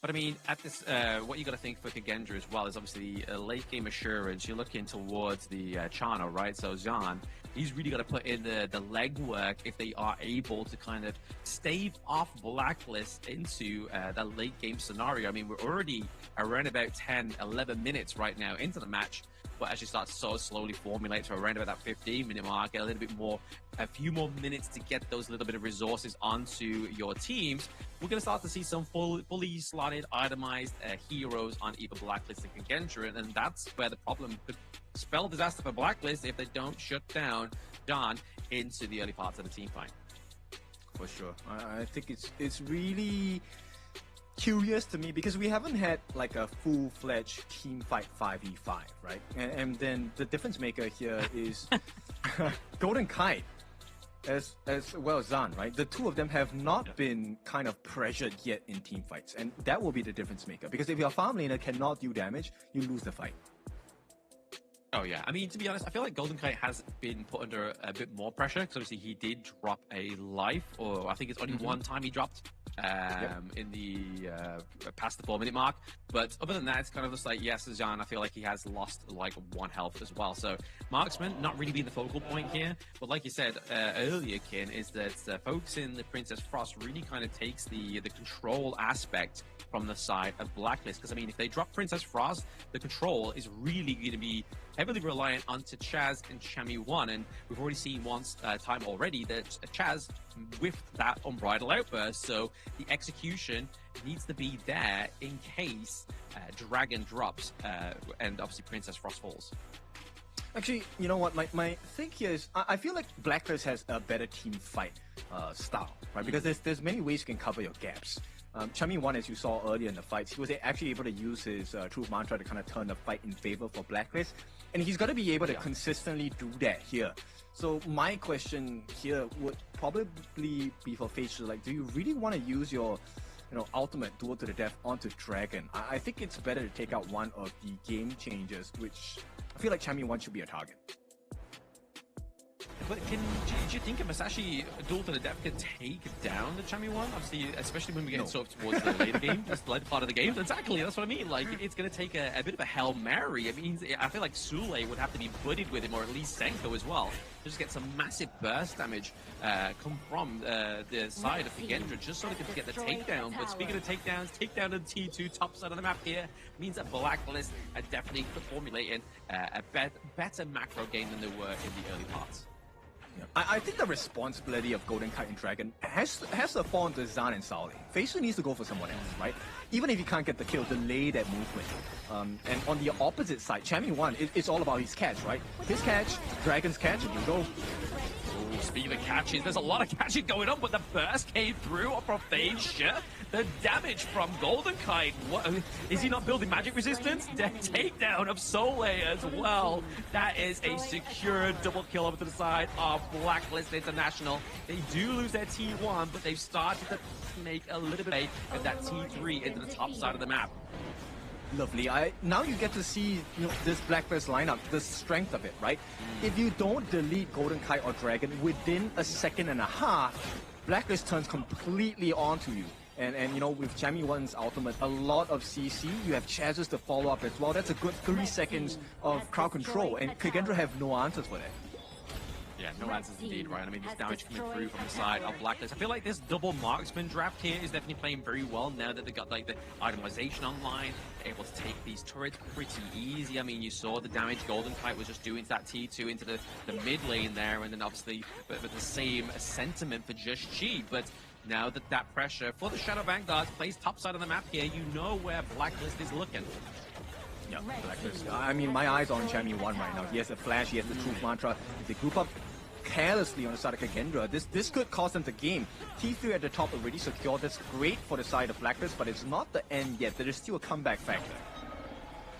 But I mean, at this, what you got to think for Kagendra as well is obviously late game assurance. You're looking towards the Chano, right? So Zhan, he's really got to put in the legwork if they are able to kind of stave off Blacklist into that late game scenario. I mean, we're already around about 10, 11 minutes right now into the match. But as you start to so slowly formulate to around about that 15-minute mark, get a little bit more, a few more minutes to get those little bit of resources onto your teams, we're going to start to see some fully slotted, itemized heroes on either Blacklist and Kagendra, and that's where the problem could spell disaster for Blacklist if they don't shut down John into the early parts of the team fight. For sure. I think it's really curious to me because we haven't had like a full-fledged team fight 5v5, right? And then the difference maker here is Golden Kite as well as Zhan, right? The two of them have not been kind of pressured yet in team fights, and that will be the difference maker because if your farm laner cannot do damage, you lose the fight. Oh yeah, I mean, to be honest, I feel like Golden Kite has been put under a bit more pressure because obviously he did drop a life, or I think it's only one time he dropped in the past the 4-minute mark. But other than that, it's kind of just like, yes, Zhan, I feel like he has lost like 1 health as well. So Marksman not really being the focal point here, but like you said earlier, Kin, is that focusing the Princess Frost really kind of takes the control aspect from the side of Blacklist. Because I mean, if they drop Princess Frost, the control is really going to be heavily reliant onto Chaz and Chami1, and we've already seen time already that Chaz whiffed that Unbridled Outburst, so the execution needs to be there in case Dragon drops and obviously Princess Frost falls. Actually, you know what? My thing here is I feel like Blacklist has a better team fight style, right? Because there's many ways you can cover your gaps. Chami1, as you saw earlier in the fights, he was actually able to use his Truth Mantra to kind of turn the fight in favor for Blacklist. And he's got to be able to consistently do that here. So my question here would probably be for FaZe, like, do you really want to use your ultimate duel to the death onto Dragon? I think it's better to take out one of the game changers, which I feel like Chami1 should be a target. But do you think a Masashi duel to the death can take down the Chami1? Obviously, especially when we get sort of towards the later game, that's the later part of the game. Exactly, that's what I mean. Like, it's going to take a bit of a Hail Mary. I mean, I feel like Sule would have to be buddied with him, or at least Senko as well, to just get some massive burst damage come from the side of Kagendra, just so they could get the takedown. But speaking of takedowns, takedown of T2, top side of the map here, means that Blacklist are definitely formulating a better macro game than they were in the early parts. I think the responsibility of Golden Kite and Dragon has to fall onto Zhan and Sauli. FaZe needs to go for someone else, right? Even if he can't get the kill, delay that movement. And on the opposite side, Chami1, it's all about his catch, right? His catch, Dragon's catch, and you go. Speaking of catches, there's a lot of catching going on, but the burst came through from FaZe. The damage from Golden Kite. What, is he not building magic resistance? The takedown of Soleil as well. That is a secure double kill over to the side of Blacklist International. They do lose their T1, but they've started to make a little bit of that T3 into the top side of the map. Lovely. Now you get to see this Blacklist lineup, the strength of it, right? If you don't delete Golden Kite or Dragon within a second and a half, Blacklist turns completely onto you. And with Chami1's ultimate, a lot of CC, you have chances to follow up as well. That's a good 3 seconds of crowd control, and Kagendra have no answers for that. Yeah, no answers indeed, right? I mean, this damage coming through from the side of Blacklist. I feel like this double marksman draft here is definitely playing very well now that they got like the itemization online, able to take these turrets pretty easy. I mean, you saw the damage Golden Kite was just doing to that T2 into the mid lane there, and then obviously with the same sentiment for Just Chi, but now that pressure for the Shadow Vanguard plays top side of the map here, you know where Blacklist is looking. Yeah, Blacklist. I mean, my eyes are on Chami1 right now. He has a flash, he has the Truth Mantra. If they group up carelessly on the side of Kagendra, this could cost them the game. T3 at the top already secured. That's great for the side of Blacklist, but it's not the end yet. There is still a comeback factor.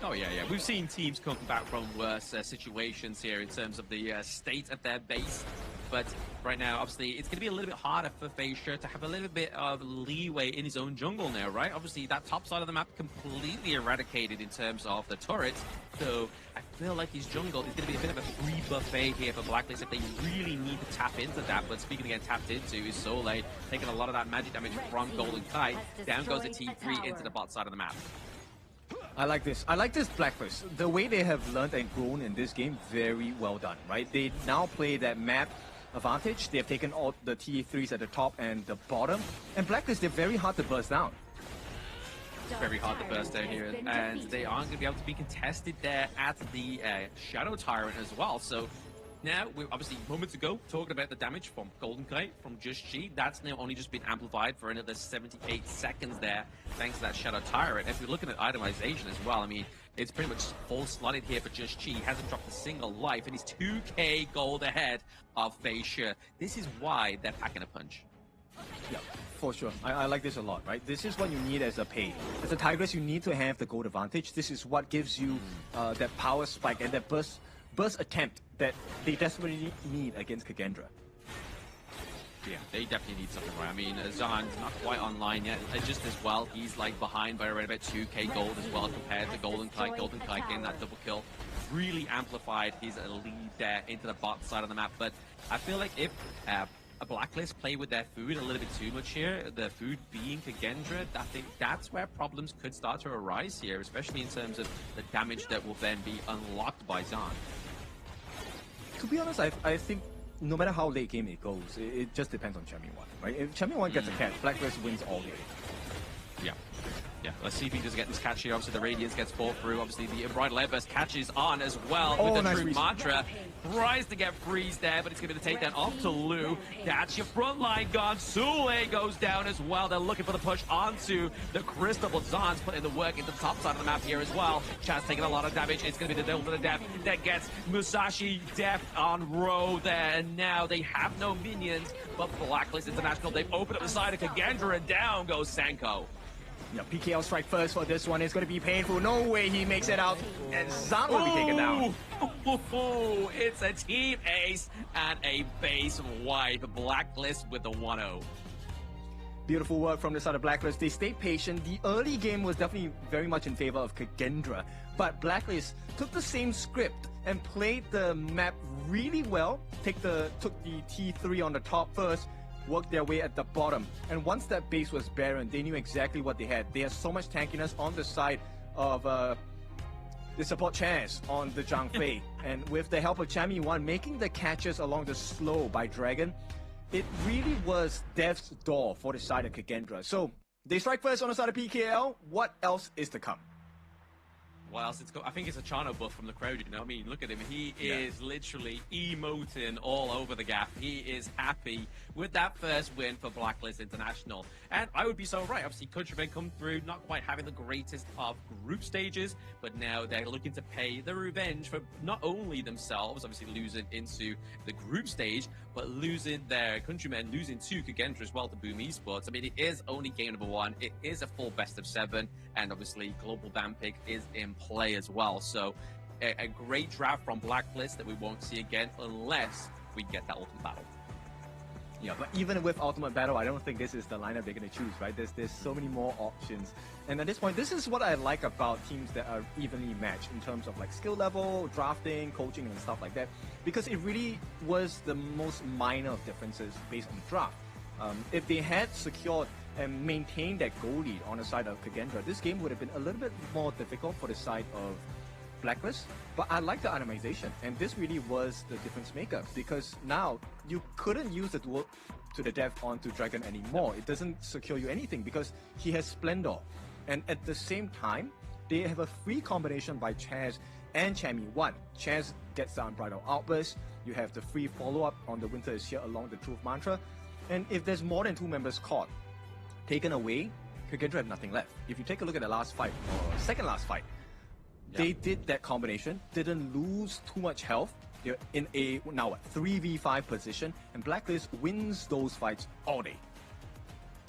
Oh, yeah. We've seen teams come back from worse situations here in terms of the state of their base. But right now, obviously, it's going to be a little bit harder for FaZe to have a little bit of leeway in his own jungle now, right? Obviously, that top side of the map completely eradicated in terms of the turrets. So I feel like his jungle is going to be a bit of a free buffet here for Blacklist if they really need to tap into that. But speaking again, tapped into is Soleil, taking a lot of that magic damage from Golden Kite. Down goes the T3 into the bot side of the map. I like this. I like this Blacklist. The way they have learned and grown in this game, very well done, right? They now play that map advantage. They have taken all the T3s at the top and the bottom. And Blacklist, they're very hard to burst down. Very hard to burst down here. And they aren't going to be able to be contested there at the Shadow Tyrant as well. So now, we're obviously moments ago talking about the damage from Golden Kite, from Just Chi. That's now only just been amplified for another 78 seconds there, thanks to that Shadow Tyrant. If you're looking at itemization as well, I mean, it's pretty much full slotted here for Just Chi. He hasn't dropped a single life, and he's 2k gold ahead of FaZe. This is why they're packing a punch. Yeah, for sure. I like this a lot, right? This is what you need as a pay. As a Tigress, you need to have the gold advantage. This is what gives you that power spike and that burst attempt that they desperately need against Kagendra. Yeah, they definitely need something right. I mean, Zahn's not quite online yet, just as well. He's like behind by around about 2k gold as well compared to Golden Kite. Golden Kite getting that double kill really amplified his lead there into the bot side of the map. But I feel like if a Blacklist play with their food a little bit too much here, the food being Kagendra, I think that's where problems could start to arise here, especially in terms of the damage that will then be unlocked by Zahn. To be honest, I think no matter how late game it goes, it just depends on Champion 1, right? If Champion 1 gets a catch, Blacklist wins all day. Yeah. Yeah, let's see if he does get this catch here. Obviously, the Radiance gets fought through. Obviously, the Unbridled Airburst catches on as well with the nice True Mantra. Tries to get freeze there, but it's going to be the takedown off to Lu. That's your front line gone. Sule goes down as well. They're looking for the push onto the Crystal, but Zahn's putting the work into the top side of the map here as well. Chaz taking a lot of damage. It's going to be the Devil to the Death that gets Musashi death on row there. And now they have no minions, but Blacklist International, they've opened up the side of Kagendra, and down goes Senko. Yeah, PKL strike first for this one. It's going to be painful. No way he makes it out. And Zahn will be taken down. It's a team ace and a base wipe. Blacklist with the 1-0. Beautiful work from the side of Blacklist. They stayed patient. The early game was definitely very much in favor of Kagendra. But Blacklist took the same script and played the map really well. Took the T3 on the top first. Worked their way at the bottom, and once that base was barren, they knew exactly what they had. They had so much tankiness on the side of the support chairs on the Zhang Fei, and with the help of Chami 1 making the catches along the slow by Dragon, it really was death's door for the side of Kagendra. So they strike first on the side of PKL. What else is to come? What else? I think it's a Chano buff from the crowd, you know what I mean? Look at him. He is literally emoting all over the gap. He is happy with that first win for Blacklist International. And I would be so right. Obviously, Countrymen come through, not quite having the greatest of group stages, but now they're looking to pay the revenge for not only themselves, obviously losing into the group stage, but losing their Countrymen, losing to Kagendra as well to Boom Esports. I mean, it is only game number 1. It is a full best of 7, and obviously Global Ban Pick is in play as well. So a great draft from Blacklist that we won't see again unless we get that Ultimate Battle. Yeah, but even with Ultimate Battle, I don't think this is the lineup they're going to choose, right? There's so many more options. And at this point, this is what I like about teams that are evenly matched in terms of like skill level, drafting, coaching, and stuff like that. Because it really was the most minor of differences based on the draft. If they had secured and maintained that goal lead on the side of Kagendra, this game would have been a little bit more difficult for the side of Blacklist. But I like the itemization, and this really was the difference maker, because now you couldn't use the duel to the death onto Dragon anymore. It doesn't secure you anything because he has Splendor. And at the same time, they have a free combination by Chaz and Chami 1. Chaz gets the Unbridled Outburst. You have the free follow-up on the Winter is Here along the Truth Mantra. And if there's more than 2 members caught, taken away, Kagendra have nothing left. If you take a look at the last fight, or second last fight, they did that combination, didn't lose too much health. They're in a now 3v5 position, and Blacklist wins those fights all day.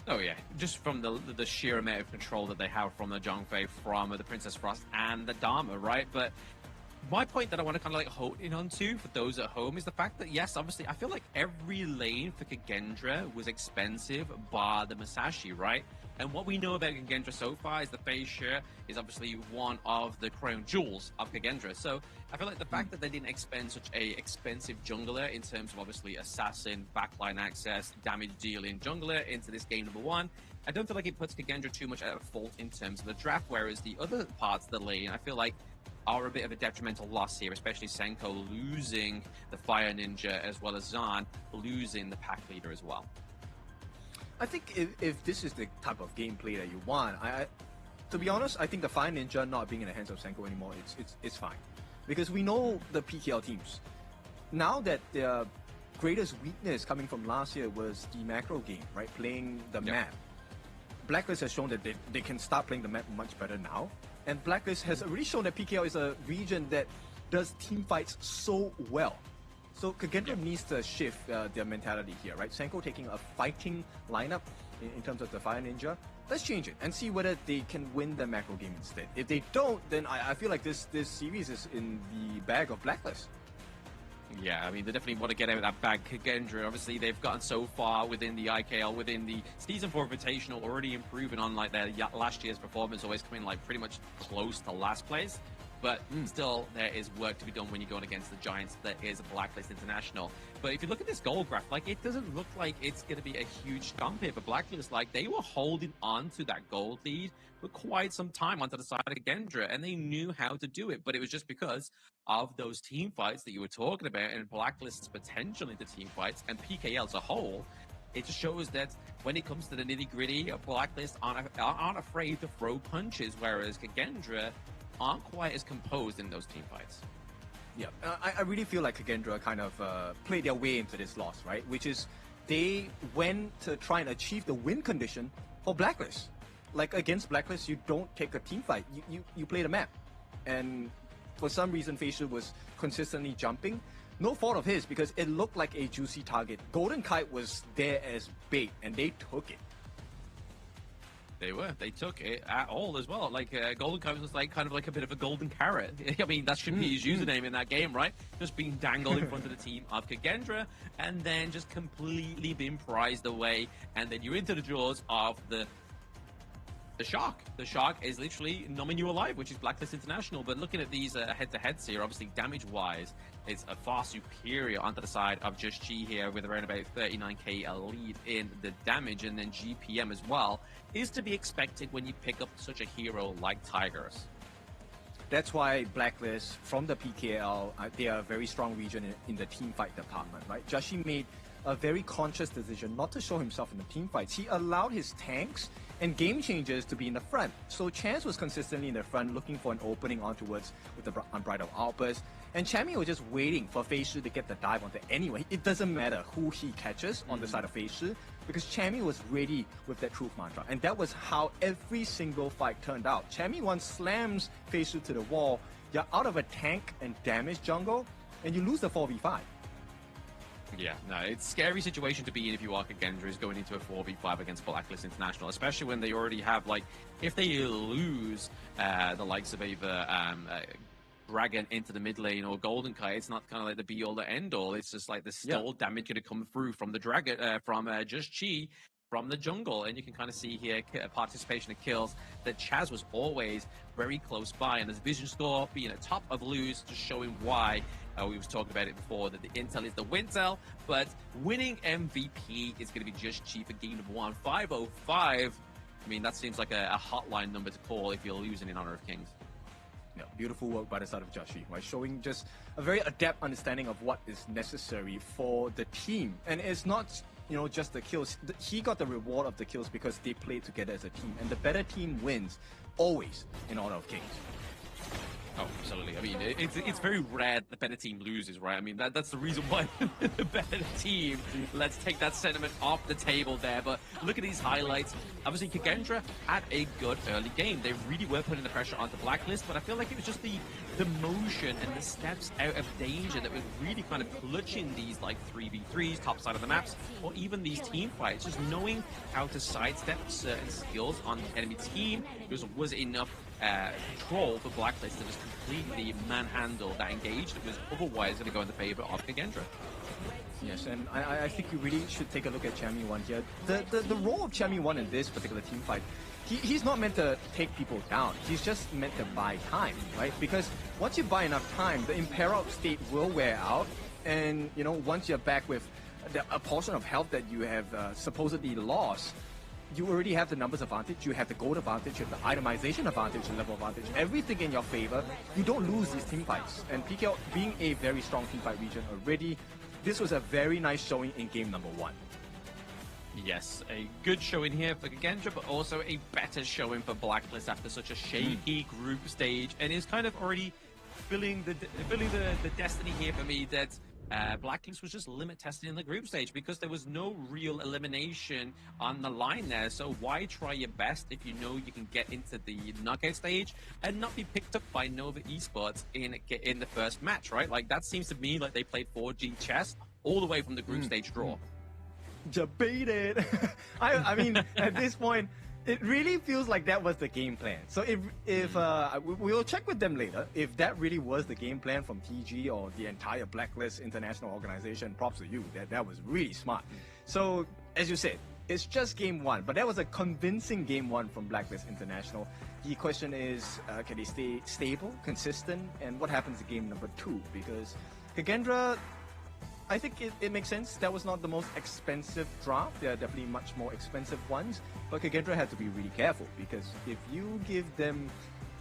Oh yeah, just from the sheer amount of control that they have from the Zhangfei, from the Princess Frost and the Dharma, right? But my point that I want to kind of like hone in on to for those at home is the fact that, yes, obviously, I feel like every lane for Kagendra was expensive bar the Musashi, right? And what we know about Kagendra so far is the Phase Share is obviously one of the crown jewels of Kagendra. So I feel like the fact that they didn't expend such a expensive jungler in terms of obviously assassin, backline access, damage dealing jungler into this game number 1, I don't feel like it puts Kagendra too much at fault in terms of the draft, whereas the other parts of the lane, I feel like, are a bit of a detrimental loss here, especially Senko losing the Fire Ninja as well as Zahn losing the pack leader as well. I think if this is the type of gameplay that you want, to be honest, I think the Fire Ninja not being in the hands of Senko anymore, it's fine. Because we know the PKL teams. Now that their greatest weakness coming from last year was the macro game, right? Playing the map. Blacklist has shown that they can start playing the map much better now. And Blacklist has already shown that PKL is a region that does team fights so well. So Kagendra needs to shift their mentality here, right? Senko taking a fighting lineup in terms of the Fire Ninja. Let's change it and see whether they can win the macro game instead. If they don't, then I feel like this series is in the bag of Blacklist. Yeah, I mean, they definitely want to get out of that bag. Kagendra, obviously, they've gotten so far within the IKL, within the Season 4 Invitational, already improving on like their last year's performance, always coming like pretty much close to last place. But still, there is work to be done when you're going against the giants that is Blacklist International. But if you look at this goal graph, like, it doesn't look like it's going to be a huge stomp here for Blacklist. Like, they were holding on to that gold lead for quite some time onto the side of Gendra, and they knew how to do it. But it was just because of those team fights that you were talking about, and Blacklist's potential into team fights, and PKL as a whole. It just shows that when it comes to the nitty-gritty, Blacklist aren't afraid to throw punches, whereas Gendra aren't quite as composed in those team fights. Yeah, I really feel like Kagendra kind of played their way into this loss, right? Which is they went to try and achieve the win condition for Blacklist. Like against Blacklist, you don't take a team fight. You play the map. And for some reason, Facial was consistently jumping. No fault of his, because it looked like a juicy target. Golden Kite was there as bait, and they took it. They took it at all as well. Like, Golden Kite was like kind of like a bit of a golden carrot. I mean, that should be his username in that game, right? Just being dangled in front of the team of Kagendra, and then just completely being prized away. And then you're into the jaws of the Shark. The Shark is literally numbing you alive, which is Blacklist International. But looking at these head-to-heads here, obviously damage-wise, it's a far superior onto the side of Just G here, with around about 39k a lead in the damage, and then GPM as well is to be expected when you pick up such a hero like Tigers. That's why Blacklist, from the PKL, they are a very strong region in the team fight department, right? Jashi made a very conscious decision not to show himself in the team fights. He allowed his tanks and game changers to be in the front. So Chance was consistently in the front, looking for an opening onwards with the Unbridled Outburst. And Chammy was just waiting for Fei-Shi to get the dive onto anyway. It doesn't matter who he catches on the side of Fei-Shi, because Chammy was ready with that truth mantra. And that was how every single fight turned out. Chammy once slams Fei-Shi to the wall, you're out of a tank and damage jungle, and you lose the 4v5. Yeah, no, it's a scary situation to be in if you are Kagendra, is going into a 4v5 against Blacklist International, especially when they already have, like, if they lose the likes of either Dragon into the mid lane or Golden Kite, it's not kind of like the be-all, the end-all. It's just like there's still damage going to come through from the Dragon, from Just Chi, from the jungle. And you can kind of see here participation of kills that Chaz was always very close by, and his vision score being at top of lose, just showing why we was talking about it before, that the intel is the wintel, but winning MVP is going to be Just Chi for game number 1. 505. I mean, that seems like a hotline number to call if you're losing in Honor of Kings. Yeah, beautiful work by the side of Jashi, right? Showing just a very adept understanding of what is necessary for the team. And it's not, you know, just the kills. He got the reward of the kills because they played together as a team. And the better team wins, always, in Honor of Kings. Oh, absolutely. I mean, it's very rare the better team loses, right? I mean, that's the reason why the better team. Let's take that sentiment off the table there. But look at these highlights. Obviously, Kagendra had a good early game. They really were putting the pressure onto Blacklist, but I feel like it was just the motion and the steps out of danger that was really kind of clutching these, like, 3v3s, top side of the maps, or even these team fights. Just knowing how to sidestep certain skills on the enemy team was enough control for Blacklist to just completely manhandle that engage that was otherwise going to go in the favor of Kagendra. Yes, and I think you really should take a look at Chammy 1 here. The role of Chammy 1 in this particular team fight, he's not meant to take people down. He's just meant to buy time, right? Because once you buy enough time, the imperiled state will wear out, and, you know, once you're back with a portion of health that you have supposedly lost, you already have the numbers advantage, you have the gold advantage, you have the itemization advantage, the level advantage, everything in your favor. You don't lose these team fights. And PKL, being a very strong team fight region already, this was a very nice showing in game number 1. Yes, a good showing here for Kagendra, but also a better showing for Blacklist after such a shaky group stage, and is kind of already filling the destiny here for me that Blacklist was just limit tested in the group stage because there was no real elimination on the line there. So why try your best if you know you can get into the knockout stage and not be picked up by Nova Esports in the first match, right? Like, that seems to me like they played 4G chess all the way from the group stage draw. Debated. I mean, at this point, It really feels like that was the game plan. So if we'll check with them later, if that really was the game plan from TG or the entire Blacklist International organization, props to you. That was really smart. So as you said, it's just game one, but that was a convincing game one from Blacklist International. The question is, can they stay stable, consistent, and what happens in game number two? Because Kagendra, I think it makes sense. That was not the most expensive draft. There are definitely much more expensive ones. But Kagendra had to be really careful, because if you give them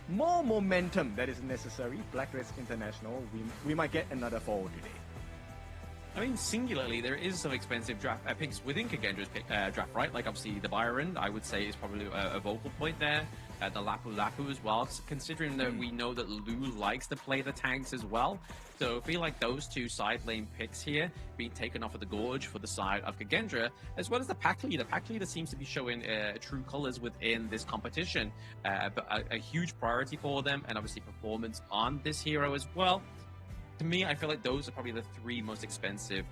more momentum that is necessary, Blacklist International, we might get another fall today. I mean, singularly, there is some expensive draft picks within Kagendra's draft, right? Like, obviously, the Byron, I would say, is probably a vocal point there. The Lapu Lapu as well, considering that we know that Lu likes to play the tanks as well. So I feel like those two side lane picks here being taken off of the Gorge for the side of Kagendra, as well as the pack leader. Pack leader seems to be showing true colors within this competition, but a huge priority for them, and obviously performance on this hero as well. To me, I feel like those are probably the three most expensive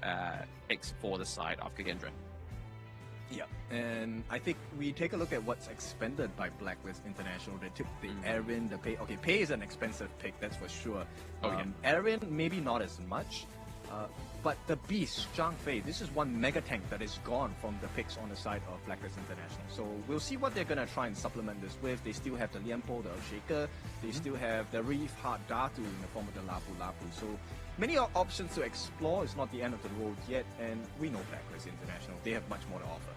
picks for the side of Kagendra. Yeah, and I think we take a look at what's expended by Blacklist International. They took the Erin, the Pei. Okay, Pei is an expensive pick, that's for sure. Erin, maybe not as much. But the Beast, Zhang Fei, this is one mega tank that is gone from the picks on the side of Blacklist International. So we'll see what they're going to try and supplement this with. They still have the Lianpo, the Shaker. They still have the Reef Heart Datu in the form of the Lapu Lapu. So many options to explore. It's not the end of the road yet. And we know Blacklist International, they have much more to offer.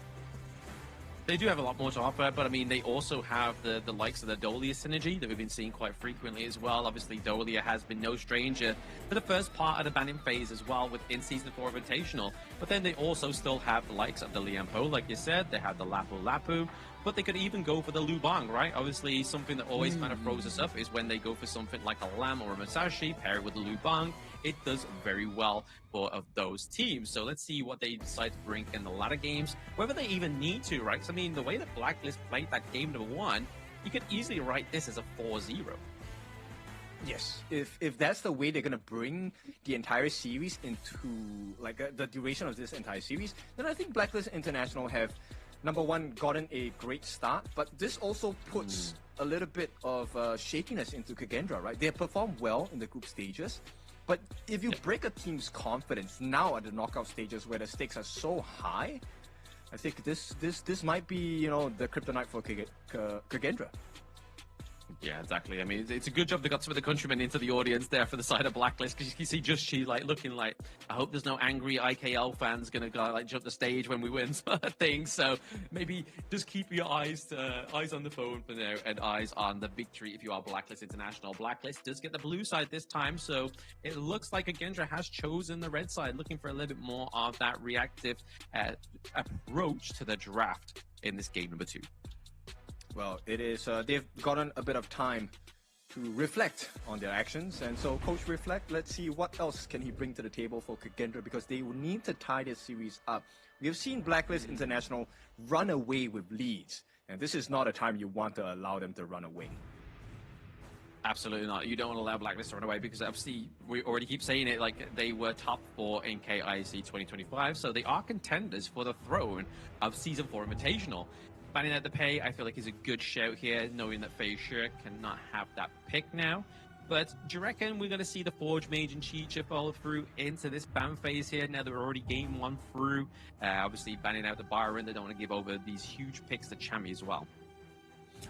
They do have a lot more to offer, but I mean, they also have the likes of the Dolia synergy that we've been seeing quite frequently as well. Obviously, Dolia has been no stranger for the first part of the banning phase as well within Season 4 Invitational. But then they also still have the likes of the Lianpo, like you said. They have the Lapu Lapu, but they could even go for the Lu Bang, right? Obviously, something that always kind of throws us up is when they go for something like a Lam or a Musashi paired with the Lu Bang. It does very well for those teams. So let's see what they decide to bring in the latter games, whether they even need to, right? Because I mean, the way that Blacklist played that game number one, you could easily write this as a 4-0. Yes, if that's the way they're going to bring the entire series into, like, the duration of this entire series, then I think Blacklist International have, number one, gotten a great start, but this also puts a little bit of shakiness into Kagendra, right? They have performed well in the group stages, but if you break a team's confidence now at the knockout stages where the stakes are so high, I think this might be, you know, the kryptonite for Kagendra. Yeah, exactly. I mean, it's a good job they got some of the countrymen into the audience there for the side of Blacklist, because you can see just she like looking like, I hope there's no angry IKL fans gonna go like jump the stage when we win sort of thing. So maybe just keep your eyes on the phone for now and eyes on the victory if you are Blacklist International. Blacklist does get the blue side this time, so it looks like Kagendra has chosen the red side, looking for a little bit more of that reactive approach to the draft in this game number 2. Well, it is, they've gotten a bit of time to reflect on their actions, and so Coach Reflect, let's see what else can he bring to the table for Kagendra, because they will need to tie this series up. We've seen Blacklist International run away with leads, and this is not a time you want to allow them to run away. Absolutely not. You don't want to allow Blacklist to run away, because obviously we already keep saying it, like they were top 4 in KIS4 2025, so they are contenders for the throne of Season 4 Invitational. Banning out the Pei, I feel like is a good shout here, knowing that Fei Shi cannot have that pick now. But do you reckon we're going to see the Forge Mage and Chicha follow through into this ban phase here, now that we're already game 1 through? Obviously, banning out the Byron, they don't want to give over these huge picks to Chami as well.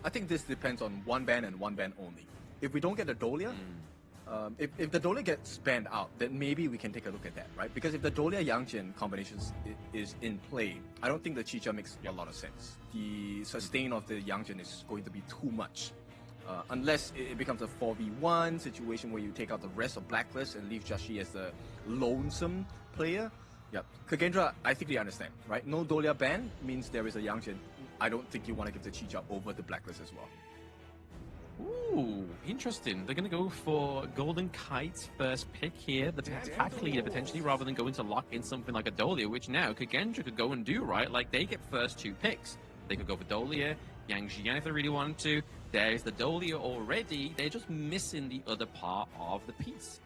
I think this depends on one ban and one ban only. If we don't get the Dolia, if the Dolia gets banned out, then maybe we can take a look at that, right? Because if the Dolia Yangjin combinations is in play, I don't think the Chicha makes a lot of sense. The sustain of the Yangjin is going to be too much. Unless it becomes a 4v1 situation where you take out the rest of Blacklist and leave Jashi as the lonesome player. Yeah, Kagendra, I think they understand, right? No Dolia ban means there is a Yangjin. I don't think you want to give the Chicha over the Blacklist as well. Ooh, interesting. They're going to go for Golden Kite's first pick here, the pack leader potentially, rather than going to lock in something like a Dolia, which now Kagendra could go and do, right? Like, they get first 2 picks. They could go for Dolia, Yang Jian if they really wanted to. There's the Dolia already. They're just missing the other part of the piece.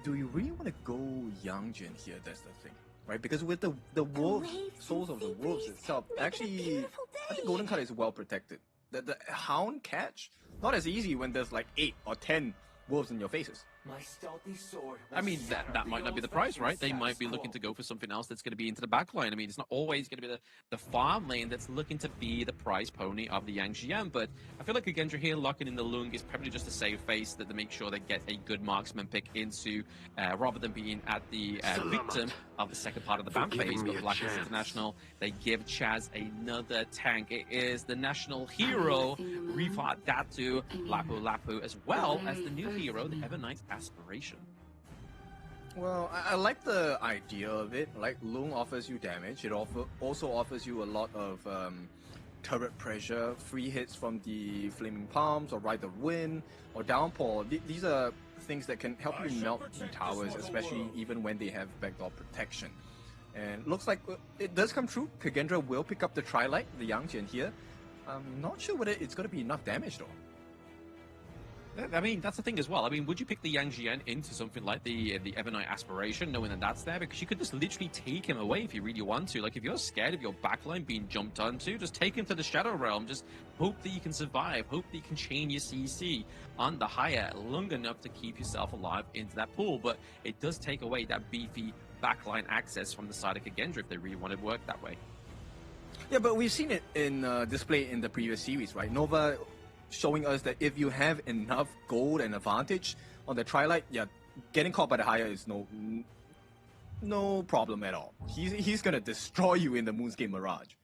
Do you really want to go Yangjin here? That's the thing. right? Because with the wolves, souls of the wolves itself, actually, I think Golden Cut is well protected. The hound catch, not as easy when there's like 8 or 10 wolves in your faces. My stealthy sword. I mean, that might not be the price, right? They might be looking to go for something else that's going to be into the back line. I mean, it's not always going to be the farm lane that's looking to be the prize pony of the Yang Xian, but I feel like Kagendra here locking in the Lung is probably just a save face that to make sure they get a good marksman pick into, rather than being at the victim of the second part of the ban phase. But Blacklist International, they give Chaz another tank. It is the national hero, Rifat Datu Lapu Lapu, as well as the new hero, the Evernight Aspiration. Well, I like the idea of it. Like, Lung offers you damage. It also offers you a lot of turret pressure, free hits from the Flaming Palms, or Ride the Wind, or Downpour. These are things that can help you melt the towers, especially even when they have backdoor protection. And looks like it does come true. Kagendra will pick up the Trilight, the Yangjian here. I'm not sure whether it's going to be enough damage, though. I mean, that's the thing as well. I mean, would you pick the Yang Jian into something like the Evernight Aspiration, knowing that that's there? Because you could just literally take him away if you really want to. Like, if you're scared of your backline being jumped onto, just take him to the Shadow Realm. Just hope that you can survive. Hope that you can chain your CC on the higher long enough to keep yourself alive into that pool. But it does take away that beefy backline access from the side of Kagendra if they really want to work that way. Yeah, but we've seen it in display in the previous series, right? Nova showing us that if you have enough gold and advantage on the Trilight, yeah, getting caught by the Haya is no problem at all. He's gonna destroy you in the Moonscape Mirage.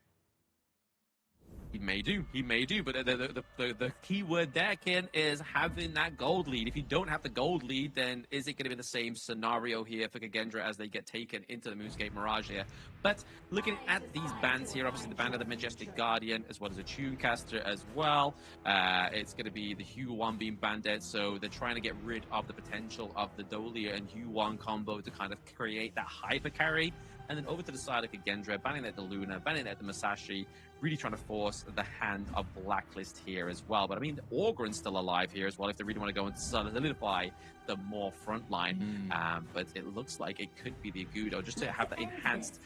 He may do, but the key word there, Ken, is having that gold lead. If you don't have the gold lead, then is it going to be the same scenario here for Kagendra as they get taken into the Moonscape Mirage here? But looking at these bands here, obviously the band of the Majestic Guardian, as well as a Tunecaster as well. It's going to be the Huan being banded, so they're trying to get rid of the potential of the Dolia and Huan combo to kind of create that hyper carry. And then over to the side of Kagendra, banning at the Luna, banning at the Masashi, really trying to force the hand of Blacklist here as well. But I mean, Orgren's still alive here as well if they really want to go and solidify the more front line. But it looks like it could be the Agudo, just to have that enhanced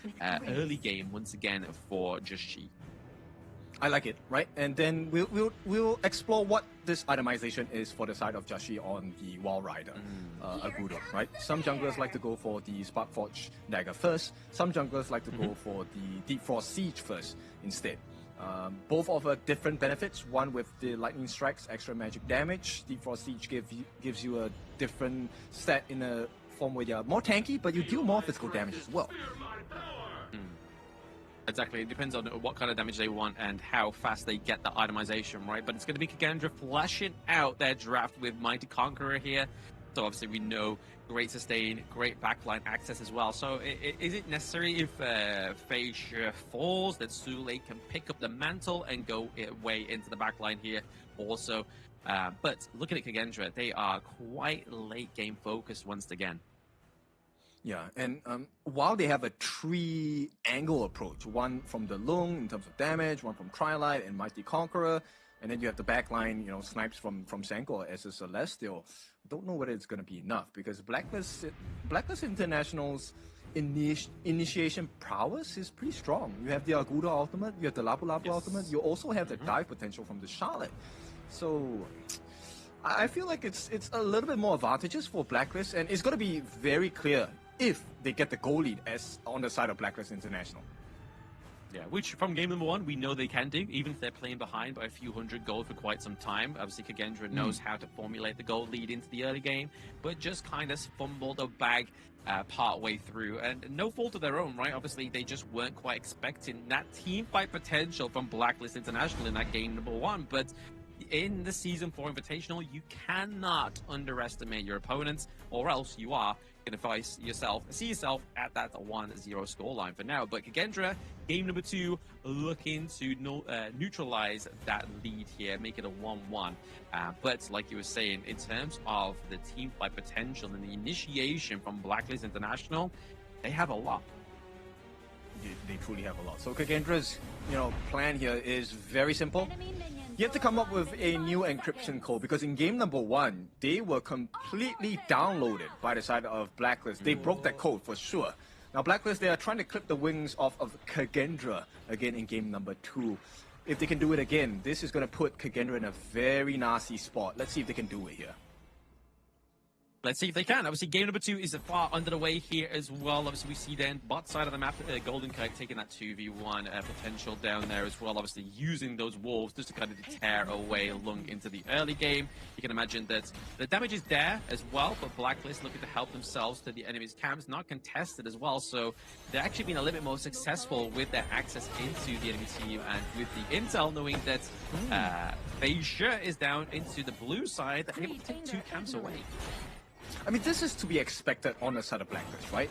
early game once again for Just She. I like it, right? And then we'll explore what this itemization is for the side of Jashi on the Wall Rider, Agudo, right? Some junglers like to go for the Sparkforge Dagger first. Some junglers like to go for the Deep Frost Siege first instead. Both offer different benefits. One with the Lightning Strikes, extra magic damage. Deep Frost Siege gives you a different stat in a form where you're more tanky, but you deal more physical damage as well. Exactly, it depends on what kind of damage they want and how fast they get the itemization, right? But it's going to be Kagendra flashing out their draft with Mighty Conqueror here. So obviously we know great sustain, great backline access as well. So is it necessary if Facia falls that Sule can pick up the mantle and go way into the backline here also? But looking at Kagendra, they are quite late game focused once again. Yeah, and while they have a three-angle approach, one from the Lung in terms of damage, one from Trilight and Mighty Conqueror, and then you have the backline, snipes from Senko as a Celestial. Don't know whether it's going to be enough, because Blacklist International's initiation prowess is pretty strong. You have the Agudo ultimate, you have the Lapu Lapu ultimate, you also have the dive potential from the Charlotte. So I feel like it's a little bit more advantageous for Blacklist, and it's going to be very clear if they get the goal lead as on the side of Blacklist International. Yeah, which from game number one, we know they can do, even if they're playing behind by a few hundred gold for quite some time. Obviously, Kagendra knows how to formulate the goal lead into the early game, but just kind of fumbled a bag part way through, and no fault of their own, right? Obviously, they just weren't quite expecting that team fight potential from Blacklist International in that game number one, but in the Season 4 Invitational, you cannot underestimate your opponents, or else you are going to see yourself at that 1-0 scoreline for now. But Kagendra, game number 2, looking to neutralize that lead here, make it a 1-1. But like you were saying, in terms of the team fight potential and the initiation from Blacklist International, they have a lot. They truly have a lot. So Kagendra's, plan here is very simple. You have to come up with a new encryption code, because in game number 1, they were completely downloaded by the side of Blacklist. They broke that code for sure. Now Blacklist, they are trying to clip the wings off of Kagendra again in game number 2. If they can do it again, this is going to put Kagendra in a very nasty spot. Let's see if they can do it here. Let's see if they can. Obviously, game number 2 is far under the way here as well. Obviously, we see then bot side of the map, Golden Kite taking that 2v1 potential down there as well. Obviously, using those wolves just to kind of tear away Lung into the early game. You can imagine that the damage is there as well, but Blacklist looking to help themselves to the enemy's camps, not contested as well. So they're actually been a little bit more successful with their access into the enemy team and with the intel, knowing that Feisha is down into the blue side. They're able to take 2 camps away. I mean, this is to be expected on the side of Blacklist, right?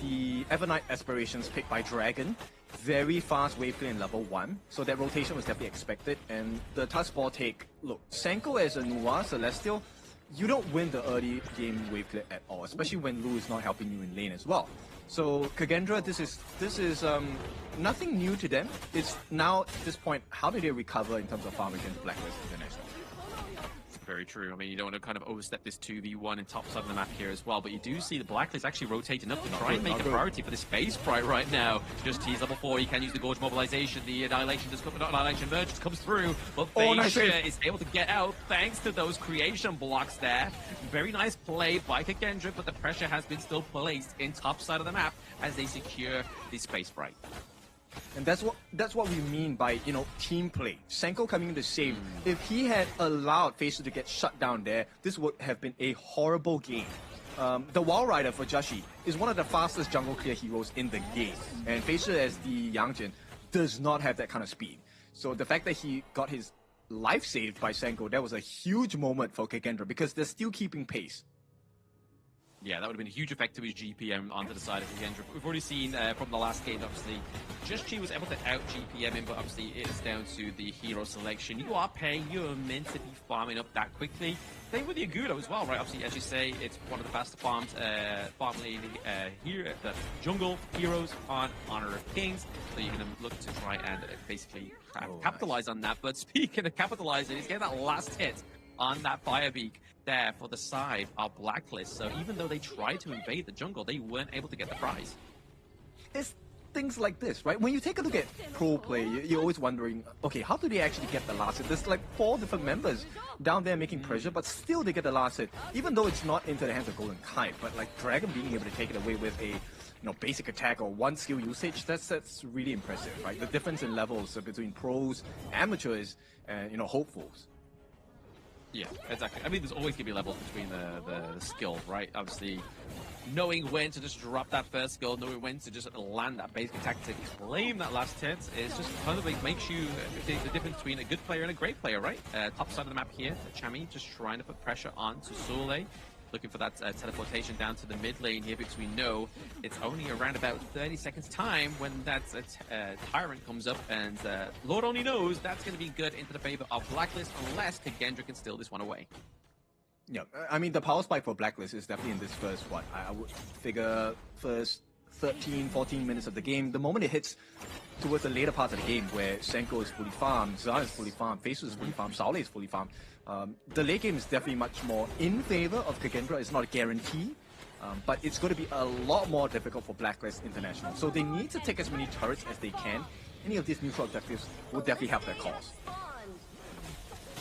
The Evernight Aspirations picked by Dragon, very fast wave clear in level 1, so that rotation was definitely expected. And the Tusk Ball take, look, Senko as a Nuwa Celestial, you don't win the early game wave clear at all, especially when Lu is not helping you in lane as well. So Kagendra, this is nothing new to them. It's now at this point, how do they recover in terms of farm against Blacklist International? Very true. I mean, you don't want to kind of overstep this 2v1 in top side of the map here as well, but you do see the Blacklist actually rotating up to try and make a priority for the Space Sprite right now. Just tease level 4, you can use the Gorge Mobilization, the Annihilation, not Annihilation Emergence comes through, but Feisha is able to get out thanks to those creation blocks there. Very nice play by Kagendra, but the pressure has been still placed in top side of the map as they secure the Space Sprite. And that's what we mean by, you know, team play. Senko coming in to save. If he had allowed Feisha to get shut down there, this would have been a horrible game. The Wall Rider for Jashi is one of the fastest jungle clear heroes in the game. And Feisha as the Yangjin does not have that kind of speed. So the fact that he got his life saved by Senko, that was a huge moment for Kagendra because they're still keeping pace. Yeah, that would have been a huge effect to his GPM onto the side of Kagendra. We've already seen from the last game, obviously, Just Chi was able to out GPM him, but obviously it is down to the hero selection. You are paying, you are meant to be farming up that quickly. Same with the Agudo as well, right? Obviously, as you say, it's one of the fastest farmed here, the jungle heroes on Honor of Kings. So you're going to look to try and basically capitalize on that. But speaking of capitalizing, he's getting that last hit on that Firebeak there for the side of Blacklist. So even though they tried to invade the jungle, they weren't able to get the prize. It's things like this, right? When you take a look at pro play, you're always wondering, okay, how do they actually get the last hit? There's like 4 different members down there making pressure, but still they get the last hit, even though it's not into the hands of Golden Kite. But like Dragon being able to take it away with a basic attack or 1 skill usage, that's really impressive, right? The difference in levels between pros, amateurs, and hopefuls. Yeah, exactly. I mean, there's always going to be levels between the skill, right? Obviously, knowing when to just drop that first skill, knowing when to just land that basic attack to claim that last hit is just kind of like makes you the difference between a good player and a great player, right? Top side of the map here, Chami just trying to put pressure onto Soleil. Looking for that teleportation down to the mid lane here, because we know it's only around about 30 seconds time when that Tyrant comes up, and Lord only knows that's going to be good into the favor of Blacklist, unless Kagendra can steal this one away. Yeah, I mean, the power spike for Blacklist is definitely in this first, I would figure first 13, 14 minutes of the game. The moment it hits towards the later part of the game, where Senko is fully farmed, Zan is fully farmed, Faces is fully farmed, Saole is fully farmed, the late game is definitely much more in favor of Kagendra. It's not a guarantee, but it's going to be a lot more difficult for Blacklist International. So they need to take as many turrets as they can. Any of these neutral objectives will definitely help their cause.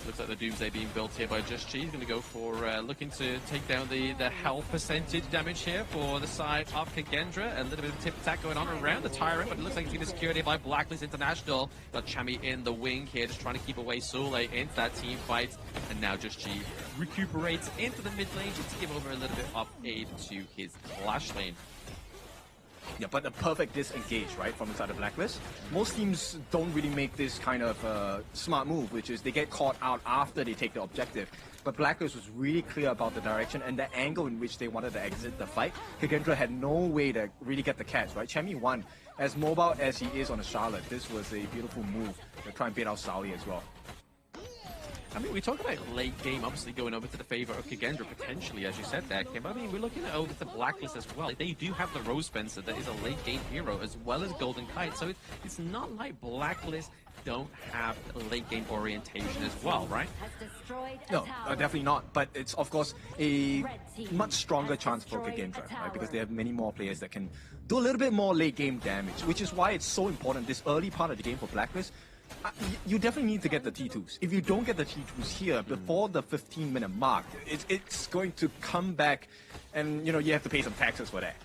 Looks like the Doomsday being built here by Just Chi. He's going to go for looking to take down the health percentage damage here for the side of Kagendra. A little bit of tip attack going on around the Tyrant, but it looks like he's going to secure it by Blacklist International. Got Chami in the wing here, just trying to keep away Soleil into that team fight. And now Just Chi recuperates into the mid lane just to give over a little bit of aid to his Flash lane. Yeah, but a perfect disengage, right, from inside the Blacklist. Most teams don't really make this kind of smart move, which is they get caught out after they take the objective. But Blacklist was really clear about the direction and the angle in which they wanted to exit the fight. Kagendra had no way to really get the catch, right? Chami won. As mobile as he is on a Charlotte, this was a beautiful move to try and bait out Sauli as well. I mean, we talk about late game obviously going over to the favor of Kagendra potentially, as you said there, Kim. I mean, we're looking at over the Blacklist as well. They do have the Rose Fencer that is a late game hero, as well as Golden Kite. So it's not like Blacklist don't have late game orientation as well, right? No, definitely not. But it's, of course, a much stronger chance for KIS4, right? Because they have many more players that can do a little bit more late game damage, which is why it's so important this early part of the game for Blacklist. You definitely need to get the T2s. If you don't get the T2s here before the 15-minute mark, it's going to come back, and you have to pay some taxes for that.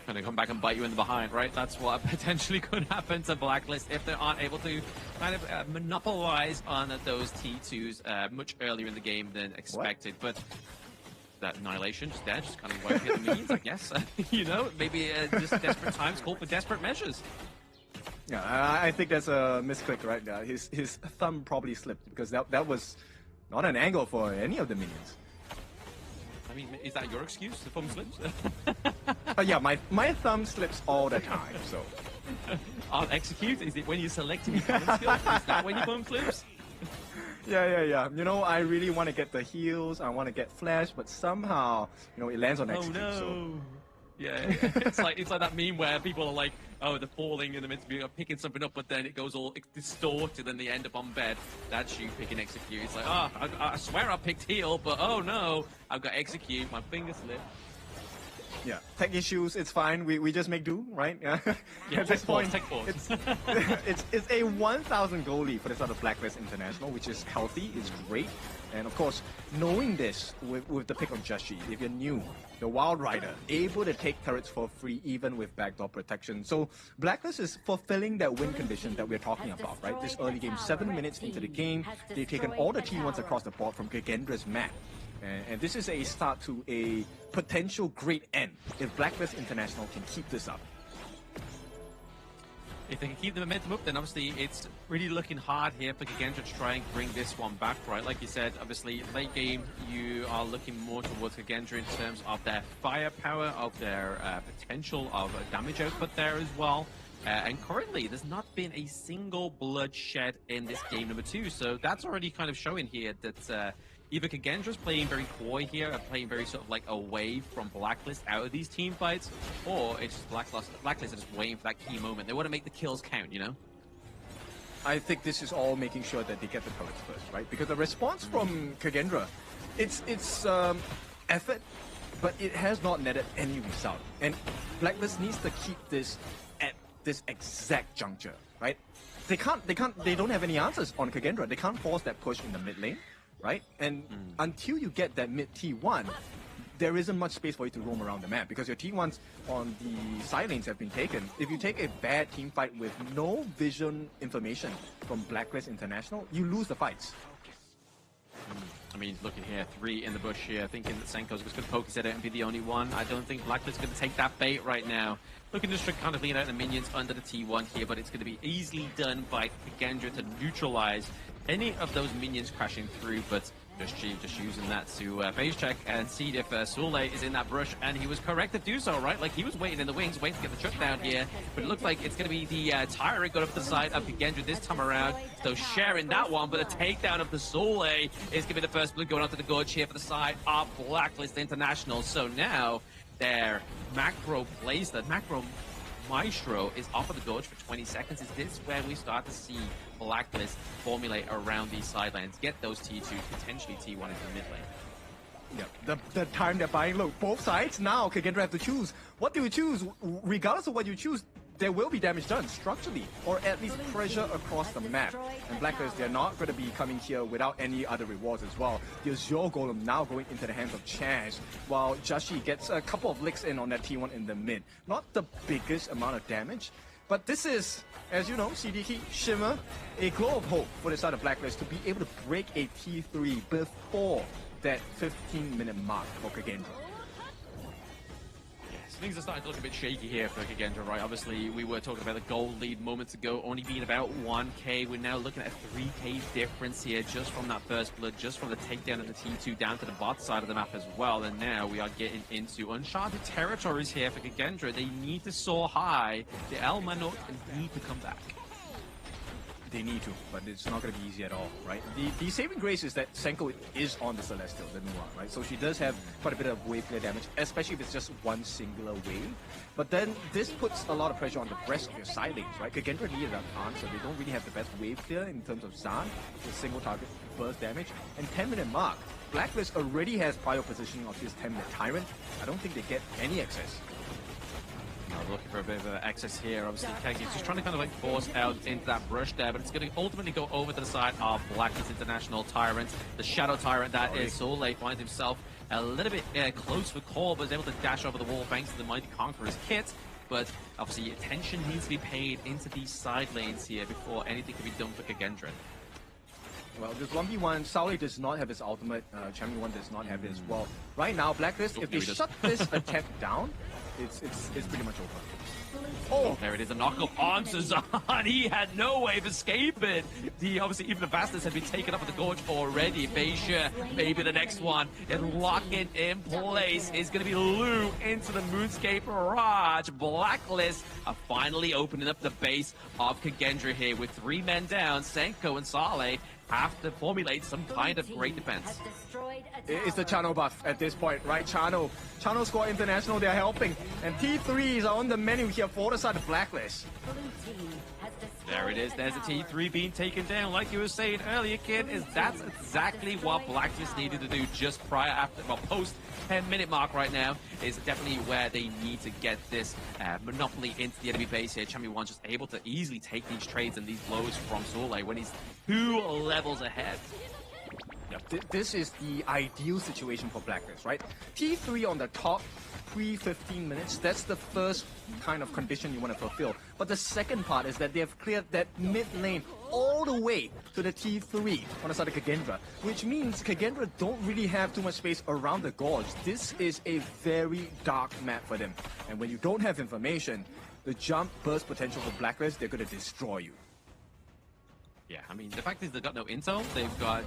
Going to come back and bite you in the behind, right? That's what potentially could happen to Blacklist if they aren't able to kind of monopolize on those T2s much earlier in the game than expected. But that Annihilation just there, just kind of won't hit the minions, I guess. Maybe just desperate times call for desperate measures. Yeah, I think that's a misclick right there. His thumb probably slipped because that was not an angle for any of the minions. I mean, is that your excuse? The thumb slips? Yeah, my thumb slips all the time, so. On execute? Is it when you're selecting your thumb skill? Is that when your thumb slips? Yeah. I really want to get the heals, I want to get flash, but somehow, it lands on execute. Oh no! So. Yeah, it's like that meme where people are like, oh, they're falling and they're meant to be picking something up, but then it goes all distorted and they end up on bed. That's you picking execute. It's like, I swear I picked heal, but oh no, I've got execute, my finger slipped. Yeah, tech issues, it's fine. We just make do, right? Yeah. At this point, it's a 1,000 goal lead for the start of Blacklist International, which is healthy, it's great. And of course, knowing this with the pick on Jashi, if you're new, the Wild Rider, able to take turrets for free even with backdoor protection. So Blacklist is fulfilling that win condition that we're talking about, right? This early game, 7 minutes into the game, they've taken all the T1s across the board from KIS4's map. And this is a start to a potential great end if Blacklist International can keep this up. If they can keep the momentum up, then obviously it's really looking hard here for KIS4 to try and bring this one back, right? Like you said, obviously late game, you are looking more towards KIS4 in terms of their firepower, of their potential of damage output there as well. And currently, there's not been a single bloodshed in this game number 2, so that's already kind of showing here that either KIS4 is playing very coy here and playing very sort of like away from Blacklist out of these team fights, or it's just Blacklist are just waiting for that key moment. They want to make the kills count, I think this is all making sure that they get the turrets first, right? Because the response from KIS4, it's effort, but it has not netted any result. And Blacklist needs to keep this at this exact juncture, right? They don't have any answers on KIS4. They can't force that push in the mid lane. Right? And until you get that mid T1, there isn't much space for you to roam around the map because your T1s on the side lanes have been taken. If you take a bad team fight with no vision information from Blacklist International, you lose the fights. I mean, looking here, 3 in the bush here, thinking that Senko's just going to poke his head out and be the only one. I don't think Blacklist's going to take that bait right now. Looking to kind of lean out the minions under the T1 here, but it's going to be easily done by KIS4 to neutralize any of those minions crashing through, but just using that to phase check and see if Sule is in that brush, and he was correct to do so, right? Like, he was waiting in the wings, waiting to get the shut down here, but it looks like it's going to be the Tyrant going up the side of KIS4 this time around, so sharing that one, but a takedown of the Sule is going to be the first blood going onto the gorge here for the side of Blacklist International. So now their macro plays, that macro Maestro is off of the gorge for 20 seconds. Is this where we start to see Blacklist formulate around these sidelines, get those T2, potentially T1 into the mid lane? Yeah, the time they're buying low. Both sides now KIS4 have to choose. What do you choose? Regardless of what you choose, there will be damage done structurally, or at least pressure across the map. And Blacklist, they're not going to be coming here without any other rewards as well. The Azure Golem now going into the hands of Chaz, while Jashi gets a couple of licks in on that T1 in the mid. Not the biggest amount of damage, but this is, as you know, CDK, Shimmer, a glow of hope for the side of Blacklist to be able to break a T3 before that 15-minute mark for KIS4. Things are starting to look a bit shaky here for KIS4, right? Obviously, we were talking about the gold lead moments ago, only being about 1k. We're now looking at a 3k difference here just from that first blood, just from the takedown of the T2 down to the bot side of the map as well. And now we are getting into uncharted territories here for KIS4. They need to soar high. The El Manok need to come back. they need to, but it's not going to be easy at all, right? The saving grace is that Senko is on the Celestial, the Nua, right? So she does have quite a bit of wave clear damage, especially if it's just one singular wave. But then this puts a lot of pressure on the rest of your side lanes, right? Kagendra needed that answer. They don't really have the best wave clear in terms of Zan, with single target burst damage. And 10-minute mark, Blacklist already has prior positioning of his 10-minute Tyrant. I don't think they get any access. Looking for a bit of excess here. Obviously, Kagi's just trying to kind of like force out into that brush there, but it's going to ultimately go over to the side of Blacklist International Tyrant. The Shadow Tyrant that is Soleil finds himself a little bit close for call, but is able to dash over the wall thanks to the Mighty Conqueror's kit. But obviously, attention needs to be paid into these side lanes here before anything can be done for Kagendra. Well, this 1v1, Soleil does not have his ultimate, Champion 1 does not have it as well. Right now, Blacklist, if they shut this attack down, it's pretty much over. Oh, there it is, a knockup on Suzanne. He had no way of escaping. Obviously, even the Vastus had been taken up at the gorge already. Beisha, maybe the next one. And locking in place is going to be Lu into the Moonscape Barrage. Blacklist are finally opening up the base of Kagendra here with 3 men down. Senko and Saleh have to formulate some kind of great defense. It's the Chano buff at this point, right? Chano Squad International, they're helping. And T3s are on the menu here for the side of Blacklist. There it is. There's a T3 being taken down. Like you were saying earlier, kid, that's exactly what Blacklist needed to do just prior, after, well, post 10-minute mark right now is definitely where they need to get this monopoly into the enemy base here. Champion 1 just able to easily take these trades and these blows from Soleil when he's 2 levels ahead. This is the ideal situation for Blacklist, right? T3 on the top, pre-15 minutes, that's the first kind of condition you want to fulfill. But the second part is that they have cleared that mid lane all the way to the T3 on the side of Kagendra, which means Kagendra don't really have too much space around the gorge. This is a very dark map for them. And when you don't have information, the jump burst potential for Blacklist, they're going to destroy you. Yeah, I mean, the fact is they've got no intel, they've got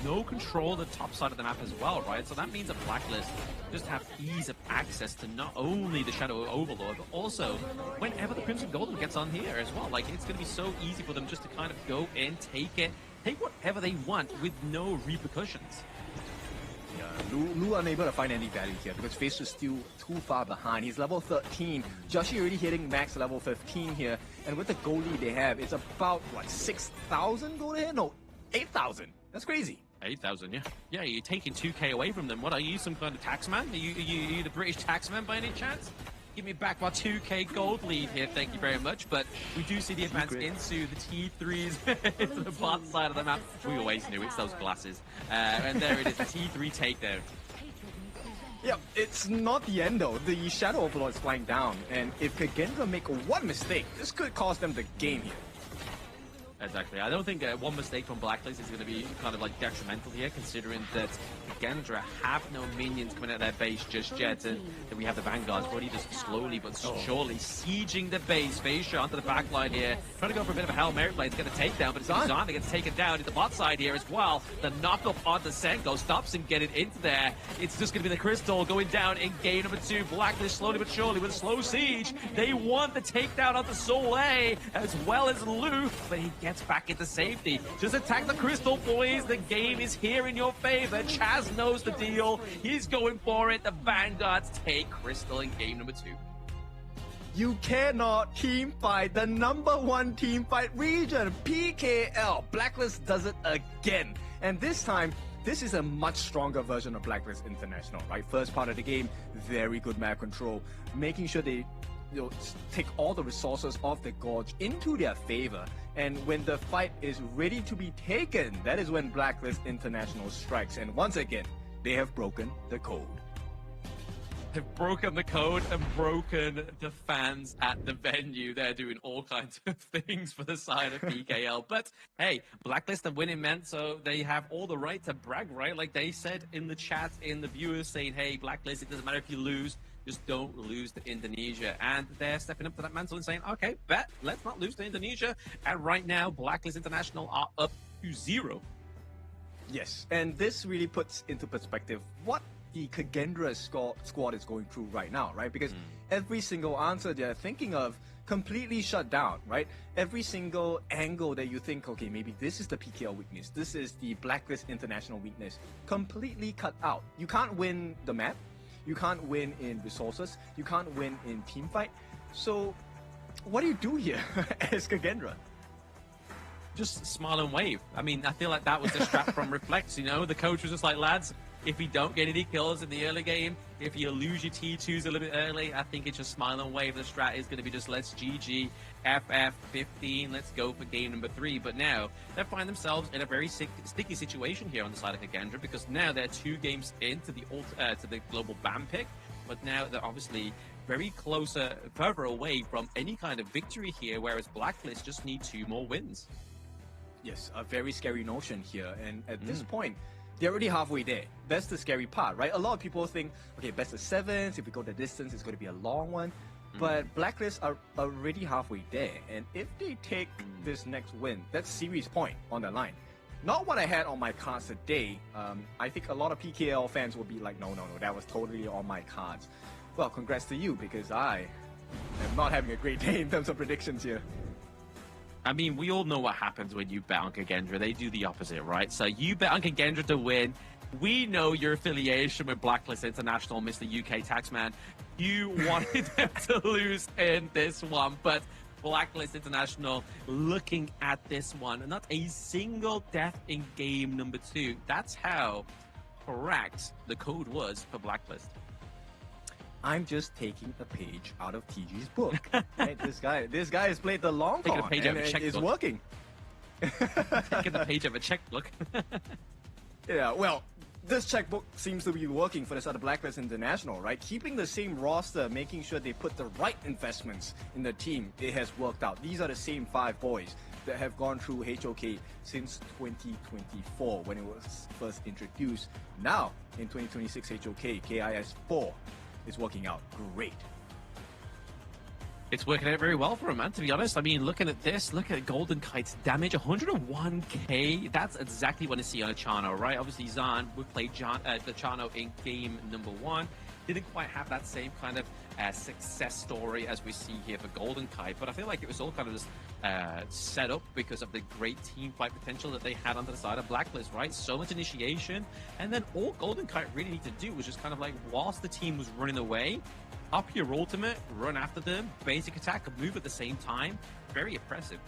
no control of the top side of the map as well, right? So that means that Blacklist just have ease of access to not only the Shadow Overlord, but also whenever the Crimson Golden gets on here as well. Like, it's going to be so easy for them just to kind of go in, take whatever they want with no repercussions. Yeah, Lu unable to find any value here because Face is still too far behind. He's level 13. Joshi already hitting max level 15 here. And with the gold lead they have, it's about, what, 6,000 gold here? No, 8,000. That's crazy. 8,000, yeah. Yeah, you're taking 2k away from them. What, are you some kind of taxman? Are you the British taxman by any chance? Give me back my 2k gold lead here, thank you very much. But we do see the advance into the T3s, into the bot side of the map. We always knew it's those glasses. And there it is, the T3 takedown. Yeah, it's not the end though. The Shadow Overlord is flying down, and if Kagendra make one mistake, this could cost them the game here. Exactly. I don't think one mistake from Blacklist is going to be kind of like detrimental here, considering that Kagendra have no minions coming out of their base just yet, and that we have the Vanguards already just slowly but surely sieging the base. Facia onto the back line here, trying to go for a bit of a Hail Mary play to get a takedown, but it's Zan that gets taken down into the bot side here as well. The knock-up onto Senko stops him getting into there. It's just going to be the Crystal going down in game number 2. Blacklist slowly but surely with a slow siege. They want the takedown onto Soleil as well as Lu, but he gets back into safety. Just attack the Crystal, boys. The game is here in your favor. Chaz knows the deal. He's going for it. The Vanguards take Crystal in game number 2. You cannot team fight the #1 team fight region, PKL. Blacklist does it again. And this time, this is a much stronger version of Blacklist International, right? First part of the game, very good map control, making sure they take all the resources of the gorge into their favor. And when the fight is ready to be taken, that is when Blacklist International strikes. And once again, they have broken the code. They've broken the code and broken the fans at the venue. They're doing all kinds of things for the side of PKL. But hey, Blacklist are winning, man, so they have all the right to brag, right? Like they said in the chat, in the viewers saying, hey, Blacklist, it doesn't matter if you lose, just don't lose to Indonesia. And they're stepping up to that mantle and saying, okay, bet, let's not lose to Indonesia. And right now, Blacklist International are up to 0. Yes, and this really puts into perspective what the Kagendra squad is going through right now, right? Because every single answer they're thinking of completely shut down, right? Every single angle that you think, okay, maybe this is the PKL weakness, this is the Blacklist International weakness, completely cut out. You can't win the map, you can't win in resources, you can't win in team fight. So what do you do here as Kagendra? Just smile and wave. I mean, I feel like that was the strat from Reflex, you know? The coach was just like, lads, if you don't get any kills in the early game, if you lose your T2s a little bit early, I think it's just smile and wave. The strat is going to be just let's GG, FF 15, let's go for game number 3. But now, they find themselves in a very sticky situation here on the side of Kagendra, because now they're 2 games into the global ban pick, but now they're obviously very further away from any kind of victory here, whereas Blacklist just need 2 more wins. Yes, a very scary notion here, and at this point, they're already halfway there. That's the scary part, right? A lot of people think, okay, best of 7s, if we go the distance, it's going to be a long one. But Blacklist are already halfway there, and if they take this next win, that's series point on the line. Not what I had on my cards today. I think a lot of PKL fans will be like, no, that was totally on my cards. Well, congrats to you, because I am not having a great day in terms of predictions here. I mean, we all know what happens when you bet on Kagendra. They do the opposite, right? So you bet on Kagendra to win. We know your affiliation with Blacklist International, Mr. UK Taxman. You wanted them to lose in this one, but Blacklist International looking at this one. Not a single death in game number 2. That's how correct the code was for Blacklist. I'm just taking a page out of TG's book. Right? This guy has played the long con, and it's working. Taking the page of a checkbook. Yeah, well, this checkbook seems to be working for the side of Blacklist International, right? Keeping the same roster, making sure they put the right investments in the team, it has worked out. These are the same 5 boys that have gone through HOK since 2024 when it was first introduced. Now, in 2026 HOK, KIS4 is working out great. It's working out very well for him, man, to be honest. I mean, looking at this, look at Golden Kite's damage, 101k. That's exactly what you see on a Chano, right? Obviously, Zan would play the Chano in game number 1. Didn't quite have that same kind of success story as we see here for Golden Kite, but I feel like it was all kind of just set up because of the great team fight potential that they had on the side of Blacklist, right? So much initiation, and then all Golden Kite really needed to do was just kind of like, whilst the team was running away, up your ultimate, run after them, basic attack, move at the same time. Very impressive.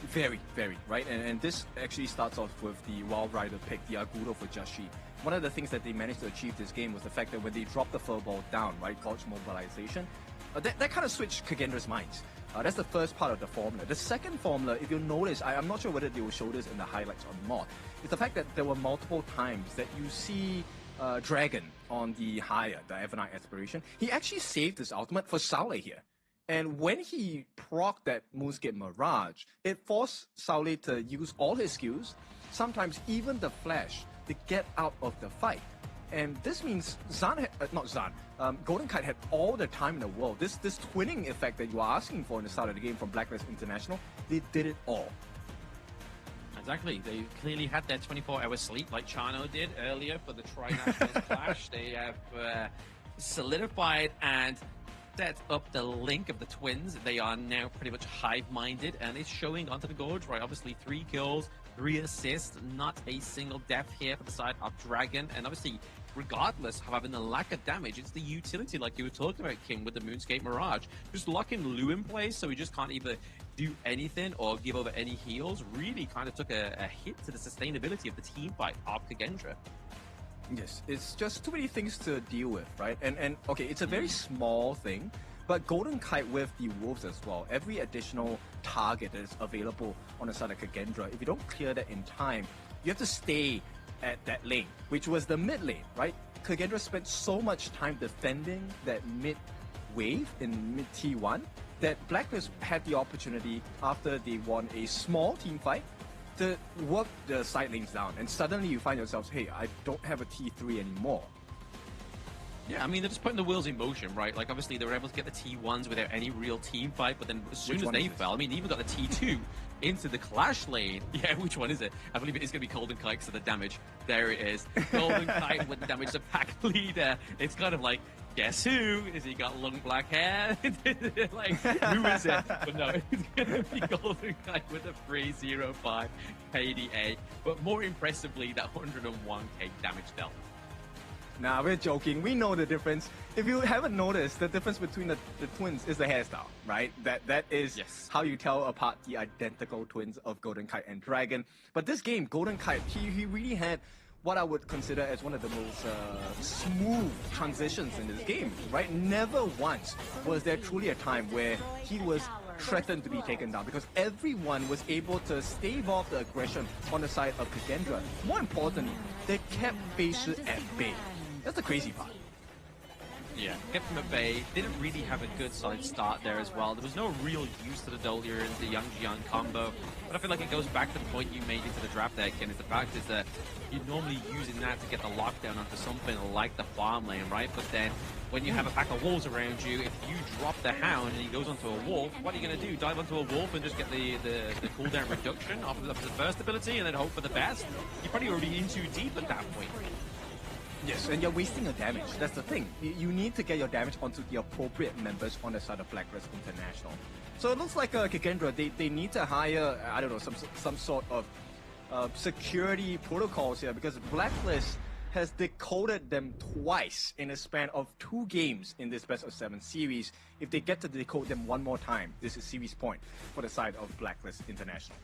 Very, very, right? And this actually starts off with the Wild Rider pick, the Agudo for Jashi. One of the things that they managed to achieve this game was the fact that when they dropped the furball down, right, Gulch mobilization, that kind of switched Kagendra's minds. That's the first part of the formula. The second formula, if you'll notice, I'm not sure whether they will show this in the highlights or not, is the fact that there were multiple times that you see Dragon on the higher, the Evernight Aspiration. He actually saved his ultimate for Saule here. And when he procced that Moonscape Mirage, it forced Saule to use all his skills, sometimes even the flash, to get out of the fight. And this means Golden Kite had all the time in the world. This twinning effect that you are asking for in the start of the game from Blacklist International, they did it all. Exactly. They clearly had their 24-hour sleep like Chano did earlier for the Tri-Nationals clash. They have solidified and set up the link of the twins. They are now pretty much hive-minded, and it's showing onto the Gorge, right? Obviously, 3 kills, 3 assists, not a single death here for the side of Dragon. And obviously, regardless of having the lack of damage, it's the utility like you were talking about, King, with the Moonscape Mirage. Just locking Lu in place so he just can't either do anything or give over any heals. Really kind of took a hit to the sustainability of the team fight of Kagendra. Yes, it's just too many things to deal with, right? And okay, it's a very small thing, but Golden Kite with the Wolves as well, every additional target that is available on the side of Kagendra, if you don't clear that in time, you have to stay at that lane, which was the mid lane, right? Kagendra spent so much time defending that mid wave in mid T1 that Blacklist had the opportunity, after they won a small team fight, to work the side lanes down, and suddenly you find yourselves, hey, I don't have a T3 anymore. Yeah, I mean, they're just putting the wheels in motion, right? Like, obviously, they were able to get the T1s without any real team fight, but then as soon as they fell, I mean, they even got the T2 into the clash lane. Yeah, which one is it? I believe it is going to be Golden Kite, so the damage. There it is. Golden Kite with the damage, the pack leader. It's kind of like, guess who? Is he got long black hair? Like, who is it? But no, it's going to be Golden Kite with a 305 KDA. But more impressively, that 101k damage dealt. Nah, we're joking. We know the difference. If you haven't noticed, the difference between the twins is the hairstyle, right? That is how you tell apart the identical twins of Golden Kite and Dragon. But this game, Golden Kite, he really had what I would consider as one of the most smooth transitions in this game, right? Never once was there truly a time where he was threatened to be taken down, because everyone was able to stave off the aggression on the side of Kagendra. More importantly, they kept Beishi at bay. That's the crazy part. Yeah, kept him at bay. Didn't really have a good solid start there as well. There was no real use to the Dolia and the Yang Jiang combo. But I feel like it goes back to the point you made into the draft deck, and the fact is that you're normally using that to get the lockdown onto something like the farm lane, right? But then when you have a pack of wolves around you, if you drop the hound and he goes onto a wolf, what are you going to do? Dive onto a wolf and just get the cooldown reduction off of the first ability and then hope for the best? You're probably already in too deep at that point. Yes, and you're wasting your damage. That's the thing. You need to get your damage onto the appropriate members on the side of Blacklist International. So it looks like Kagendra, they need to hire, I don't know, some sort of security protocols here, because Blacklist has decoded them twice in a span of 2 games in this best of 7 series. If they get to decode them one more time, this is series point for the side of Blacklist International.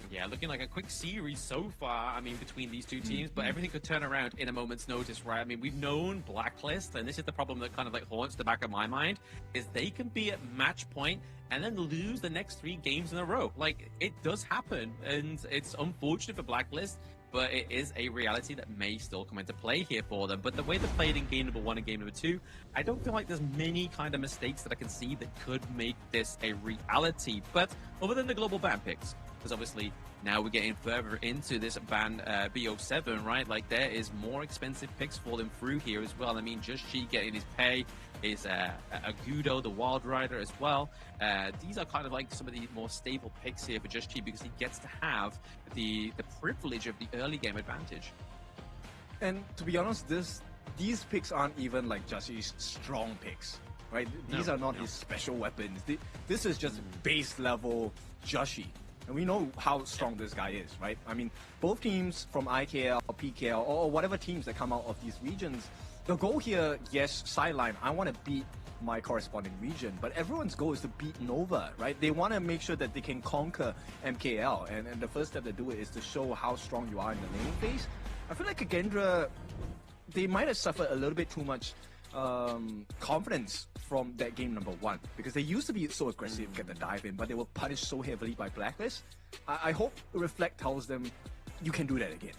Yeah, looking like a quick series so far, I mean, between these two teams, but everything could turn around in a moment's notice, right? I mean, we've known Blacklist, and this is the problem that kind of like haunts the back of my mind, is they can be at match point and then lose the next 3 games in a row. Like, it does happen, and it's unfortunate for Blacklist, but it is a reality that may still come into play here for them. But the way they played in game number 1 and game number 2, I don't feel like there's many kind of mistakes that I can see that could make this a reality. But other than the global ban picks, because obviously now we're getting further into this ban BO7, right? Like, there is more expensive picks falling through here as well. I mean, Just Chi getting his pay, is Agudo, the Wild Rider as well. These are kind of like some of the more stable picks here for Just Chi, because he gets to have the privilege of the early game advantage. And to be honest, these picks aren't even like Just Chi's strong picks, right? These are not his special weapons. This is just base level Just Chi. And we know how strong this guy is, right? I mean, both teams from IKL, PKL, or whatever teams that come out of these regions, the goal here, yes, sideline, I want to beat my corresponding region, but everyone's goal is to beat Nova, right? They want to make sure that they can conquer MKL, and the first step to do it is to show how strong you are in the laning phase. I feel like Kagendra, they might have suffered a little bit too much confidence from that game number 1, because they used to be so aggressive, get the dive in, but they were punished so heavily by Blacklist. I hope Reflect tells them you can do that again.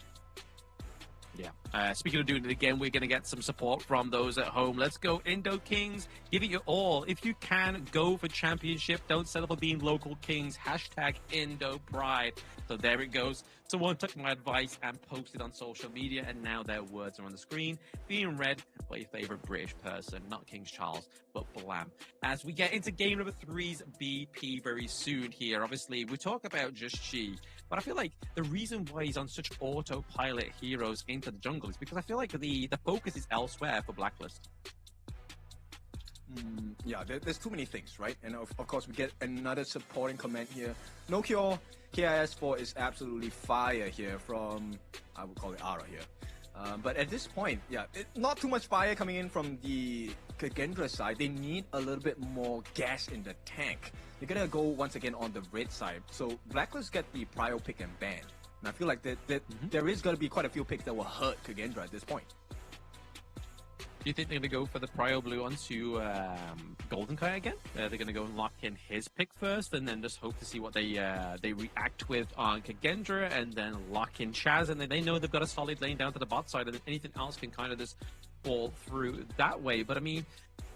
Yeah. Speaking of doing it again, we're going to get some support from those at home. Let's go Indo Kings. Give it your all. If you can, go for championship. Don't settle for being local kings. Hashtag Indo Pride. So there it goes. Someone took my advice and posted on social media, and now their words are on the screen, being read by your favorite British person, not King Charles, but Blam. As we get into game number 3's BP very soon here, obviously, we talk about Just Chi, but I feel like the reason why he's on such autopilot heroes into the jungle is because I feel like the focus is elsewhere for Blacklist. Yeah, there's too many things, right? And of course, we get another supporting comment here. No Cure, KIS4 is absolutely fire here from, I would call it Ara here. But at this point, yeah, not too much fire coming in from the Kagendra side. They need a little bit more gas in the tank. They're gonna go once again on the red side. So Blacklist get the prio pick and ban. And I feel like there is gonna be quite a few picks that will hurt Kagendra at this point. Do you think they're going to go for the Prio Blue onto Golden Kite again? They're going to go and lock in his pick first, and then just hope to see what they react with on Kagendra, and then lock in Chaz, and then they know they've got a solid lane down to the bot side, and then anything else can kind of just fall through that way. But I mean,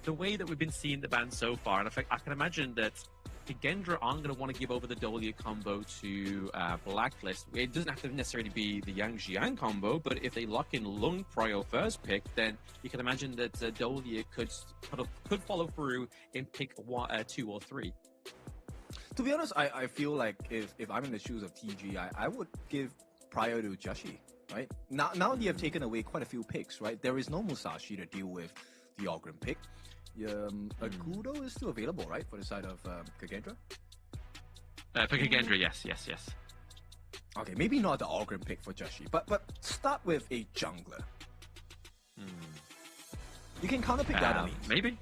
the way that we've been seeing the ban so far, and I can imagine that Kagendra aren't going to want to give over the Dolia combo to Blacklist. It doesn't have to necessarily be the Yang Jiang combo, but if they lock in Lung Prio first pick, then you can imagine that Dolia could follow through in pick 1, 2, or 3. To be honest, I feel like if I'm in the shoes of TG, I would give Prio to Just Chi, right? Now they have taken away quite a few picks, right? There is no Musashi to deal with the Ogren pick. Agudo is still available, right, for the side of Kagendra? For Kagendra, yes. Okay, maybe not the Ogren pick for Joshi, but start with a jungler. You can counterpick that, I mean.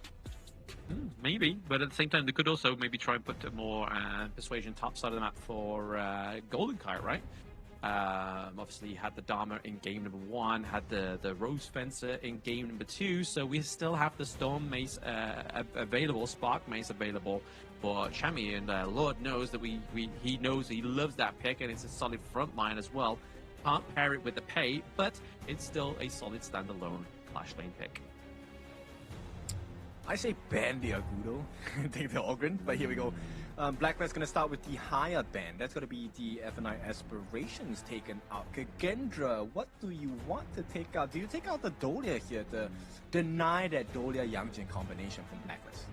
Maybe, but at the same time, they could also maybe try and put a more persuasion top side of the map for Golden Kite, right? Obviously, had the Dharma in game number 1, had the Rose Fencer in game number 2, so we still have the Storm Mace available, Spark Mace available for Chami, and Lord knows that he loves that pick, and it's a solid front line as well. Can't pair it with the pay, but it's still a solid standalone Clash Lane pick. I say ban the Agudo, take the Ogren, but here we go. Blackbear's going to start with the higher ban. That's going to be the FNI Aspirations taken out. Kagendra, what do you want to take out? Do you take out the Dolia here to deny that Dolia-Yangjin combination from Blacklist?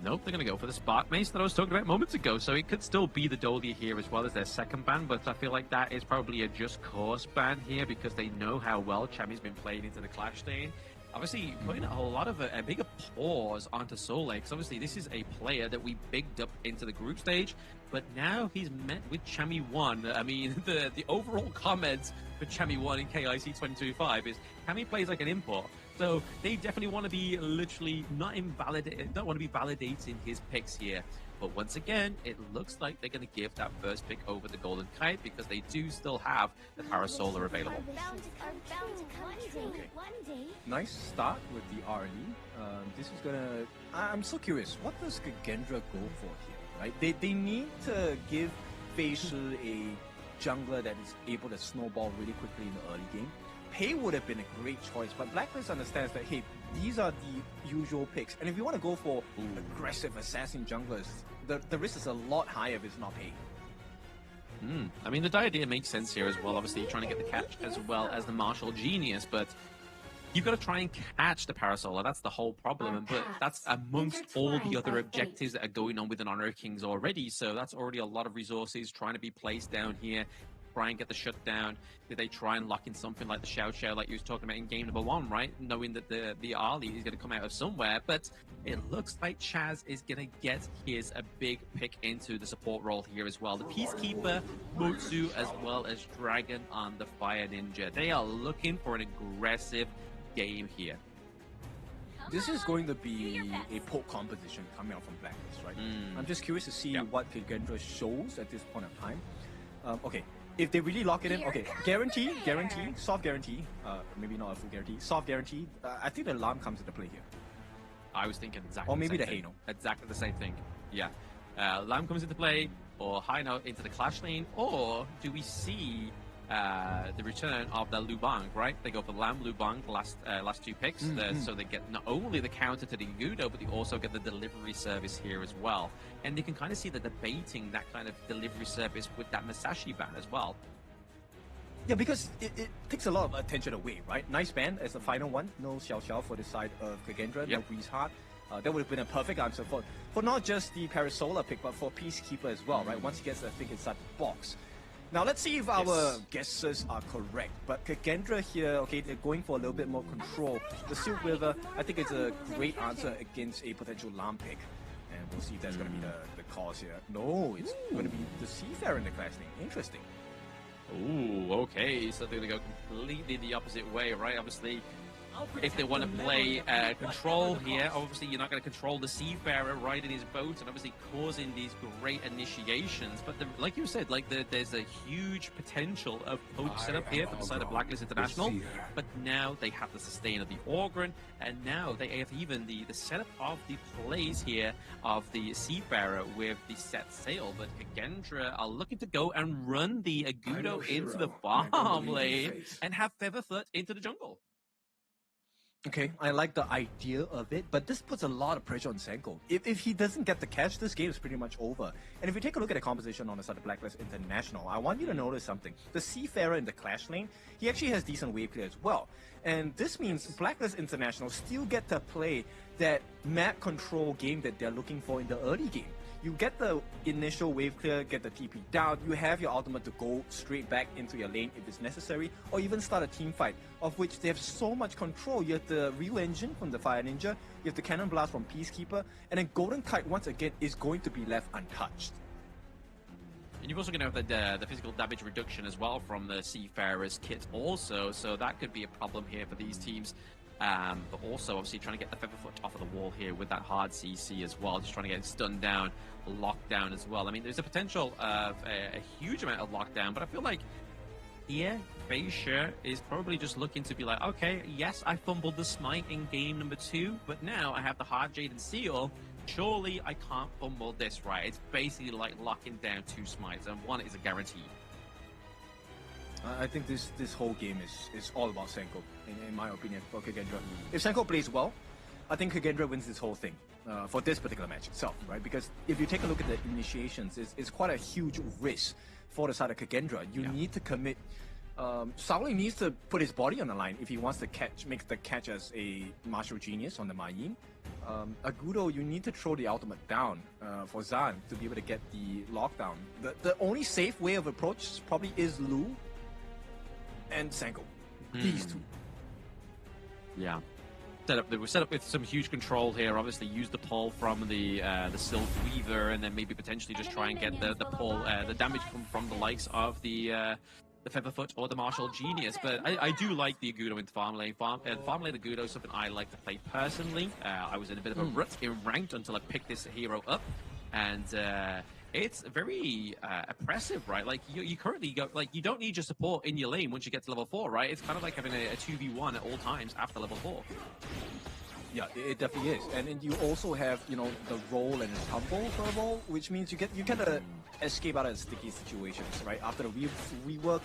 Nope, they're going to go for the Spark Mace that I was talking about moments ago. So it could still be the Dolia here as well as their second ban, but I feel like that is probably a just cause ban here because they know how well Chami's been playing into the Clash Lane. Obviously, putting a whole lot of a bigger pause onto Soleil, because obviously this is a player that we bigged up into the group stage, but now he's met with Chami 1. I mean, the overall comments for Chami 1 in KIC 2025 is Chami plays like an import. So they definitely want to be literally don't want to be validating his picks here. But once again, it looks like they're going to give that first pick over the Golden Kite because they do still have the Parasolar available. Okay. Nice start with the RE. This is gonna. I'm so curious. What does Kagendra go for here? Right? They need to give Facial a jungler that is able to snowball really quickly in the early game. Pei would have been a great choice, but Blacklist understands that, hey, these are the usual picks. And if you want to go for aggressive assassin junglers, the risk is a lot higher if it's not Pei. I mean, the idea makes sense here as well. Obviously, you're trying to get the catch as well as the Martial Genius, but you've got to try and catch the Parasolar. That's the whole problem. But that's amongst all the other objectives that are going on with an Honor Kings already. So that's already a lot of resources trying to be placed down here. Try and get the shutdown. Did they try and lock in something like the Xiao Xiao like you was talking about in game number 1, right? Knowing that the Ali is going to come out of somewhere, but it looks like Chaz is going to get a big pick into the support role here as well. The Peacekeeper, Mutsu, as well as Dragon on the Fire Ninja. They are looking for an aggressive game here. This is going to be a poke composition coming out from Blacklist, right? I'm just curious to see what Kagendra shows at this point of time. Okay. If they really lock it in, okay, guarantee, soft guarantee, maybe not a full guarantee, soft guarantee, I think the alarm comes into play here. I was thinking exactly or maybe the the same Hano. Exactly the same thing, yeah. Lamb comes into play, or High Note into the Clash Lane, or do we see the return of the Lubang, right? They go for Lamb, Lubang, last two picks, so they get not only the counter to the Gudo, but they also get the delivery service here as well. And you can kind of see the debating that kind of delivery service with that Masashi ban as well. Yeah, because it takes a lot of attention away, right? Nice ban as the final one. No Xiao Xiao for the side of Kagendra, no Breeze Heart. That would have been a perfect answer for not just the Parasolar pick, but for Peacekeeper as well, right? Once he gets the thing inside the box. Now, let's see if our guesses are correct. But Kagendra here, okay, they're going for a little bit more control. The Silk River, I think it's a great answer against a potential Lam pick. And we'll see if that's going to be the cause here. No, it's going to be the Seafarer in the Clash Lane. Interesting. Ooh, okay, so they're going to go completely the opposite way, right? Obviously, if they want to play control here, obviously you're not going to control the Seafarer riding his boat and obviously causing these great initiations. But like you said, like there's a huge potential of poach setup here for the side of Blacklist International. But now they have the sustain of the Orgrin, and now they have even the setup of the plays here of the Seafarer with the set sail. But Kagendra are looking to go and run the Agudo into the farm lane and have Featherfoot into the jungle. Okay, I like the idea of it, but this puts a lot of pressure on Senko. If he doesn't get the catch, this game is pretty much over. And if you take a look at the composition on the side of Blacklist International, I want you to notice something. The Seafarer in the Clash Lane, he actually has decent wave clear as well. And this means Blacklist International still get to play that map control game that they're looking for in the early game. You get the initial wave clear, get the TP down, you have your ultimate to go straight back into your lane if it's necessary, or even start a team fight, of which they have so much control. You have the Ryu Engine from the Fire Ninja, you have the Cannon Blast from Peacekeeper, and then Golden Kite once again is going to be left untouched. And you're also going to have the physical damage reduction as well from the Seafarer's kit also, so that could be a problem here for these teams. But also, obviously, trying to get the Featherfoot off of the wall here with that hard CC as well, just trying to get it stunned down, locked down as well. I mean, there's a potential of a huge amount of lockdown, but I feel like here, Feisha is probably just looking to be like, okay, yes, I fumbled the smite in game number 2, but now I have the Hard Jade and Seal. Surely I can't fumble this, right? It's basically like locking down 2 smites, and 1 is a guarantee. I think this whole game is all about Senko, in my opinion, for Kagendra. If Senko plays well, I think Kagendra wins this whole thing for this particular match itself, right? Because if you take a look at the initiations, it's quite a huge risk for the side of Kagendra. You need to commit. Shaolin needs to put his body on the line if he wants to make the catch as a martial genius on the Ma Yin. Agudo, you need to throw the ultimate down for Zan to be able to get the lockdown. The only safe way of approach probably is Lu and Senko. These two. Yeah. They were set up with some huge control here. Obviously, use the pull from the Silk Weaver, and then maybe potentially just try and get the pull, the damage from the likes of the Featherfoot or the Martial Genius. But I do like the Agudo in farm lane. Farm lane Agudo is something I like to play personally. I was in a bit of a rut in ranked until I picked this hero up, and it's very oppressive, right? Like you currently go, like you don't need your support in your lane once you get to level 4, right? It's kind of like having a 2v1 at all times after level 4. Yeah, it definitely is. And then you also have, you know, the roll and the tumble for a roll, which means you get to escape out of sticky situations, right? After the rework,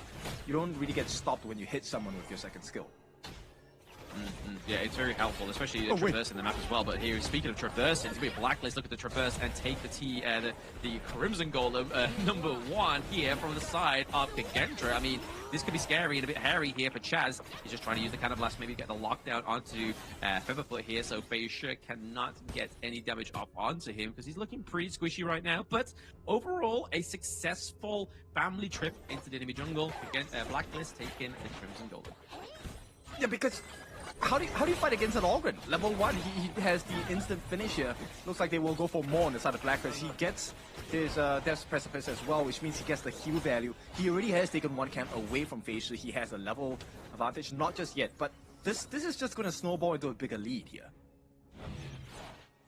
you don't really get stopped when you hit someone with your second skill. Yeah, it's very helpful, especially traversing the map as well. But here, speaking of traversing, it's going to be a Blacklist. Look at the traverse and take the Crimson Golem number 1 here from the side of Kagendra. I mean, this could be scary and a bit hairy here for Chaz. He's just trying to use the Cannon Blast, maybe get the lockdown onto Featherfoot here, so Feisha cannot get any damage up onto him because he's looking pretty squishy right now. But overall, a successful family trip into the enemy jungle. Again, Blacklist taking the Crimson Golem. Yeah, because how do you fight against an Ogren? Level 1, he has the instant finish here. Looks like they will go for more on the side of Blacklist. He gets his Death's Precipice as well, which means he gets the heal value. He already has taken 1 camp away from Feisha. He has a level advantage, not just yet, but this is just going to snowball into a bigger lead here.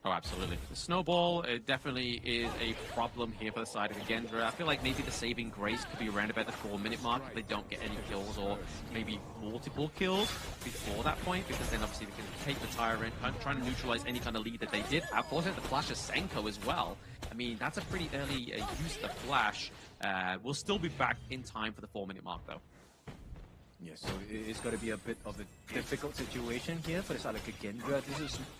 Oh, absolutely. The snowball definitely is a problem here for the side of Kagendra. I feel like maybe the saving grace could be around about the 4-minute mark if they don't get any kills, or maybe multiple kills before that point, because then obviously they can take the Tyrant, trying to neutralize any kind of lead that they did have. Also, the flash of Senko as well. I mean, that's a pretty early use of the flash. We'll still be back in time for the 4-minute mark, though. Yes, so it's going to be a bit of a difficult situation here for the side of Kagendra.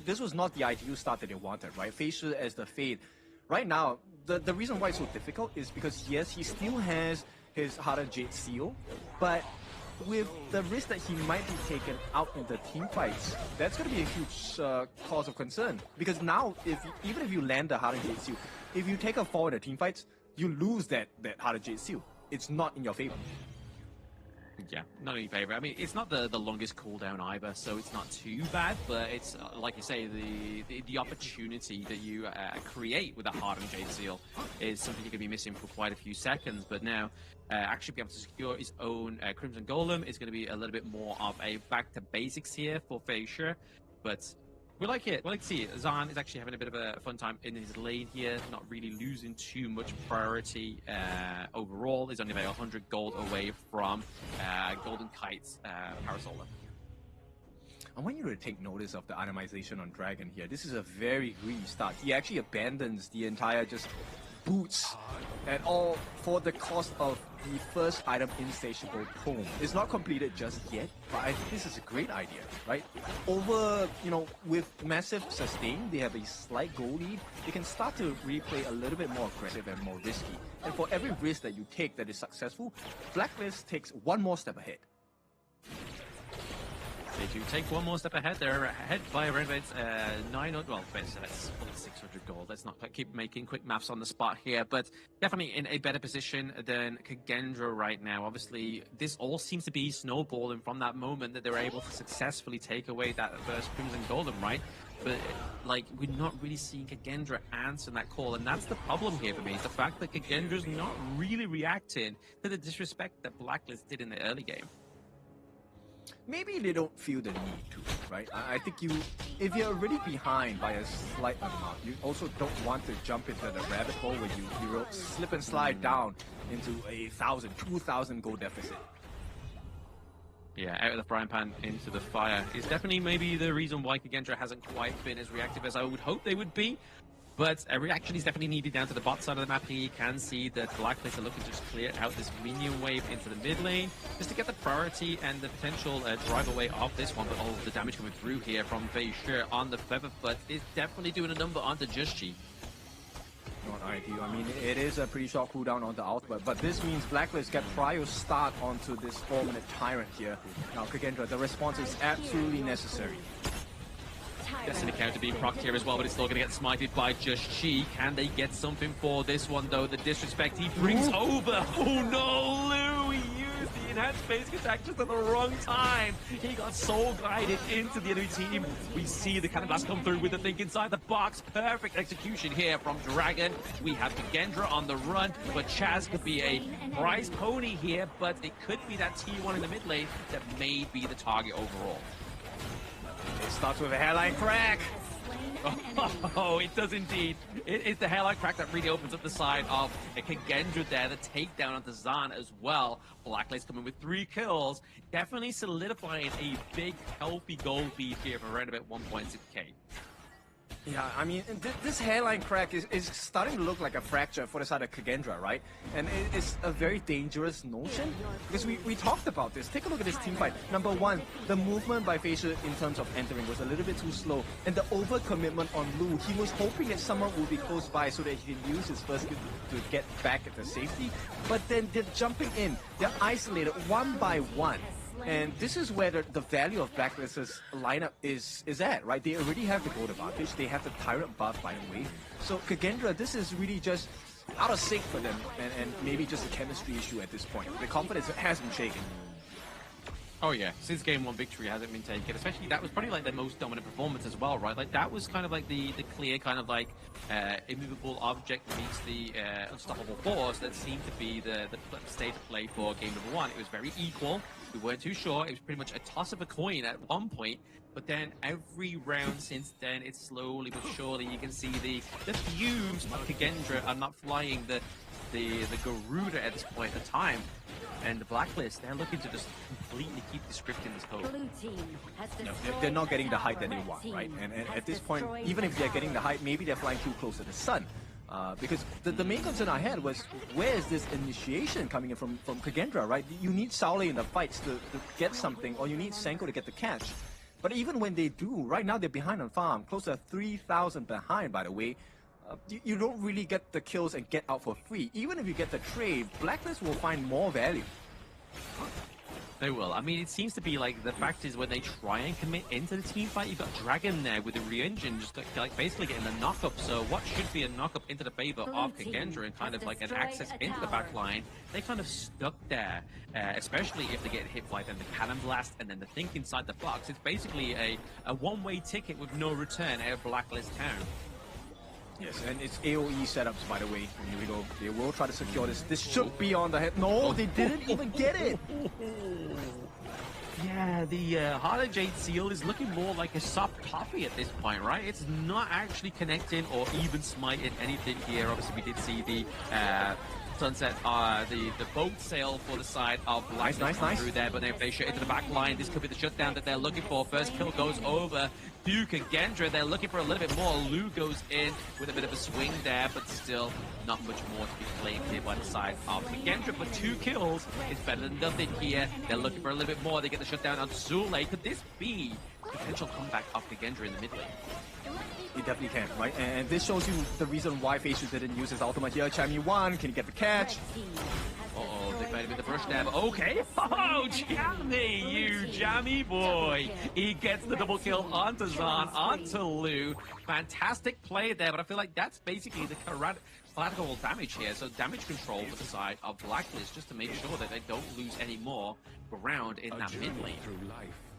This was not the ideal start that they wanted, right? Feisha as the Fade. Right now, the reason why it's so difficult is because, yes, he still has his Hardened Jade Seal, but with the risk that he might be taken out in the team fights, that's going to be a huge cause of concern. Because now, even if you land the Hardened Jade Seal, if you take a fall in the team fights, you lose that Hardened Jade Seal. It's not in your favor. Yeah, not in your favor. I mean, it's not the longest cooldown either, so it's not too bad, but it's, like you say, the opportunity that you create with that Hardened Jade Seal is something you're going to be missing for quite a few seconds, but now actually be able to secure his own Crimson Golem is going to be a little bit more of a back to basics here for Feisha, but we like it. We like to see it. Zan is actually having a bit of a fun time in his lane here, not really losing too much priority overall. He's only about 100 gold away from Golden Kite's Parasolar. I want you to take notice of the itemization on Dragon here. This is a very greedy start. He actually abandons the entire just boots and all for the cost of the first item insatiable Pome. It's not completed just yet, but I think this is a great idea, right? Over, with massive sustain, they have a slight goal lead. They can start to replay a little bit more aggressive and more risky. And for every risk that you take that is successful, Blacklist takes one more step ahead. They do take one more step ahead. They're ahead by around that's 600 gold. Let's not keep making quick maths on the spot here, but definitely in a better position than KIS4 right now. Obviously, this all seems to be snowballing from that moment that they were able to successfully take away that first Crimson Golem, right? But like, we're not really seeing KIS4 answer that call, and that's the problem here for me, is the fact that KIS4's not really reacting to the disrespect that Blacklist did in the early game. Maybe they don't feel the need to, right? I think if you're already behind by a slight amount, you also don't want to jump into the rabbit hole where you slip and slide down into 1,000, 2,000 gold deficit. Yeah, out of the frying pan into the fire is definitely maybe the reason why KIS4 hasn't quite been as reactive as I would hope they would be. But a reaction is definitely needed down to the bot side of the map here. You can see that Blacklist are looking to just clear out this minion wave into the mid lane, just to get the priority and the potential drive away of this one. But all the damage coming through here from Feishu on the Featherfoot is definitely doing a number onto Justchi. Not ideal. I mean, it is a pretty short cooldown on the ultimate, but this means Blacklist get prior start onto this 4-minute Tyrant here. Now, KIS4, the response is absolutely necessary. Destiny counter being procced here as well, but it's still going to get smited by Justchi. Can they get something for this one, though? The disrespect he brings over. Oh, no, Lou! He used the enhanced basic attack just at the wrong time. He got soul guided into the enemy team. We see the cannon blast come through with the thing inside the box. Perfect execution here from Dragon. We have KIS4 on the run, but Chaz could be a prize pony here, but it could be that T1 in the mid lane that may be the target overall. It starts with a hairline crack. Oh, it does indeed. It is the hairline crack that really opens up the side of KIS4 there. The takedown onto Zan as well. Blacklist coming with 3 kills. Definitely solidifying a big, healthy gold lead here for around about 1.6k. Yeah, I mean, this hairline crack is starting to look like a fracture for the side of KIS4, right? And it's a very dangerous notion, because we talked about this. Take a look at this team fight. Number one, the movement by Feishu in terms of entering was a little bit too slow, and the overcommitment on Lu. He was hoping that someone would be close by so that he can use his first skill to get back at the safety, but then they're jumping in. They're isolated one by one. And this is where the value of Blacklist's lineup is at, right? They already have the gold advantage. They have the Tyrant buff, by the way. So KIS4, this is really just out of sync for them, and maybe just a chemistry issue at this point. The confidence has been shaken. Oh yeah, since game 1 victory hasn't been taken, especially that was probably like their most dominant performance as well, right? Like that was kind of like the clear kind of like immovable object meets the unstoppable force that seemed to be the state of play for game number 1. It was very equal. We weren't too sure. It was pretty much a toss of a coin at one point, but then every round since then, it's slowly but surely you can see the fumes of KIS4 are not flying the Garuda at this point in time. And the Blacklist, they're looking to just completely keep the script in this code. They're not getting the height that they want, right? And at this point, even if they're getting the height, maybe they're flying too close to the sun. Because the main concern I had was, where is this initiation coming in from KIS4, right? You need Saole in the fights to get something, or you need Senko to get the catch. But even when they do, right now they're behind on farm, close to 3,000 behind, by the way. You don't really get the kills and get out for free. Even if you get the trade, Blacklist will find more value. They will. I mean, it seems to be like the fact is when they try and commit into the team fight, you've got Dragon there with the re-engine, just like basically getting the knock-up. So what should be a knock-up into the favor of KIS4 and kind of like an access into the back line, they kind of stuck there, especially if they get hit by then the cannon blast and then the think inside the box. It's basically a one-way ticket with no return out of Blacklist town. Yes, and it's AoE setups, by the way. Here we go. They will try to secure this. This should be on the head. No, they didn't even get it. Yeah, the Harder Jade Seal is looking more like a soft copy at this point, right? It's not actually connecting or even smiting anything here. Obviously, we did see the sunset, the boat sail for the side of Blacklist nice. through there, but then if they shoot into the back line, this could be the shutdown that they're looking for. First kill goes over to KIS4. They're looking for a little bit more. Lu goes in with a bit of a swing there, but still not much more to be claimed here by the side of KIS4. But 2 kills is better than nothing here. They're looking for a little bit more. They get the shutdown on Zule. Could this be a potential comeback of KIS4 in the mid lane? It definitely can, right? And this shows you the reason why Feishu didn't use his ultimate here. Chami 1, can he get the catch? Uh-oh, they inside with the brush there, but okay. Oh, Jammy, you jammy boy. He gets the double kill onto Zahn, onto Lu. Fantastic play there, but I feel like that's basically the collateral damage here. So damage control for the side of Blacklist, just to make sure that they don't lose any more ground in that mid lane.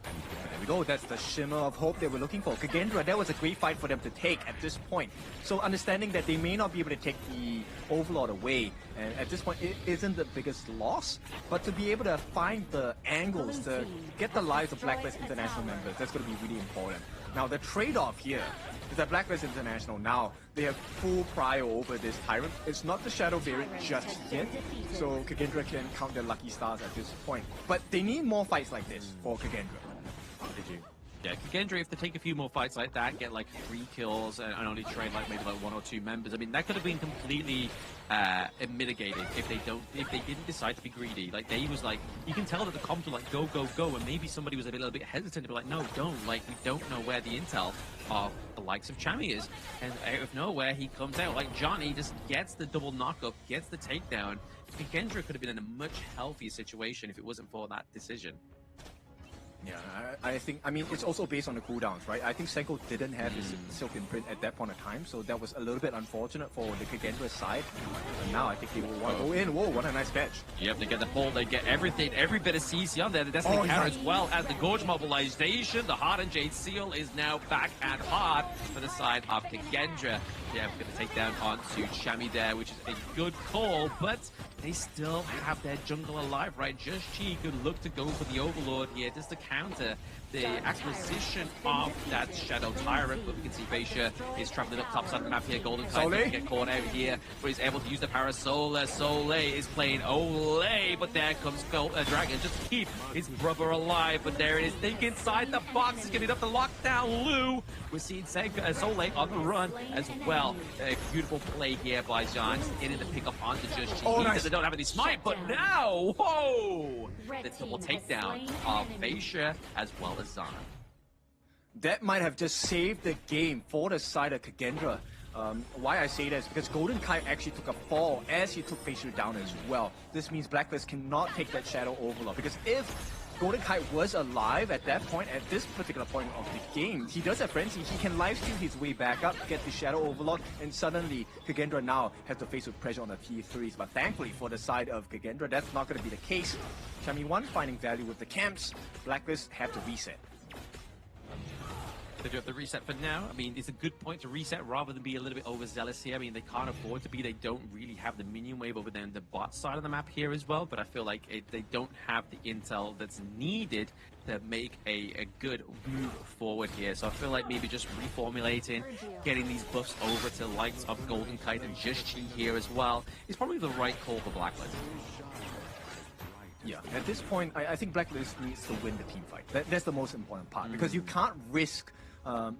There we go, that's the shimmer of hope they were looking for. Kagendra, that was a great fight for them to take at this point. So understanding that they may not be able to take the Overlord away, and at this point it isn't the biggest loss, but to be able to find the angles to get the lives of Blacklist International members, that's going to be really important. Now the trade-off here is that Blacklist International now, they have full prio over this Tyrant. It's not the Shadow Variant just yet, so Kagendra can count their lucky stars at this point. But they need more fights like this for Kagendra. Did you? Yeah, Kagendra, if they take a few more fights like that, get like 3 kills and only train like maybe like 1 or 2 members, I mean, that could have been completely mitigated if they didn't decide to be greedy. Like, they was like, you can tell that the comms were like, go, go, go, and maybe somebody was a little bit hesitant to be like, no, don't, like, we don't know where the intel of the likes of Chammy is. And out of nowhere, he comes out, like, Johnny just gets the double knockup, gets the takedown. Kagendra could have been in a much healthier situation if it wasn't for that decision. Yeah, I think, I mean, it's also based on the cooldowns, right? I think Senko didn't have his Silk Imprint at that point of time, so that was a little bit unfortunate for the Kagendra side. And now I think they will want to go in. Whoa, what a nice catch. Yep, they get the pull, they get everything, every bit of CC on there. The Destiny counter as well as the Gorge mobilization. The Heart and Jade Seal is now back and hard for the side of Kagendra. Yeah, we're going to take down onto Chammy there, which is a good call, but they still have their jungle alive, right? Just Chi could look to go for the Overlord here, just to counter the acquisition of that Shadow Tyrant, but we can see Beisha is traveling up top side of the map here. Golden Kite doesn't get caught out here, but he's able to use the power of Solar. Soleil is playing Olay, but there comes Dragon just to keep his brother alive, but there it is. Think inside the box, he's getting up to lock down Lu. We're seeing Soleil on the run as well. A beautiful play here by John, getting the pick up onto Just Chi. Nice. They don't have any smite, but now, whoa! The double takedown of Beisha as well as Zahn. That might have just saved the game for the side of Kagendra. Why I say that is because Golden Kite actually took a fall as he took Beisha down as well. This means Blacklist cannot take that Shadow Overlord, because if Golden Kite was alive at that point, at this particular point of the game, he does have Frenzy. He can lifesteal his way back up, get the Shadow Overlord, and suddenly Kagendra now has to face with pressure on the T3s. But thankfully for the side of Kagendra, that's not going to be the case. Chammy 1 finding value with the camps. Blacklist have to reset. They do have the reset for now. I mean, it's a good point to reset rather than be a little bit overzealous here. I mean, they can't afford to be. They don't really have the minion wave over there on the bot side of the map here as well, but I feel like they don't have the intel that's needed to make a good move forward here. So I feel like maybe just reformulating, getting these buffs over to likes of Golden Kite and Just Chi here as well is probably the right call for Blacklist. Yeah, at this point, I think Blacklist needs to win the team fight. That's the most important part, because you can't risk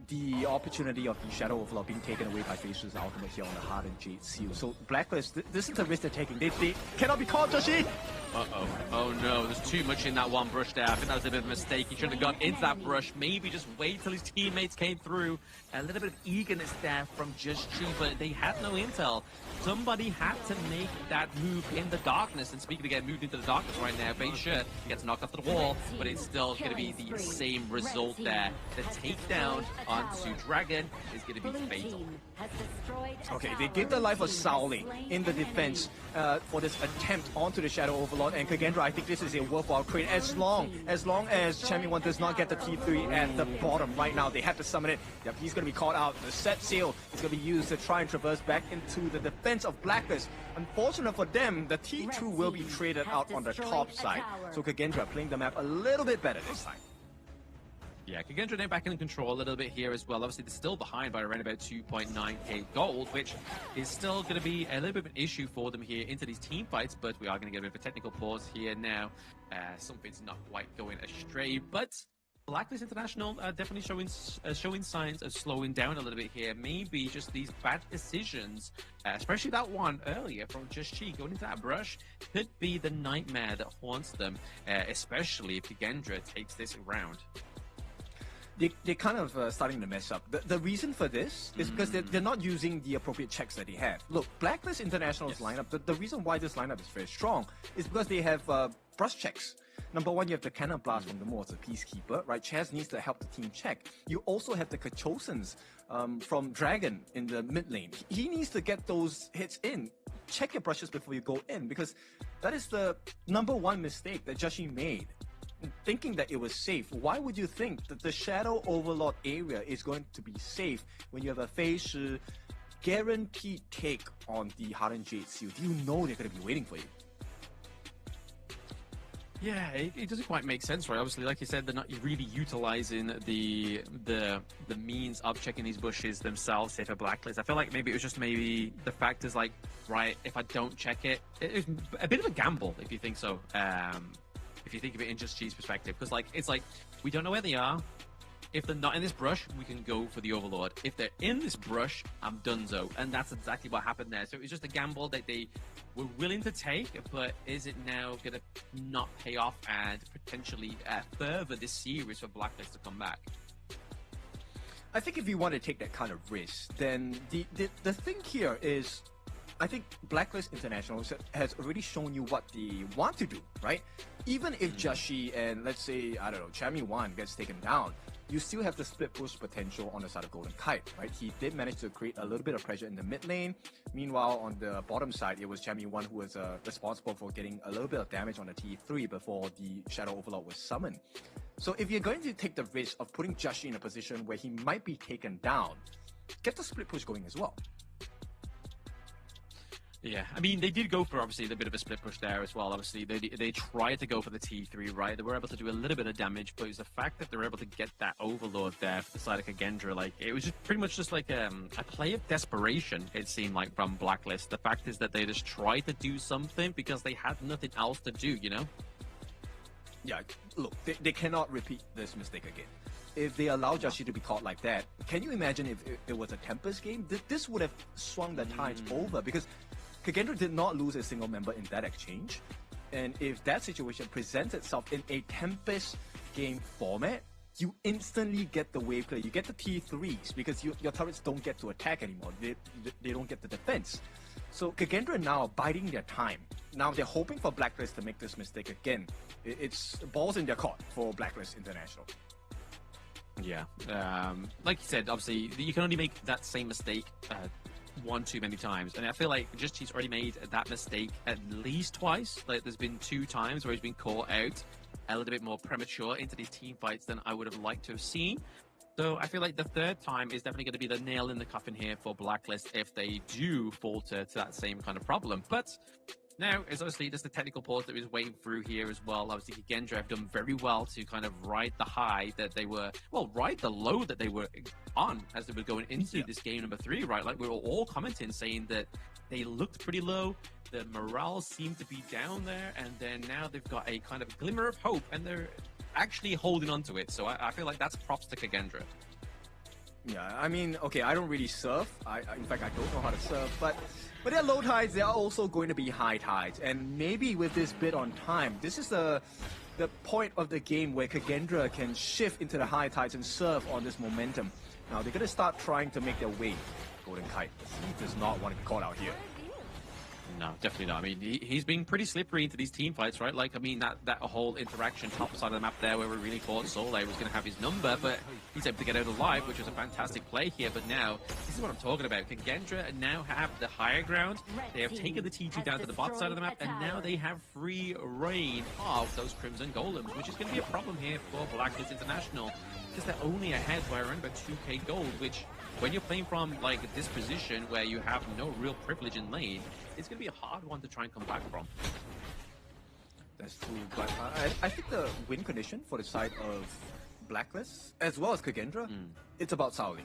the opportunity of the Shadow Overlord being taken away by Facial's ultimate here on the Heart and Jade Seal. So Blacklist, this is the risk they're taking. They cannot be caught, Joshi! Uh-oh. Oh no, there's too much in that one brush there. I think that was a bit of a mistake. He shouldn't have gone into that brush. Maybe just wait till his teammates came through. A little bit of eagerness there from Just Chi, but they had no intel. Somebody had to make that move in the darkness. And speaking of getting moved into the darkness right now, Beisha gets knocked off the wall, but it's still going to be the same result there. The takedown onto Dragon is going to be fatal. Okay, they give the life of Saoli in the defense for this attempt onto the Shadow Overlord, and Kagendra, I think this is a worthwhile trade as long as Chammy 1 does not get the T3 at the bottom right now. They have to summon it. Yep, he's going to be caught out. The set seal is going to be used to try and traverse back into the defense of Blacklist. Unfortunate for them, the T2 will be traded out on the top side. So Kagendra playing the map a little bit better this time. Yeah, Kagendra now back in control a little bit here as well. Obviously, they're still behind by around about 2.9k gold, which is still going to be a little bit of an issue for them here into these team fights, but we are going to get a bit of a technical pause here now. Something's not quite going astray, but Blacklist International definitely showing signs of slowing down a little bit here. Maybe just these bad decisions, especially that one earlier from Just Chi going into that brush, could be the nightmare that haunts them, especially if Kagendra takes this round. they're kind of starting to mess up. The reason for this is because they're not using the appropriate checks that they have. Look, Blacklist International's lineup, the reason why this lineup is very strong is because they have brush checks. Number one, you have the Cannon Blast from the Mo as a Peacekeeper, right? Chaz needs to help the team check. You also have the Kachosans from Dragon in the mid lane. He needs to get those hits in. Check your brushes before you go in, because that is the number one mistake that Joshi made. Thinking that it was safe. Why would you think that the Shadow Overlord area is going to be safe when you have a Fei Shi guaranteed take on the Harden Jade Seal? Do you know they're going to be waiting for you? Yeah, it doesn't quite make sense, right? Obviously, like you said, they're not really utilizing the means of checking these bushes themselves, say for Blacklist. I feel like maybe it was just maybe the fact is like, right, if I don't check it, it's a bit of a gamble if you think so. If you think of it in just G's perspective, because like it's like we don't know where they are. If they're not in this brush, we can go for the Overlord. If they're in this brush, I'm donezo. And that's exactly what happened there. So it was just a gamble that they were willing to take, but is it now going to not pay off and potentially further this series for Blacklist to come back? I think if you want to take that kind of risk, then the thing here is, I think Blacklist International has already shown you what they want to do, right? Even if Joshi and, let's say, I don't know, Chami Wan gets taken down, you still have the split push potential on the side of Golden Kite, right? He did manage to create a little bit of pressure in the mid lane. Meanwhile, on the bottom side, it was Chami Wan who was responsible for getting a little bit of damage on the T3 before the Shadow Overlord was summoned. So if you're going to take the risk of putting Joshi in a position where he might be taken down, get the split push going as well. Yeah, I mean, they did go for, obviously, a bit of a split push there as well. Obviously, they tried to go for the T3, right? They were able to do a little bit of damage, but it was the fact that they were able to get that Overlord there for the side of Kagendra. Like, it was just pretty much just like a play of desperation, it seemed like, from Blacklist. The fact is that they just tried to do something because they had nothing else to do, you know? Yeah, look, they cannot repeat this mistake again. If they allow Joshi to be caught like that, can you imagine if it was a Tempest game? This would have swung the tides over, because Kagendra did not lose a single member in that exchange. And if that situation presents itself in a Tempest game format, you instantly get the wave play. You get the T3s because your turrets don't get to attack anymore. They don't get the defense. So Kagendra now biding their time. Now they're hoping for Blacklist to make this mistake again. It's balls in their court for Blacklist International. Yeah. Like you said, obviously, you can only make that same mistake one too many times, and I feel like just he's already made that mistake at least twice. Like, there's been 2 times where he's been caught out a little bit more premature into these team fights than I would have liked to have seen. So I feel like the third time is definitely going to be the nail in the coffin here for Blacklist if they do falter to that same kind of problem. But now, it's obviously just the technical pause that was waiting through here as well. Obviously, Kagendra have done very well to kind of ride the high that they were, well, ride the low that they were on as they were going into this game number 3, right? Like, we were all commenting saying that they looked pretty low, the morale seemed to be down there, and then now they've got a kind of glimmer of hope, and they're actually holding on to it. So I feel like that's props to Kagendra. Yeah, I mean, okay, I don't really surf. In fact, I don't know how to surf, but there are low tides, there are also going to be high tides. And maybe with this bit on time, this is the point of the game where Kagendra can shift into the high tides and surf on this momentum. Now, they're going to start trying to make their way. Golden Kite, he does not want to be caught out here. No, definitely not. I mean, he's being pretty slippery into these team fights, right? Like, I mean, that whole interaction top side of the map there where we really thought Soleil was going to have his number, but he's able to get out alive, which was a fantastic play here. But now, this is what I'm talking about. Kagendra now have the higher ground. They have taken the T2 down to the bot side of the map, and now they have free reign of those Crimson Golems, which is going to be a problem here for Blacklist International, because they're only ahead by around about 2k gold, which, when you're playing from like this position where you have no real privilege in lane, it's going to be a hard one to try and come back from. That's true, but I think the win condition for the side of Blacklist, as well as Kagendra, it's about Saoli.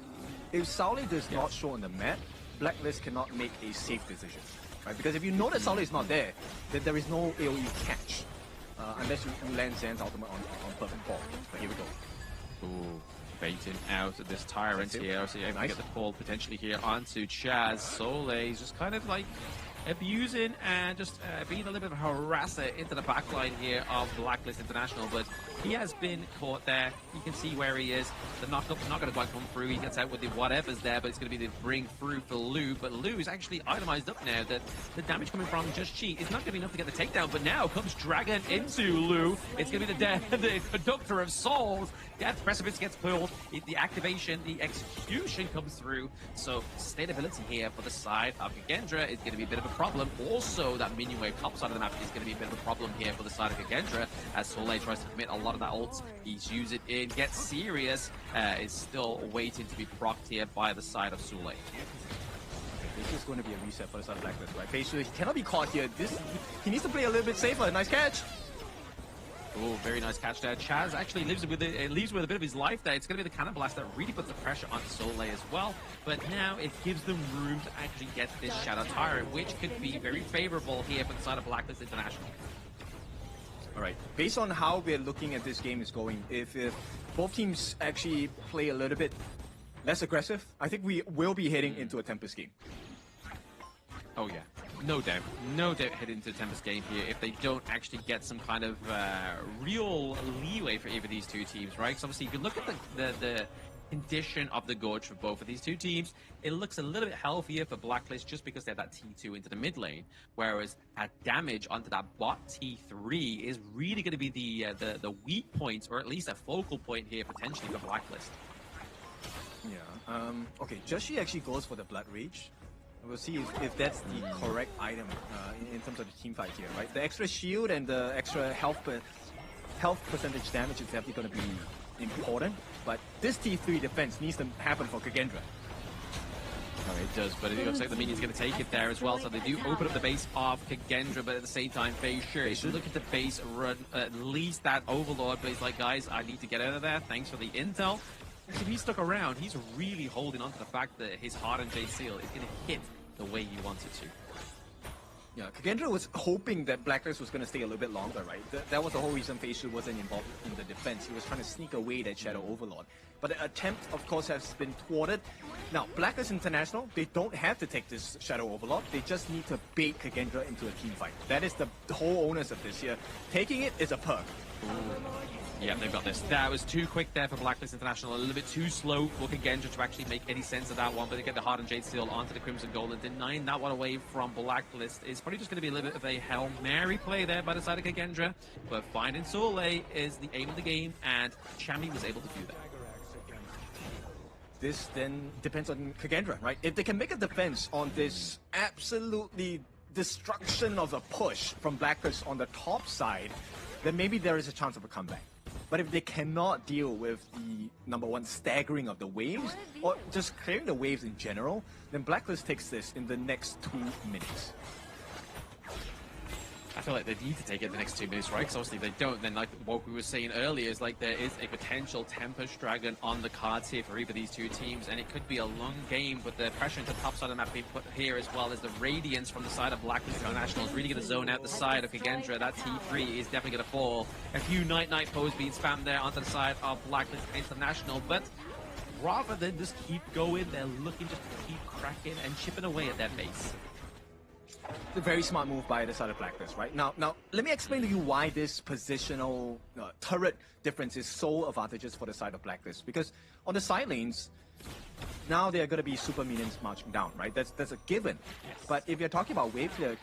If Saoli does not show on the map, Blacklist cannot make a safe decision, right? Because if you know that Saoli is not there, then there is no AoE catch, unless you land Zan's ultimate on perfect ball. But here we go. Ooh. Baiting out this Tyrant here, so able to get the call potentially here onto Chaz. Soleil is just kind of like abusing and just being a little bit of a harasser into the backline here of Blacklist International, but he has been caught there. You can see where he is. The knockup's not going to quite come through. He gets out with the whatever's there, but it's going to be the bring through for Lu. But Lu is actually itemized up now that the damage coming from Just Cheat is not going to be enough to get the takedown, but now comes Dragon into Lu. It's going to be the conductor of souls. Yeah, the precipice gets pulled. The activation, the execution comes through. So sustainability here for the side of Kagendra is going to be a bit of a problem. Also, that minion wave top side of the map is going to be a bit of a problem here for the side of Kagendra as Soleil tries to commit a lot of that ult. He's used it in Get Serious. Is still waiting to be procced here by the side of Soleil. This is going to be a reset for the side of Blacklist, right? Facial, he cannot be caught here. He needs to play a little bit safer. Nice catch. Oh, very nice catch there. Chaz actually leaves with a bit of his life there. It's going to be the Cannon Blast that really puts the pressure on Soleil as well. But now it gives them room to actually get this Shadow Tyrant, which could be very favorable here for the side of Blacklist International. All right, based on how we're looking at this game is going, if both teams actually play a little bit less aggressive, I think we will be heading into a Tempest game. Oh yeah, no doubt head into Tempest game here if they don't actually get some kind of real leeway for either of these two teams, right? So obviously, if you look at the condition of the Gorge for both of these two teams, it looks a little bit healthier for Blacklist just because they have that T2 into the mid lane, whereas that damage onto that bot T3 is really going to be the weak point, or at least a focal point here potentially for Blacklist. Yeah. Okay, Joshi actually goes for the Blood Rage. We'll see if that's the correct item in terms of the team fight here, right? The extra shield and the extra health percentage damage is definitely going to be important, but this T3 defense needs to happen for Kagendra. Oh, it does, but it looks like the minion's going to take it there as well, so they do open up the base of Kagendra, but at the same time, Facial is looking to base run at least that Overlord, but he's like, guys, I need to get out of there, thanks for the intel. If he's stuck around, he's really holding on to the fact that his Hardened Jade Seal is going to hit the way he wants it to. Yeah, Kagendra was hoping that Blacklist was going to stay a little bit longer, right? That was the whole reason Facial wasn't involved in the defense. He was trying to sneak away that Shadow Overlord. But the attempt, of course, has been thwarted. Now, Blacklist International, they don't have to take this Shadow Overlord. They just need to bait Kagendra into a team fight. That is the whole onus of this here. Taking it is a perk. Ooh. Yeah, they've got this. That was too quick there for Blacklist International. A little bit too slow for Kagendra to actually make any sense of that one. But they get the Hardened Jade Seal onto the Crimson Gold, and denying that one away from Blacklist is probably just going to be a little bit of a Hail Mary play there by the side of Kagendra. But finding Soleil is the aim of the game, and Chami was able to do that. This then depends on Kagendra, right? If they can make a defense on this absolutely destruction of a push from Blacklist on the top side, then maybe there is a chance of a comeback. But if they cannot deal with the, number one, staggering of the waves, or just clearing the waves in general, then Blacklist takes this in the next 2 minutes. I feel like they need to take it the next 2 minutes, right? Because obviously if they don't, then like what we were saying earlier is like there is a potential Tempest Dragon on the cards here for either of these two teams, and it could be a long game, but the pressure into the top side of the map being put here as well as the Radiance from the side of Blacklist International is really going to zone out the side of Kagendra. That T3 is definitely going to fall. A few Night foes being spammed there onto the side of Blacklist International, but rather than just keep going, they're looking just to keep cracking and chipping away at their base. It's a very smart move by the side of Blacklist, right? Now, let me explain to you why this positional turret difference is so advantageous for the side of Blacklist. Because on the side lanes, now there are going to be super minions marching down, right? That's a given. Yes. But if you're talking about wave clear,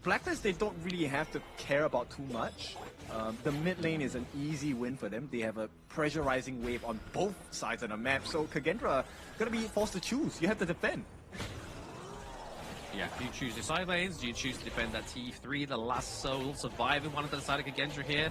Blacklist, they don't really have to care about too much. The mid lane is an easy win for them. They have a pressurizing wave on both sides of the map. So Kagendra going to be forced to choose. You have to defend. Yeah, do you choose your side lanes? Do you choose to defend that T3, the last sole surviving one on the side of Kagendra here?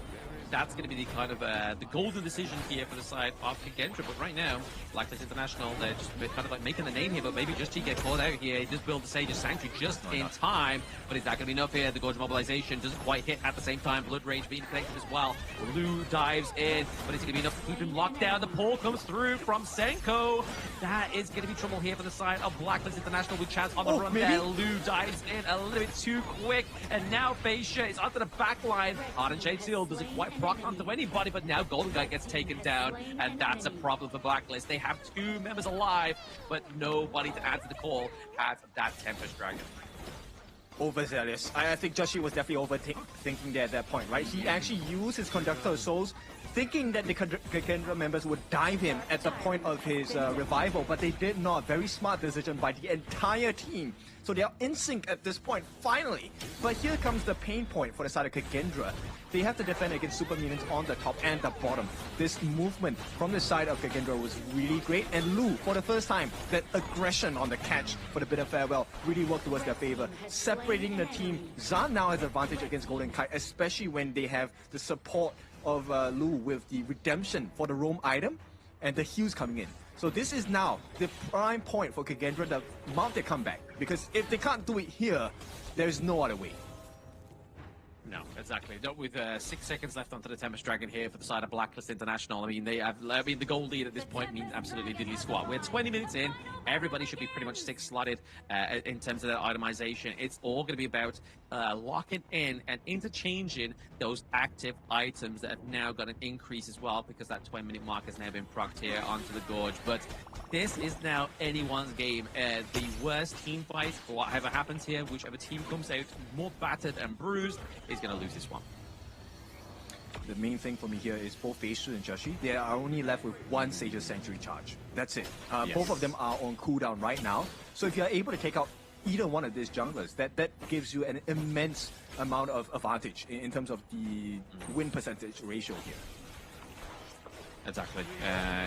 That's going to be the kind of the golden decision here for the side of Kagendra. But right now, Blacklist International, they're just kind of like making the name here, but maybe just to get caught out here. He just build the Sage's Sanctuary just in time. But is that going to be enough here? The Gorge Mobilization doesn't quite hit at the same time. Blood Rage being connected as well. Lu dives in, but it's going to be enough to keep him locked down. The pull comes through from Senko. That is going to be trouble here for the side of Blacklist International with Chaz on the run there. Lu dives in a little bit too quick, and now Facia is onto the back line. Hardened Jade Seal doesn't quite proc onto anybody, but now Golden Guy gets taken down, and that's a problem for Blacklist. They have 2 members alive, but nobody to answer the call at that Tempest Dragon. overzealous. I think Joshi was definitely overthinking there at that point, right? He actually used his Conductor of Souls thinking that the Kendra members would dive him at the point of his revival, but they did not. Very smart decision by the entire team. So they are in sync at this point, finally. But here comes the pain point for the side of Kagendra. They have to defend against super minions on the top and the bottom. This movement from the side of Kagendra was really great, and Lu, for the first time, that aggression on the catch for the bit of farewell really worked towards their favor. Separating the team, Zan now has advantage against Golden Kite, especially when they have the support of Lu with the redemption for the roam item and the heals coming in. So this is now the prime point for Kagendra to mount their comeback, because if they can't do it here, there's no other way. No, exactly. With 6 seconds left onto the Tempest Dragon here for the side of Blacklist International. I mean, the goal lead at this point means absolutely diddly squat. We're 20 minutes in. Everybody should be pretty much 6-slotted in terms of their itemization. It's all going to be about locking in and interchanging those active items that have now got an increase as well, because that 20-minute mark has now been procced here onto the Gorge. But this is now anyone's game. The worst team fight, whatever happens here, whichever team comes out more battered and bruised, is going to lose this one. The main thing for me here is both Feisu and Joshi, they are only left with one Sage's Sanctuary charge. That's it. Yes. Both of them are on cooldown right now. So if you're able to take out either one of these junglers, that gives you an immense amount of advantage in terms of the win percentage ratio here. Exactly.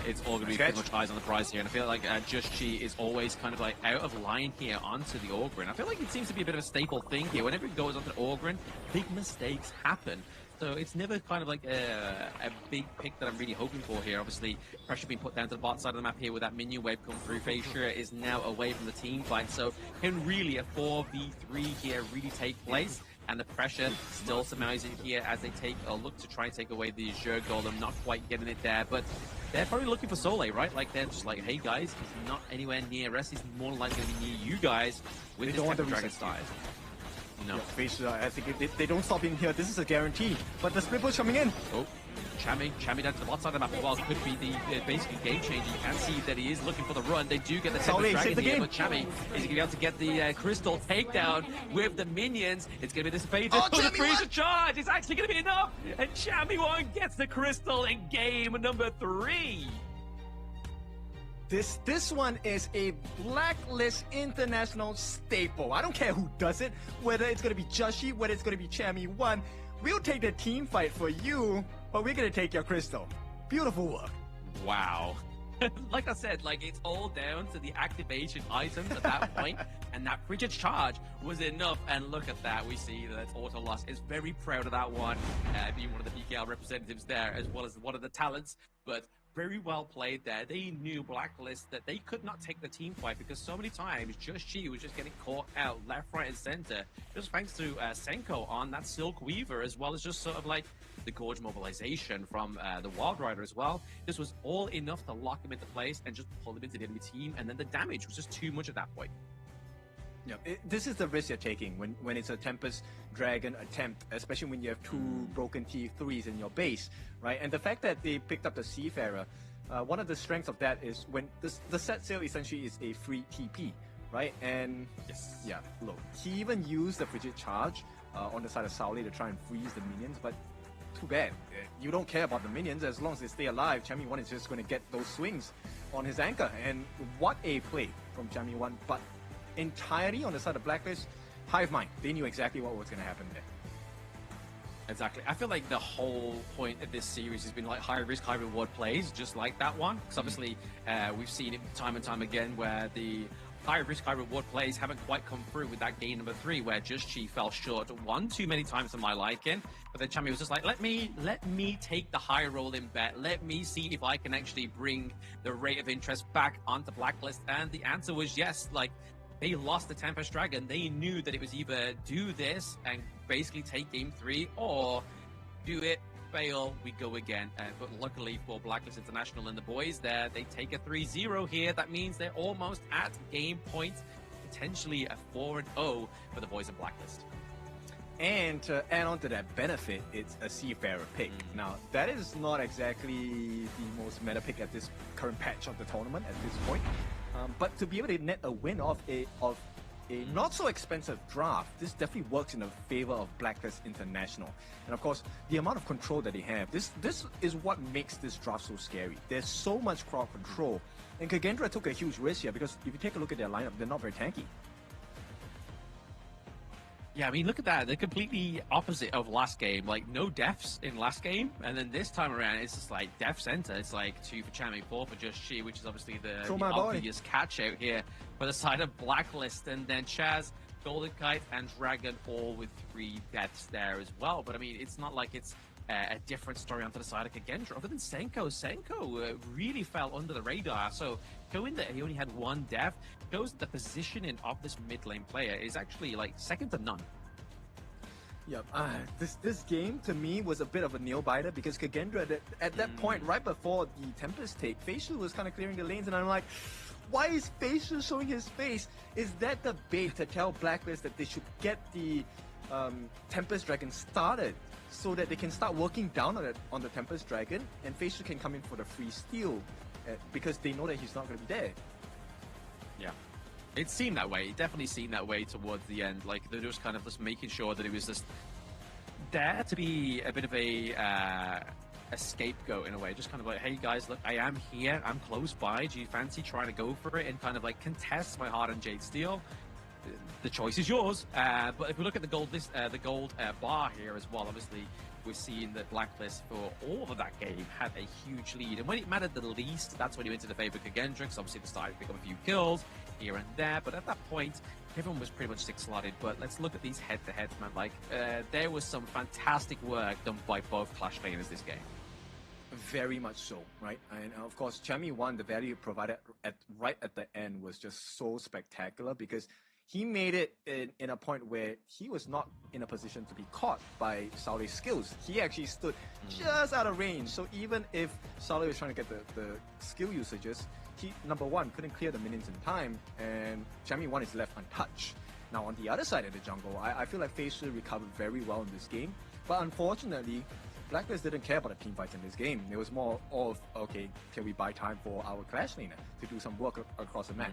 It's all going to be pretty much eyes on the prize here, and I feel like Just Chi is always kind of like out of line here onto the Ogryn. I feel like it seems to be a bit of a staple thing here. Whenever it goes onto the Ogryn, big mistakes happen. So it's never kind of like a big pick that I'm really hoping for here. Obviously, pressure being put down to the bot side of the map here with that minion wave come through. Feisha is now away from the team fight, so can really a 4v3 here really take place? And the pressure still surmises in here as they take a look to try and take away the Azure Golem, not quite getting it there, but they're probably looking for Soleil, right? Like, they're just like, hey guys, he's not anywhere near us, he's more likely going to be near you guys with They this don't want the Dragon reset. Style. No. Yeah, Feisu, I think if they don't stop in here, this is a guarantee. But the split push coming in. Oh, Chami down to the bot side of the map as well. Could be the basically game changer. You can see that he is looking for the run. They do get the Tempest Dragon here, but Chami is going to be able to get the Crystal takedown with the minions. It's going to be dissipated. Oh, the Chami freezer won! charge is actually going to be enough. And Chami Won gets the Crystal in game number 3. This one is a Blacklist International staple. I don't care who does it, whether it's going to be Joshi, whether it's going to be Chami 1. We'll take the team fight for you, but we're going to take your crystal. Beautiful work. Wow. Like I said, like, it's all down to the activation items at that point, and that frigid charge was enough. And look at that, we see that Auto Loss is very proud of that one, being one of the BKL representatives there, as well as one of the talents, but very well played there. They knew Blacklist that they could not take the team fight because so many times Just Chi was just getting caught out left, right, and center, just thanks to Senko on that Silk Weaver, as well as just sort of like the Gorge mobilization from the Wild Rider as well. This was all enough to lock him into place and just pull him into the enemy team, and then the damage was just too much at that point. Yeah, this is the risk you're taking when it's a Tempest Dragon attempt, especially when you have 2 broken T3s in your base, right? And the fact that they picked up the Seafarer, one of the strengths of that is when the set sail essentially is a free TP, right? And yeah, look, he even used the Frigid Charge on the side of Sauli to try and freeze the minions, but too bad. You don't care about the minions as long as they stay alive. Chami 1 is just going to get those swings on his anchor, and what a play from Chami 1, but entirely on the side of Blacklist, Hive Mind. They knew exactly what was going to happen there. Exactly. I feel like the whole point of this series has been like high risk, high reward plays, just like that one. Because obviously, we've seen it time and time again where the high risk, high reward plays haven't quite come through with that game number 3, where Just Chi fell short one too many times for my liking. But then Chami was just like, let me take the high rolling bet. Let me see if I can actually bring the rate of interest back onto Blacklist. And the answer was yes. Like, they lost the Tempest Dragon. They knew that it was either do this and basically take game 3, or do it, fail, we go again. But luckily for Blacklist International and the boys there, they take a 3-0 here. That means they're almost at game point, potentially a 4-0 for the boys of Blacklist. And to add on to that benefit, it's a Seafarer pick. Now, that is not exactly the most meta pick at this current patch of the tournament at this point. But to be able to net a win of a not so expensive draft, this definitely works in the favor of Blacklist International. And of course, the amount of control that they have, this is what makes this draft so scary. There's so much crowd control. And Kagendra took a huge risk here because if you take a look at their lineup, they're not very tanky. Yeah, I mean, look at that. They're completely opposite of last game. Like, no deaths in last game. And then this time around, it's just like death center. It's like 2 for Chami, 4 for Just She, which is obviously the obvious catch out here for the side of Blacklist. And then Chaz, Golden Kite, and Dragon all with 3 deaths there as well. But I mean, it's not like it's a different story onto the side of Kagendra. Other than Senko really fell under the radar. So going there, he only had 1 death. Shows the positioning of this mid lane player is actually like second to none. Yep. This game to me was a bit of a nail biter because Kagendra at that point, right before the Tempest take, Facial was kind of clearing the lanes, and I'm like, why is Facial showing his face? Is that the bait to tell Blacklist that they should get the Tempest Dragon started so that they can start working down on the Tempest Dragon, and Facial can come in for the free steal because they know that he's not going to be there. Yeah. It seemed that way. It definitely seemed that way towards the end. Like, they're just kind of just making sure that it was just there to be a bit of a scapegoat in a way. Just kind of like, hey guys, look, I am here. I'm close by. Do you fancy trying to go for it and kind of like contest my Heart and Jade Steel? The choice is yours. But if we look at the gold bar here as well, obviously we're seeing that Blacklist for all of that game had a huge lead. And when it mattered the least, that's when he went to the favor of Kagendra, because obviously they started to pick up a few kills here and there. But at that point, everyone was pretty much 6-slotted. But let's look at these head-to-heads, man. Like, there was some fantastic work done by both Clash laners this game. Very much so, right? And of course, Chami 1, the value provided right at the end was just so spectacular because he made it in a point where he was not in a position to be caught by Saule's skills. He actually stood just out of range. So even if Saule was trying to get the skill usages, he, number one, couldn't clear the minions in time, and Chami 1 is left untouched. Now on the other side of the jungle, I feel like FaZe recovered very well in this game. But unfortunately, Blacklist didn't care about the team fights in this game. It was more of, okay, can we buy time for our Clash laner to do some work across the map?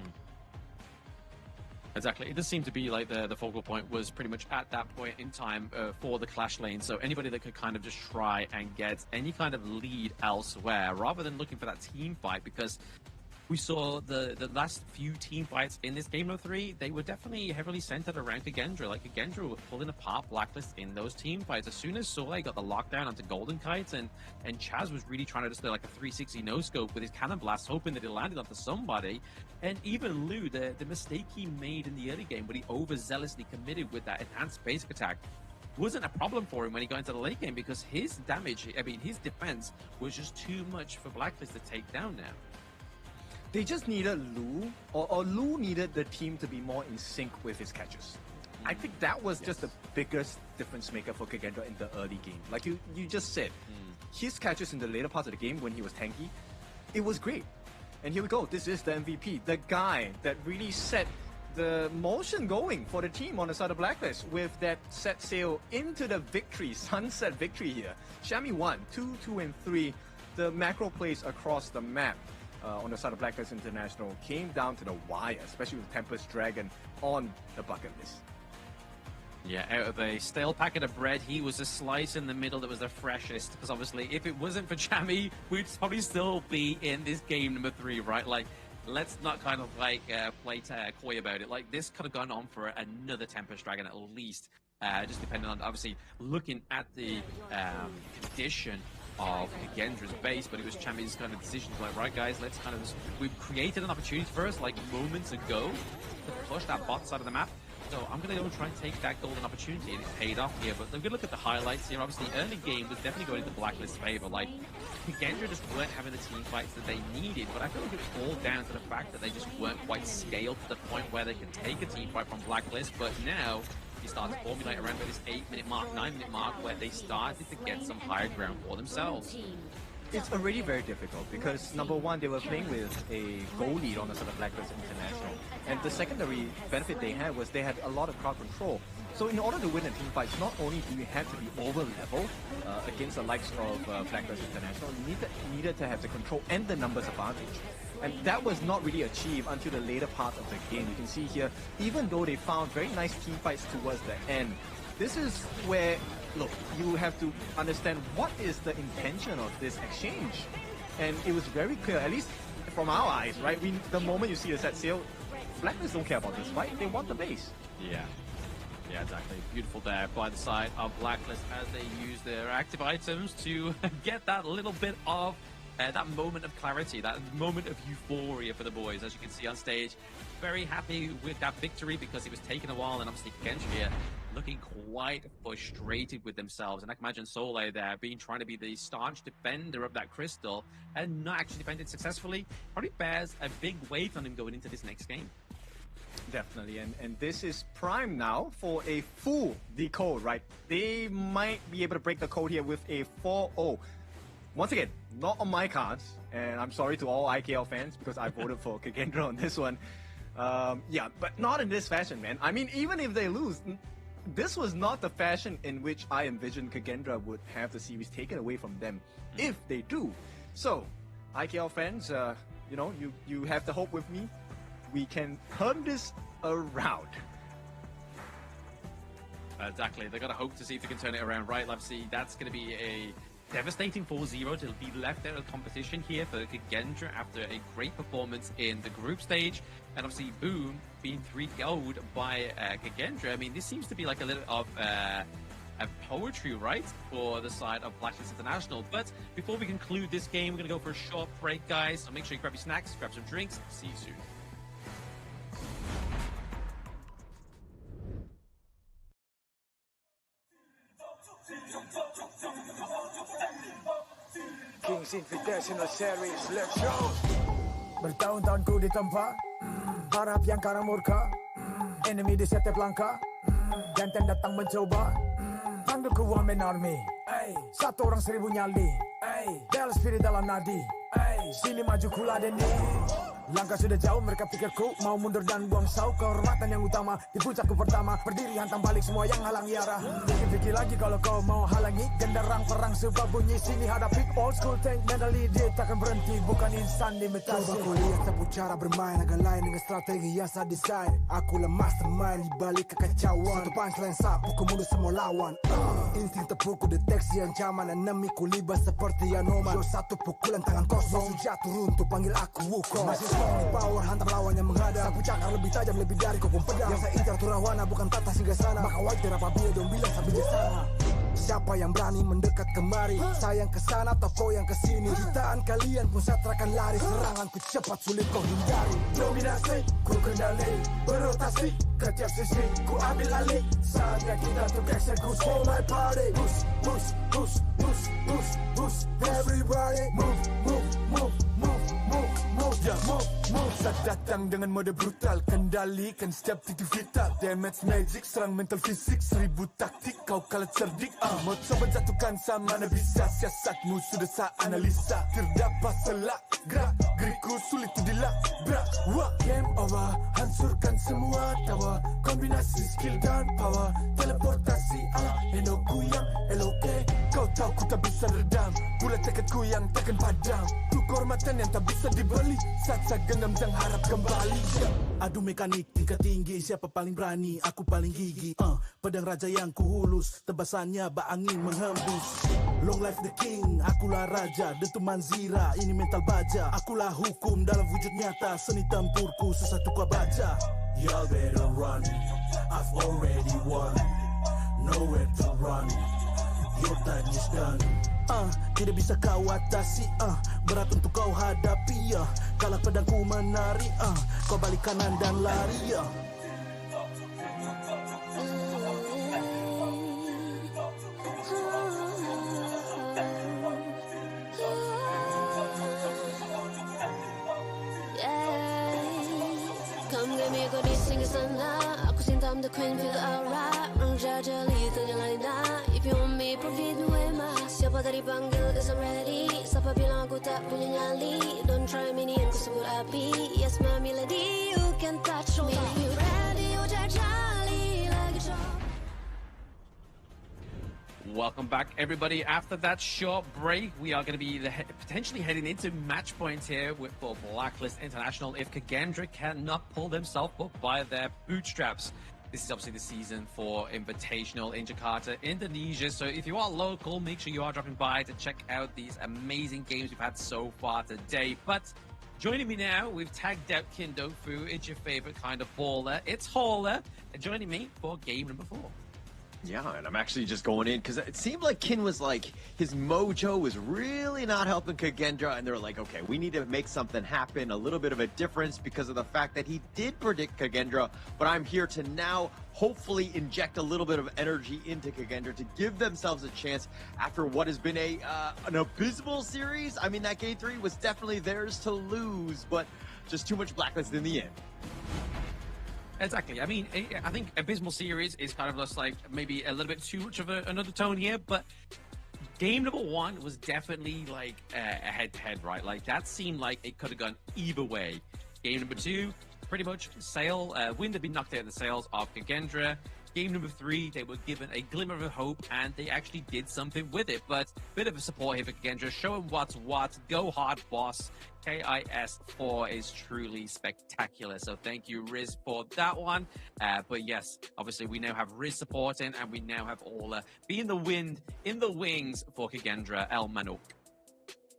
Exactly. It does seem to be like the focal point was pretty much at that point in time for the Clash lane. So anybody that could kind of just try and get any kind of lead elsewhere rather than looking for that team fight, because we saw the last few team fights in this Game of 3, they were definitely heavily centered around Kagendra. Like, Kagendra was pulling apart Blacklist in those team fights. As soon as Soleil got the lockdown onto Golden Kites, and Chaz was really trying to just do like a 360 no-scope with his cannon blast, hoping that it landed onto somebody. And even Lou, the mistake he made in the early game when he overzealously committed with that enhanced basic attack, wasn't a problem for him when he got into the late game, because his damage, I mean, his defense was just too much for Blacklist to take down now. They just needed Lou, or Lou needed the team to be more in sync with his catches. I think that was just the biggest difference maker for Kagendra in the early game. Like you just said, his catches in the later parts of the game when he was tanky, it was great. And here we go, this is the MVP, the guy that really set the motion going for the team on the side of Blacklist with that set sail into the victory, sunset victory here. Chami 1, 2, 2, and 3, the macro plays across the map. On the side of Blacklist International came down to the wire, especially with Tempest Dragon on the bucket list. Yeah, out of a stale packet of bread, he was a slice in the middle that was the freshest. Because obviously, if it wasn't for Chami, we'd probably still be in this game number 3, right? Like, let's not kind of like play coy about it. Like, this could have gone on for another Tempest Dragon at least. Just depending on, obviously, looking at the condition of Kagendra's base, but it was Chami's kind of decision to like, right guys, let's kind of just, we've created an opportunity for us like moments ago to push that bot side of the map. So I'm going to go try and take that golden opportunity, and it's paid off here. But if we look at the highlights here, obviously early game was definitely going into Blacklist's favor. Like, Kagendra just weren't having the team fights that they needed, but I feel like it's all down to the fact that they just weren't quite scaled to the point where they could take a team fight from Blacklist. But now he started to formulate around this 8-minute mark, 9-minute mark, where they started to get some higher ground for themselves. It's already very difficult because, number one, they were playing with a goal lead on the side of Blacklist International. And the secondary benefit they had was they had a lot of crowd control. So in order to win a team fight, not only do you have to be over-level against the likes of Blacklist International, you needed to have the control and the numbers advantage. And that was not really achieved until the later part of the game. You can see here, even though they found very nice team fights towards the end, this is where, look, you have to understand what is the intention of this exchange. And it was very clear, at least from our eyes, right? The moment you see the set sail, Blacklist don't care about this fight, they want the base. Yeah. Yeah, exactly. Beautiful there by the side of Blacklist as they use their active items to get that little bit of that moment of clarity, that moment of euphoria for the boys. As you can see on stage, very happy with that victory because it was taking a while, and obviously Kendra here looking quite frustrated with themselves. And I can imagine Soleil there trying to be the staunch defender of that crystal and not actually defended successfully. Probably bears a big weight on him going into this next game. Definitely, and this is prime now for a full decode, right? They might be able to break the code here with a 4-0. Once again, not on my cards, and I'm sorry to all IKL fans because I voted for Kagendra on this one. Yeah, but not in this fashion, man. I mean, even if they lose, this was not the fashion in which I envisioned Kagendra would have the series taken away from them if they do. So, IKL fans, you know, you have the hope with me. We can turn this around. Exactly. They've got to hope to see if they can turn it around, right? Obviously, that's going to be a devastating 4-0 to be left out of competition here for Kagendra after a great performance in the group stage. And obviously, Boom being 3-0'd by Kagendra. I mean, this seems to be like a little of a poetry, right, for the side of Blacklist International. But before we conclude this game, we're going to go for a short break, guys. So make sure you grab your snacks, grab some drinks. See you soon. Kings Invitational Series, let's go! Bertahun-tahun ku ditempa, harap yang karang murka, enemy di setiap langkah, Ganteng datang mencoba, panggil ku one man army, satu orang 1000 nyali, Bell spirit dalam nadi, sini maju kuladeni. Langkah sudah jauh, mereka pikirku mau mundur dan buang sau. Kehormatan yang utama di puncakku pertama, berdiri hantam balik semua yang halangi arah. Pikir-pikir lagi kalau kau mau halangi, genderang perang sebab bunyi sini hadapi old school tank mentally. Dia takkan berhenti, bukan insan imitasi. Coba kau lihat sapu cara bermain agak lain dengan strategi yang saya desain. Aku lemah mastermind di balik kekacauan. Satu punchline sapu ku mundur semua lawan. Insting tepuku deteksi ancaman, enemiku libas seperti Anoman. Yo satu pukulan tangan kosong, jatuh runtuh panggil aku Wukong. Di power hantam lawan yang menghadap, sapu cakar lebih tajam lebih dari kopong pedang. Yang saya incar turawana bukan tata singgah sana, maka wajar apabila dong bilang sampai di sana. Siapa yang berani mendekat kemari, sayang kesana atau kau yang kesini. Jutaan kalian pun saya terakan lari, seranganku cepat sulit kau hindari. Dominasi, ku kendali, berotasi, ke tiap sisi ku ambil alih. Saatnya kita untuk eksekusi. For my party, push, push, push, push, push, push. Everybody move, move, move, move, move, move, yeah, move, move. Saat datang dengan mode brutal, kendalikan setiap titik vital. Damage magic, serang mental fisik, 1000 taktik, kau kalah cerdik. Mau coba jatuhkan sama mana bisa, siasatmu sudah saya analisa. Terdapat selak, gerak, geriku sulit tu dilabrak. Game over, hancurkan semua tawa. Kombinasi skill dan power, teleportasi ala enoku yang eloke. Kau tahu ku tak bisa redam, bulat tekadku yang takkan padam. Tu kehormatan yang tak bisa dibeli, saat saya genggam dan harap kembali. Adu mekanik tingkat tinggi, siapa paling berani, aku paling gigi. Pedang raja yang kuhulus, tebasannya bak angin menghembus. Long life the king, akulah raja, dentuman zira, ini mental baja. Akulah hukum dalam wujud nyata, seni tempurku susah tu kau baca. Y'all better run, I've already won, nowhere to run, your time is done. Tidak bisa kau atasi, berat untuk kau hadapi, Kalau pedangku menari, kau balik kanan dan lari, Come get me, go this sing sana. Aku cinta I'm the queen, feel the aura. Orang jajali ternyalain dah. If you want me, profit me way mas. Siapa tadi panggil, cause I'm ready. Siapa bilang aku tak punya nyali. Don't try me, ni yang ku sebut api. Yes, my melody, you can touch me. You ready, you jajali lagi drop. Welcome back, everybody. After that short break, we are going to be potentially heading into match points here for Blacklist International if Kagendra cannot pull themselves up by their bootstraps. This is obviously the season for Invitational in Jakarta, Indonesia. So if you are local, make sure you are dropping by to check out these amazing games we've had so far today. But joining me now, we've tagged out Kindofu. It's your favorite kind of baller. It's Hauler. And joining me for game number 4. Yeah, and I'm actually just going in because it seemed like Kin was like, his mojo was really not helping Kagendra, and they're like, okay, we need to make something happen, a little bit of a difference because of the fact that he did predict Kagendra, but I'm here to now hopefully inject a little bit of energy into Kagendra to give themselves a chance after what has been an abysmal series. I mean, that game 3 was definitely theirs to lose, but just too much Blacklist in the end. Exactly. I mean, I think Abysmal Series is kind of just like maybe a little bit too much of another tone here, but game number 1 was definitely like a head-to-head, right? Like, that seemed like it could have gone either way. Game number 2, pretty much Wind had been knocked out of the sails of Kagendra. Game number 3, they were given a glimmer of hope, and they actually did something with it. But a bit of a support here for Kagendra. Show him what's what. Go hard, boss. KIS4 is truly spectacular. So thank you, Riz, for that one. But yes, obviously we now have Riz supporting, and we now have Ola being the wind in the wings for Kagendra El Manuk.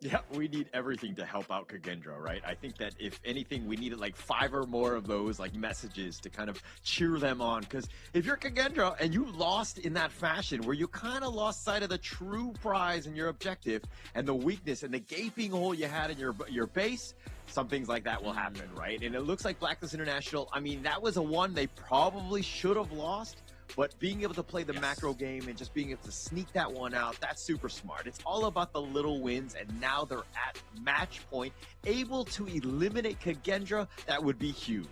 Yeah, we need everything to help out Kagendra, right? I think that if anything, we needed like 5 or more of those like messages to kind of cheer them on. Because if you're Kagendra and you lost in that fashion, where you kind of lost sight of the true prize and your objective and the weakness and the gaping hole you had in your base, some things like that will happen, right? And it looks like Blacklist International, I mean, that was a one they probably should have lost. But being able to play the macro game and just being able to sneak that one out, that's super smart. It's all about the little wins, and now they're at match point, able to eliminate Kagendra. That would be huge.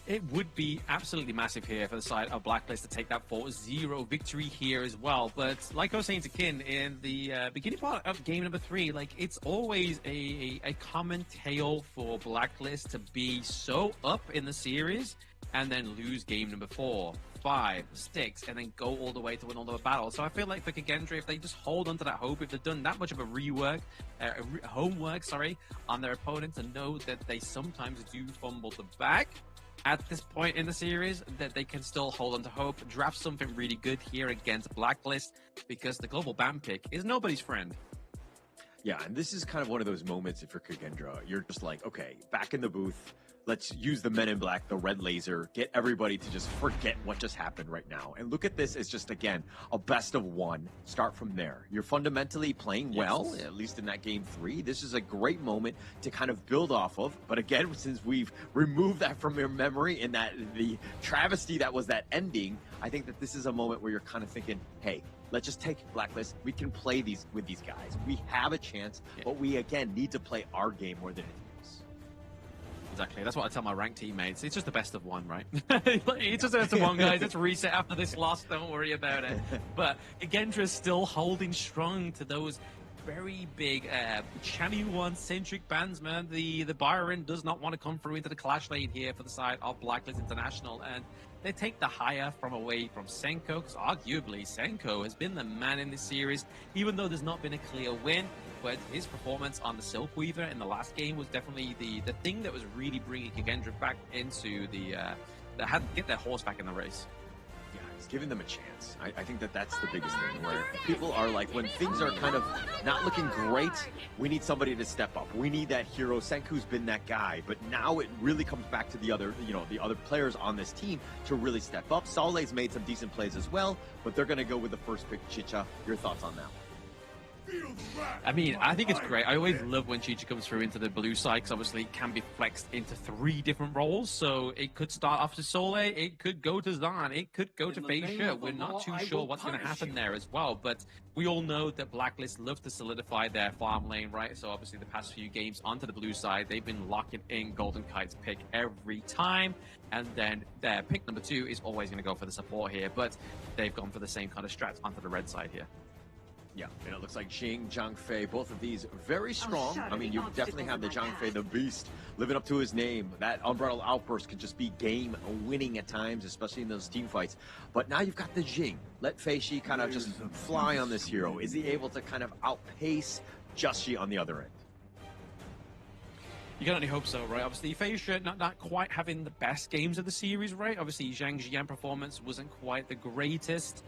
It would be absolutely massive here for the side of Blacklist to take that 4-0 victory here as well. But like I was saying to Kin in the beginning part of game number 3, like, it's always a common tale for Blacklist to be so up in the series and then lose game number 4, 5, 6, and then go all the way to win all the battles. So I feel like for Kagendra, if they just hold on to that hope, if they've done that much of a homework, on their opponents, and know that they sometimes do fumble the bag at this point in the series, that they can still hold on to hope, draft something really good here against Blacklist, because the global ban pick is nobody's friend. Yeah, and this is kind of one of those moments if you're Kagendra, you're just like, okay, back in the booth, let's use the Men in Black, the red laser, get everybody to just forget what just happened right now. And look at this as just, again, a best of 1. Start from there. You're fundamentally playing well, at least in that game 3. This is a great moment to kind of build off of. But again, since we've removed that from your memory and that the travesty that was that ending, I think that this is a moment where you're kind of thinking, hey, let's just take Blacklist. We can play with these guys. We have a chance, but we, again, need to play our game more than anything. Exactly. That's what I tell my ranked teammates. It's just the best of 1, right? It's just the best of 1, guys. Let's reset after this loss. Don't worry about it. But Kagendra is still holding strong to those very big Chami 1-centric bans, man. The Byron does not want to come through into the clash lane here for the side of Blacklist International. And they take the higher away from Senko, because arguably Senko has been the man in this series, even though there's not been a clear win. But his performance on the Silk Weaver in the last game was definitely the thing that was really bringing Kagendra back into that had to get their horse back in the race. Yeah, it's giving them a chance. I think that that's the biggest thing, where people are like, when things are kind of not looking great, we need somebody to step up. We need that hero. Senku's been that guy, but now it really comes back to the other players on this team to really step up. Sale's made some decent plays as well, but they're going to go with the first pick, Chicha. Your thoughts on that one? I mean, I think it's great. I always love when Chicha comes through into the blue side, because obviously it can be flexed into 3 different roles. So it could start off to Sole, it could go to Zan, it could go to Feisha. We're not too sure what's going to happen there as well. But we all know that Blacklist love to solidify their farm lane, right? So obviously the past few games onto the blue side, they've been locking in Golden Kite's pick every time. And then their pick number 2 is always going to go for the support here. But they've gone for the same kind of strats onto the red side here. Yeah, and it looks like Jing, Zhang Fei, both of these very strong. I mean, you definitely have the Zhang Fei, the beast, living up to his name. That unbridled outburst can just be game winning at times, especially in those team fights. But now you've got the Jing. Let Fei Shi kind of just fly on this hero. Is he able to kind of outpace Just Shi on the other end? You can only hope so, right? Obviously, Fei Shi not quite having the best games of the series, right? Obviously, Zhang Jian performance wasn't quite the greatest.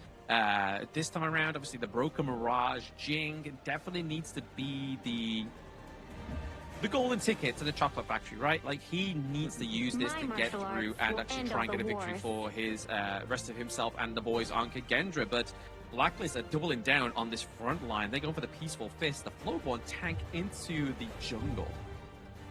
This time around, obviously, the Broken Mirage, Jing definitely needs to be the golden ticket to the chocolate factory, right? Like, he needs to use this to get through and actually try and get a victory for his rest of himself and the boys on Kagendra. But Blacklist are doubling down on this front line. They're going for the Peaceful Fist, the Flowborn tank into the jungle.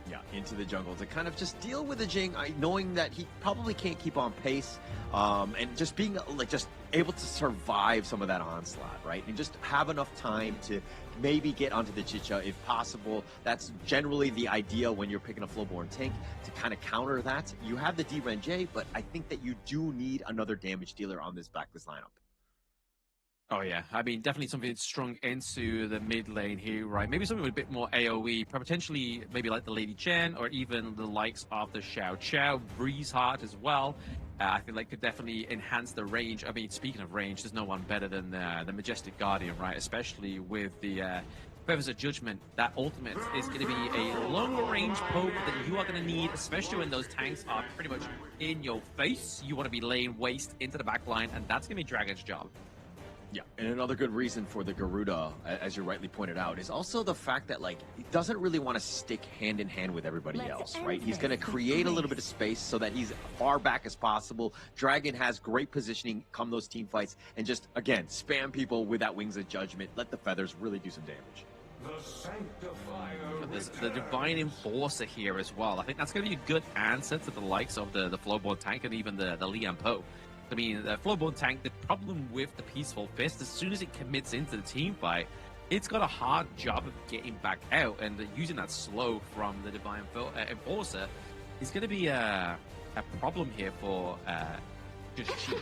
Yeah, into the jungle to kind of just deal with the Jing, knowing that he probably can't keep on pace, and just being like just able to survive some of that onslaught, right? And just have enough time to maybe get onto the Chicha if possible. That's generally the idea when you're picking a Flowborn tank, to kind of counter that. You have the D-Ren-J, but I think that you do need another damage dealer on this Blacklist lineup. Oh, yeah. I mean, definitely something strung into the mid lane here, right? Maybe something with a bit more AoE, potentially maybe like the Lady Chen or even the likes of the Xiao Qiao, Breeze Heart as well. I feel like could definitely enhance the range. I mean, speaking of range, there's no one better than the Majestic Guardian, right? Especially with the Feathers of Judgment. That ultimate is going to be a long-range poke that you are going to need, especially when those tanks are pretty much in your face. You want to be laying waste into the back line, and that's going to be Dragon's job. Yeah, and another good reason for the Garuda, as you rightly pointed out, is also the fact that, like, he doesn't really want to stick hand in hand with everybody else, right? He's going to create a little bit of space so that he's far back as possible. Dragon has great positioning come those team fights, and just, again, spam people with that Wings of Judgment. Let the Feathers really do some damage. There's the Divine Enforcer here as well. I think that's going to be a good answer to the likes of the Flowborn tank and even the Lian Po. I mean, the Flowborn tank, the problem with the Peaceful Fist, as soon as it commits into the team fight, it's got a hard job of getting back out, and using that slow from the Divine Enforcer is going to be a problem here for Just Chi.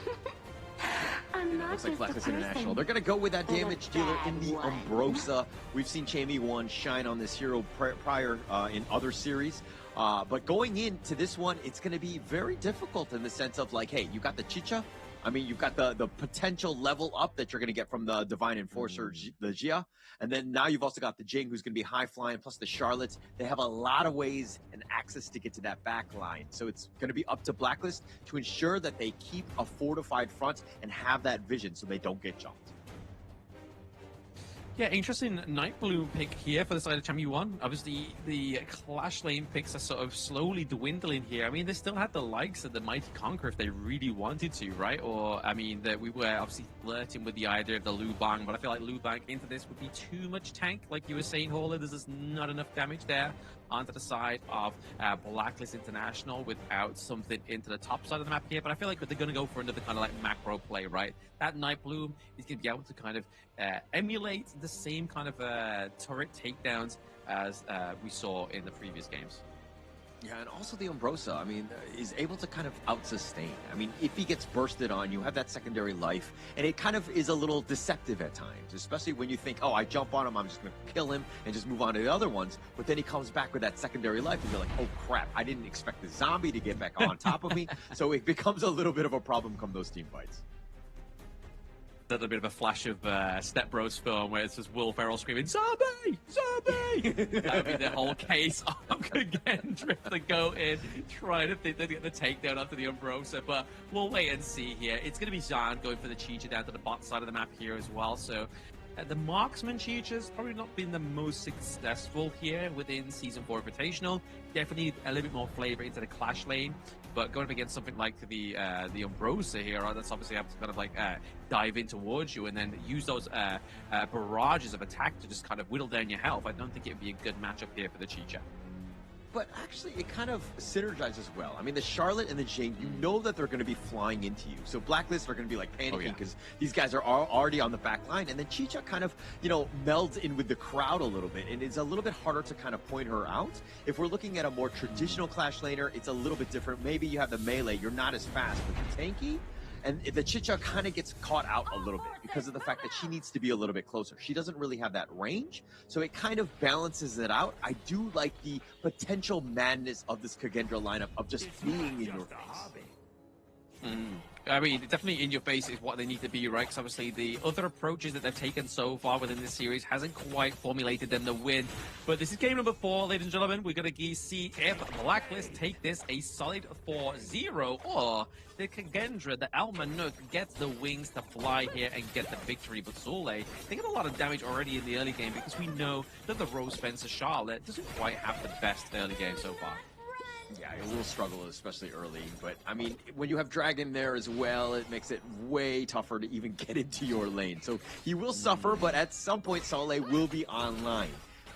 And it looks like Blacklist International. They're going to go with that damage dealer in the Umbrosa. We've seen Chamie1 shine on this hero prior in other series. But going into this one, it's going to be very difficult in the sense of, like, hey, you got the Chicha. I mean, you've got the potential level up that you're going to get from the Divine Enforcer, the Jia. And then now you've also got the Jing, who's going to be high flying, plus the Charlottes. They have a lot of ways and access to get to that back line. So it's going to be up to Blacklist to ensure that they keep a fortified front and have that vision so they don't get jumped. Yeah, interesting Nightbloom pick here for the side of Chamie1. Obviously, the Clash Lane picks are sort of slowly dwindling here. I mean, they still had the likes of the Mighty Conqueror if they really wanted to, right? Or, I mean, that we were obviously flirting with the idea of the Lu Bang, but I feel like Lu Bang into this would be too much tank. Like you were saying, Horler, there's just not enough damage there onto the side of Blacklist International without something into the top side of the map here. But I feel like they're going to go for another kind of like macro play, right? That Nightbloom is going to be able to kind of emulate the same kind of turret takedowns as we saw in the previous games. Yeah, and also the Umbrosa, I mean, is able to kind of out-sustain. I mean, if he gets bursted on, you have that secondary life, and it kind of is a little deceptive at times, especially when you think, oh, I jump on him, I'm just going to kill him, and just move on to the other ones, but then he comes back with that secondary life, and you're like, oh, crap, I didn't expect the zombie to get back on top of me, so it becomes a little bit of a problem come those team fights. A little bit of a flash of Step Bros film where it's just Will Ferrell screaming, "Zombie! Zombie!" That would be the whole case of Kagendra to go in, trying to think they get the takedown onto the Umbrosa, but we'll wait and see here. It's going to be Zan going for the Chicha down to the bot side of the map here as well, so the Marksman Chicha's probably not been the most successful here within Season 4 Invitational. Definitely a little bit more flavor into the Clash Lane. But going up against something like the Umbrosa here, that's obviously have to kind of like dive in towards you and then use those barrages of attack to just kind of whittle down your health. I don't think it would be a good matchup here for the Chicha. But actually, it kind of synergizes well. I mean, the Charlotte and the Jing, you know that they're going to be flying into you. So Blacklist are going to be like panicking because these guys are already on the back line. And then Chicha kind of, you know, melds in with the crowd a little bit. And it's a little bit harder to kind of point her out. If we're looking at a more traditional Clash laner, it's a little bit different. Maybe you have the melee, you're not as fast. But the tanky, And the Chicha kind of gets caught out a little bit because of the fact that she needs to be a little bit closer. She doesn't really have that range, so it kind of balances it out. I do like the potential madness of this Kagendra lineup of just being in your face. I mean, definitely in your face is what they need to be, right? Because obviously the other approaches that they've taken so far within this series hasn't quite formulated them to win. But this is game number 4, ladies and gentlemen. We're going to see if Blacklist take this a solid 4-0, or the Kagendra, the Alma Nook, gets the wings to fly here and get the victory. But Soleil, they get a lot of damage already in the early game because we know that the Rose Spencer Charlotte doesn't quite have the best early game so far. Yeah, it will struggle, especially early. But, I mean, when you have Dragon there as well, it makes it way tougher to even get into your lane. So he will suffer, but at some point, Soleil will be online.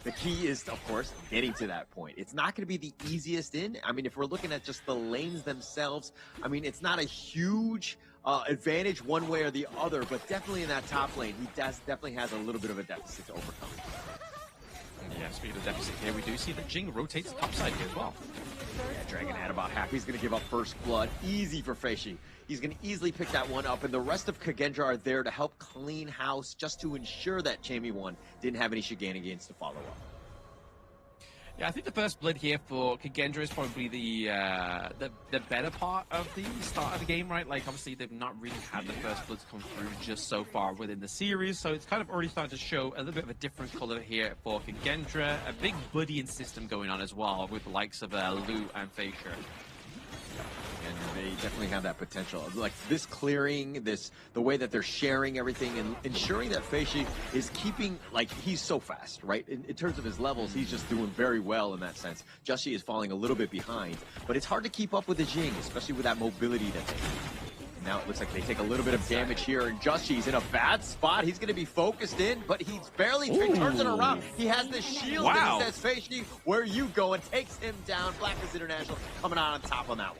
The key is, of course, getting to that point. It's not going to be the easiest in. I mean, if we're looking at just the lanes themselves, I mean, it's not a huge advantage one way or the other, but definitely in that top lane, he definitely has a little bit of a deficit to overcome. Yeah, speaking of deficit here, we do see that Jing rotates topside here as well. Yeah, Dragon had about half. He's going to give up first blood. Easy for Feishi. He's going to easily pick that one up, and the rest of Kagendra are there to help clean house just to ensure that Chamie1 didn't have any shenanigans to follow up. Yeah, I think the first blood here for Kagendra is probably the better part of the start of the game, right? Like, obviously, they've not really had the first bloods come through just so far within the series, so it's kind of already starting to show a little bit of a different color here for Kagendra. A big buddying system going on as well with the likes of Lu and Feisha. And they definitely have that potential. Like this clearing, the way that they're sharing everything and ensuring that Feishi is keeping, like, he's so fast, right? In terms of his levels, he's just doing very well in that sense. Joshi is falling a little bit behind, but it's hard to keep up with the Jing, especially with that mobility that they have. Now it looks like they take a little bit of damage here, and Joshi's in a bad spot. He's going to be focused in, but he's barely turns it around. He has the shield, and he says, Feishi, where you going? Takes him down. Blacklist International coming out on top on that one.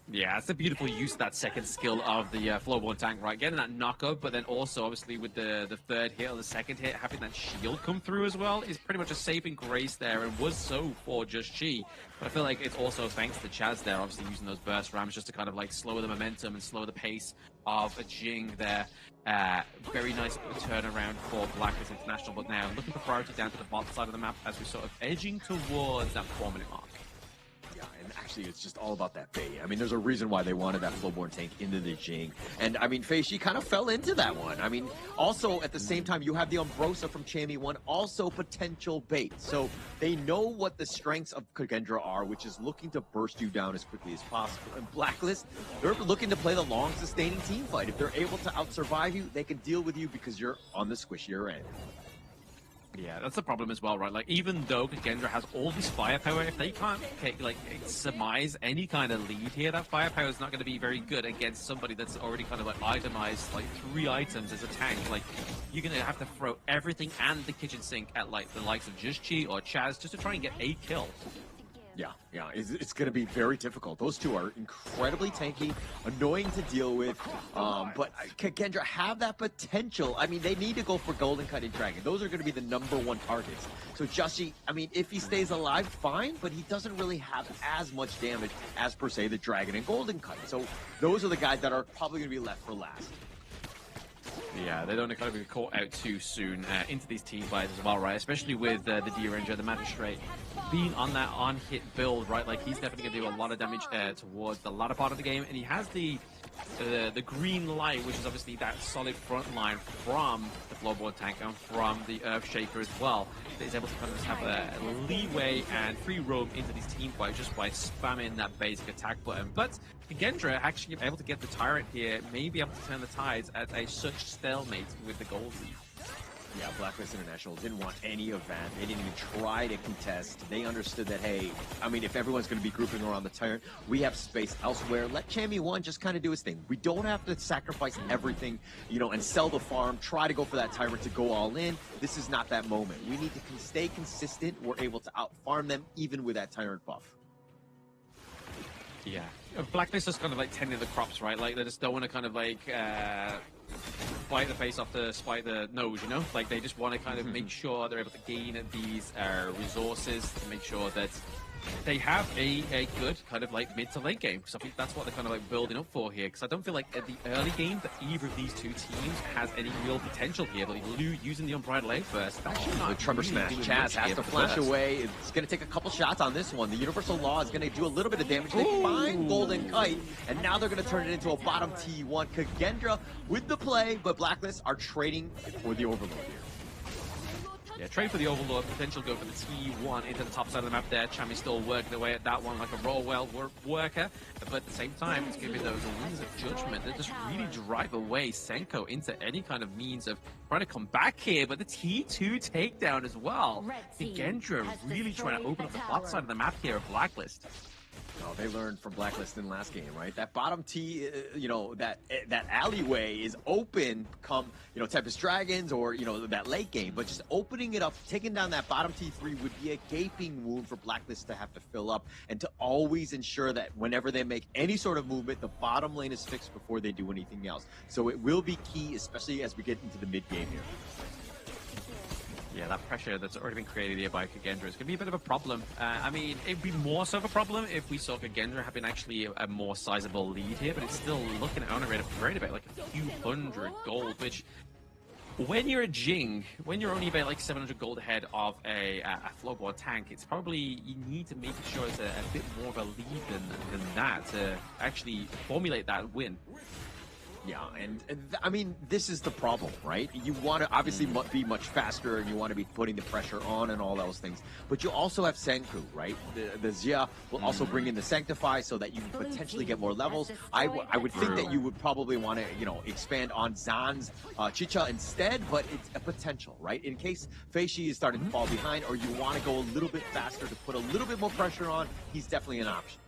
Yeah, it's a beautiful use of that second skill of the Flowborn tank, right? Getting that knockup, but then also, obviously, with the third hit or the second hit, having that shield come through as well is pretty much a saving grace there, and was so for Just Chi. But I feel like it's also thanks to Chaz there, obviously using those burst rams just to kind of like slow the momentum and slow the pace of a Jing there. Very nice turnaround for Blacklist International, but now looking for priority down to the bottom side of the map as we're sort of edging towards that 4-minute mark. Yeah, and actually it's just all about that bait. I mean, there's a reason why they wanted that Flowborn tank into the Jing. And I mean, Feishi kind of fell into that one. I mean, also at the same time, you have the Umbrosa from Chamie1, also potential bait. So they know what the strengths of Kagendra are, which is looking to burst you down as quickly as possible. And Blacklist, they're looking to play the long sustaining team fight. If they're able to out-survive you, they can deal with you because you're on the squishier end. Yeah, that's the problem as well, right? Like, even though Kagendra has all this firepower, if they can't, like, surmise any kind of lead here, that firepower is not going to be very good against somebody that's already kind of, like, itemized, like, 3 items as a tank. Like, you're going to have to throw everything and the kitchen sink at, like, the likes of Just Chi or Chaz just to try and get a kill. Yeah, it's going to be very difficult. Those two are incredibly tanky, annoying to deal with, but Kagendra have that potential. I mean, they need to go for Golden Cut and Dragon. Those are going to be the #1 targets. So Joshi, I mean, if he stays alive, fine, but he doesn't really have as much damage as, per se, the Dragon and Golden Cut. So those are the guys that are probably going to be left for last. Yeah, they don't kind of be caught out too soon into these team fights as well, right? Especially with the D-Ranger, the Magistrate, being on that on-hit build, right? Like, he's definitely going to do a lot of damage towards the latter part of the game, and he has the green light, which is obviously that solid front line from the Flowborn tank and from the Earthshaker as well, that is able to kind of have a leeway and free roam into these team fights just by spamming that basic attack button. But Kagendra actually able to get the Tyrant here, may be able to turn the tides at a such stalemate with the gold lead. Yeah, Blacklist International didn't want any of that. They didn't even try to contest. They understood that, hey, I mean, if everyone's going to be grouping around the Tyrant, we have space elsewhere. Let Chamie1 just kind of do his thing. We don't have to sacrifice everything, you know, and sell the farm, try to go for that Tyrant to go all in. This is not that moment. We need to stay consistent. We're able to out-farm them even with that Tyrant buff. Yeah. Blacklist is kind of like tending the crops, right? Like, they just don't want to kind of like bite the face off to spite the nose, you know? Like, they just want to kind of make sure they're able to gain these resources to make sure that they have a good kind of like mid to late game. So I think that's what they're kind of like building up for here. Because I don't feel like at the early game that either of these two teams has any real potential here. But Liu using the unbridled leg first, that's actually not the tremor really smash. doing Chaz much has here to for flash first. away. It's going to take a couple shots on this one. The Universal Law is going to do a little bit of damage. They find Golden Kite, and now they're going to turn it into a bottom T1. Kagendra with the play, but Blacklist are trading for the Overlord here. Yeah, trade for the Overlord, potential go for the T1 into the top side of the map there. Chami's still working away at that one like a roll well worker, but at the same time, it's giving those Wings of Judgment that just really drive away Senko into any kind of means of trying to come back here, but the T2 takedown as well. Kagendra really trying to open up the bot side of the map here of Blacklist. Oh, they learned from Blacklist in last game, right? That bottom T, that alleyway is open come, Tempest Dragons or, that late game. But just opening it up, taking down that bottom T3 would be a gaping wound for Blacklist to have to fill up and to always ensure that whenever they make any sort of movement, the bottom lane is fixed before they do anything else. So it will be key, especially as we get into the mid game here. Yeah, that pressure that's already been created here by Kagendra is going to be a bit of a problem. I mean, it'd be more so of a problem if we saw Kagendra having actually a more sizable lead here, but it's still looking at a rate of great about like a few hundred gold, which when you're a Jing, when you're only about like 700 gold ahead of a flowboard tank, it's probably, you need to make sure it's a bit more of a lead than that to actually formulate that win. Yeah, and I mean, this is the problem, right? You want to obviously be much faster, and you want to be putting the pressure on and all those things. But you also have Senku, right? The Xia will also bring in the Sanctify so that you can potentially get more levels. I would think that you would probably want to, expand on Zan's Chicha instead, but it's a potential, right? In case Feishi is starting to fall behind, or you want to go a little bit faster to put a little bit more pressure on, he's definitely an option.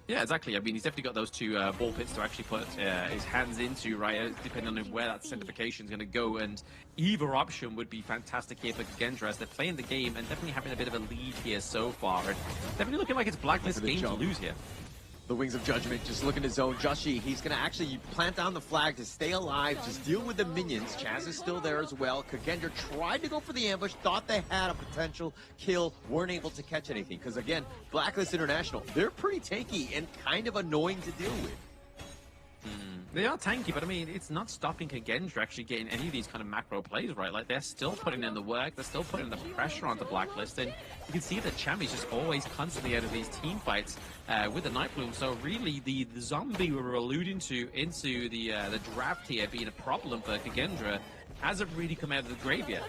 Yeah, exactly. I mean, he's definitely got those two ball pits to actually put his hands into, right? Depending on where that centrification is going to go. And either option would be fantastic here for Kagendra as they're playing the game and definitely having a bit of a lead here so far. And definitely looking like it's Blacklist game to lose here. The Wings of Judgment just looking to zone Joshi. He's going to actually plant down the flag to stay alive, just deal with the minions. Chaz is still there as well. Kagendra tried to go for the ambush, thought they had a potential kill, weren't able to catch anything. Because again, Blacklist International, they're pretty tanky and kind of annoying to deal with. They are tanky, but I mean, it's not stopping Kagendra actually getting any of these kind of macro plays, right? Like, they're still putting in the work, they're still putting the pressure onto Blacklist, and you can see that Chami's just always constantly out of these team fights with the Night Bloom. So really, the zombie we were alluding to into the draft here being a problem for Kagendra hasn't really come out of the grave yet.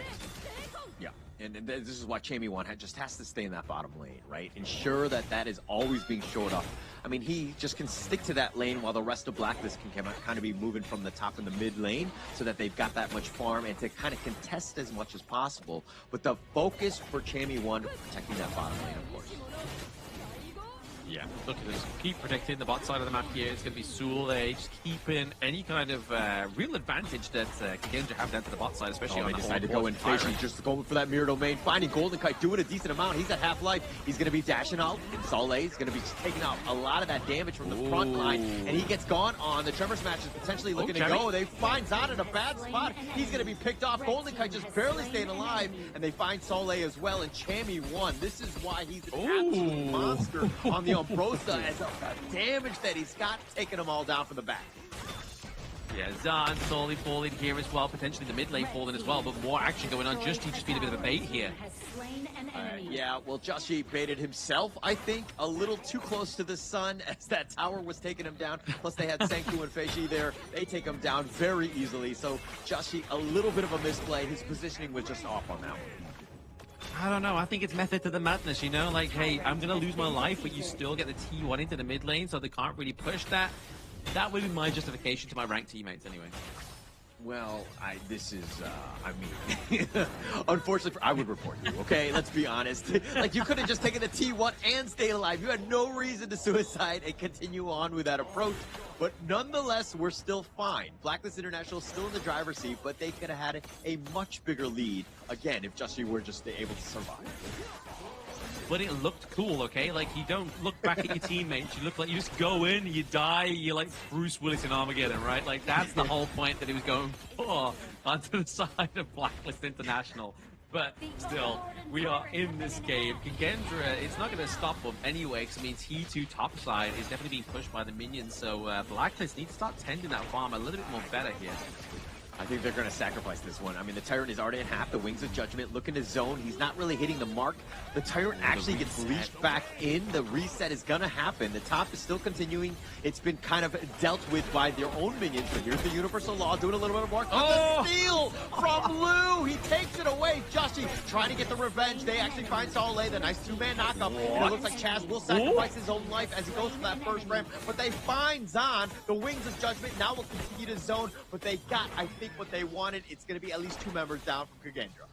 Yeah, and this is why Chami just has to stay in that bottom lane, right? Ensure that that is always being shored up. I mean, he just can stick to that lane while the rest of Blacklist can kind of be moving from the top in the mid lane so that they've got that much farm and to kind of contest as much as possible. But the focus for Chami protecting that bottom lane, of course. Yeah, look at this. Keep protecting the bot side of the map here. It's going to be Sule just keeping any kind of real advantage that Kagendra have down to the bot side, especially on they that decided to go in Feishi, just going for that mirror domain, finding Golden Kite, doing a decent amount. He's at half-life. He's going to be dashing out, and Soleil's going to be taking out a lot of that damage from the front line, and he gets gone on. The Tremor Smash is potentially looking to go. They find Zan in a bad spot. He's going to be picked off. Golden Kite just barely staying alive, and they find Soleil as well, and Chami won. This is why he's an absolute monster on the Umbrosa, as the damage that he's got, taking them all down from the back. Yeah, Zan slowly falling here as well, potentially the mid lane falling as well, but more action going on. Just being a bit of a bait here. Yeah, well, Joshi baited himself, I think, a little too close to the sun as that tower was taking him down. Plus, they had Senku and Feishi there. They take him down very easily. So, Joshi, a little bit of a misplay. His positioning was just off on that one. I don't know. I think it's method to the madness, you know? Like, hey, I'm going to lose my life, but you still get the T1 into the mid lane, so they can't really push that. That would be my justification to my ranked teammates, anyway. Well, unfortunately, I would report you, okay? Let's be honest. Like, you could have just taken the T1 and stayed alive. You had no reason to suicide and continue on with that approach. But nonetheless, we're still fine. Blacklist International is still in the driver's seat, but they could have had a much bigger lead, again, if Justy were just able to survive. But it looked cool, okay? Like, you don't look back at your teammates. You look like you just go in, you die, you're like Bruce Willis in Armageddon, right? Like, that's the whole point that he was going for onto the side of Blacklist International. but still, we are in this game. Kagendra, it's not going to stop him anyway, because it means T2 top side is definitely being pushed by the minions, so Blacklist needs to start tending that farm a little bit more better here. I think they're going to sacrifice this one. I mean, the Tyrant is already in half. The Wings of Judgment looking to zone. He's not really hitting the mark. The Tyrant actually gets leashed back in. The reset is going to happen. The top is still continuing. It's been kind of dealt with by their own minions. But here's the Universal Law doing a little bit of work. The steal from Lou. He takes it away. Joshi trying to get the revenge. They actually find Soleil. The nice two-man knockup. And it looks like Chaz will sacrifice his own life as he goes for that first ramp. But they find Zahn. The Wings of Judgment now will continue to zone. But they got, I think, what they wanted. It's going to be at least 2 members down from Kagendra.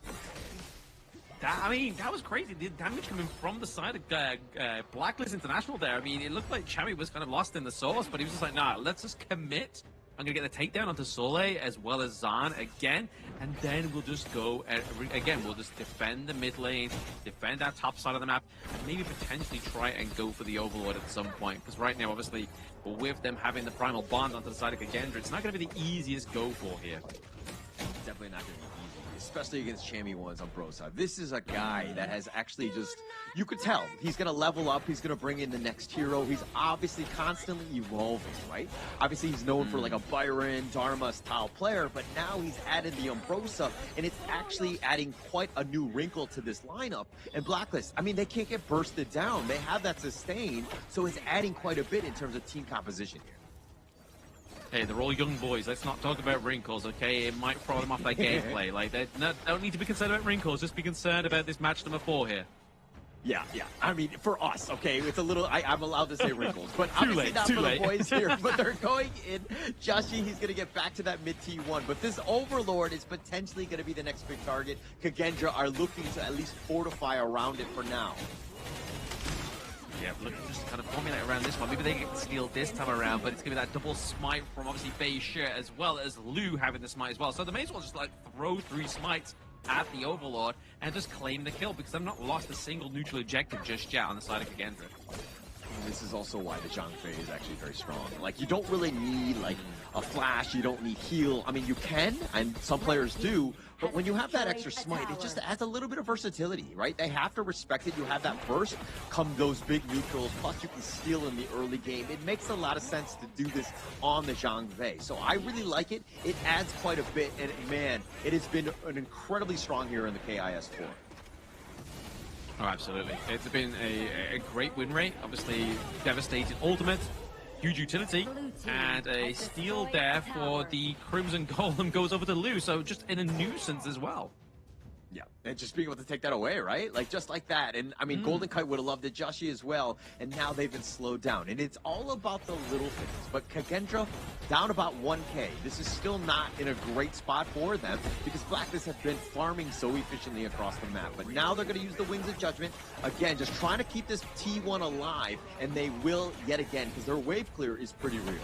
I mean, that was crazy. The damage coming from the side of Blacklist International there. I mean, it looked like Chami was kind of lost in the sauce, but he was just like, nah, let's just commit. I'm going to get the takedown onto Soleil as well as Zahn again, and then we'll just go, again, we'll just defend the mid lane, defend that top side of the map, and maybe potentially try and go for the Overlord at some point. Because right now, obviously, with them having the Primal Bond onto the side of Kagendra, it's not going to be the easiest go for here. Definitely not going to be easy, especially against Chami ones on bro side. This is a guy that has actually just, you could tell, he's going to level up, he's going to bring in the next hero. He's obviously constantly evolving, right? Obviously, he's known for like a Byron, Dharma style player, but now he's added the Umbrosa, and it's actually adding quite a new wrinkle to this lineup. And Blacklist, I mean, they can't get bursted down. They have that sustain, so it's adding quite a bit in terms of team composition here. Hey, they're all young boys. Let's not talk about wrinkles, okay? It might throw them off their gameplay. Like, they don't need to be concerned about wrinkles. Just be concerned about this match number 4 here. Yeah. I mean, for us, okay, it's a little, I'm allowed to say wrinkles, but obviously not for the boys here. But they're going in. Joshi, he's going to get back to that mid T1. But this Overlord is potentially going to be the next big target. Kagendra are looking to at least fortify around it for now. Yeah, looking just kind of formulate around this one. Maybe they get the steal this time around, but it's going to be that double smite from obviously Bei Shi as well as Lu having the smite as well. So they may as well just like throw 3 smites at the Overlord and just claim the kill because they've not lost a single neutral objective just yet on the side of Kagendra. This is also why the Zhang Fei is actually very strong. Like, you don't really need, like, a flash, you don't need heal. I mean, you can, and some players do, but when you have that extra smite, it just adds a little bit of versatility, right? They have to respect it. You have that burst, come those big neutrals, plus you can steal in the early game. It makes a lot of sense to do this on the Zhang Fei. So I really like it. It adds quite a bit, and man, it has been an incredibly strong hero in the KIS4. Oh, absolutely. It's been a great win rate. Obviously, devastating ultimate, huge utility, and a steal there for the Crimson Golem goes over to Lu, so just in a nuisance as well. Yeah, and just being able to take that away, right? Like, just like that. And, I mean, Golden Kite would have loved it, Joshi as well, and now they've been slowed down. And it's all about the little things. But Kagendra, down about 1K. This is still not in a great spot for them, because Blacklist have been farming so efficiently across the map. But now they're going to use the Wings of Judgment. Again, just trying to keep this T1 alive, and they will yet again, because their wave clear is pretty real.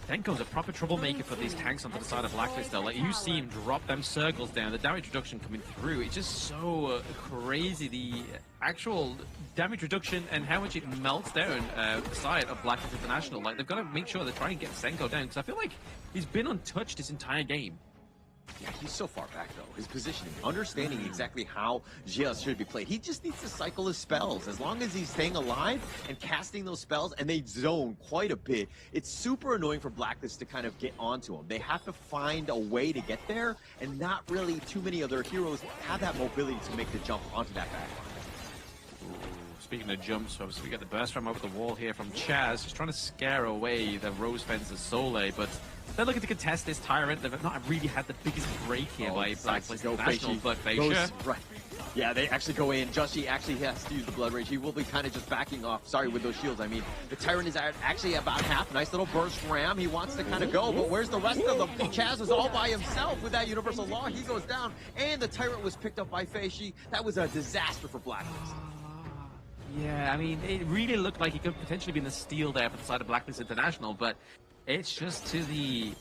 Denko's a proper troublemaker for these tanks onto the side of Blacklist though. Like, you see him drop them circles down, the damage reduction coming through. It's just so crazy, the actual damage reduction and how much it melts down the side of Blacklist International. Like, they've got to make sure they try and get Senko down, because I feel like he's been untouched this entire game. Yeah, he's so far back, though. His positioning, understanding exactly how Gia should be played. He just needs to cycle his spells. As long as he's staying alive and casting those spells, and they zone quite a bit, it's super annoying for Blacklist to kind of get onto him. They have to find a way to get there, and not really too many other heroes have that mobility to make the jump onto that backline. Speaking of jumps, obviously we got the burst from over the wall here from Chaz, just trying to scare away the Rose Fence's Soleil, but they're looking to contest this Tyrant. They've not really had the biggest break here by Blacklist International, but Bei Shi. Right. Yeah, they actually go in. Joshi actually has to use the Blood Rage. He will be kind of just backing off. Sorry, with those shields, I mean. The Tyrant is actually about half. Nice little burst ram. He wants to kind of go, but where's the rest of them? Chaz is all by himself with that Universal Law. He goes down, and the Tyrant was picked up by Bei Shi. That was a disaster for Blacklist. Yeah, I mean, it really looked like he could potentially be in the steal there for the side of Blacklist International, but it's just to the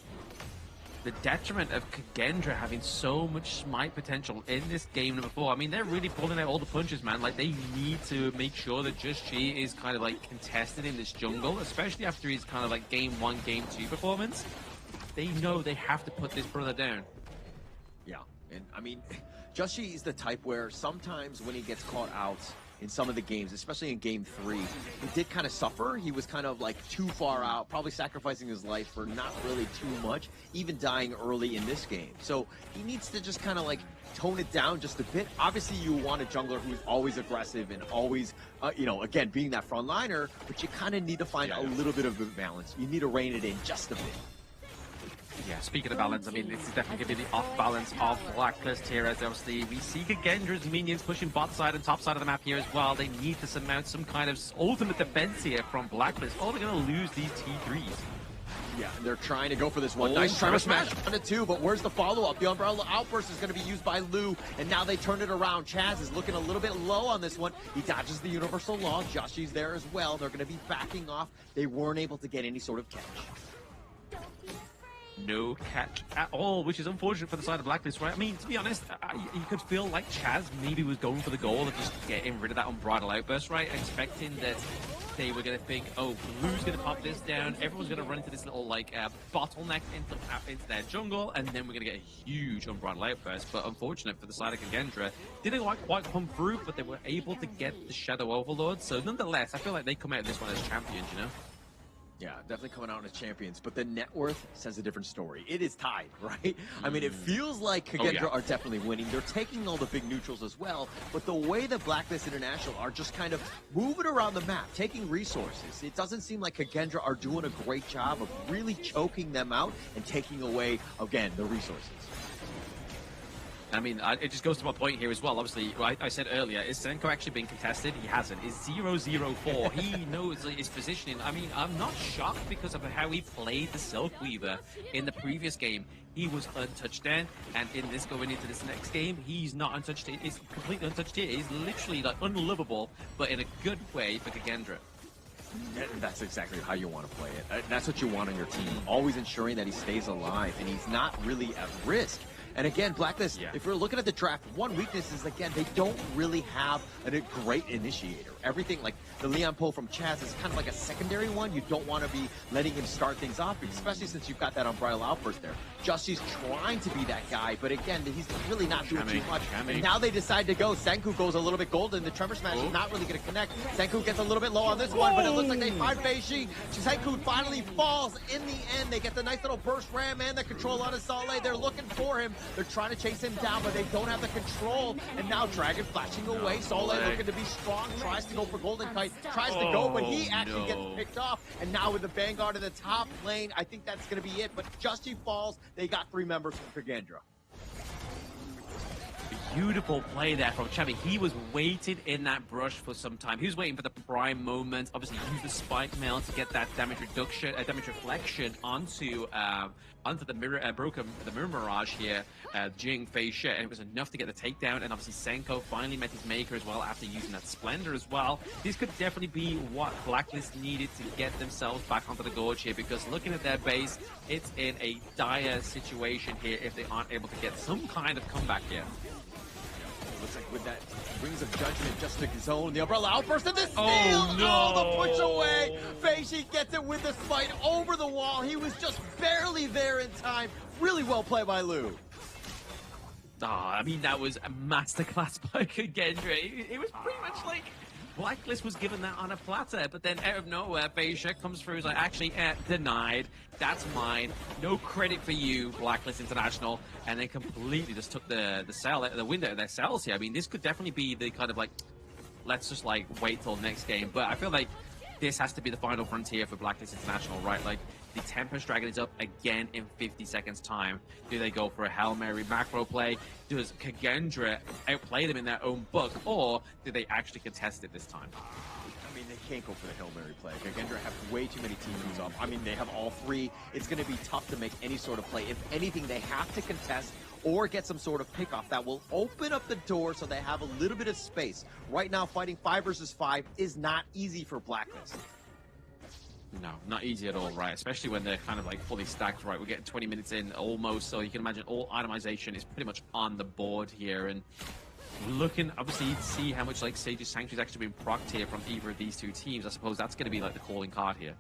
detriment of Kagendra having so much smite potential in this game number 4. I mean, they're really pulling out all the punches, man. Like, they need to make sure that Just Chi is kind of like contested in this jungle, especially after his kind of like game 1, game 2 performance. They know they have to put this brother down. Yeah. And I mean, Joshi is the type where sometimes when he gets caught out in some of the games, especially in game 3, he did kind of suffer. He was kind of like too far out, probably sacrificing his life for not really too much, even dying early in this game. So he needs to just kind of like tone it down just a bit. Obviously, you want a jungler who's always aggressive and always, you know, again, being that front liner, but you kind of need to find a little bit of a balance. You need to rein it in just a bit. Yeah, speaking of balance, I mean, this is definitely going to be the off-balance of Blacklist here, as obviously we see Kagendra's minions pushing bot side and top side of the map here as well. They need to surmount some kind of ultimate defense here from Blacklist, or they're going to lose these T3s. Yeah, and they're trying to go for this one. Nice Tremor Smash on it too, but where's the follow-up? The Umbrella Outburst is going to be used by Lu, and now they turn it around. Chaz is looking a little bit low on this one. He dodges the Universal Law. Joshi's there as well. They're going to be backing off. They weren't able to get any sort of catch. No catch at all, which is unfortunate for the side of Blacklist, right? I mean, to be honest, you could feel like Chaz maybe was going for the goal of just getting rid of that Unbridled Outburst, right? Expecting that they were going to think, oh, Blue's going to pop this down, everyone's going to run into this little, like, bottleneck into their jungle, and then we're going to get a huge Unbridled Outburst. But unfortunate for the side of Kagendra, didn't quite come through, but they were able to get the Shadow Overlord. So nonetheless, I feel like they come out of this one as champions, you know? Yeah, definitely coming out as champions, but the net worth says a different story. It is tied, right? I mean, it feels like Kagendra are definitely winning. They're taking all the big neutrals as well, but the way that Blacklist International are just kind of moving around the map, taking resources, it doesn't seem like Kagendra are doing a great job of really choking them out and taking away, again, the resources. I mean, it just goes to my point here as well. Obviously, I said earlier, is Senko actually being contested? He hasn't. Is 0-0-4? He knows his positioning. I mean, I'm not shocked because of how he played the Silk Weaver in the previous game. He was untouched then, and in this going into this next game, he's not untouched. He's completely untouched here. He's literally like unlovable, but in a good way for Kagendra. That's exactly how you want to play it. That's what you want on your team. Always ensuring that he stays alive, and he's not really at risk. And again, Blacklist, if we're looking at the draft, one weakness is, again, they don't really have a great initiator. Everything, like the Leon pull from Chaz, is kind of like a secondary one. You don't want to be letting him start things off, especially since you've got that Unbridled Outburst there. Justy's trying to be that guy, but again, he's really not doing too much. And now they decide to go. Senku goes a little bit golden. The Tremor Smash is not really going to connect. Senku gets a little bit low on this one, but it looks like they find Feishi. Senku finally falls in the end. They get the nice little burst ram and the control on his Saleh. They're looking for him. They're trying to chase him down, but they don't have the control. And now Dragon flashing away. Saleh looking to be strong, tries to go for Golden Kite, tries to go, but he actually gets picked off. And now with the Vanguard in the top lane, I think that's going to be it. But Justy falls. They got 3 members from Kagendra. Beautiful play there from Chubby. He was waiting in that brush for some time. He was waiting for the prime moment. Obviously, use the spike mail to get that damage reduction, damage reflection onto the mirror, the mirror mirage here, Jing Fei Shi, and it was enough to get the takedown. And obviously, Senko finally met his maker as well after using that Splendor as well. This could definitely be what Blacklist needed to get themselves back onto the gorge here, because looking at their base, it's in a dire situation here if they aren't able to get some kind of comeback here. Looks like with that Rings of Judgment just took his own. The Umbrella Outburst and the steal! Oh, no! The push away! Feishi gets it with the smite over the wall. He was just barely there in time. Really well played by Lu. I mean, that was a masterclass by Kagendra. It was pretty much like Blacklist was given that on a platter, but then out of nowhere, Feishi comes through. He's like, actually, denied. That's mine. No credit for you, Blacklist International. And they completely just took the wind out of their sails here. I mean, this could definitely be the kind of like, let's just like wait till next game. But I feel like this has to be the final frontier for Blacklist International, right? Like, the Tempest Dragon is up again in 50 seconds time. Do they go for a Hail Mary macro play? Does Kagendra outplay them in their own book? Or do they actually contest it this time? I mean, they can't go for the Hail Mary play. Kagendra have way too many teams up. I mean, they have all 3. It's going to be tough to make any sort of play. If anything, they have to contest or get some sort of pickoff that will open up the door so they have a little bit of space. Right now, fighting 5 versus 5 is not easy for Blacklist. No, not easy at all, right? Especially when they're kind of like fully stacked, right? We're getting 20 minutes in almost, so you can imagine all itemization is pretty much on the board here. And looking, obviously, to see how much like Sage's Sanctuary is actually being procced here from either of these two teams. I suppose that's going to be like the calling card here.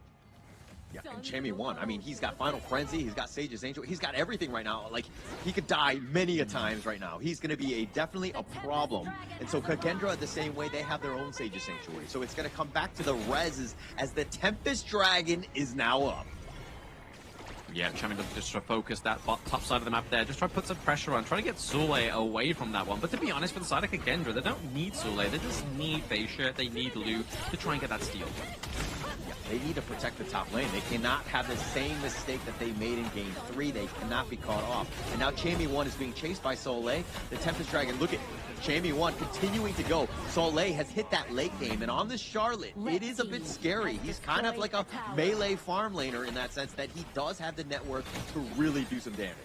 Yeah, and Chammy won. I mean, he's got Final Frenzy, he's got Sage's Angel, he's got everything right now. Like, he could die many a times right now. He's going to be definitely a problem. And so Kagendra, the same way, they have their own Sage's Sanctuary. So it's going to come back to the reses as the Tempest Dragon is now up. Yeah, Chammy just try to focus that top side of the map there. Just try to put some pressure on. Try to get Sule away from that one. But to be honest, for the side of Kagendra, they don't need Sule. They just need Feisha. They need Lu to try and get that steal. Yeah, they need to protect the top lane. They cannot have the same mistake that they made in Game 3. They cannot be caught off. And now Chammy 1 is being chased by Soleil. The Tempest Dragon, look at Chammy 1 continuing to go. Soleil has hit that late game, and on this Charlotte, it is a bit scary. He's kind of like a melee farm laner in that sense that he does have the net worth to really do some damage.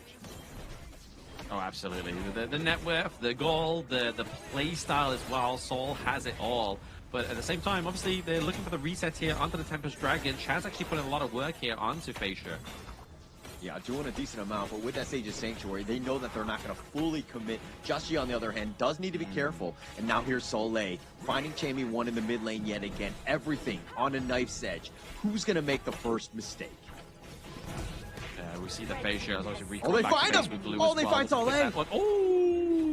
Oh, absolutely. The net worth, the goal, the play style as well. Sol has it all. But at the same time, obviously, they're looking for the reset here onto the Tempest Dragon. Chaz actually put in a lot of work here onto Feisha. Yeah, doing a decent amount, but with that Sage's Sanctuary, they know that they're not going to fully commit. Justy, on the other hand, does need to be careful. And now here's Soleil, finding Chammy 1 in the mid lane yet again. Everything on a knife's edge. Who's going to make the first mistake? We see the Feisha as obviously Oh, they find him! Oh, they find Soleil!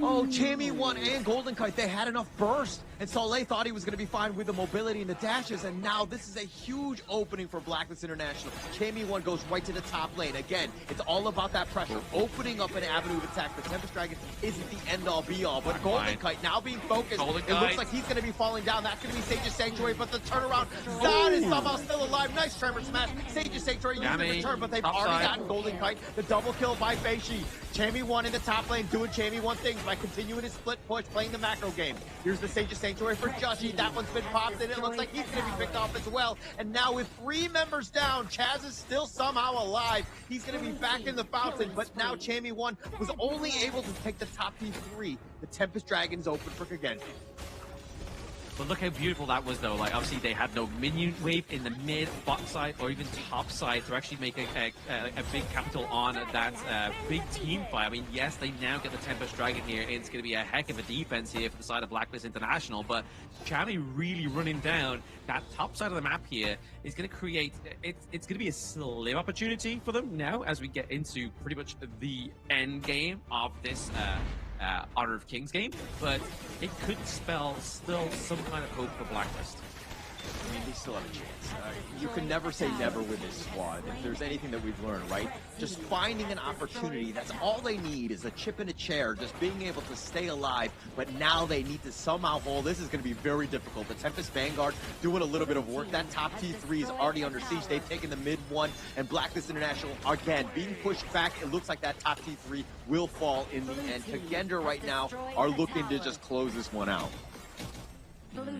Oh, Chammy 1 and Golden Kite, they had enough burst. And Soleil thought he was going to be fine with the mobility and the dashes, and now this is a huge opening for Blacklist International. Chammy 1 goes right to the top lane. Again, it's all about that pressure, opening up an avenue of attack. The Tempest Dragon isn't the end-all, be-all, but Golden Kite now being focused. It looks like he's going to be falling down. That's going to be Sage's Sanctuary, but the turnaround, Zod is somehow still alive. Nice tremor smash. Sage's Sanctuary using the return, but they've already gotten Golden Kite. The double kill by Feishi. Chammy 1 in the top lane doing Chammy 1 things by continuing his split push, playing the macro game. Here's the Sage's Sanctuary for Justy. That one's been popped, and it looks like he's going to be picked off as well. And now with 3 members down, Chaz is still somehow alive. He's going to be back in the fountain, but now Chammy 1 was only able to take the top T3. The Tempest Dragon's open for Kagendra. But look how beautiful that was, though. Like, obviously, they had no minion wave in the mid, bot side, or even top side to actually make a big capital on that big team fight. I mean, yes, they now get the Tempest Dragon here. It's going to be a heck of a defense here for the side of Blacklist International. But Chammy really running down that top side of the map here is going to create... It's going to be a slim opportunity for them now as we get into pretty much the end game of this... Honor of Kings game, but it could spell still some kind of hope for Blacklist. I mean, they still have a chance. You can never say never with this squad. If there's anything that we've learned, right? Just finding an opportunity, that's all they need is a chip in a chair, just being able to stay alive, but now they need to somehow hold. This is going to be very difficult. The Tempest Vanguard doing a little bit of work. That top T3 is already under siege. They've taken the mid one, and Blacklist International, again, being pushed back. It looks like that top T3 will fall in the end. Kagendra right now are looking to just close this one out.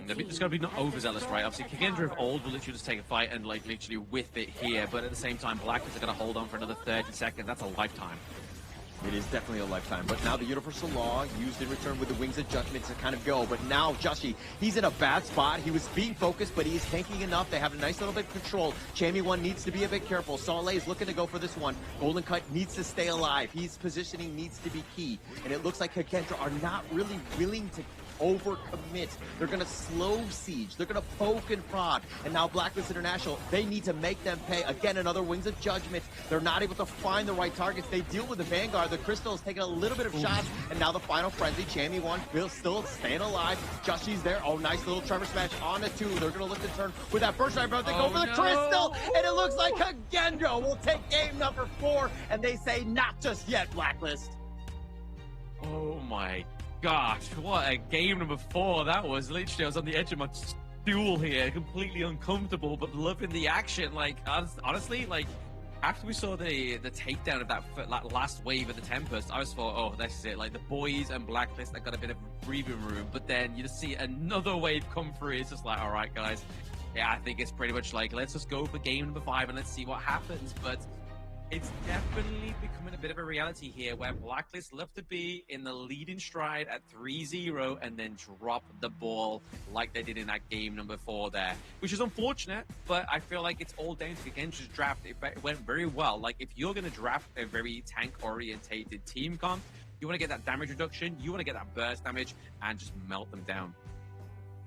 It's got to be not overzealous, right? Obviously, Kagendra of old will literally just take a fight and like literally whiff it here, but at the same time, Blacklist are going to hold on for another 30 seconds. That's a lifetime. It is definitely a lifetime, but now the Universal Law used in return with the Wings of Judgment to kind of go, but now Justy, he's in a bad spot. He was being focused, but he's tanking enough. They have a nice little bit of control. Chammy 1 needs to be a bit careful. Soleil is looking to go for this one. Golden Kite needs to stay alive. His positioning needs to be key, and it looks like Kagendra are not really willing to overcommit. They're going to slow siege. They're going to poke and prod. And now Blacklist International, they need to make them pay. Again, another Wings of Judgment. They're not able to find the right targets. They deal with the Vanguard. The Crystal is taking a little bit of shots. And now the final frenzy. Chammy 1 still staying alive. Justy's there. Oh, nice little tremor smash on the 2. They're going to look to turn with that burst drive. They go for the Crystal. And it looks like Kagendra will take game number 4. And they say, not just yet, Blacklist. Oh my gosh, what a game number 4 that was. Literally, I was on the edge of my stool here, completely uncomfortable, but loving the action. Like, honestly, like, after we saw the takedown of that last wave of the Tempest, I was thought, oh, this is it. Like, the boys and Blacklist, they got a bit of breathing room, but then you just see another wave come through. It's just like, all right, guys. Yeah, I think it's pretty much like, let's just go for game number 5 and let's see what happens. But it's definitely becoming a bit of a reality here where Blacklist love to be in the leading stride at 3-0 and then drop the ball like they did in that game number 4 there, which is unfortunate, but I feel like it's all down to Kagendra's draft. It went very well. Like, if you're going to draft a very tank-orientated team comp, you want to get that damage reduction, you want to get that burst damage, and just melt them down.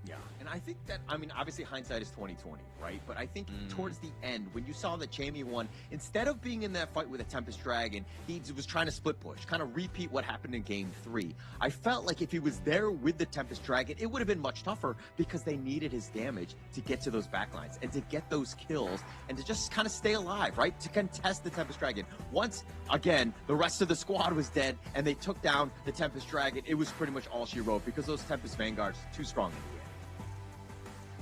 Yeah, and I think that, I mean, obviously hindsight is 2020, right? But I think towards the end, when you saw that Jamie won, instead of being in that fight with a Tempest Dragon, he was trying to split push, kind of repeat what happened in Game 3. I felt like if he was there with the Tempest Dragon, it would have been much tougher because they needed his damage to get to those backlines and to get those kills and to just kind of stay alive, right? To contest the Tempest Dragon. Once, again, the rest of the squad was dead and they took down the Tempest Dragon, it was pretty much all she wrote because those Tempest Vanguards too strong in the end.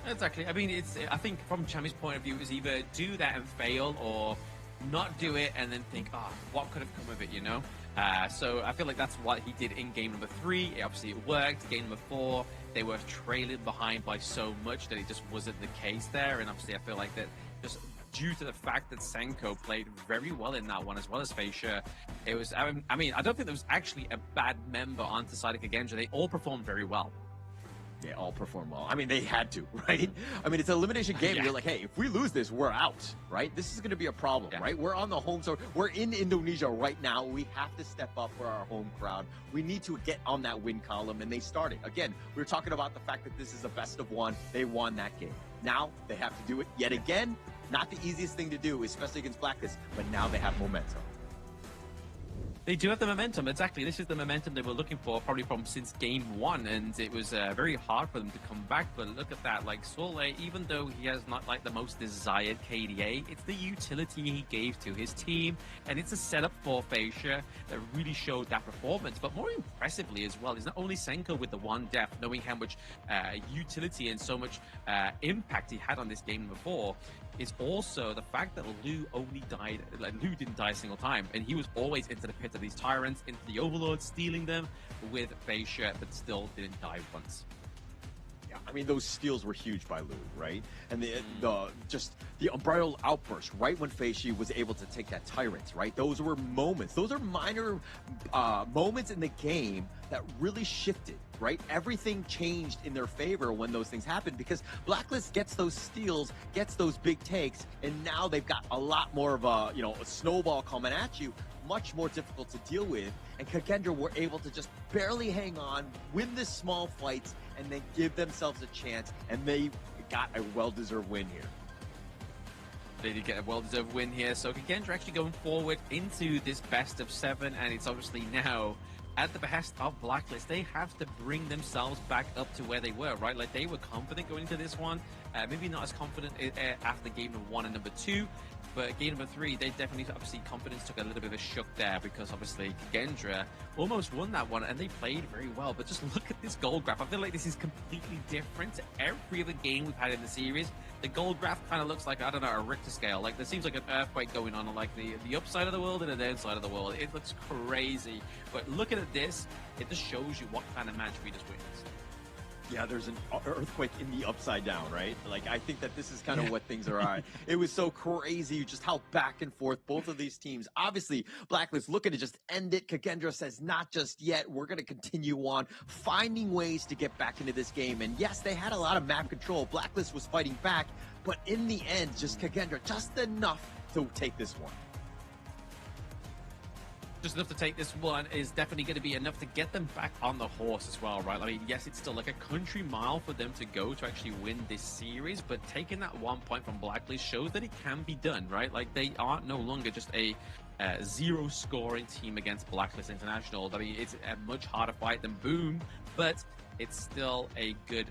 Exactly. I mean, I think from Chammy's point of view, it's either do that and fail or not do it and then think, what could have come of it, you know? So I feel like that's what he did in game number 3. Obviously, it worked. Game number 4, they were trailing behind by so much that it just wasn't the case there. And obviously, I feel like that just due to the fact that Senko played very well in that one, as well as Facia, it was, I mean, I don't think there was actually a bad member on the side of Kagendra. They all performed very well. They all perform well. I mean, they had to, right? I mean, it's an elimination game. Yeah. You're like, hey, if we lose this, we're out, right? This is going to be a problem, right? We're on the home, so we're in Indonesia right now. We have to step up for our home crowd. We need to get on that win column, and they started. Again, we were talking about the fact that this is a best of 1. They won that game. Now they have to do it yet again. Not the easiest thing to do, especially against Blacklist, but now they have momentum. They do have the momentum, exactly. This is the momentum they were looking for probably from since game 1, and it was very hard for them to come back. But look at that, like Sole, even though he has not like the most desired KDA, it's the utility he gave to his team, and it's a setup for Facia that really showed that performance. But more impressively as well is not only Senko with the 1 death, knowing how much utility and so much impact he had on this game before, is also the fact that Lou only died, like Lou didn't die a single time, and he was always into the pit of these tyrants, into the overlords, stealing them with Facia, but still didn't die once. Yeah, I mean, those steals were huge by Lou, right? And the unbridled outburst right when Facia was able to take that tyrant, right? Those were moments. Those are minor moments in the game that really shifted, right? Everything changed in their favor when those things happened because Blacklist gets those steals, gets those big takes, and now they've got a lot more of a, you know, a snowball coming at you, much more difficult to deal with. And Kagendra were able to just barely hang on, win the small fights, and then give themselves a chance, and they got a well-deserved win here. They did get a well-deserved win here, so Kagendra actually going forward into this best of 7, and it's obviously now at the behest of Blacklist. They have to bring themselves back up to where they were, right? Like, they were confident going into this one, maybe not as confident after game number 1 and number 2, but game number 3, they definitely, obviously, confidence took a little bit of a shock there because obviously Kagendra almost won that one and they played very well. But just look at this goal graph. I feel like this is completely different to every other game we've had in the series. The goal graph kind of looks like, I don't know, a Richter scale. Like, there seems like an earthquake going on like the upside of the world and the downside of the world. It looks crazy. But looking at this, it just shows you what kind of match we just witnessed. Yeah, there's an earthquake in the upside down, right? Like, I think that this is kind of what things are at. It was so crazy just how back and forth both of these teams. Obviously, Blacklist looking to just end it. Kagendra says, not just yet. We're going to continue on, finding ways to get back into this game. And yes, they had a lot of map control. Blacklist was fighting back, but in the end, just Kagendra, just enough to take this one. Just enough to take this one is definitely going to be enough to get them back on the horse as well, right? I mean, yes, it's still like a country mile for them to go to actually win this series, but taking that 1 point from Blacklist shows that it can be done, right? Like, they are no longer just a zero-scoring team against Blacklist International. I mean, it's a much harder fight than Boom, but it's still a good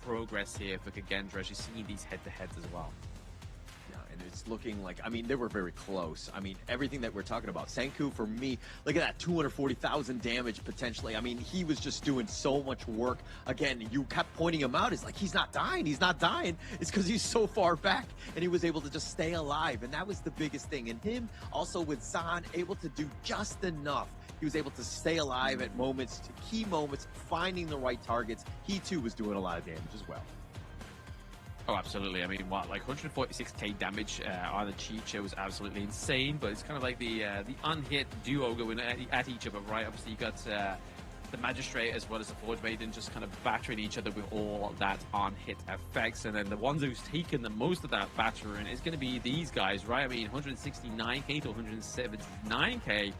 progress here for Kagendra as you're seeing these head-to-heads as well. And it's looking like, I mean, they were very close. I mean, everything that we're talking about. Senku, for me, look at that 240,000 damage potentially. I mean, he was just doing so much work. Again, you kept pointing him out. It's like, he's not dying. He's not dying. It's because he's so far back and he was able to just stay alive. And that was the biggest thing. And him also with Zahn able to do just enough. He was able to stay alive at moments, key moments, finding the right targets. He too was doing a lot of damage as well. Oh, absolutely. I mean, what, like 146k damage on the Chicha was absolutely insane, but it's kind of like the unhit duo going at each other, right? Obviously, you got the Magistrate as well as the Forge Maiden just kind of battering each other with all that on-hit effects, and then the ones who's taken the most of that battering is going to be these guys, right? I mean, 169k to 179k.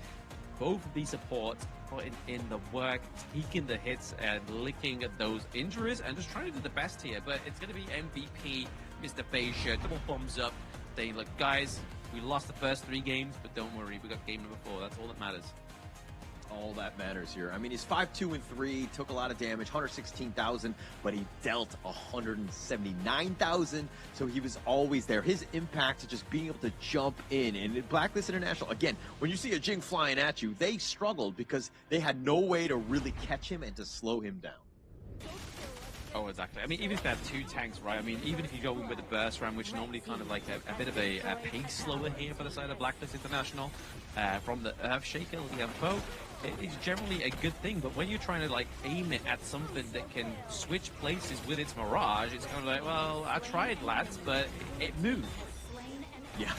both of these supports putting in the work, taking the hits and licking at those injuries and just trying to do the best here. But it's going to be MVP, Mr. Fascia, double thumbs up, saying, look, guys, we lost the first 3 games, but don't worry, we got game number 4. That's all that matters. All that matters here. I mean, he's 5-2-3, took a lot of damage, 116,000, but he dealt 179,000, so he was always there. His impact to just being able to jump in, and Blacklist International, again, when you see a Jing flying at you, they struggled because they had no way to really catch him and to slow him down. Oh, exactly. I mean, even if they have 2 tanks, right? I mean, even if you go in with a burst ram, which normally kind of like a bit of a pace slower here for the side of Blacklist International, from the Earthshaker, Liempo, it's generally a good thing. But when you're trying to like aim it at something that can switch places with its Mirage, it's kind of like, well, I tried, lads, but it moved. Yeah,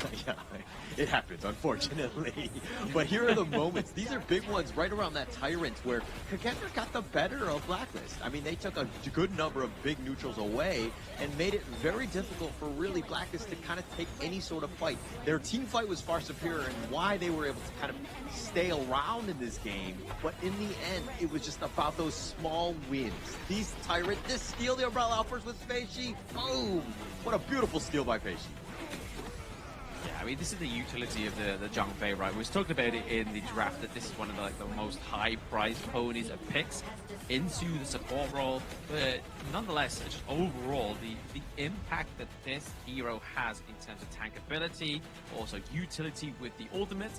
it happens, unfortunately. But here are the moments. These are big ones right around that Tyrant where KIS4 got the better of Blacklist. I mean, they took a good number of big neutrals away and made it very difficult for really Blacklist to kind of take any sort of fight. Their team fight was far superior and why they were able to kind of stay around in this game. But in the end, it was just about those small wins. These Tyrant, this steal the Umbrella offers with Fascia, boom! What a beautiful steal by Fascia. Yeah, I mean, this is the utility of the Zhang Fei, right? We was talking about it in the draft that this is one of the most high-priced ponies and picks into the support role. But nonetheless, just overall, the impact that this hero has in terms of tank ability, also utility with the ultimate,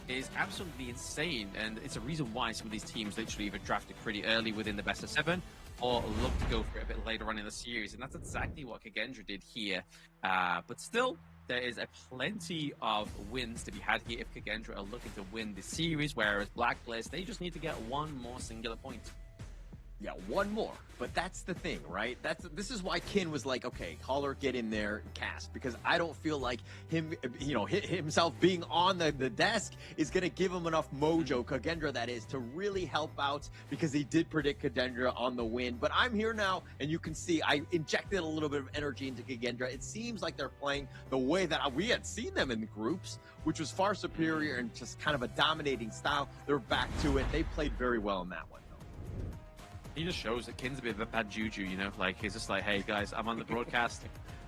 is absolutely insane. And it's a reason why some of these teams literally either drafted pretty early within the best of 7 or look to go for it a bit later on in the series. And that's exactly what KIS4 did here. But still, there is plenty of wins to be had here if KIS4 are looking to win the series, whereas Blacklist, they just need to get one more singular point. Yeah, one more. But that's the thing, right? This is why Kin was like, okay, Caller, get in there, cast, because I don't feel like him, himself being on the desk is going to give him enough mojo, KIS4 that is, to really help out, because he did predict KIS4 on the win. But I'm here now, and you can see I injected a little bit of energy into KIS4. It seems like they're playing the way that we had seen them in the groups, which was far superior and just kind of a dominating style. They're back to it. They played very well in that one. He just shows that Kin's a bit of a bad juju, you know? Like, he's just like, hey, guys, I'm on the broadcast.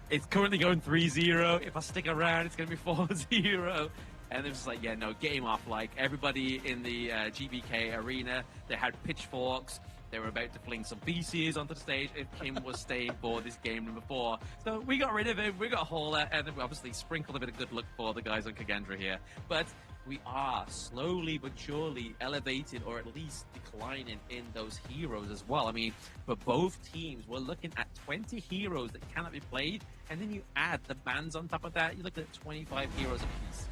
It's currently going 3-0. If I stick around, it's going to be 4-0. And they're just like, yeah, no, get him off. Like, everybody in the GBK arena, they had pitchforks. They were about to fling some BCs onto the stage if Kim was staying for this game number 4. So we got rid of him. We got Hauler, and then we obviously sprinkled a bit of good luck for the guys on KIS4 here. But we are slowly but surely elevated, or at least declining in those heroes as well. I mean, for both teams, we're looking at 20 heroes that cannot be played, and then you add the bans on top of that, you're looking at 25 heroes apiece.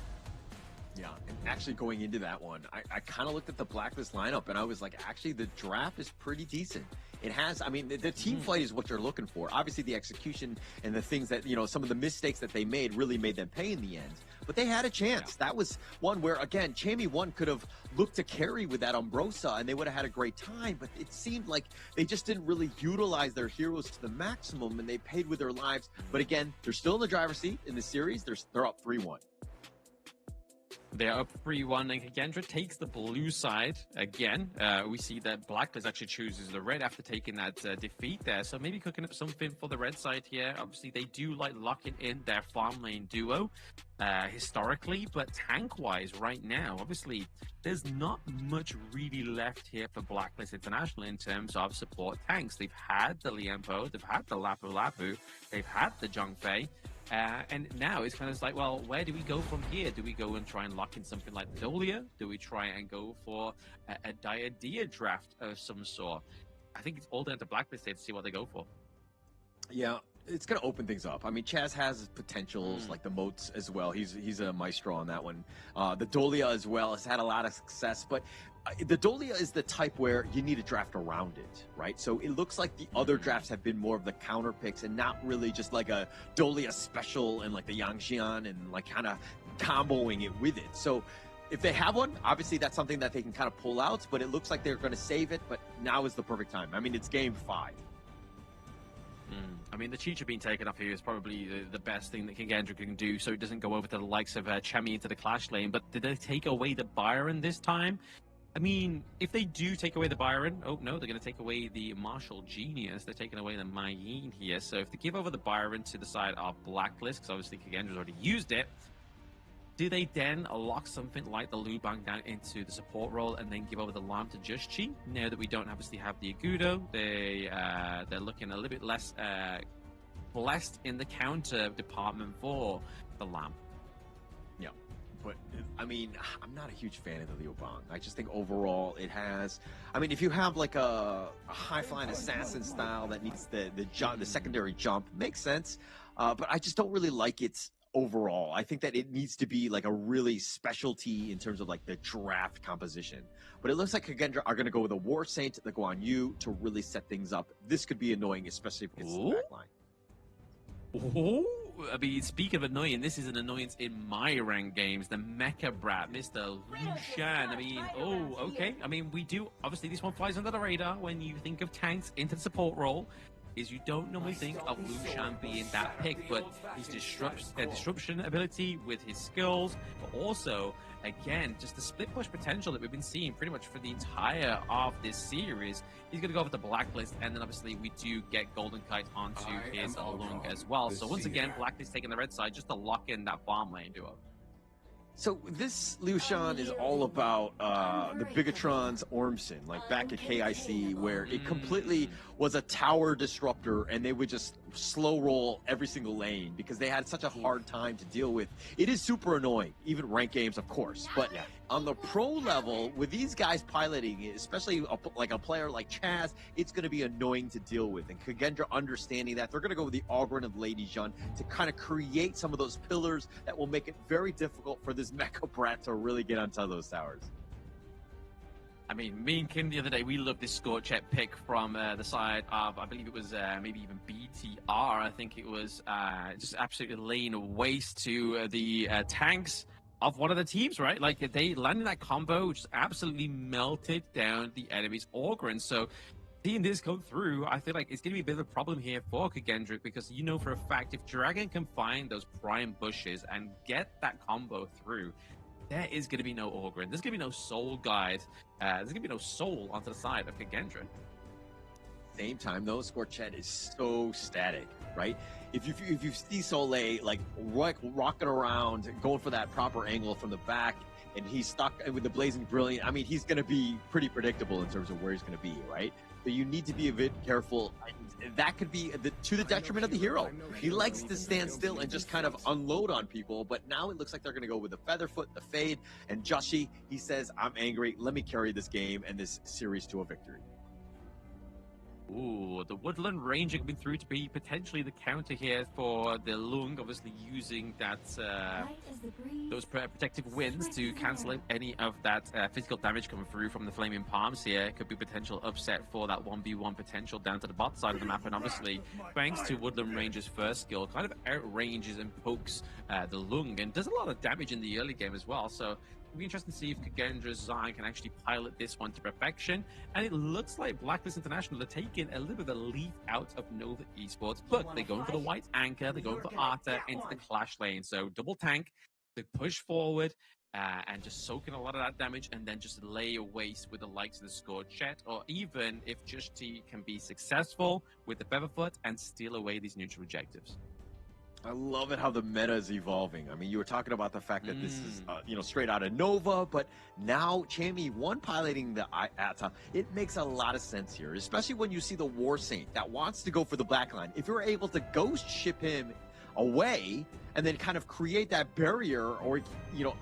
Yeah, and actually going into that one, I kind of looked at the Blacklist lineup, and I was like, actually, the draft is pretty decent. It has, I mean, the team fight is what you're looking for. Obviously, the execution and the things that, some of the mistakes that they made really made them pay in the end. But they had a chance. Yeah. That was one where, again, Chammy 1 could have looked to carry with that Umbrosa, and they would have had a great time. But it seemed like they just didn't really utilize their heroes to the maximum, and they paid with their lives. But again, they're still in the driver's seat in the series. They're up 3-1. They're up 3-1, and KIS4 takes the blue side again. We see that Blacklist actually chooses the red after taking that defeat there. So maybe cooking up something for the red side here. Obviously, they do like locking in their farm lane duo historically, but tank-wise right now, obviously, there's not much really left here for Blacklist International in terms of support tanks. They've had the Liempo, they've had the Lapu Lapu, they've had the Zhang Fei. And now it's kind of like, well, where do we go from here? Do we go and try and lock in something like the Dolia? Do we try and go for a Diadea draft of some sort? I think it's all down to Blacklist to see what they go for. Yeah, it's going to open things up. I mean, Chaz has potentials like the Moats as well. He's a maestro on that one. The Dolia as well has had a lot of success, but the Dolia is the type where you need a draft around it, right? So it looks like the other drafts have been more of the counter picks and not really just like a Dolia special and like the Yangxian and like kind of comboing it with it. So if they have one, obviously that's something that they can kind of pull out, but it looks like they're going to save it, but now is the perfect time. I mean, it's game 5. I mean, the Chicha being taken off here is probably the best thing that Kendra can do, so it doesn't go over to the likes of Chemi into the clash lane. But did they take away the Byron this time? I mean, if they do take away the Byron, oh no, they're going to take away the Martial Genius. They're taking away the Mayin here. So if they give over the Byron to the side of Blacklist, because obviously Kendra's already used it, do they then lock something like the Lubang down into the support role and then give over the Lamb to Just Chi? Now that we don't obviously have the Agudo, they're looking a little bit less blessed in the counter department for the Lamb. Yeah, but I mean, I'm not a huge fan of the Liu Bang. I just think overall it has. I mean, if you have like a high flying assassin style that needs the secondary jump, makes sense. But I just don't really like its overall. I think that it needs to be like a really specialty in terms of like the draft composition. But it looks like Kendra are going to go with a War Saint, the Guan Yu, to really set things up. This could be annoying, especially if it's the back line. Oh, I mean, speaking of annoying, this is an annoyance in my rank games. The Mecha Brat, Mr. Lushan. I mean, oh, okay. I mean, we do, obviously this one flies under the radar when you think of tanks into the support role. Is you don't normally think of Lushan being that pick, but his disruption ability with his skills, but also, again, just the split push potential that we've been seeing pretty much for the entire of this series. He's going to go with the Blacklist, and then obviously we do get Golden Kite onto his Lung as well. So once again, Blacklist taking the red side just to lock in that farm lane duo. So this Liu Shan is all about the Bigatron's Ormson, like back at KIC, where it completely was a tower disruptor, and they would just slow roll every single lane because they had such a hard time to deal with. It is super annoying, even ranked games, of course. But on the pro level, with these guys piloting it, especially like a player like Chaz, it's going to be annoying to deal with. And Kagendra understanding that, they're going to go with the Ogren of Lady Jeanne to kind of create some of those pillars that will make it very difficult for this Mecha Brat to really get onto those towers. I mean, me and Kim the other day, we loved this Scorchet pick from the side of, I believe it was maybe even BTR. I think it was just absolutely laying waste to the tanks of one of the teams, right? Like, they landed that combo, which absolutely melted down the enemy's Ogren. So seeing this go through, I feel like it's going to be a bit of a problem here for Kagendrick, because you know for a fact, if Dragon can find those prime bushes and get that combo through, there is going to be no Ogren. There's going to be no soul guide. There's going to be no soul onto the side of Kagendra. Same time, though, Scorchet is so static, right? If you see Soleil like rocking around, going for that proper angle from the back, and he's stuck with the Blazing Brilliant, I mean, he's going to be pretty predictable in terms of where he's going to be, right? But you need to be a bit careful. That could be to the detriment of the hero. He likes to stand still and just kind of unload on people, but now it looks like they're going to go with the Featherfoot, the Fade, and Joshi. He says, I'm angry. Let me carry this game and this series to a victory. Ooh, the Woodland Ranger coming through to be potentially the counter here for the Lung, obviously using that those protective winds to cancel any of that physical damage coming through from the Flaming Palms here. Could be potential upset for that 1v1 potential down to the bot side of the map, and obviously, thanks to Woodland Ranger's first skill, kind of outranges and pokes the Lung, and does a lot of damage in the early game as well, so it'll be interesting to see if Kagendra's Zion can actually pilot this one to perfection. And it looks like Blacklist International are taking a little bit of a leaf out of Nova Esports, but they're going for the white anchor, they're going for Arta into the clash lane. So double tank, they push forward and just soaking a lot of that damage, and then just lay a waste with the likes of the Scorchet, or even if Just T can be successful with the Featherfoot and steal away these neutral objectives. I love it how the meta is evolving. I mean, you were talking about the fact that this is, straight out of Nova, but now Chami 1 piloting the Ata, it makes a lot of sense here, especially when you see the War Saint that wants to go for the backline. If you're able to ghost ship him away and then kind of create that barrier, or,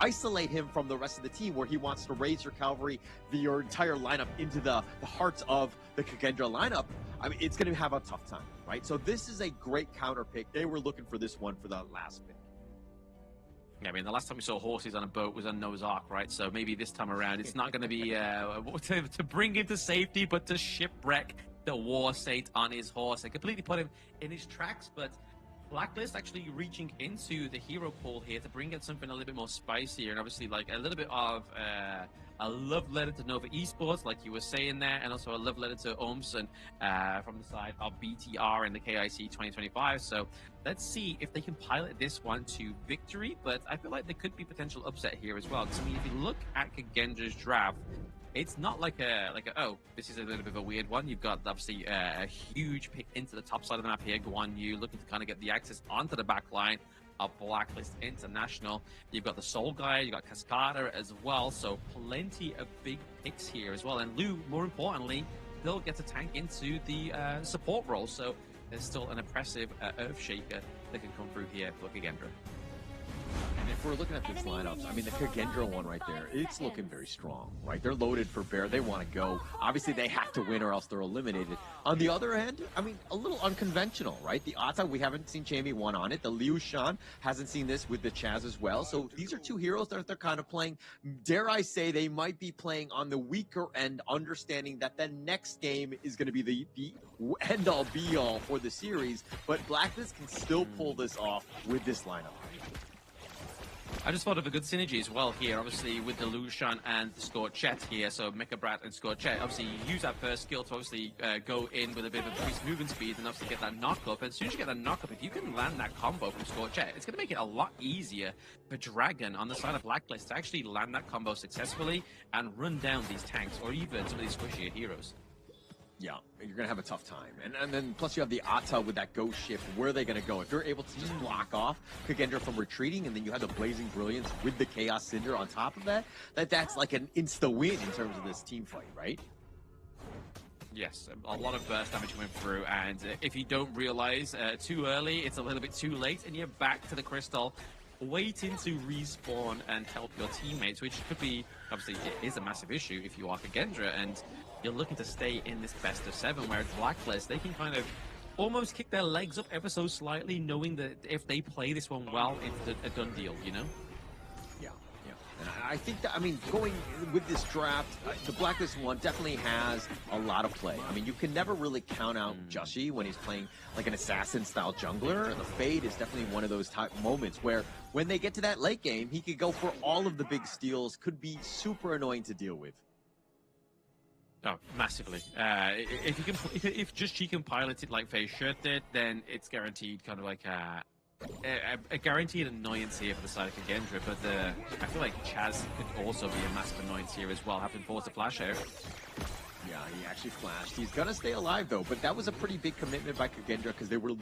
isolate him from the rest of the team where he wants to raise your cavalry, your entire lineup into the hearts of the Kagendra lineup, I mean, it's going to have a tough time, right? So this is a great counter pick. They were looking for this one for the last pick. Yeah, I mean, the last time we saw horses on a boat was on Noah's Ark, right? So maybe this time around, it's not going to be to bring him to safety, but to shipwreck the War Saint on his horse and completely put him in his tracks. But Blacklist actually reaching into the hero pool here to bring in something a little bit more spicier, and obviously like a little bit of a love letter to Nova Esports, like you were saying there, and also a love letter to Ormson from the side of BTR and the KIC 2025. So let's see if they can pilot this one to victory, but I feel like there could be potential upset here as well. Because I mean, if you look at Kagendra's draft, it's not like a oh, this is a little bit of a weird one. You've got obviously a huge pick into the top side of the map here, Guan Yu looking to kind of get the access onto the back line of Blacklist International. You've got the Soul Guy, you've got Cascada as well, so plenty of big picks here as well. And Lu, more importantly, they'll get to tank into the support role, so there's still an impressive Earthshaker that can come through here for Kagendra. And if we're looking at this lineups, I mean, the Kagendra one right there, it's looking very strong, right? They're loaded for bear. They want to go. Obviously, they have to win or else they're eliminated. On the other hand, I mean, a little unconventional, right? The Ata, we haven't seen Chamie 1 on it. The Liu Shan hasn't seen this with the Chaz as well. So these are two heroes that they're kind of playing. Dare I say, they might be playing on the weaker end, understanding that the next game is going to be the end-all, be-all for the series. But Blacklist can still pull this off with this lineup. I just thought of a good synergy as well here, obviously, with the Lushan and the Scorchet here. So Mecha Brat and Scorchet, obviously, you use that first skill to obviously go in with a bit of increased movement speed and obviously get that knock-up. And as soon as you get that knock-up, if you can land that combo from Scorchet, it's going to make it a lot easier for Dragon on the side of Blacklist to actually land that combo successfully and run down these tanks or even some of these squishier heroes. Yeah, you're going to have a tough time. And then plus you have the Ata with that ghost shift. Where are they going to go? If you're able to just block off Kagendra from retreating, and then you have the Blazing Brilliance with the Chaos Cinder on top of that, that's like an insta-win in terms of this team fight, right? Yes, a lot of burst damage coming through, and if you don't realize too early, it's a little bit too late, and you're back to the crystal, waiting to respawn and help your teammates, which could be, obviously, it is a massive issue if you are Kagendra, and you're looking to stay in this best of 7, where it's Blacklist, they can kind of almost kick their legs up ever so slightly, knowing that if they play this one well, it's a done deal, you know? Yeah. And I think that, I mean, going with this draft, the Blacklist one definitely has a lot of play. I mean, you can never really count out Joshi when he's playing like an assassin-style jungler. The Fade is definitely one of those type moments where when they get to that late game, he could go for all of the big steals, could be super annoying to deal with. Oh, massively. If just she can pilot it like Feisha did, then it's guaranteed kind of like a guaranteed annoyance here for the side of Kagendra. But I feel like Chaz could also be a massive annoyance here as well, having forced a flash out. Yeah, he actually flashed. He's gonna stay alive though, but that was a pretty big commitment by Kagendra because they were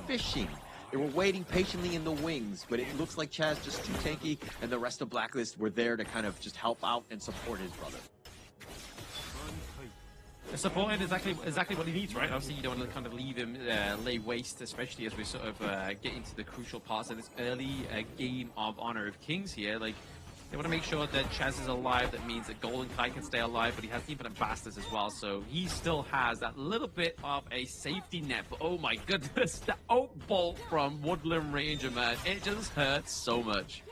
fishing. They were waiting patiently in the wings, but it looks like Chaz just too tanky, and the rest of Blacklist were there to kind of just help out and support his brother. Support is exactly what he needs, right? Obviously, you don't want to kind of leave him lay waste, especially as we sort of get into the crucial parts of this early game of Honor of Kings here. Like, they want to make sure that Chaz is alive. That means that Golden Kai can stay alive, but he has Infinite Bastards as well, so he still has that little bit of a safety net. But oh my goodness, the Oak Bolt from Woodland Ranger, man, it just hurts so much.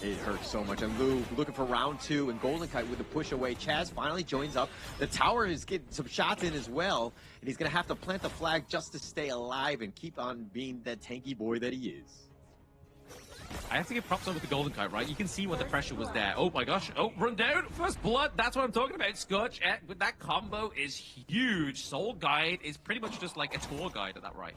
It hurts so much. And Lou looking for round 2, and Golden Kite with the push away. Chaz finally joins up. The tower is getting some shots in as well, and he's going to have to plant the flag just to stay alive and keep on being that tanky boy that he is. I have to give props over to Golden Kite, right? You can see what the pressure was there. Oh my gosh. Oh, run down. First blood. That's what I'm talking about. Scorch with that combo is huge. Soul Guide is pretty much just like a tour guide at that right.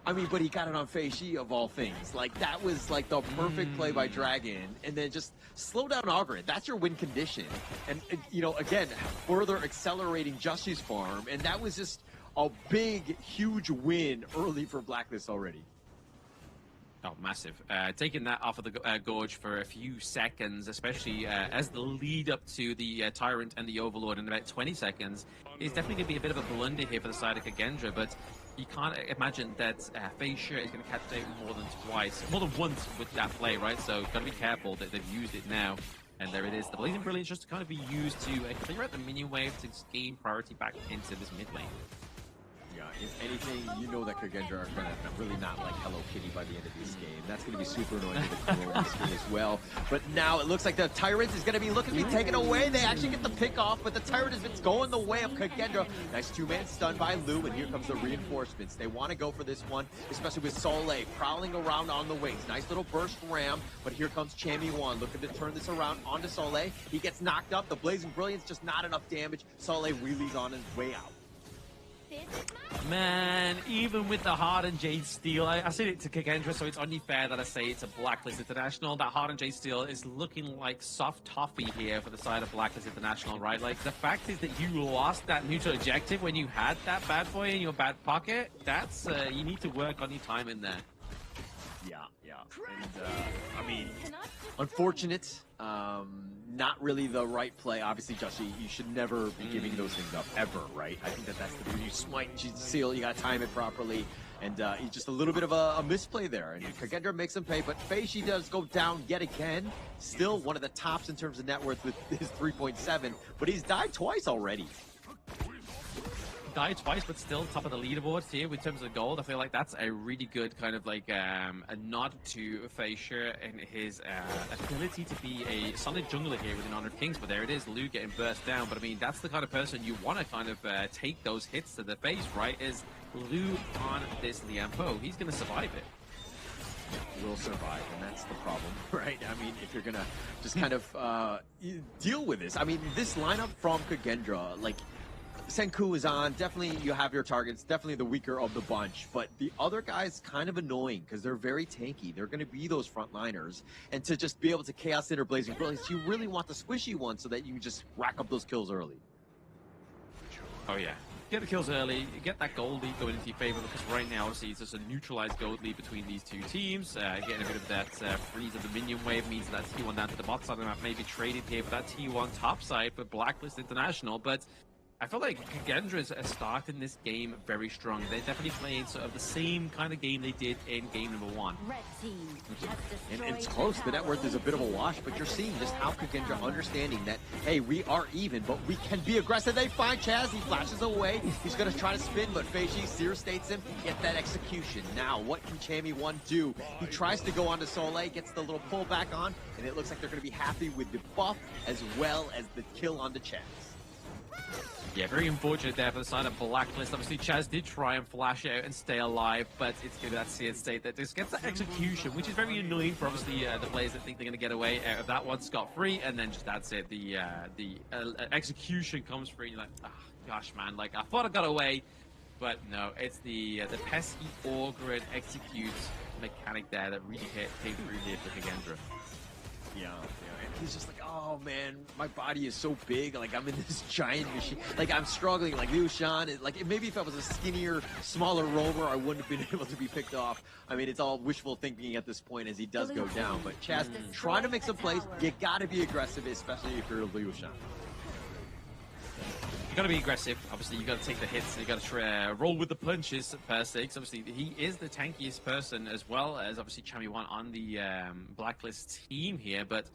I mean, but he got it on Fei Shi of all things. Like, that was like the perfect play by Dragon. And then just slow down Augurin. That's your win condition. And, you know, again, further accelerating Joshi's farm. And that was just a big, huge win early for Blacklist already. Oh, massive. Taking that off of the Gorge for a few seconds, especially as the lead up to the Tyrant and the Overlord in about 20 seconds, is definitely going to be a bit of a blunder here for the side of Kagendra, but you can't imagine that Fei Shi is going to catch it more than once with that play, right? So got to be careful that they've used it now. And there it is. The Blazing Brilliance just to kind of be used to clear out the minion wave to gain priority back into this mid lane. Yeah, if anything, you know that Kagendra are going to really not like Hello Kitty by the end of this game. That's going to be super annoying for the crew on this game as well. But now it looks like the Tyrant is going to be looking to be taken away. They actually get the pick off, but the Tyrant has been going the way of Kagendra. Nice two-man stun by Lou, and here comes the reinforcements. They want to go for this one, especially with Soleil prowling around on the wings. Nice little burst ram, but here comes Chammy1 looking to turn this around onto Soleil. He gets knocked up. The Blazing Brilliance, just not enough damage. Soleil wheelies on his way out. Man, even with the Hardened Jade Steel, I said it to Kagendra, so it's only fair that I say it's a Blacklist International. That Hardened Jade Steel is looking like soft toffee here for the side of Blacklist International, right? Like, the fact is that you lost that neutral objective when you had that bad boy in your back pocket. That's, you need to work on your time in there. Yeah. And, I mean, unfortunate. Not really the right play. Obviously, Joshi, you should never be giving those things up, ever, right? I think that's the thing. You smite, you seal, you gotta time it properly. And just a little bit of a misplay there. And Kagendra makes him pay, but Feishi does go down yet again. Still one of the tops in terms of net worth with his 3.7, but he's died twice already. Died twice, but still top of the leaderboards here in terms of gold. I feel like that's a really good kind of like a nod to Feishi and his ability to be a solid jungler here with an Honor of Kings. But there it is, Lou getting burst down. But I mean, that's the kind of person you want to kind of take those hits to the face, right? Is Lou on this Liampo? He's going to survive it. He will survive, and that's the problem, right? I mean, if you're gonna just kind of deal with this. I mean, this lineup from Kagendra, like, Senku is on, definitely you have your targets, definitely the weaker of the bunch, but the other guys kind of annoying because they're very tanky. They're going to be those frontliners, and to just be able to Chaos Enter Blazing Brilliance, you really want the squishy one so that you can just rack up those kills early. Oh yeah. Get the kills early, get that gold lead going into your favor, because right now, obviously, it's just a neutralized gold lead between these two teams. Getting a bit of that freeze of the minion wave means that T1 down to the bot side of the map may be traded here for that T1 top side for Blacklist International, but I feel like Kagendra is starting this game very strong. They're definitely playing sort of the same kind of game they did in game number 1. Red team And it's close. The net worth is a bit of a wash, but you're seeing just how Kagendra understanding that, hey, we are even, but we can be aggressive. They find Chaz. He flashes away. He's going to try to spin, but Feishi Seer states him. Get that execution. Now, what can Chammy1 do? He tries to go onto Soleil, gets the little pullback on, and it looks like they're going to be happy with the buff as well as the kill onto Chaz. Yeah, very unfortunate there for the side of Blacklist. Obviously, Chaz did try and flash out and stay alive, but it's going to be that seared state that just gets that execution, which is very annoying for obviously the players that think they're going to get away out of that one scot-free, and then just that's it. The execution comes free, and you're like, oh, gosh, man, like, I thought I got away, but no, it's the pesky auger and execute mechanic there that really came through here for Kagendra. Yeah, and he's just like, oh man, my body is so big, like I'm in this giant machine, like I'm struggling, like Liu Shan, like maybe if I was a skinnier, smaller roamer, I wouldn't have been able to be picked off. I mean, it's all wishful thinking at this point as he does go down, but Chaz, trying to make some plays, you gotta be aggressive, especially if you're Liu Shan. You got to be aggressive. Obviously, you got to take the hits. You got to roll with the punches per se. Because obviously, he is the tankiest person as well as obviously Chammy1 on the Blacklist team here. But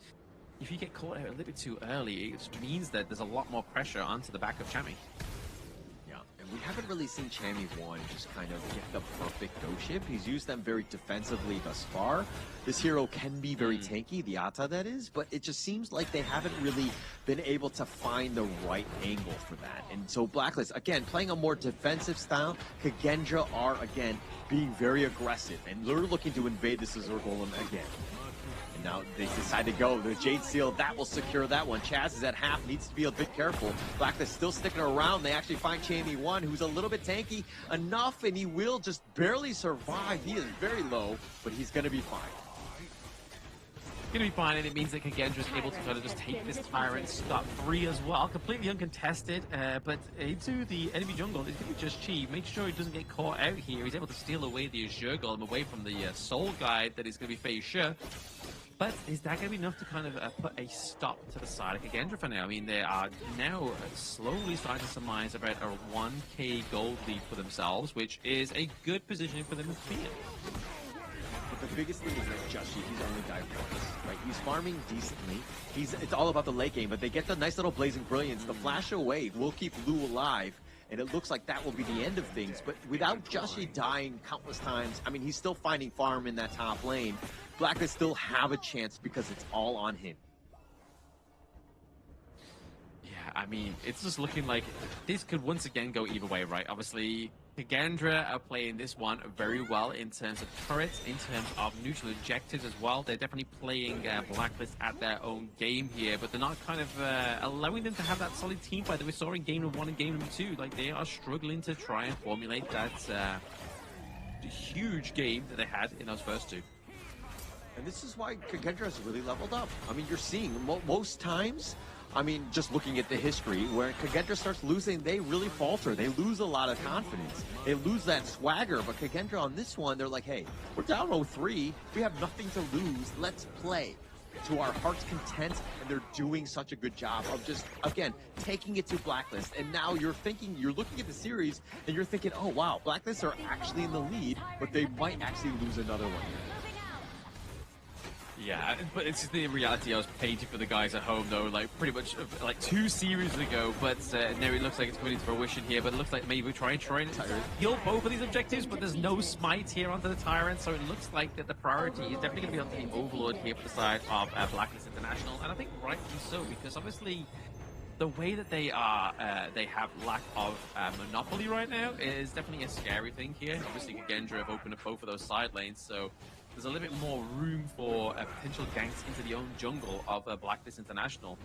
if you get caught out a little bit too early, it means that there's a lot more pressure onto the back of Chammy. Yeah, and we haven't really seen Chammy1 just kind of get the perfect go ship. He's used them very defensively thus far. This hero can be very tanky, the Ata that is, but it just seems like they haven't really been able to find the right angle for that. And so Blacklist, again, playing a more defensive style, Kagendra are, again, being very aggressive, and they're looking to invade this Azure Golem again. And now they decide to go. The Jade Seal, that will secure that one. Chaz is at half, needs to be a bit careful. Blacklist still sticking around. They actually find Chammy1, who's a little bit tanky enough, and he will just barely survive. He is very low, but he's going to be fine. Going to be fine, and it means that Kagendra is able to kind of just take this Tyrant scot-free as well, completely uncontested, but into the enemy jungle. It's going to be just cheap. Make sure he doesn't get caught out here. He's able to steal away the Azure Golem away from the Soul Guide that is going to be Feishi. But is that going to be enough to kind of put a stop to the side of Kagendra for now? I mean, they are now slowly starting to surmise about a 1k gold lead for themselves, which is a good positioning for them to be in. But the biggest thing is that Joshi, he's only died once, right? He's farming decently. It's all about the late game, but they get the nice little Blazing Brilliance. The flash away will keep Lou alive. and it looks like that will be the end of things. But without Joshi dying countless times, I mean, he's still finding farm in that top lane. Blacklist still have a chance because it's all on him. Yeah, I mean, it's just looking like this could once again go either way, right? Obviously, Kagendra are playing this one very well in terms of turrets, in terms of neutral objectives as well. They're definitely playing Blacklist at their own game here, but they're not kind of allowing them to have that solid team fight that we saw in game number 1 and game number 2. Like, they are struggling to try and formulate that huge game that they had in those first 2. And this is why Kagendra has really leveled up. I mean, you're seeing most times, I mean, just looking at the history, where Kagendra starts losing, they really falter. They lose a lot of confidence. They lose that swagger. But Kagendra on this one, they're like, hey, we're down 0-3. We have nothing to lose. Let's play to our heart's content. And they're doing such a good job of just, again, taking it to Blacklist. And now you're looking at the series, and you're thinking, oh, wow, Blacklist are actually in the lead, but they might actually lose another one. Yeah, but it's the reality I was painting for the guys at home, though, like pretty much like 2 series ago. But now it looks like it's coming into fruition here. But it looks like maybe we're trying to kill both of these objectives, but there's no smite here onto the Tyrant. So it looks like that the priority is definitely going to be on the Overlord here for the side of Blacklist International. And I think rightly so, because obviously the way that they are, they have lack of monopoly right now is definitely a scary thing here. Obviously, Kagendra have opened up both of those side lanes, so there's a little bit more room for potential ganks into the own jungle of Blacklist International.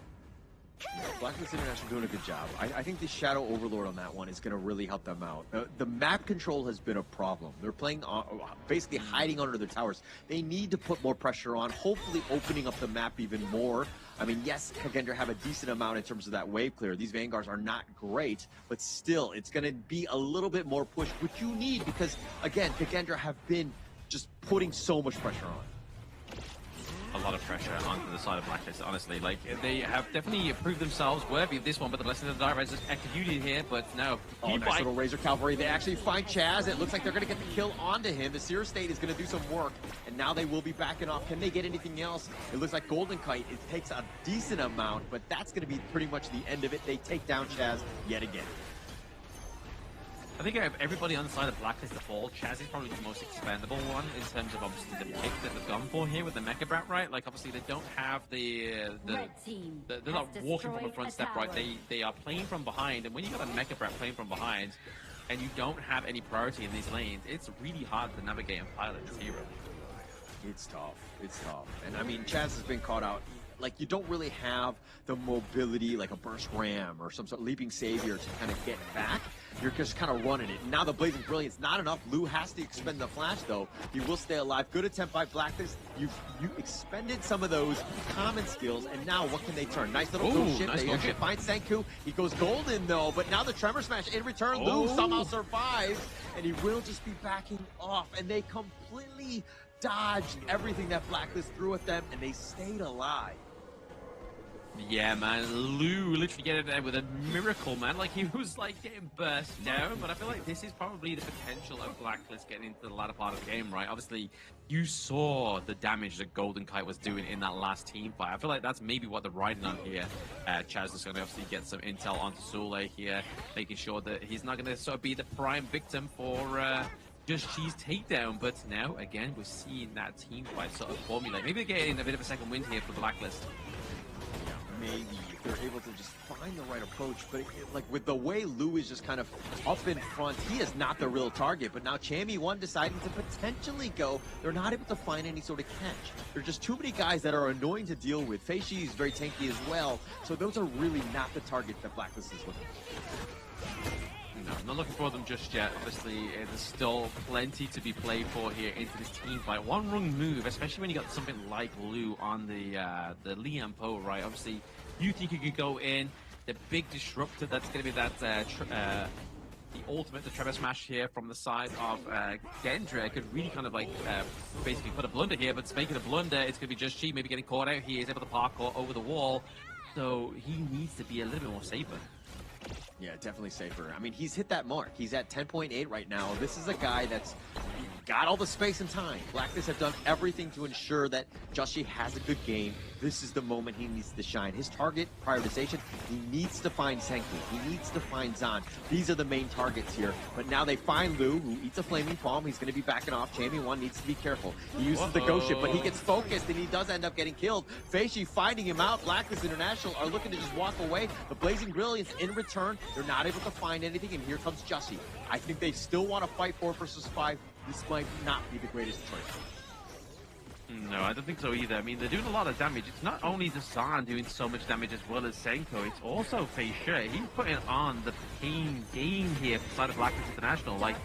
Yeah, Blacklist International doing a good job. I think the Shadow Overlord on that one is going to really help them out. The map control has been a problem. They're playing basically hiding under their towers. They need to put more pressure on, hopefully opening up the map even more. I mean, yes, Kagendra have a decent amount in terms of that wave clear. These Vanguards are not great, but still, it's going to be a little bit more push, which you need because, again, Kagendra have been just putting so much pressure on. A lot of pressure onto the side of Blacklist, honestly. Like, they have definitely proved themselves worthy of this one, but the Blessing of the Dire is just executed here, but no. Oh, nice little Razor Cavalry. They actually find Chaz. It looks like they're going to get the kill onto him. The Seer State is going to do some work, and now they will be backing off. Can they get anything else? It looks like Golden Kite, it takes a decent amount, but that's going to be pretty much the end of it. They take down Chaz yet again. I think everybody on the side of Blacklist default, Chaz is probably the most expendable one in terms of obviously the pick that they've gone for here with the Mecha Brat, right? Like obviously they don't have they're not walking from a front step, right? They are playing from behind, and when you got a Mecha Brat playing from behind, and you don't have any priority in these lanes, it's really hard to navigate and pilot this hero. It's tough. It's tough. And I mean, Chaz has been caught out. Like, you don't really have the mobility like a Burst Ram or some sort of Leaping Savior to kind of get back. You're just kind of running it. Now the Blazing Brilliance, not enough. Lou has to expend the flash, though. He will stay alive. Good attempt by Blacklist. You expended some of those common skills, and now what can they turn? Nice little cool ship. They actually find Senku. He goes golden, though, but now the Tremor Smash in return. Lou somehow survives, and he will just be backing off, and they completely dodged everything that Blacklist threw at them, and they stayed alive. Yeah, man, Lou literally getting there with a miracle, man. Like, he was, like, getting burst down, but I feel like this is probably the potential of Blacklist getting into the latter part of the game, right? Obviously, you saw the damage that Golden Kite was doing in that last team fight. I feel like that's maybe what they're riding on here. Chaz is going to obviously get some intel onto Sule here, making sure that he's not going to sort of be the prime victim for just Cheese takedown. But now, again, we're seeing that team fight sort of formulate. Maybe they're getting a bit of a second wind here for Blacklist. Maybe if they're able to just find the right approach, but like with the way Lou is just kind of up in front, he is not the real target. But now Chammy 1 deciding to potentially go. They're not able to find any sort of catch. There are just too many guys that are annoying to deal with. Feishi is very tanky as well, so those are really not the target that Blacklist is looking for. No, I'm not looking for them just yet. Obviously, there's still plenty to be played for here into this team fight. One wrong move, especially when you got something like Lou on the Liam Po, right? Obviously, you think you could go in. The big disruptor that's going to be that the ultimate, the Trevor Smash here from the side of Gendra could really kind of like basically put a blunder here, but to make it a blunder, it's going to be just Chi maybe getting caught out. He is able to parkour over the wall, so he needs to be a little bit more safer. Yeah, definitely safer. I mean, he's hit that mark. He's at 10.8 right now. This is a guy that's got all the space and time. Blacklist have done everything to ensure that Joshi has a good game. this is the moment he needs to shine. His target prioritization, he needs to find Senku. He needs to find Zan. These are the main targets here. But now they find Lu, who eats a flaming palm. He's going to be backing off. Chammy1 needs to be careful. He uses the ghost ship, but he gets focused, and he does end up getting killed. Feishi finding him out. Blacklist International are looking to just walk away. The Blazing Brilliance in return, they're not able to find anything, and here comes Jussie. I think they still want to fight 4 versus 5. This might not be the greatest choice. No, I don't think so either. I mean, they're doing a lot of damage. It's not only the Zan doing so much damage as well as Senko, it's also Fei Shi. He's putting on the pain game here for the side of Blacklist International. Like,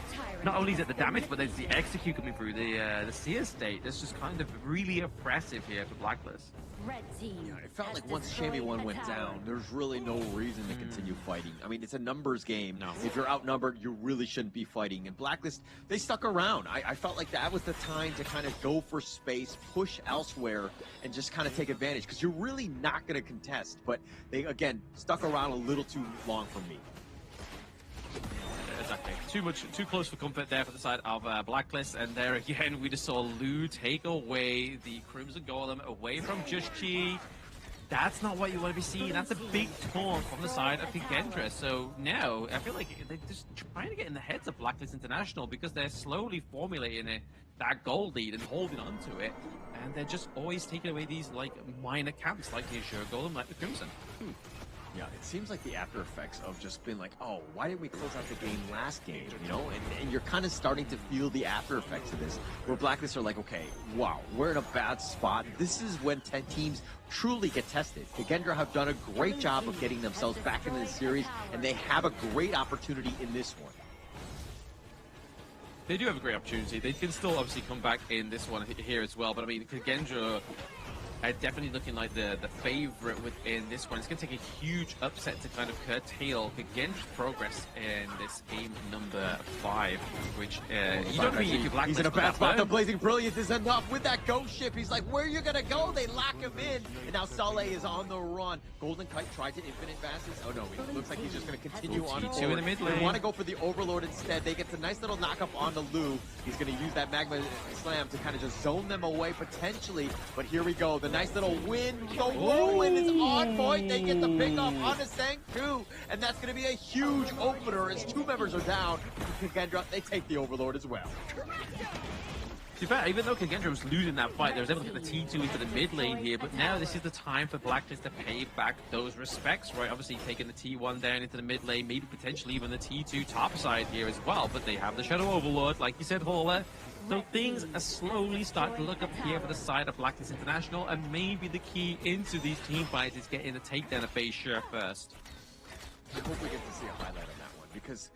not only is it the damage, but there's the execute coming through, the seer state. That's just kind of really oppressive here for Blacklist. Red team. Yeah, it felt like once Chammy1 went down, there's really no reason to continue fighting. I mean, it's a numbers game. No. If you're outnumbered, you really shouldn't be fighting. And Blacklist, they stuck around. I felt like that was the time to kind of go for space, push elsewhere, and just kind of take advantage. Because you're really not going to contest. But they, again, stuck around a little too long for me. Exactly. Too close for comfort there for the side of Blacklist, and there again we just saw Lu take away the Crimson Golem away from Just Chi. That's not what you want to be seeing. That's a big taunt from the side of Kagendra. So now I feel like they're just trying to get in the heads of Blacklist International because they're slowly formulating that gold lead and holding on to it, and they're just always taking away these like minor camps like the Azure Golem, like the Crimson. Yeah, it seems like the after effects of just being like, oh, why didn't we close out the game last game, you know? And you're kind of starting to feel the after effects of this, where Blacklist are like, okay, wow, we're in a bad spot. This is when 10 teams truly get tested. The Gendra have done a great job of getting themselves back into the series, and they have a great opportunity in this one. They do have a great opportunity. They can still obviously come back in this one here as well, but I mean, Kagendra definitely looking like the favorite within this one. It's going to take a huge upset to kind of curtail Kagendra's progress in this game number 5, which you don't mean if you Blacklist. He's in a bad spot. The Blazing Brilliance is enough with that ghost ship. He's like, where are you going to go? They lock him in. And now Saleh is on the run. Golden Kite tried to infinite passes. Oh no, it looks like he's just going to continue on T2 forward. in the mid lane. They want to go for the Overlord instead. They get the nice little knockup on the Lu. He's going to use that Magma Slam to kind of just zone them away potentially. But here we go. The nice little win. The Roland is on point. They get the pick off on the Senku. And that's going to be a huge opener as 2 members are down. Kagendra, they take the Overlord as well. To be fair, even though Kagendra was losing that fight, they was able to get the T2 into the mid lane here, but now this is the time for Blacklist to pay back those respects, right? Obviously taking the T1 down into the mid lane, maybe potentially even the T2 top side here as well, but they have the Shadow Overlord, like you said, Hauler. So things are slowly starting to look up here for the side of Blacklist International, and maybe the key into these team fights is getting the takedown of Fei Shi first. I hope we get to see a highlight on that one, because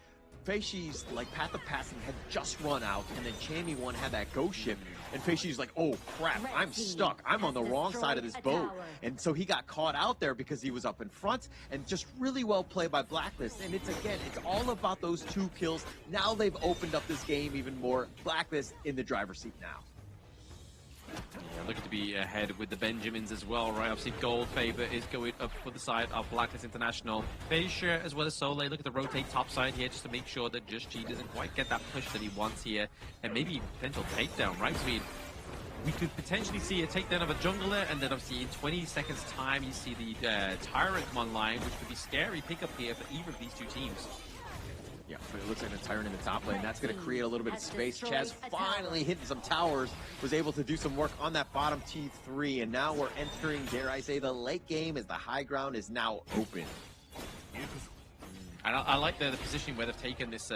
Feishi's like Path of Passing had just run out, and then Chammy1 had that ghost ship, and Feishi's like, oh crap, I'm stuck. I'm on the wrong side of this boat. And so he got caught out there because he was up in front, and just really well played by Blacklist. And it's all about those 2 kills. Now they've opened up this game even more. Blacklist in the driver's seat now. Yeah, looking to be ahead with the Benjamins as well, right? Obviously, gold favor is going up for the side of Blacklist International. Fei Shi as well as Soleil look at the rotate top side here just to make sure that Just Chi doesn't quite get that push that he wants here, and maybe potential takedown, right? So we could potentially see a takedown of a jungler, and then obviously in 20 seconds time you see the Tyrant come online, which could be scary pickup here for either of these 2 teams. Yeah, but it looks like the Tyrant in the top lane. That's going to create a little bit of space. Chaz finally hitting some towers, was able to do some work on that bottom T3, and now we're entering, dare I say, the late game as the high ground is now open. And I like the positioning where they've taken this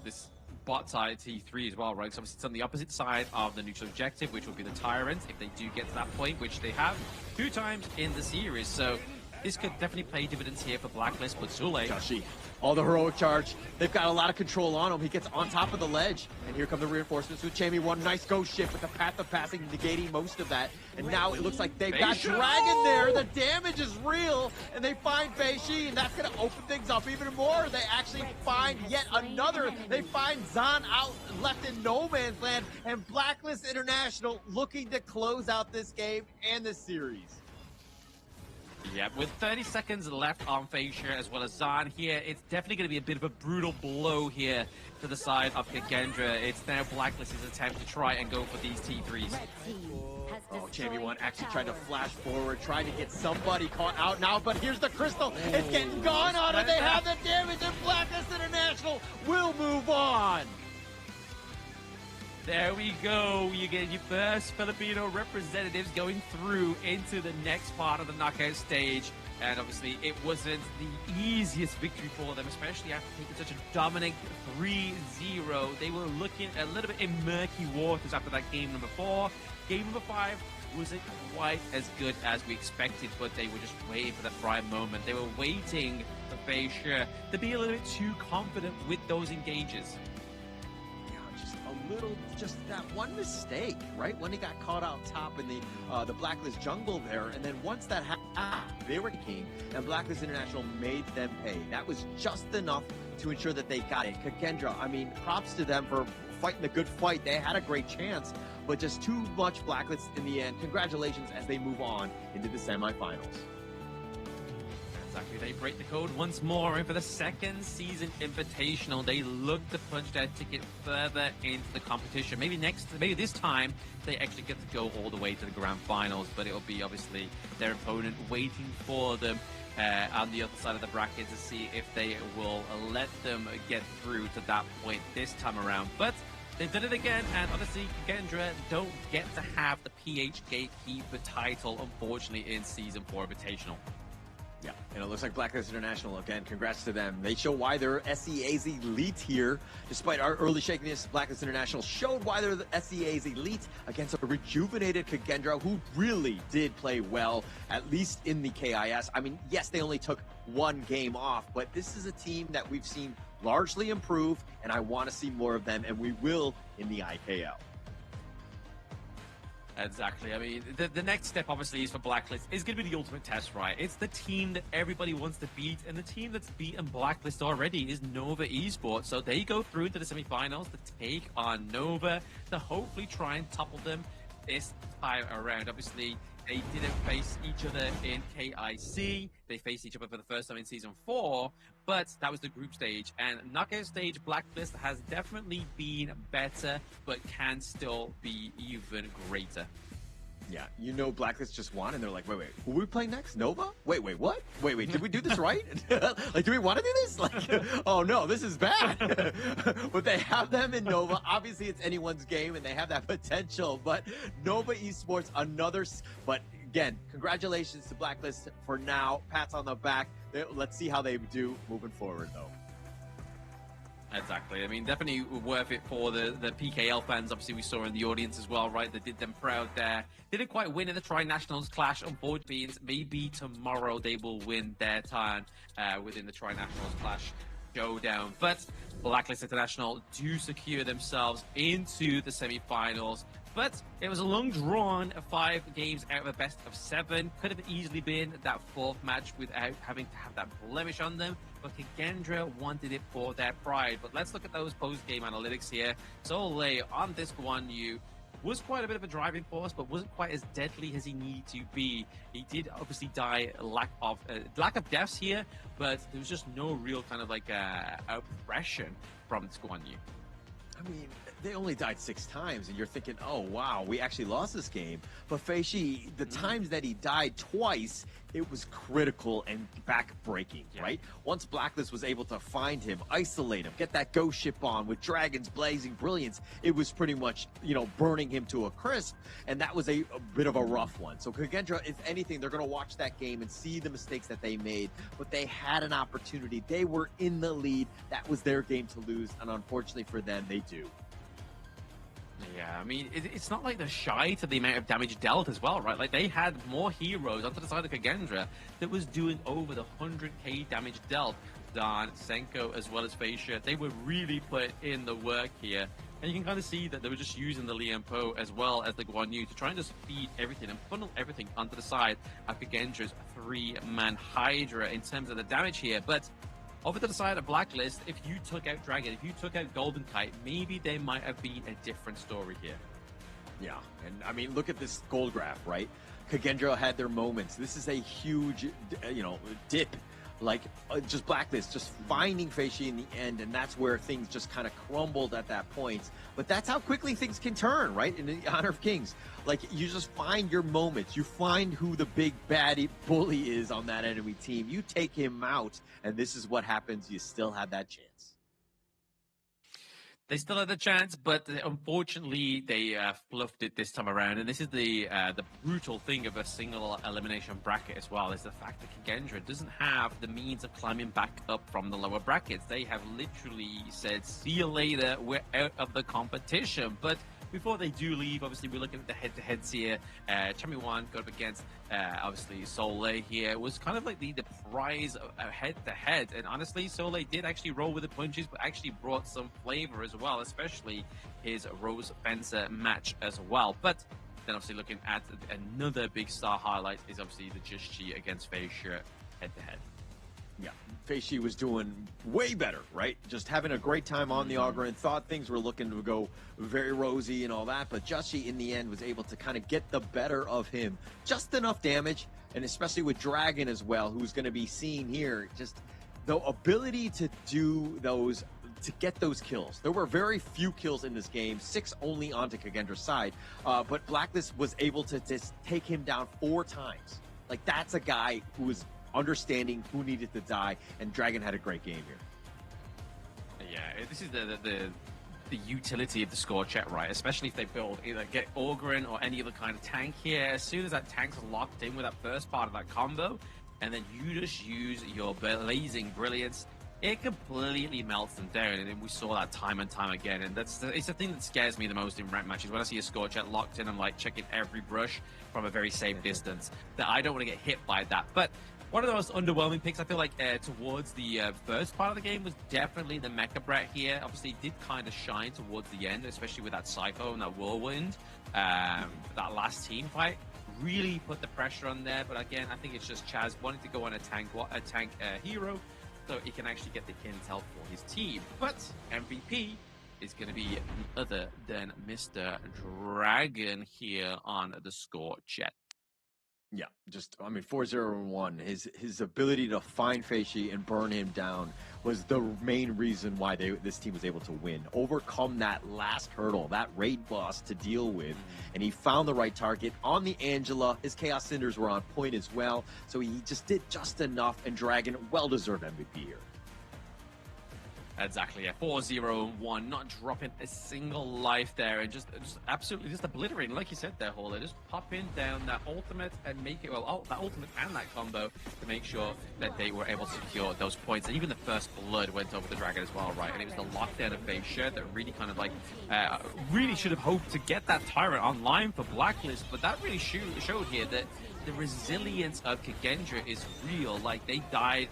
this bot side T3 as well, right? So obviously it's on the opposite side of the neutral objective, which will be the Tyrant, if they do get to that point, which they have 2 times in the series. So this could definitely pay dividends here for Blacklist, but Sule. Joshi, all the heroic charge. They've got a lot of control on him. He gets on top of the ledge. And here come the reinforcements with Chammy1. Nice ghost ship with the Path of Passing negating most of that. And now it looks like they've got Dragon there. The damage is real. And they find Fei Shi, and that's going to open things up even more. They actually find yet another. They find Zan out left in no man's land. And Blacklist International looking to close out this game and this series. Yeah, with 30 seconds left on Fascia as well as Zahn here, it's definitely going to be a bit of a brutal blow here to the side of Kagendra. It's now Blacklist's attempt to try and go for these T3s. Oh, Champion One actually tried to flash forward, trying to get somebody caught out now, but here's the crystal. It's getting gone on, and they have the damage, and Blacklist International will move on. There we go. You get your first Filipino representatives going through into the next part of the knockout stage. And obviously, it wasn't the easiest victory for them, especially after taking such a dominant 3-0. They were looking a little bit in murky waters after that game number 4. Game number 5 wasn't quite as good as we expected, but they were just waiting for that right moment. They were waiting for Fascia to be a little bit too confident with those engages. Just that one mistake, right? When he got caught out top in the Blacklist jungle there, and then once that happened, they were king, and Blacklist International made them pay. That was just enough to ensure that they got it. Kagendra, I mean, props to them for fighting the good fight. They had a great chance, but just too much Blacklist in the end. Congratulations as they move on into the semifinals. Exactly, they break the code once more, and for the second season invitational, they look to punch their ticket further into the competition. Maybe this time, they actually get to go all the way to the grand finals, but it'll be obviously their opponent waiting for them on the other side of the bracket to see if they will let them get through to that point this time around. But they've done it again, and honestly, Kagendra don't get to have the PH Gatekeeper title, unfortunately, in Season 4 Invitational. Yeah, and it looks like Blacklist International, again, congrats to them. They show why they're SEA's elite here. Despite our early shakiness, Blacklist International showed why they're the SEA's elite against a rejuvenated Kagendra who really did play well, at least in the KIS. I mean, yes, they only took one game off, but this is a team that we've seen largely improve, and I want to see more of them, and we will in the IKL. Exactly. I mean, the next step, obviously, is for Blacklist. It's going to be the ultimate test, right? It's the team that everybody wants to beat, and the team that's beaten Blacklist already is Nova Esports. So they go through into the semifinals to take on Nova to hopefully try and topple them this time around. Obviously, they didn't face each other in KIC. They faced each other for the first time in Season 4, but that was the group stage. And knockout stage, Blacklist has definitely been better, but can still be even greater. Yeah, you know Blacklist just won, and they're like, wait, who we play next? Nova? Wait, what? Wait, did we do this right? Like, do we want to do this? Like, oh no, this is bad. But they have them in Nova. Obviously, it's anyone's game, and they have that potential. But Nova Esports, but again, congratulations to Blacklist for now. Pats on the back. Let's see how they do moving forward, though. Exactly. I mean, definitely worth it for the PKL fans. Obviously, we saw in the audience as well, right? They did them proud there. Didn't quite win in the Tri-Nationals clash. Unfortunately, maybe tomorrow they will win their time within the Tri-Nationals clash showdown. But Blacklist International do secure themselves into the semifinals. But it was a long drawn 5 games out of a best of 7. Could have easily been that 4th match without having to have that blemish on them. But Kagendra wanted it for their pride. But let's look at those post-game analytics here. Soleil on this Guan Yu was quite a bit of a driving force, but wasn't quite as deadly as he needed to be. He did obviously die lack of deaths here, but there was just no real kind of like oppression from this Guan Yu. I mean, they only died 6 times, and you're thinking, oh, wow, we actually lost this game. But Feishi, the times that he died twice, it was critical and back-breaking, right? Once Blacklist was able to find him, isolate him, get that ghost ship on with Dragon's blazing brilliance, it was pretty much, burning him to a crisp, and that was a bit of a rough one. So Kagendra, if anything, they're going to watch that game and see the mistakes that they made, but they had an opportunity. They were in the lead. That was their game to lose, and unfortunately for them, they do. Yeah, I mean, it's not like they're shy to the amount of damage dealt as well, right? Like, they had more heroes onto the side of Kagendra that was doing over the 100k damage dealt. Don, Senko, as well as Fascia, they were really put in the work here. And you can kind of see that they were just using the Lian Po as well as the Guan Yu to try and just feed everything and funnel everything onto the side of Kagendra's 3-man Hydra in terms of the damage here. But over to the side of Blacklist, if you took out Dragon, if you took out Golden Kite, maybe there might have been a different story here. Yeah, and I mean, look at this gold graph, right? Kagendra had their moments. This is a huge, dip. Like, just Blacklist, just finding Feishi in the end, and that's where things just kind of crumbled at that point. But that's how quickly things can turn, right? In the Honor of Kings. Like, you just find your moments. You find who the big baddie bully is on that enemy team. You take him out, and this is what happens. You still have that chance. They still had the chance, but unfortunately they fluffed it this time around. And this is the brutal thing of a single elimination bracket as well, is the fact that Kagendra doesn't have the means of climbing back up from the lower brackets. They have literally said, see you later, we're out of the competition. But before they do leave, obviously we're looking at the head-to-heads here. Chamiwan got up against, obviously, Soleil here. It was kind of like the prize of head-to-head. And honestly, Soleil did actually roll with the punches, but actually brought some flavor as well, especially his Rose Fencer match as well. But then obviously looking at another big star highlight is obviously the Just Chi against Feishi head-to-head. Yeah, Feishi was doing way better, right? Just having a great time on the Augur and thought things were looking to go very rosy and all that, but Justy in the end was able to kind of get the better of him. Just enough damage, and especially with Dragon as well, who's going to be seen here, just the ability to do those, to get those kills. There were very few kills in this game, 6 only onto Kagendra's side, but Blacklist was able to just take him down 4 times. Like, that's a guy who was understanding who needed to die, and Dragon had a great game here. Yeah, this is the utility of the score check, right? Especially if they build either get Orgrin or any other kind of tank here. As soon as that tank's locked in with that first part of that combo, and then you just use your blazing brilliance, it completely melts them down. And we saw that time and time again. And it's the thing that scares me the most in rank matches. When I see a score check locked in, I'm like checking every brush from a very safe distance. That I don't want to get hit by that. But one of the most underwhelming picks, I feel like, towards the first part of the game was definitely the Mecha Brat here. Obviously, it did kind of shine towards the end, especially with that Psycho and that Whirlwind. That last team fight really put the pressure on there. But again, I think it's just Chaz wanting to go on a tank hero so he can actually get the intel for his team. But MVP is going to be none other than Mr. Dragon here on the score chat. Yeah, just, I mean, 4-0-1, his ability to find Feishi and burn him down was the main reason why this team was able to win. Overcome that last hurdle, that raid boss to deal with, and he found the right target on the Angela. His Chaos Cinders were on point as well, so he just did just enough, and Dragon, well-deserved MVP here. Exactly, yeah. 4-0-1, not dropping a single life there, and just absolutely just obliterating, like you said there, Hauler, just popping down that ultimate and make it, well, that ultimate and that combo to make sure that they were able to secure those points. And even the first blood went over the Dragon as well, right? And it was the lockdown of Feishi that really kind of like, really should have hoped to get that Tyrant online for Blacklist, but that really showed here that the resilience of Kagendra is real. Like, they died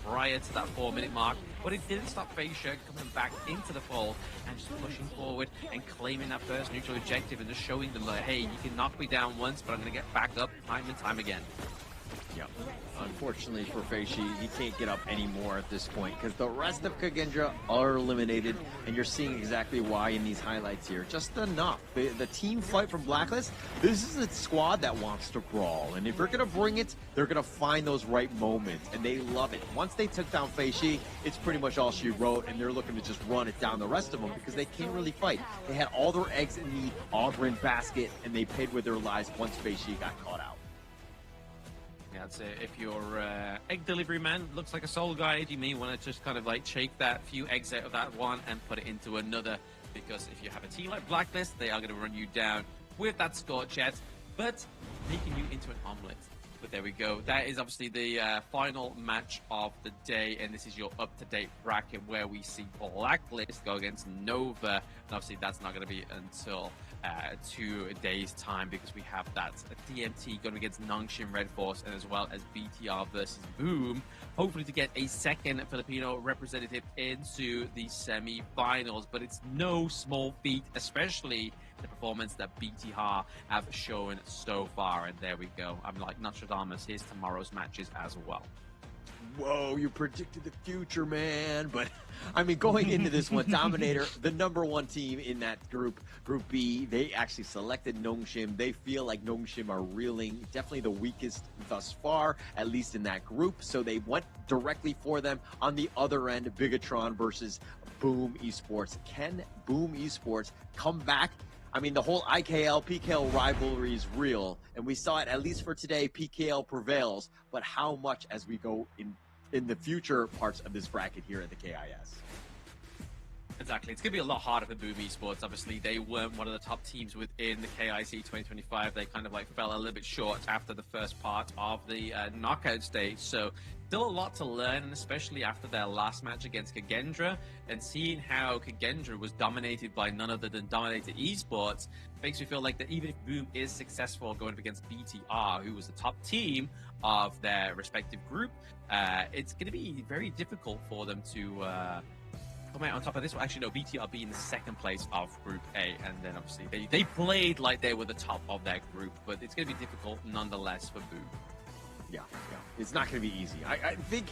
prior to that 4-minute mark, but it didn't stop Feishi coming back into the fold and just pushing forward and claiming that first neutral objective and just showing them that, hey, you can knock me down once, but I'm going to get back up time and time again. Yeah. Unfortunately for Feishi, he can't get up anymore at this point because the rest of Kagendra are eliminated, and you're seeing exactly why in these highlights here. Just enough. The team fight from Blacklist, this is a squad that wants to brawl, and if they're going to bring it, they're going to find those right moments, and they love it. Once they took down Feishi, it's pretty much all she wrote, and they're looking to just run it down the rest of them because they can't really fight. They had all their eggs in the Auburn basket, and they paid with their lives once Feishi got caught out. Yeah, I'd say if your egg delivery man looks like a soul guide, you may want to just kind of like shake that few eggs out of that one and put it into another, because if you have a team like Blacklist, they are going to run you down with that score chat, but making you into an omelet. But there we go. That is obviously the final match of the day, and this is your up-to-date bracket where we see Blacklist go against Nova, and obviously that's not going to be until 2 days' time, because we have that DMT going against Nongshim Red Force, and as well as BTR versus Boom, hopefully to get a second Filipino representative into the semi-finals. But it's no small feat, especially the performance that BTR have shown so far. And there we go. I'm like Nostradamus. Here's tomorrow's matches as well. whoa, you predicted the future, man. But I mean, going into this one, Dominator, the #1 team in that group, Group B, they actually selected Nongshim. They feel like Nongshim are reeling, definitely the weakest thus far, at least in that group. So they went directly for them. On the other end, Bigatron versus Boom Esports. Can Boom Esports come back? I mean, the whole IKL, PKL rivalry is real, and we saw it, at least for today, PKL prevails, but how much as we go in the future parts of this bracket here at the KIS? Exactly. It's going to be a lot harder for Boom Esports. Obviously, they weren't one of the top teams within the KIC 2025. They kind of like fell a little bit short after the first part of the knockout stage. So still a lot to learn, and especially after their last match against Kagendra, and seeing how Kagendra was dominated by none other than Dominator Esports, makes me feel like that even if Boom is successful going up against BTR, who was the top team of their respective group, it's going to be very difficult for them to come out on top of this one. Actually, no, BTR being the second place of Group A, and then obviously they played like they were the top of their group, but it's going to be difficult nonetheless for Boom. Yeah. It's not going to be easy. I think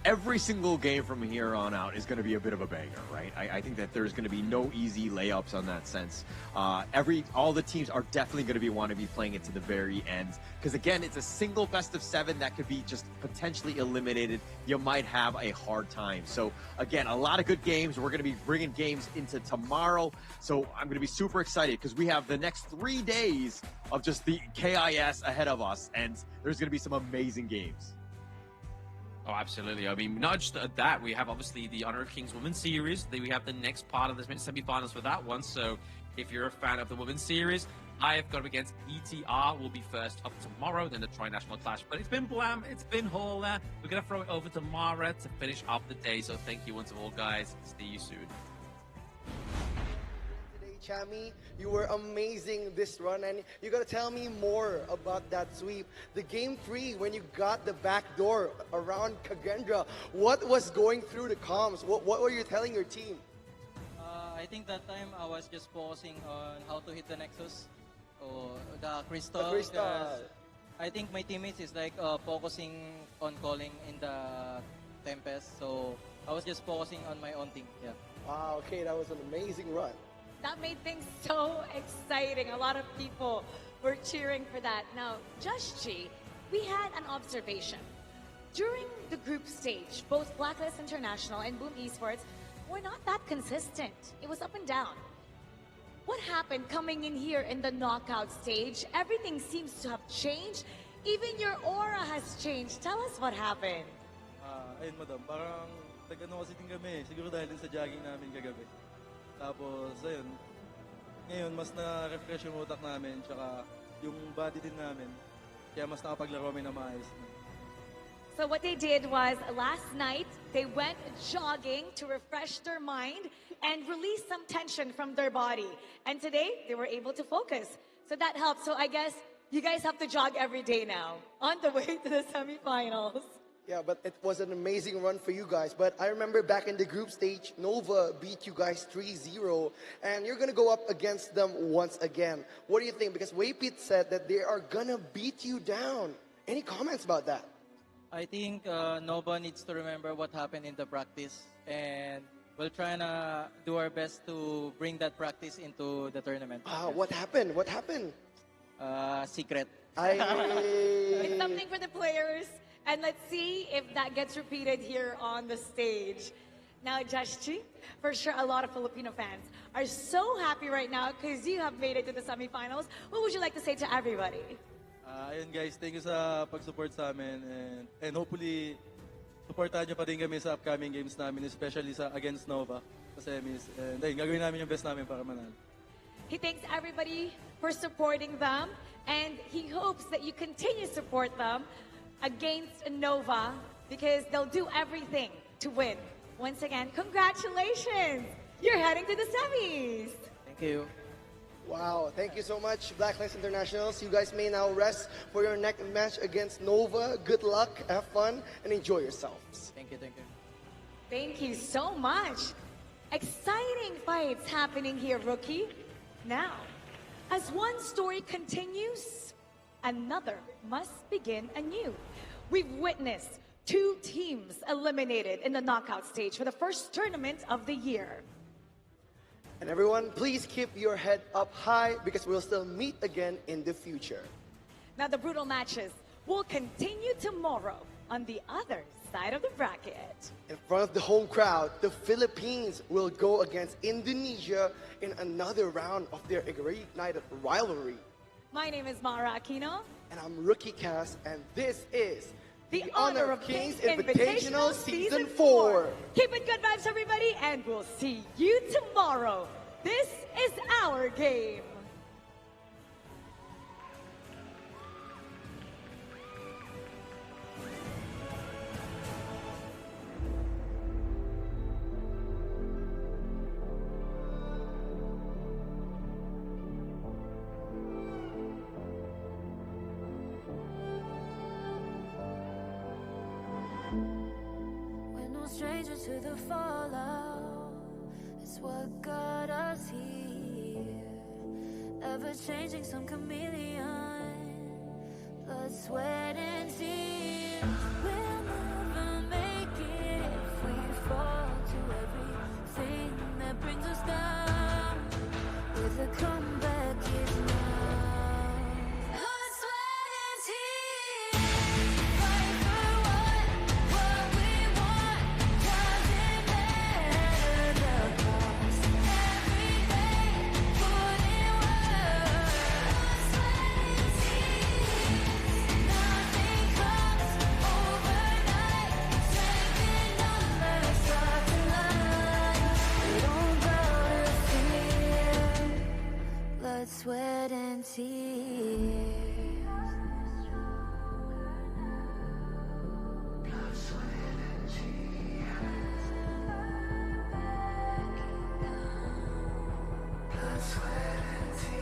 every single game from here on out is going to be a bit of a banger, right? I think that there's going to be no easy layups on that sense. All the teams are definitely going to want to be playing it to the very end, because again, it's a single best of 7 that could be just potentially eliminated. You might have a hard time. So again, a lot of good games. We're going to be bringing games into tomorrow. So I'm going to be super excited because we have the next 3 days of just the KIS ahead of us, and there's going to be some amazing games. Oh, absolutely. I mean, not just that, we have obviously the Honor of Kings Women's Series. Then we have the next part of the semi-finals for that one. So if you're a fan of the Women's Series, I have got up against BTR. Will be first up tomorrow, then the Tri-National Clash. But it's been Blam, it's been Hola. We're going to throw it over to Mara to finish off the day. So thank you once of all, guys. See you soon. Chami, you were amazing this run, and you gotta tell me more about that sweep. The game 3, when you got the back door around Kagendra, what was going through the comms? What were you telling your team? I think that time I was just focusing on how to hit the Nexus or the Crystal. The Crystal. I think my teammates is like focusing on calling in the Tempest, so I was just focusing on my own thing. Yeah. Wow. Okay, that was an amazing run. That made things so exciting. A lot of people were cheering for that. Now, Joshji, we had an observation. During the group stage, both Blacklist International and Boom Esports were not that consistent. It was up and down. What happened coming in here in the knockout stage? Everything seems to have changed. Even your aura has changed. Tell us what happened. Ayun, madam, parang nag-ano kasi din kami. Siguro dahil din sa jogging namin kagabi. Tapos, ayun, ngayon mas na-refresh yung utak namin, tsaka yung body din namin. Kaya mas nakapaglaro kami na maayos. So what they did was, last night, they went jogging to refresh their mind and release some tension from their body. And today, they were able to focus. So that helped. So I guess you guys have to jog every day now, on the way to the semifinals. Yeah, but it was an amazing run for you guys. But I remember back in the group stage, Nova beat you guys 3-0, and you're going to go up against them once again. What do you think? Because Waypit said that they are going to beat you down. Any comments about that? I think Nova needs to remember what happened in the practice, and we'll try to do our best to bring that practice into the tournament. What happened? What happened? Secret. It's something for the players. And let's see if that gets repeated here on the stage. Now, Joshji, for sure a lot of Filipino fans are so happy right now because you have made it to the semifinals. What would you like to say to everybody? Ayun guys, thank you sa pag-support sa amin, and hopefully supportahan nyo pa din kami sa upcoming games namin, especially sa against Nova sa semis. And ayun, gagawin namin yung best namin para manalo. He thanks everybody for supporting them, and he hopes that you continue to support them against Nova because they'll do everything to win. Once again, congratulations! You're heading to the semis! Thank you. Wow, thank you so much, Blacklist Internationals. You guys may now rest for your next match against Nova. Good luck, have fun, and enjoy yourselves. Thank you, thank you. Thank you so much. Exciting fights happening here, Rookie. Now, as one story continues, another must begin anew. We've witnessed 2 teams eliminated in the knockout stage for the first tournament of the year. And everyone, please keep your head up high because we'll still meet again in the future. Now the brutal matches will continue tomorrow on the other side of the bracket. In front of the home crowd, the Philippines will go against Indonesia in another round of their reignited rivalry. My name is Mara Aquino. And I'm Rookie Cass, and this is the Honor of Kings Invitational Season 4. Keep it good vibes, everybody, and we'll see you tomorrow. This is our game. Stranger to the fallout, it's what got us here. Ever changing, some chameleon, blood, sweat, and tears. We'll never make it if we fall to everything that brings us down. With a comeback is now. Blood, sweat, and tears. Fight for what we want. Doesn't matter the cost. Every day, put in work. Blood, sweat, and tears. Nothing comes overnight. Strength in numbers, start to line. We don't bow to fear. Blood, sweat, and tears. Blood, sweat, and tears. Blood, sweat, and tears.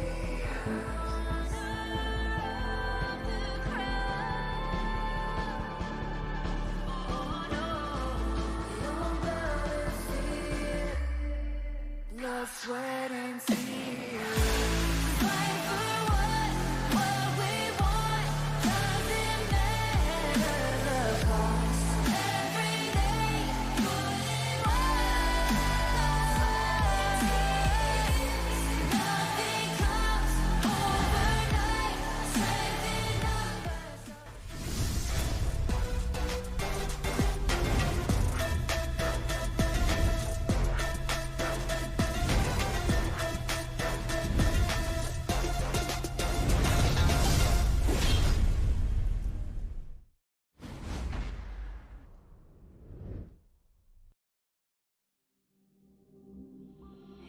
Blood, sweat, and tears. Fight for what we want. Doesn't matter the cost. Every day, put in work. Nothing comes overnight. Strength in numbers.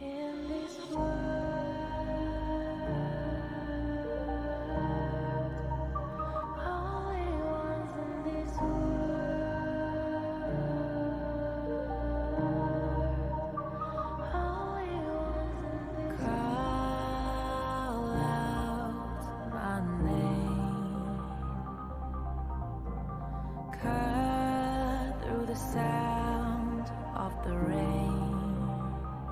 In this only ones in this call out my name, cut through the sound of the rain.